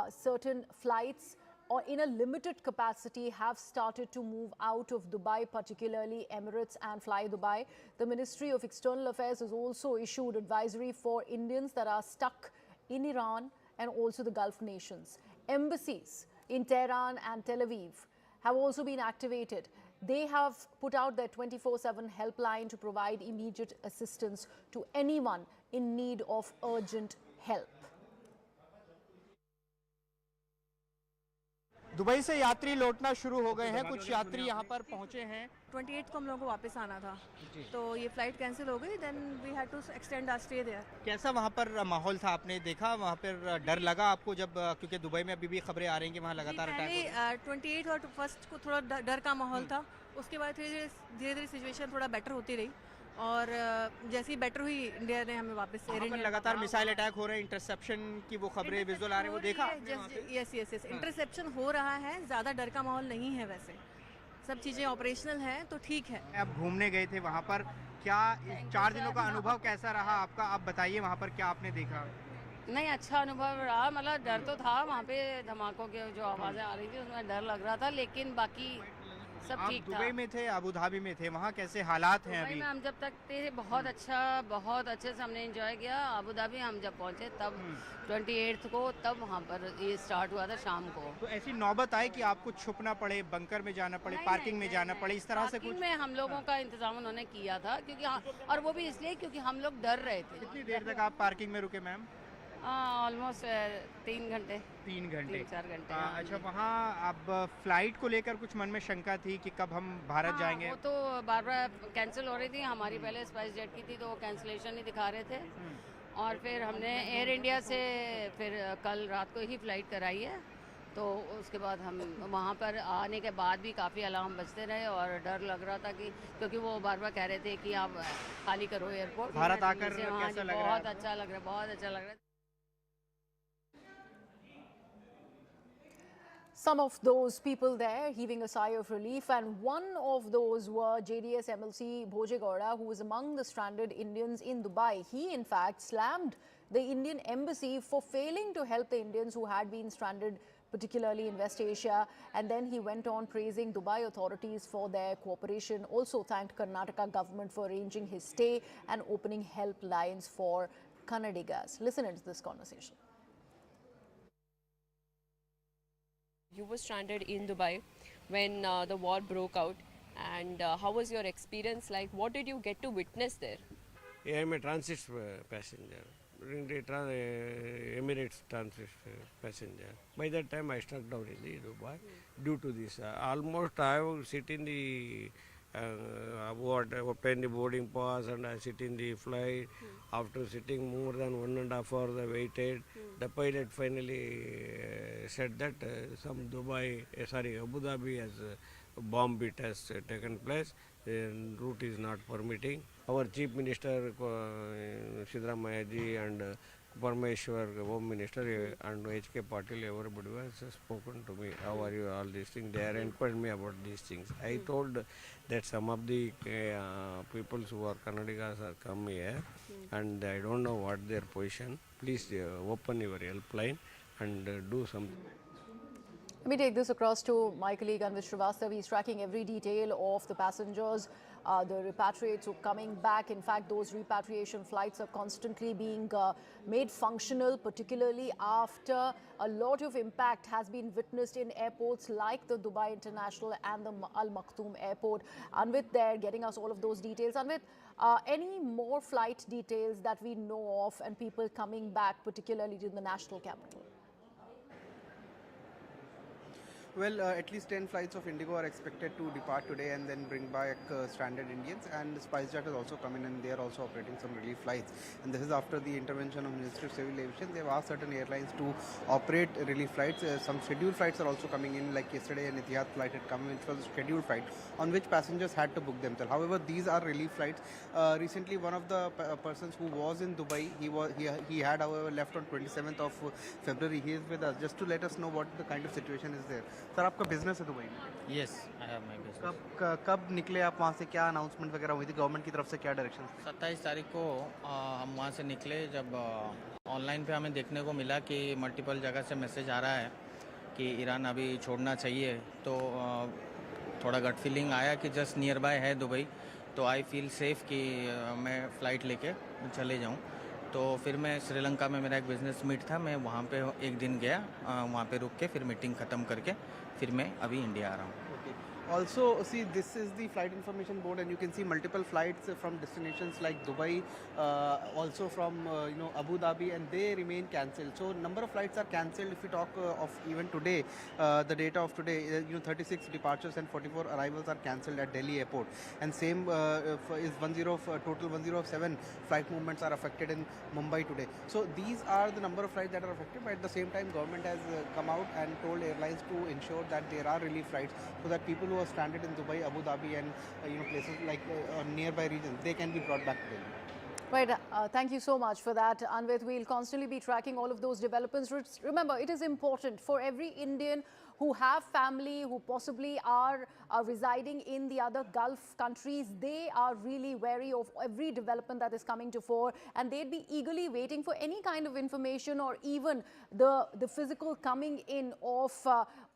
certain flights or in a limited capacity have started to move out of Dubai, particularly Emirates and Fly Dubai. The Ministry of External Affairs has also issued advisory for Indians that are stuck in Iran and also the Gulf nations. Embassies in Tehran and Tel Aviv have also been activated. They have put out their 24/7 helpline to provide immediate assistance to anyone in need of urgent help. Dubai से यात्री लौटना शुरू हो गए हैं। कुछ यात्री यहाँ पर पहुँचे हैं। 28 को हम लोगों को वापस आना था, तो ये फ्लाइट कैंसिल हो गई। Then we had to extend our stay there. कैसा वहाँ पर माहौल था, आपने देखा वहाँ पर डर लगा आपको जब, क्योंकि दुबई में अभी भी खबरें आ रही हैं कि वहाँ लगातार अटैक हो रहे हैं। 28 और फर्स्ट को थोड़ा डर का माहौल था, उसके बाद धीरे धीरे सिचुएशन थोड़ा बेटर होती रही और जैसे ही बेटर हुई इंडिया ने हमें वापस लगातार मिसाइल अटैक हो रहे हैं, इंटरसेप्शन की वो खबरें विजुअल आ रहे हैं, वो देखा? यस यस यस, इंटरसेप्शन हो रहा है, ज़्यादा डर का माहौल नहीं है। वैसे सब चीज़ें ऑपरेशनल हैं तो ठीक है। आप घूमने गए थे वहाँ पर, क्या 4 दिनों का अनुभव कैसा रहा आपका? आप बताइए वहाँ पर क्या आपने देखा? नहीं, अच्छा अनुभव रहा। मतलब डर तो था, वहाँ पे धमाकों के जो आवाज़ें आ रही थी उसमें डर लग रहा था, लेकिन बाकी सब ठीक था। दुबई में थे, अबू धाबी में थे, वहाँ कैसे हालात हैं अभी? दुबई में हम जब तक थे बहुत अच्छे से हमने एंजॉय किया। अबू धाबी हम जब पहुँचे तब 28 को, तब वहाँ पर ये स्टार्ट हुआ था शाम को। तो ऐसी नौबत आई कि आपको छुपना पड़े, बंकर में जाना पड़े, पार्किंग में जाना पड़े, इस तरह से कुछ? में हम लोगों का इंतजाम उन्होंने किया था, क्योंकि और वो भी इसलिए क्योंकि हम लोग डर रहे थे। कितनी देर तक आप पार्किंग में रुके मैम? ऑलमोस्ट 3 घंटे। 3 घंटे, 4 घंटे। अच्छा, वहाँ अब फ्लाइट को लेकर कुछ मन में शंका थी कि कब हम भारत जाएंगे? वो तो बार बार कैंसिल हो रही थी। हमारी पहले स्पाइस जेट की थी तो वो कैंसिलेशन ही दिखा रहे थे, और फिर हमने एयर इंडिया से फिर कल रात को ही फ्लाइट कराई है। तो उसके बाद हम वहाँ पर आने के बाद भी काफ़ी अलार्म बजते रहे और डर लग रहा था कि, क्योंकि वो बार बार कह रहे थे कि आप खाली करो एयरपोर्ट। भारत आकर कैसा लग रहा है? बहुत अच्छा लग रहा है, बहुत अच्छा लग रहा है। Some of those people there heaving a sigh of relief, and one of those were JDS MLC Bhojegowda, who was among the stranded Indians in Dubai. He, in fact, slammed the Indian embassy for failing to help the Indians who had been stranded, particularly in West Asia. And then he went on praising Dubai authorities for their cooperation. Also thanked Karnataka government for arranging his stay and opening helplines for Kannadigas. Listen to this conversation. You were stranded in Dubai when the war broke out, and how was your experience like? What did you get to witness there? I am a transit passenger, Emirates transit passenger. By that time I struck down in the Dubai due to this. Almost I have sit in the obtain the boarding pass, and I sit in the flight. After sitting more than 1.5 hours, I waited. The pilot finally said that Abu Dhabi has bomb hit has taken place, and route is not permitting. Our Chief Minister Siddaramaiah ji and Parmeshwar, Home Minister, and H.K. Patil, everybody has spoken to me. How are you? All these things. They are inquired me about these things. I told that some of the people who are Kannadigas are come here, and I don't know what their position. Please open your helpline and do something. Let me take this across to my colleague Anvit Srivastava. He's tracking every detail of the passengers, the repatriates who are coming back. In fact, those repatriation flights are constantly being made functional, particularly after a lot of impact has been witnessed in airports like the Dubai International and the Al Maktoum Airport. Anvit there getting us all of those details. Anvit, any more flight details that we know of and people coming back, particularly to the national capital? Well, at least 10 flights of Indigo are expected to depart today and then bring back stranded Indians. And SpiceJet has also come in and they are also operating some relief flights. And this is after the intervention of Ministry of Civil Aviation. They have asked certain airlines to operate relief flights. Some scheduled flights are also coming in, like yesterday an Etihad flight had come in, which was a scheduled flight on which passengers had to book themselves. However, these are relief flights. Recently, one of the persons who was in Dubai, he had, however, left on 27th of February. He is with us just to let us know what the kind of situation is there. Sir आपका business है Dubai में? Yes, I have my business. कब निकले आप वहाँ से? क्या announcement वगैरह हुई थी गवर्नमेंट की तरफ से? क्या डायरेक्शन? 27 तारीख को हम वहाँ से निकले जब ऑनलाइन पे हमें देखने को मिला कि मल्टीपल जगह से मैसेज आ रहा है कि ईरान अभी छोड़ना चाहिए, तो थोड़ा गट फीलिंग आया कि जस्ट नियर बाय है दुबई, तो आई फील सेफ कि मैं फ़्लाइट लेके चले जाऊँ. तो फिर मैं श्रीलंका में मेरा एक बिज़नेस मीट था, मैं वहाँ पे एक दिन गया, वहाँ पे रुक के फिर मीटिंग ख़त्म करके फिर मैं अभी इंडिया आ रहा हूँ. Also, see, this is the flight information board, and you can see multiple flights from destinations like Dubai, also from Abu Dhabi, and they remain cancelled. So, number of flights are cancelled. If we talk of even today, the data of today, 36 departures and 44 arrivals are cancelled at Delhi airport, and same is total 107 flight movements are affected in Mumbai today. So, these are the number of flights that are affected. But at the same time, government has come out and told airlines to ensure that there are relief flights so that people who are stranded in Dubai, Abu Dhabi, and places like nearby regions, they can be brought back to Delhi. Right. Thank you so much for that, Anvit. We'll constantly be tracking all of those developments. Remember, it is important for every Indian who have family, who possibly are residing in the other Gulf countries. They are really wary of every development that is coming to fore, and they'd be eagerly waiting for any kind of information or even the physical coming in of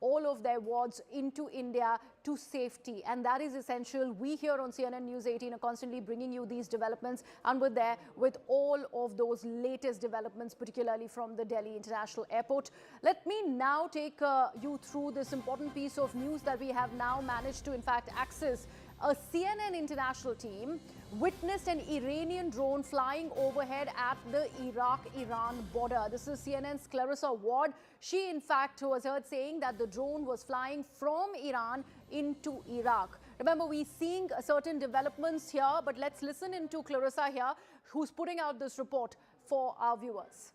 all of their wards into India to safety. And that is essential. We here on CNN News 18 are constantly bringing you these developments, and we're there with all of those latest developments, particularly from the Delhi International Airport. Let me now take you through this important piece of news that we have now managed to, in fact, access. A CNN international team witnessed an Iranian drone flying overhead at the Iraq-Iran border. This is CNN's Clarissa Ward. She, in fact, was heard saying that the drone was flying from Iran into Iraq. Remember, we're seeing certain developments here, but let's listen into Clarissa here, who's putting out this report for our viewers.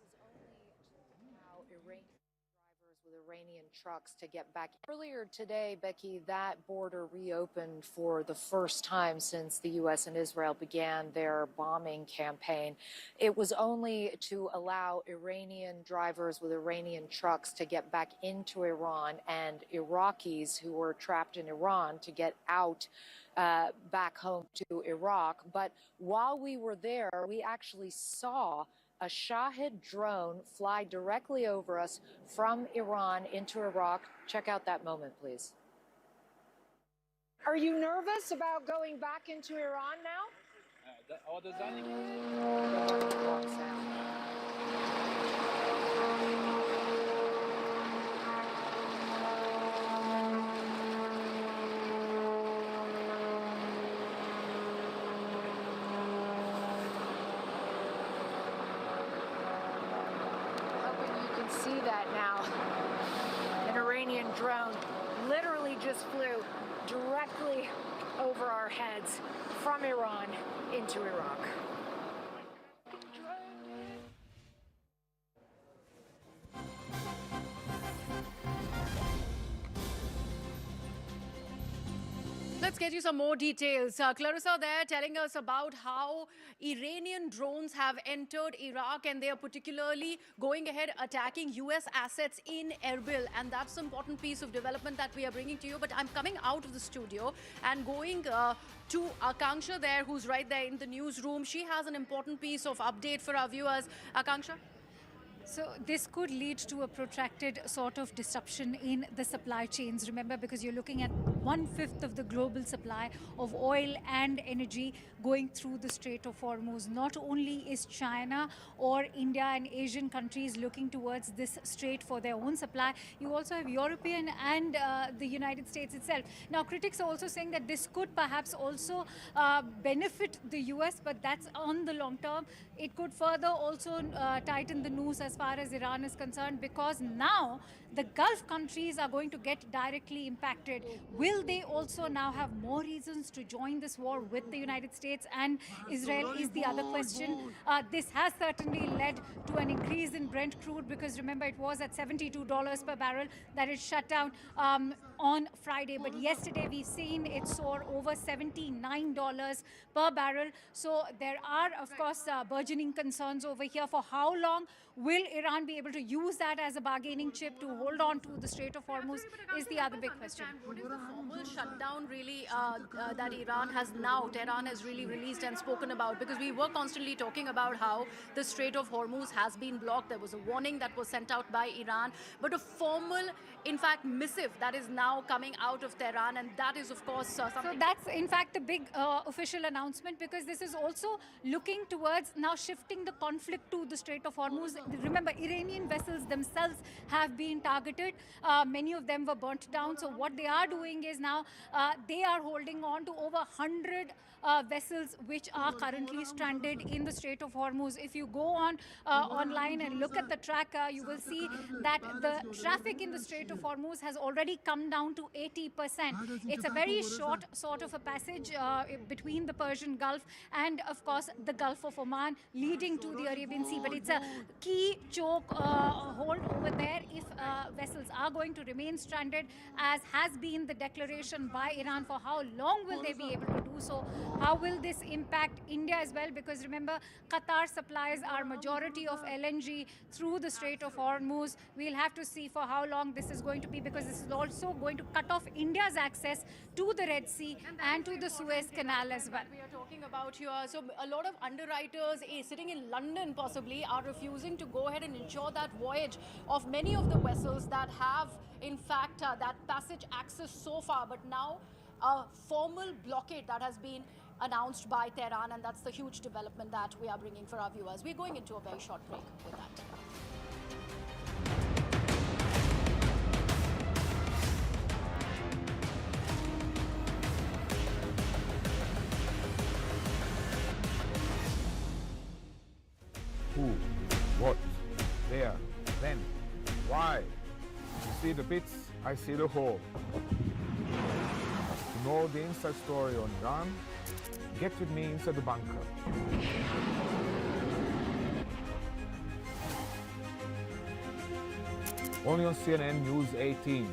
Iranian trucks to get back. Earlier today, Becky, that border reopened for the first time since the U.S. and Israel began their bombing campaign. It was only to allow Iranian drivers with Iranian trucks to get back into Iran and Iraqis who were trapped in Iran to get out back home to Iraq. But while we were there, we actually saw a Shahid drone fly directly over us from Iran into Iraq. Check out that moment, please. Are you nervous about going back into Iran now? See that now. An Iranian drone literally just flew directly over our heads from Iran into Iraq. Let's get you some more details. Clarissa there telling us about how Iranian drones have entered Iraq and they are particularly going ahead attacking US assets in Erbil. And that's an important piece of development that we are bringing to you. But I'm coming out of the studio and going to Akanksha there, who's right there in the newsroom. She has an important piece of update for our viewers. Akanksha? So this could lead to a protracted sort of disruption in the supply chains. Remember, because you're looking at 1/5 of the global supply of oil and energy going through the Strait of Hormuz. Not only is China or India and Asian countries looking towards this strait for their own supply, you also have European and the United States itself. Now, critics are also saying that this could perhaps also benefit the US, but that's on the long term. It could further also tighten the noose as far as Iran is concerned, because now the Gulf countries are going to get directly impacted. Will they also now have more reasons to join this war with the United States and Israel is the other question. This has certainly led to an increase in Brent crude, because remember, it was at $72 per barrel that it shut down on Friday. But yesterday we've seen it soar over $79 per barrel. So there are, of course, burgeoning concerns over here. For how long will Iran be able to use that as a bargaining chip to hold on to the Strait of Hormuz is the other big question. What is the formal shutdown really that Iran has now, Tehran has really released and spoken about? Because we were constantly talking about how the Strait of Hormuz has been blocked. There was a warning that was sent out by Iran, but a formal, in fact, missive that is now coming out of Tehran, and that is, of course, something. So that's, in fact, the big official announcement, because this is also looking towards now shifting the conflict to the Strait of Hormuz. Remember, Iranian vessels themselves have been targeted. Many of them were burnt down. So what they are doing is now they are holding on to over 100 vessels which are currently stranded in the Strait of Hormuz. If you go on online and look at the tracker, you will see that the traffic in the Strait of Hormuz has already come down to 80%. It's a very short sort of a passage between the Persian Gulf and, of course, the Gulf of Oman leading to the Arabian Sea. But it's a key choke hold over there if vessels are going to remain stranded, as has been the declaration by Iran. For how long will they be able to do so? How will this impact India as well? Because remember, Qatar supplies our majority of LNG through the Strait of Hormuz. We'll have to see for how long this is going to be, because this is also going to cut off India's access to the Red Sea and to the Suez Canal as well. We are talking about here. So a lot of underwriters sitting in London possibly are refusing to go ahead and ensure that voyage of many of the vessels that have, in fact, that passage access so far. But now a formal blockade that has been announced by Tehran, and that's the huge development that we are bringing for our viewers. We're going into a very short break with that. Who, what, there, then, why. You see the bits, I see the whole. To know the inside story on Iran, get with me inside the bunker. Only on CNN News 18.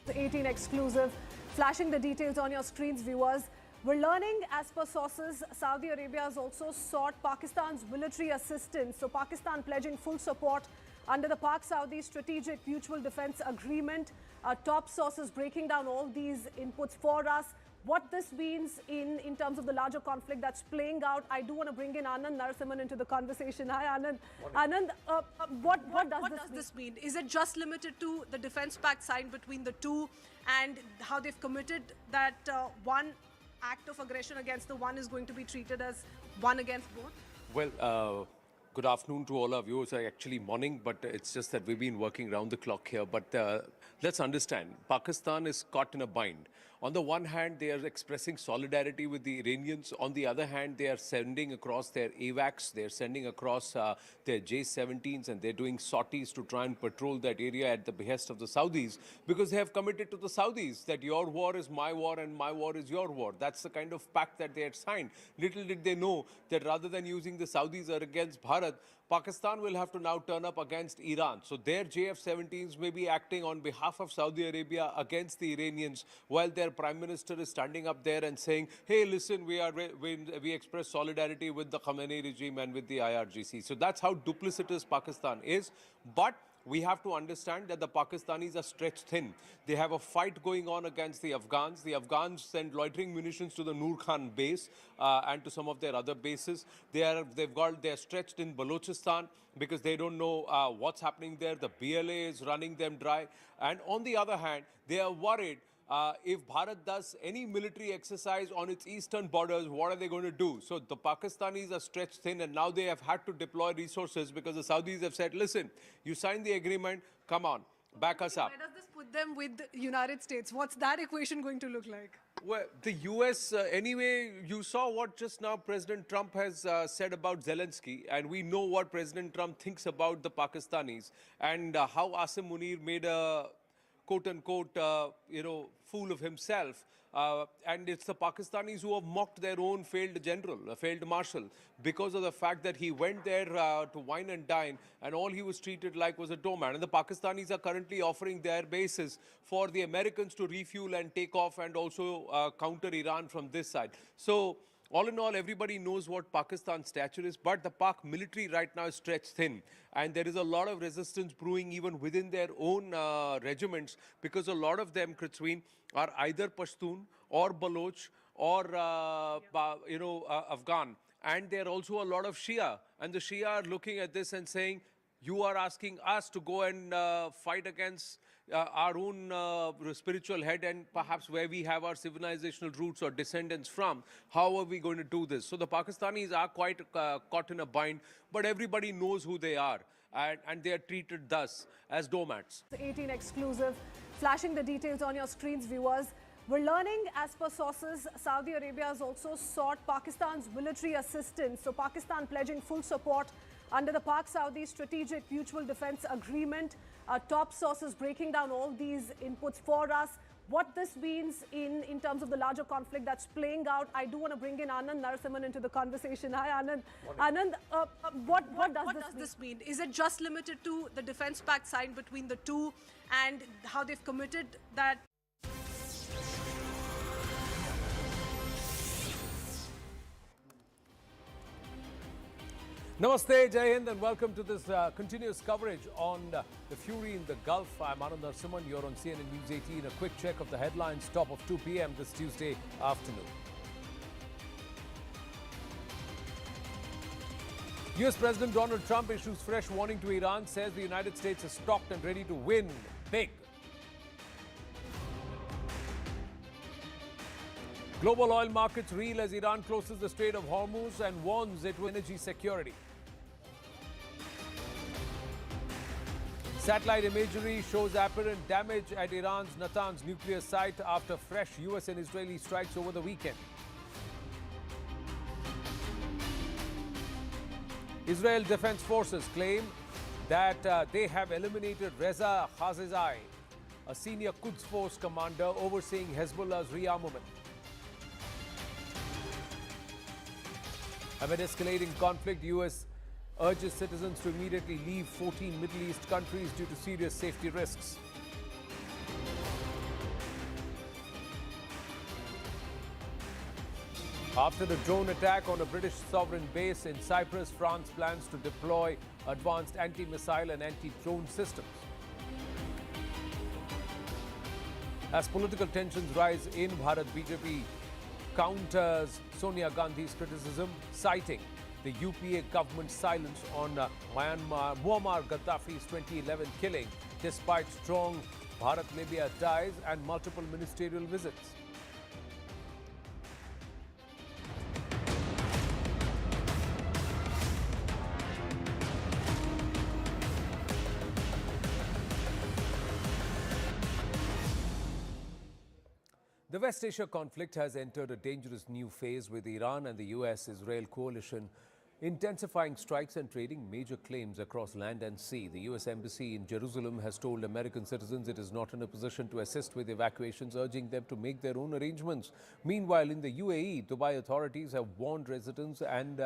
The 18 exclusive, flashing the details on your screens, viewers. We're learning, as per sources, Saudi Arabia has also sought Pakistan's military assistance. So Pakistan pledging full support under the Pak-Saudi Strategic Mutual Defense Agreement. Top sources breaking down all these inputs for us. What this means in terms of the larger conflict that's playing out. I do want to bring in Anand Narasimhan into the conversation. Hi, Anand. Anand, what does this mean? Is it just limited to the defense pact signed between the two and how they've committed that one act of aggression against the one is going to be treated as one against both? Well, Good afternoon to all our viewers. Actually morning, but it's just that we've been working round the clock here. But let's understand, Pakistan is caught in a bind. On the one hand, they are expressing solidarity with the Iranians. On the other hand, they are sending across their AWACS, they're sending across their J-17s, and they're doing sorties to try and patrol that area at the behest of the Saudis, because they have committed to the Saudis that your war is my war and my war is your war. That's the kind of pact that they had signed. Little did they know that rather than using the Saudis against Bharat, Pakistan will have to now turn up against Iran. So their JF-17s may be acting on behalf of Saudi Arabia against the Iranians, while their Prime Minister is standing up there and saying, hey, listen, we express solidarity with the Khamenei regime and with the IRGC. So that's how duplicitous Pakistan is. But we have to understand that the Pakistanis are stretched thin. They have a fight going on against the Afghans. The Afghans send loitering munitions to the Noor Khan base and to some of their other bases. They're stretched in Balochistan because they don't know what's happening there. The BLA is running them dry. And on the other hand, they are worried if Bharat does any military exercise on its eastern borders, what are they going to do? So the Pakistanis are stretched thin, and now they have had to deploy resources because the Saudis have said, listen, you signed the agreement, come on, back us up. Where does this put them with the United States? What's that equation going to look like? Well, the US, anyway, you saw what just now President Trump has said about Zelensky, and we know what President Trump thinks about the Pakistanis, and how Asim Munir made a quote-unquote, fool of himself. And it's the Pakistanis who have mocked their own failed general, a failed marshal, because of the fact that he went there to wine and dine, and all he was treated like was a doorman. And the Pakistanis are currently offering their bases for the Americans to refuel and take off and also counter Iran from this side. So all in all, everybody knows what Pakistan's stature is, but the Pak military right now is stretched thin. And there is a lot of resistance brewing even within their own regiments, because a lot of them, Kritsween, are either Pashtun or Baloch or, Afghan. And there are also a lot of Shia. And the Shia are looking at this and saying, you are asking us to go and fight against our own spiritual head and perhaps where we have our civilizational roots or descendants from. How are we going to do this? So the Pakistanis are quite caught in a bind, but everybody knows who they are, and they are treated thus, as doormats. 18 exclusive, flashing the details on your screens, viewers. We're learning, as per sources, Saudi Arabia has also sought Pakistan's military assistance. So Pakistan pledging full support under the Pak-Saudi Strategic Mutual Defense Agreement. Top sources breaking down all these inputs for us. What this means in terms of the larger conflict that's playing out. I do want to bring in Anand Narasimhan into the conversation. Hi, Anand. Anand, what does this mean? Is it just limited to the defense pact signed between the two and how they've committed that? Namaste, Jai Hind, and welcome to this continuous coverage on the fury in the Gulf. I'm Anand Narasimhan. You're on CNN News 18. A quick check of the headlines, top of 2 p.m. this Tuesday afternoon. US President Donald Trump issues fresh warning to Iran, says the United States is stocked and ready to win big. Global oil markets reel as Iran closes the Strait of Hormuz and warns it with energy security. Satellite imagery shows apparent damage at Iran's Natanz nuclear site after fresh US and Israeli strikes over the weekend. Israel Defense Forces claim that they have eliminated Reza Khazizai, a senior Quds Force commander overseeing Hezbollah's rearmament. Amid escalating conflict, US urges citizens to immediately leave 14 Middle East countries due to serious safety risks. After the drone attack on a British sovereign base in Cyprus, France plans to deploy advanced anti-missile and anti-drone systems. As political tensions rise in Bharat, BJP counters Sonia Gandhi's criticism, citing the UPA government's silence on Muammar Gaddafi's 2011 killing, despite strong Bharat-Libya ties and multiple ministerial visits. The West Asia conflict has entered a dangerous new phase with Iran and the US-Israel coalition intensifying strikes and trading major claims across land and sea. The US Embassy in Jerusalem has told American citizens it is not in a position to assist with evacuations, urging them to make their own arrangements. Meanwhile, in the UAE, Dubai authorities have warned residents and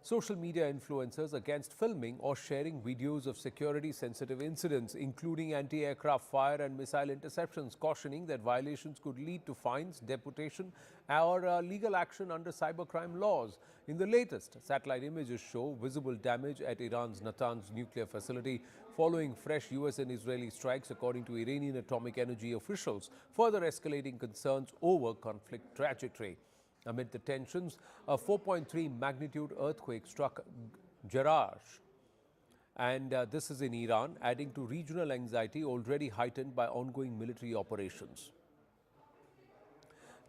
social media influencers against filming or sharing videos of security-sensitive incidents, including anti-aircraft fire and missile interceptions, cautioning that violations could lead to fines, deportation, or legal action under cybercrime laws. In the latest, satellite images show visible damage at Iran's Natanz nuclear facility following fresh US and Israeli strikes, according to Iranian atomic energy officials, further escalating concerns over conflict trajectory. Amid the tensions, a 4.3 magnitude earthquake struck Jarraj, and this is in Iran, adding to regional anxiety already heightened by ongoing military operations.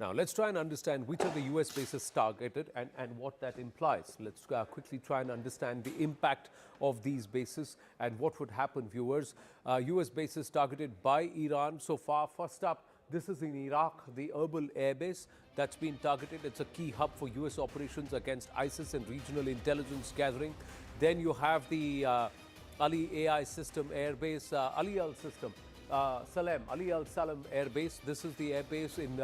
Now, let's try and understand which of the US bases targeted and what that implies. Let's quickly try and understand the impact of these bases and what would happen, viewers. US bases targeted by Iran so far. First up, this is in Iraq, the Erbil Air Base that's been targeted. It's a key hub for US operations against ISIS and regional intelligence gathering. Then you have the Ali AI System Air Base, Ali Al Salam Air Base. This is the air base in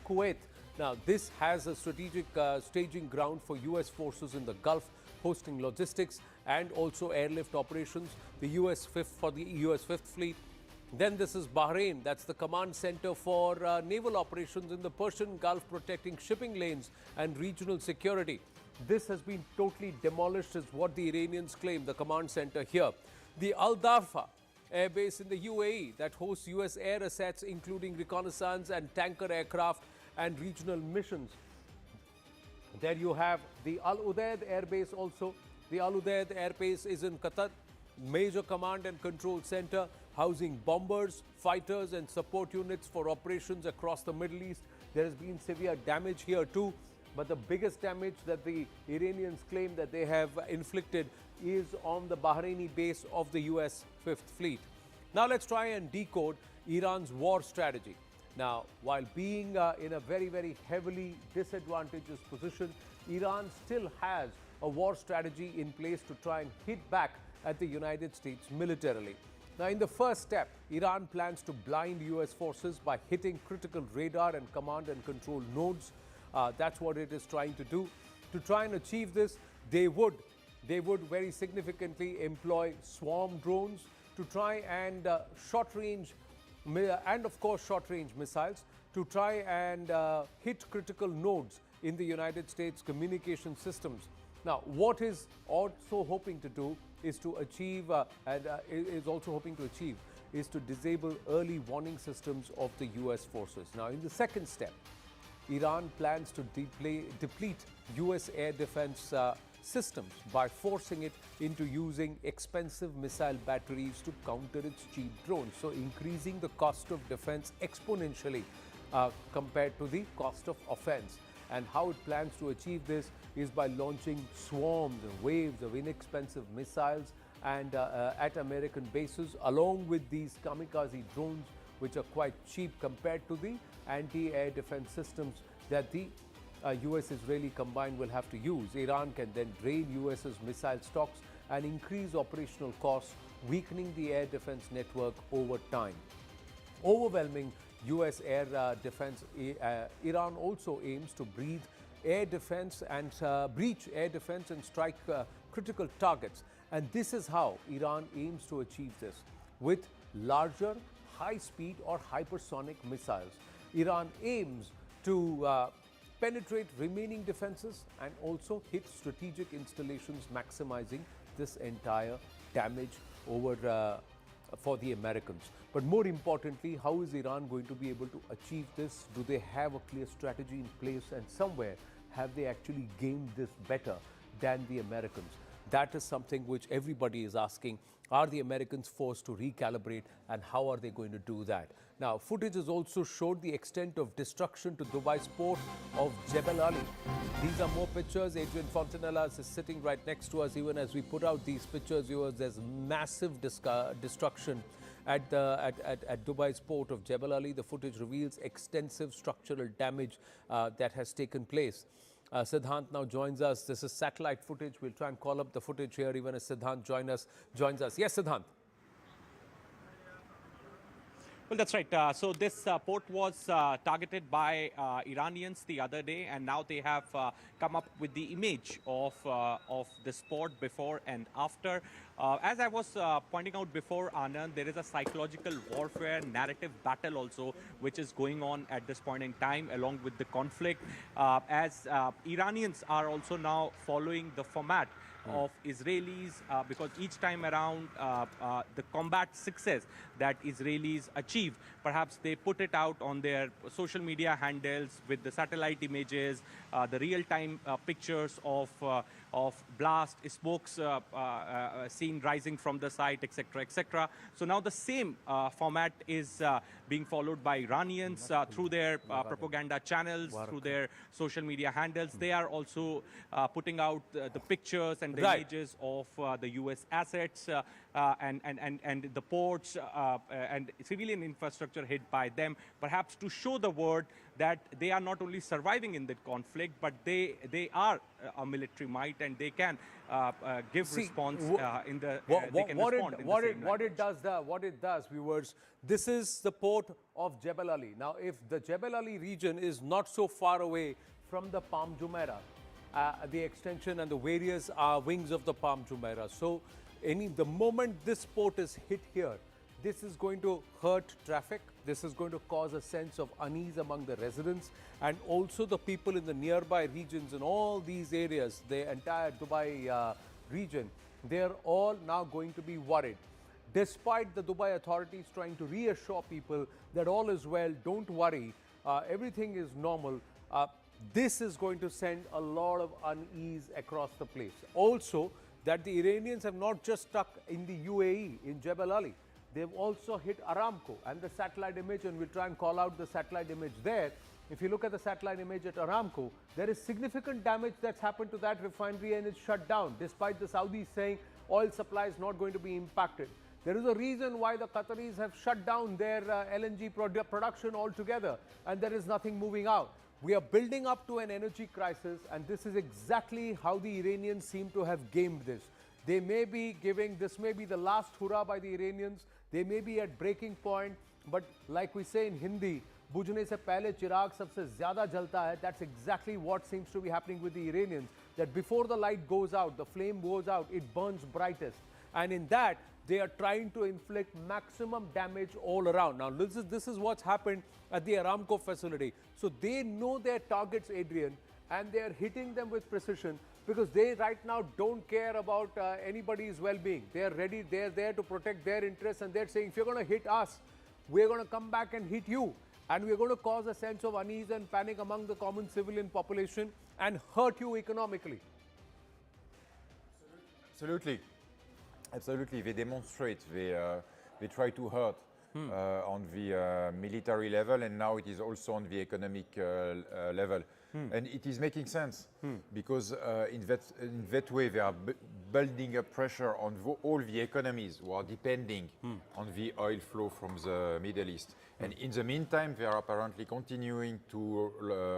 Kuwait. Now, this has a strategic staging ground for US forces in the Gulf, hosting logistics and also airlift operations. The US Fifth Fleet. Then this is Bahrain. That's the command center for naval operations in the Persian Gulf, protecting shipping lanes and regional security. This has been totally demolished, is what the Iranians claim, the command center here. The Al Darfa Air Base in the UAE that hosts US air assets, including reconnaissance and tanker aircraft and regional missions. There you have the Al Udeid Air Base also. The Al Udeid Air Base is in Qatar, major command and control center, housing bombers, fighters and support units for operations across the Middle East. There has been severe damage here too, but the biggest damage that the Iranians claim that they have inflicted is on the Bahraini base of the US Fifth Fleet. Now let's try and decode Iran's war strategy. Now, while being in a very, very heavily disadvantageous position, Iran still has a war strategy in place to try and hit back at the United States militarily. Now, in the first step, Iran plans to blind US forces by hitting critical radar and command and control nodes. That's what it is trying to do. To try and achieve this, they would very significantly employ swarm drones to try and short-range and, of course, short-range missiles to try and hit critical nodes in the United States communication systems. Now, what is also hoping to do is to achieve is to disable early warning systems of the US forces. Now, in the second step, Iran plans to deplete US air defense systems by forcing it into using expensive missile batteries to counter its cheap drones, so increasing the cost of defense exponentially compared to the cost of offense. And how it plans to achieve this is by launching swarms and waves of inexpensive missiles and at American bases, along with these kamikaze drones, which are quite cheap compared to the anti-air defense systems that the US-Israeli combined will have to use. Iran can then drain US's missile stocks and increase operational costs, weakening the air defense network over time. Overwhelming US air defense, Iran also aims to breach air defense and strike critical targets. And this is how Iran aims to achieve this, with larger, high-speed or hypersonic missiles. Iran aims to penetrate remaining defenses and also hit strategic installations, maximizing this entire damage over for the Americans. But more importantly, how is Iran going to be able to achieve this? Do they have a clear strategy in place, and somewhere have they actually gained this better than the Americans? That is something which everybody is asking. Are the Americans forced to recalibrate, and how are they going to do that? Now, footage has also showed the extent of destruction to Dubai's port of Jebel Ali. These are more pictures. Adrian Fontanellas is sitting right next to us. Even as we put out these pictures, viewers, there's massive destruction at Dubai's port of Jebel Ali. The footage reveals extensive structural damage that has taken place. Siddhant now joins us. This is satellite footage. We'll try and call up the footage here even as Siddhant joins us. Yes, Siddhant. Well, that's right. So this port was targeted by Iranians the other day, and now they have come up with the image of this port before and after. As I was pointing out before, Anand, there is a psychological warfare narrative battle also, which is going on at this point in time, along with the conflict, as Iranians are also now following the format of Israelis, because each time around the combat success that Israelis achieve, perhaps they put it out on their social media handles with the satellite images, the real-time pictures of blast, smokes seen rising from the site, etc., etc. So now the same format is being followed by Iranians through their propaganda channels, through their social media handles. They are also putting out the pictures and the images of the U.S. assets and the ports and civilian infrastructure hit by them, perhaps to show the world that they are not only surviving in that conflict, but they are a military might, and they can give response in the what it does, viewers, this is the port of Jebel Ali. Now, if the Jebel Ali region is not so far away from the Palm Jumeirah, the extension and the various wings of the Palm Jumeirah, so the moment this port is hit here, this is going to hurt traffic. This is going to cause a sense of unease among the residents and also the people in the nearby regions in all these areas, the entire Dubai region. They are all now going to be worried. Despite the Dubai authorities trying to reassure people that all is well, don't worry, everything is normal, this is going to send a lot of unease across the place. Also, that the Iranians have not just stuck in the UAE, in Jebel Ali. They've also hit Aramco, and the satellite image, and we'll try and call out the satellite image there. If you look at the satellite image at Aramco, there is significant damage that's happened to that refinery and it's shut down, despite the Saudis saying oil supply is not going to be impacted. There is a reason why the Qataris have shut down their LNG production altogether, and there is nothing moving out. We are building up to an energy crisis, and this is exactly how the Iranians seem to have gamed this. They may be giving, this may be the last hurrah by the Iranians. They may be at breaking point, but like we say in Hindi, bujhne se pehle chirag sabse zyada jalta hai. That's exactly what seems to be happening with the Iranians, that before the light goes out, the flame goes out, it burns brightest. And in that, they are trying to inflict maximum damage all around. Now, this is what's happened at the Aramco facility. So they know their targets, Adrian, and they are hitting them with precision, because they right now don't care about anybody's well-being. They are ready, they're there to protect their interests, and they're saying, if you're going to hit us, we're going to come back and hit you. And we're going to cause a sense of unease and panic among the common civilian population and hurt you economically. Absolutely. Absolutely. They demonstrate, they try to hurt on the military level, and now it is also on the economic level. And it is making sense because in that way they are building up pressure on all the economies who are depending on the oil flow from the Middle East. And in the meantime, they are apparently continuing to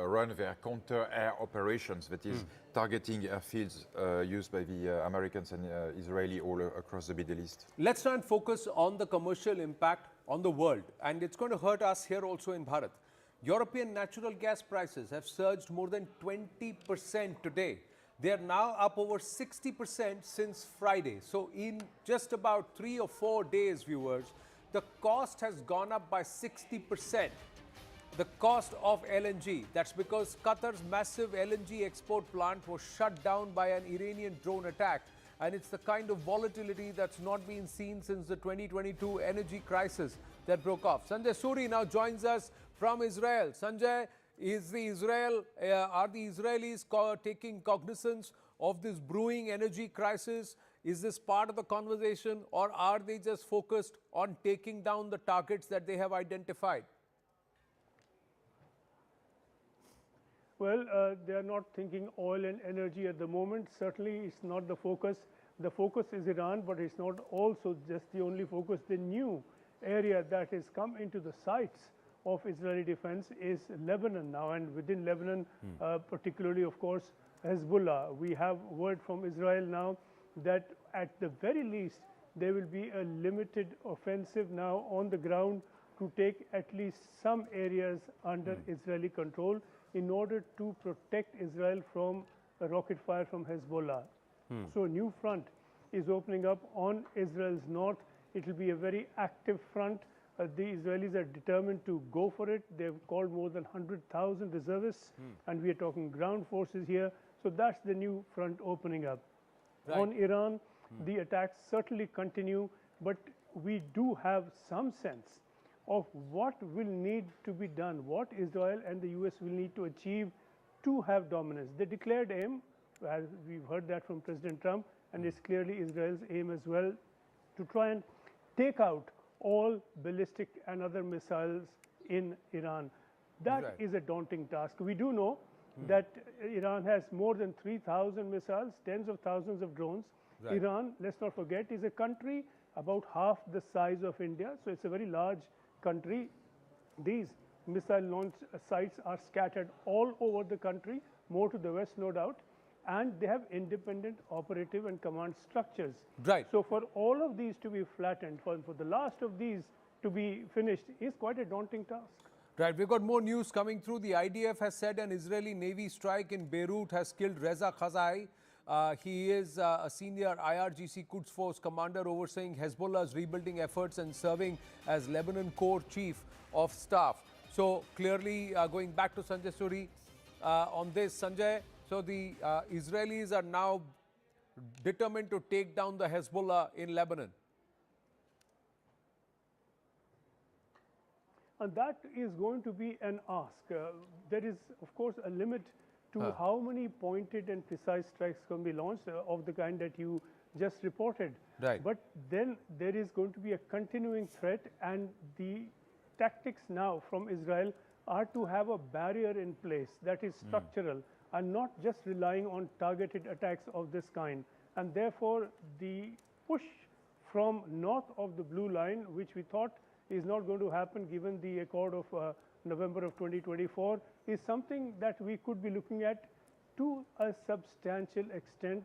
run their counter-air operations, that is targeting airfields used by the Americans and Israeli all across the Middle East. Let's try and focus on the commercial impact on the world, and it's going to hurt us here also in Bharat. European natural gas prices have surged more than 20% today. They are now up over 60% since Friday. So in just about 3 or 4 days, viewers, the cost has gone up by 60%. The cost of LNG, that's because Qatar's massive LNG export plant was shut down by an Iranian drone attack. And it's the kind of volatility that's not been seen since the 2022 energy crisis that broke off. Sanjay Suri now joins us from Israel. Sanjay, are the Israelis taking cognizance of this brewing energy crisis? Is this part of the conversation, or are they just focused on taking down the targets that they have identified? Well, they are not thinking oil and energy at the moment. Certainly, it's not the focus. The focus is Iran, but it's not also just the only focus. The new area that has come into the sights of Israeli defense is Lebanon now, and within Lebanon, particularly, of course, Hezbollah. We have word from Israel now that at the very least, there will be a limited offensive now on the ground to take at least some areas under Israeli control in order to protect Israel from a rocket fire from Hezbollah. So a new front is opening up on Israel's north. It will be a very active front. The Israelis are determined to go for it. They've called more than 100,000 reservists, and we are talking ground forces here. So that's the new front opening up. Right. On Iran, the attacks certainly continue, but we do have some sense of what will need to be done, what Israel and the US will need to achieve to have dominance. The declared aim, as we've heard that from President Trump, and it's clearly Israel's aim as well, to try and take out all ballistic and other missiles in Iran. That is a daunting task. We do know that Iran has more than 3,000 missiles, tens of thousands of drones. Right. Iran, let's not forget, is a country about half the size of India, so it's a very large country. These missile launch sites are scattered all over the country, more to the west, no doubt, and they have independent operative and command structures. Right. So for all of these to be flattened, for the last of these to be finished, is quite a daunting task. Right, we've got more news coming through. The IDF has said an Israeli Navy strike in Beirut has killed Reza Khazai. He is a senior IRGC Quds Force commander overseeing Hezbollah's rebuilding efforts and serving as Lebanon Corps Chief of Staff. So clearly, going back to Sanjay Suri on this, Sanjay, so the Israelis are now determined to take down the Hezbollah in Lebanon. And that is going to be an ask. There is, of course, a limit to how many pointed and precise strikes can be launched of the kind that you just reported. Right. But then there is going to be a continuing threat, and the tactics now from Israel are to have a barrier in place that is structural and not just relying on targeted attacks of this kind. And therefore, the push from north of the blue line, which we thought is not going to happen given the accord of November of 2024, is something that we could be looking at to a substantial extent.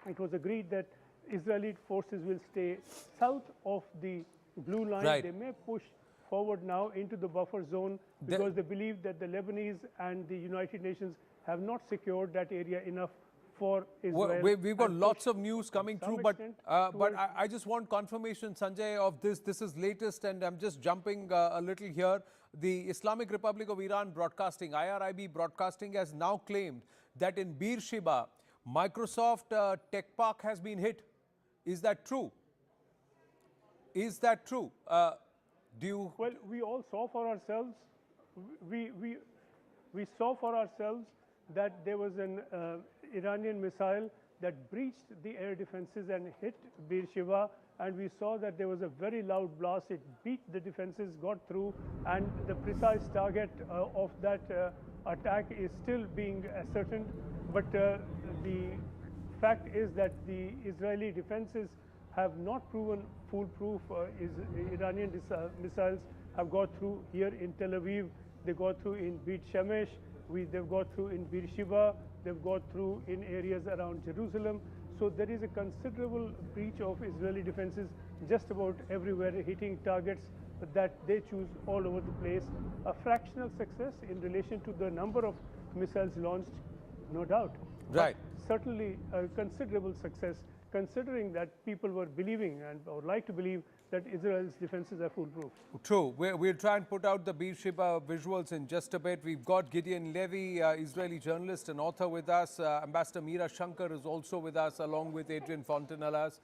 It was agreed that Israeli forces will stay south of the blue line. Right. They may push forward now into the buffer zone because they believe that the Lebanese and the United Nations have not secured that area enough for Israel. Well, we've got lots of news coming through, but I just want confirmation, Sanjay, of this. This is latest, and I'm just jumping a little here. The Islamic Republic of Iran Broadcasting, IRIB Broadcasting, has now claimed that in Beersheba, Microsoft Tech Park has been hit. Is that true? Is that true? Do you? Well, we all saw for ourselves. We saw for ourselves that there was an Iranian missile that breached the air defenses and hit Beersheba, and we saw that there was a very loud blast. It beat the defenses, got through, and the precise target of that attack is still being ascertained. But the fact is that the Israeli defenses have not proven foolproof. Iranian missiles have got through here in Tel Aviv. They got through in Beit Shemesh. They've got through in Beersheba. They've got through in areas around Jerusalem. So there is a considerable breach of Israeli defenses just about everywhere, hitting targets that they choose all over the place. A fractional success in relation to the number of missiles launched, no doubt. Right. But certainly a considerable success, considering that people were believing and or like to believe that Israel's defenses are foolproof. True. We'll try and put out the Beersheba visuals in just a bit. We've got Gideon Levy, Israeli journalist and author, with us. Ambassador Meera Shankar is also with us, along with Adrian Fontanellas.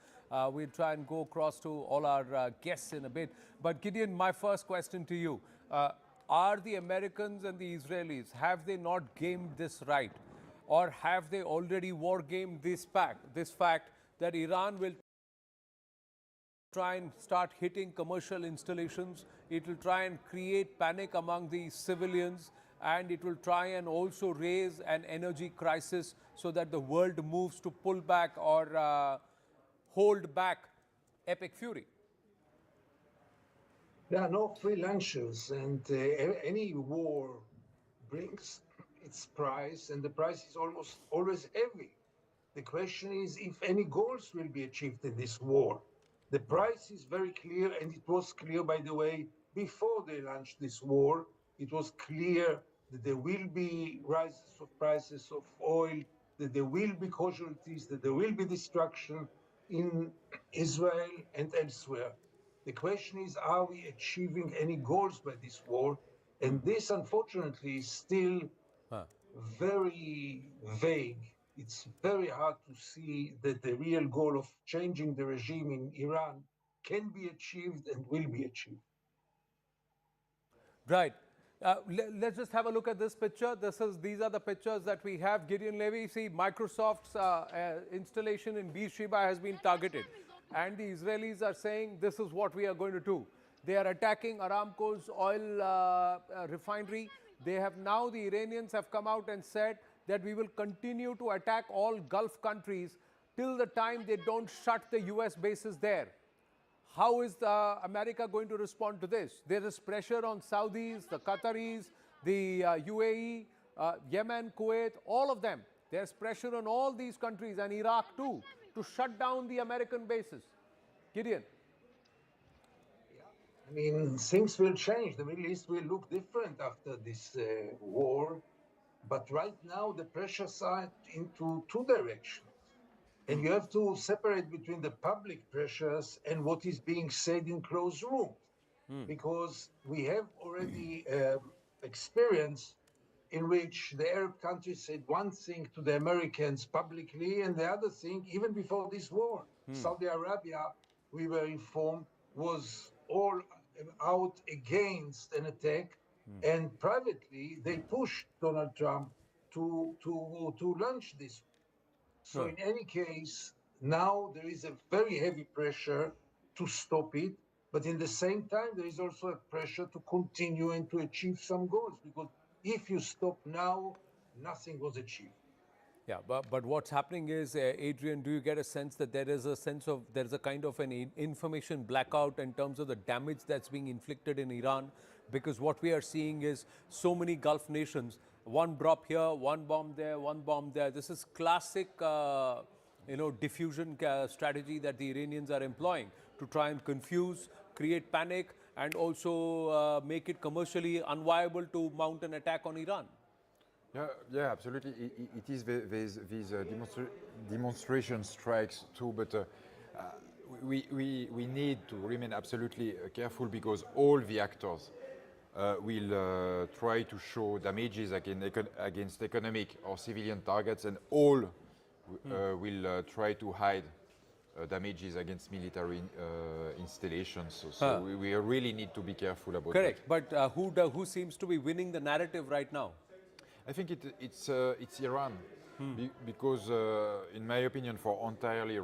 We'll try and go across to all our guests in a bit. But Gideon, my first question to you. Are the Americans and the Israelis, have they not gamed this right? Or have they already war-gamed this fact that Iran will try and start hitting commercial installations, it will try and create panic among the civilians, and it will try and also raise an energy crisis so that the world moves to pull back or hold back epic fury? There are no free lunches, and any war brings its price, and the price is almost always heavy. The question is if any goals will be achieved in this war. The price is very clear, and it was clear, by the way, before they launched this war. It was clear that there will be rises of prices of oil, that there will be casualties, that there will be destruction in Israel and elsewhere. The question is, are we achieving any goals by this war? And this, unfortunately, is still very vague. It's very hard to see that the real goal of changing the regime in Iran can be achieved and will be achieved. Right. Let's just have a look at this picture. These are the pictures that we have. Gideon Levy, see, Microsoft's installation in Beersheba has been targeted. And the Israelis are saying this is what we are going to do. They are attacking Aramco's oil refinery. They have now, the Iranians have come out and said that we will continue to attack all Gulf countries till the time they don't shut the US bases there. How is America going to respond to this? There is pressure on Saudis, the Qataris, the UAE, Yemen, Kuwait, all of them. There's pressure on all these countries and Iraq too to shut down the American bases. Gideon. I mean, things will change. The Middle East will look different after this war. But right now, the pressures are into two directions. And you have to separate between the public pressures and what is being said in closed rooms. Because we have already experience in which the Arab countries said one thing to the Americans publicly and the other thing, even before this war. Saudi Arabia, we were informed, was all out against an attack, and privately they pushed Donald Trump to launch this. So in any case, now there is a very heavy pressure to stop it, but in the same time, there is also a pressure to continue and to achieve some goals, because if you stop now, nothing was achieved. Yeah, but what's happening is, Adrian, do you get a sense that there's a kind of an information blackout in terms of the damage that's being inflicted in Iran? Because what we are seeing is so many Gulf nations, one drop here, one bomb there, one bomb there. This is classic, diffusion strategy that the Iranians are employing to try and confuse, create panic, and also make it commercially unviable to mount an attack on Iran. Yeah, absolutely. It is these demonstration strikes too, but we need to remain absolutely careful because all the actors will try to show damages against economic or civilian targets, and all will try to hide damages against military installations. So we really need to be careful about that. Correct. But who seems to be winning the narrative right now? I think it's Iran, because in my opinion, for entirely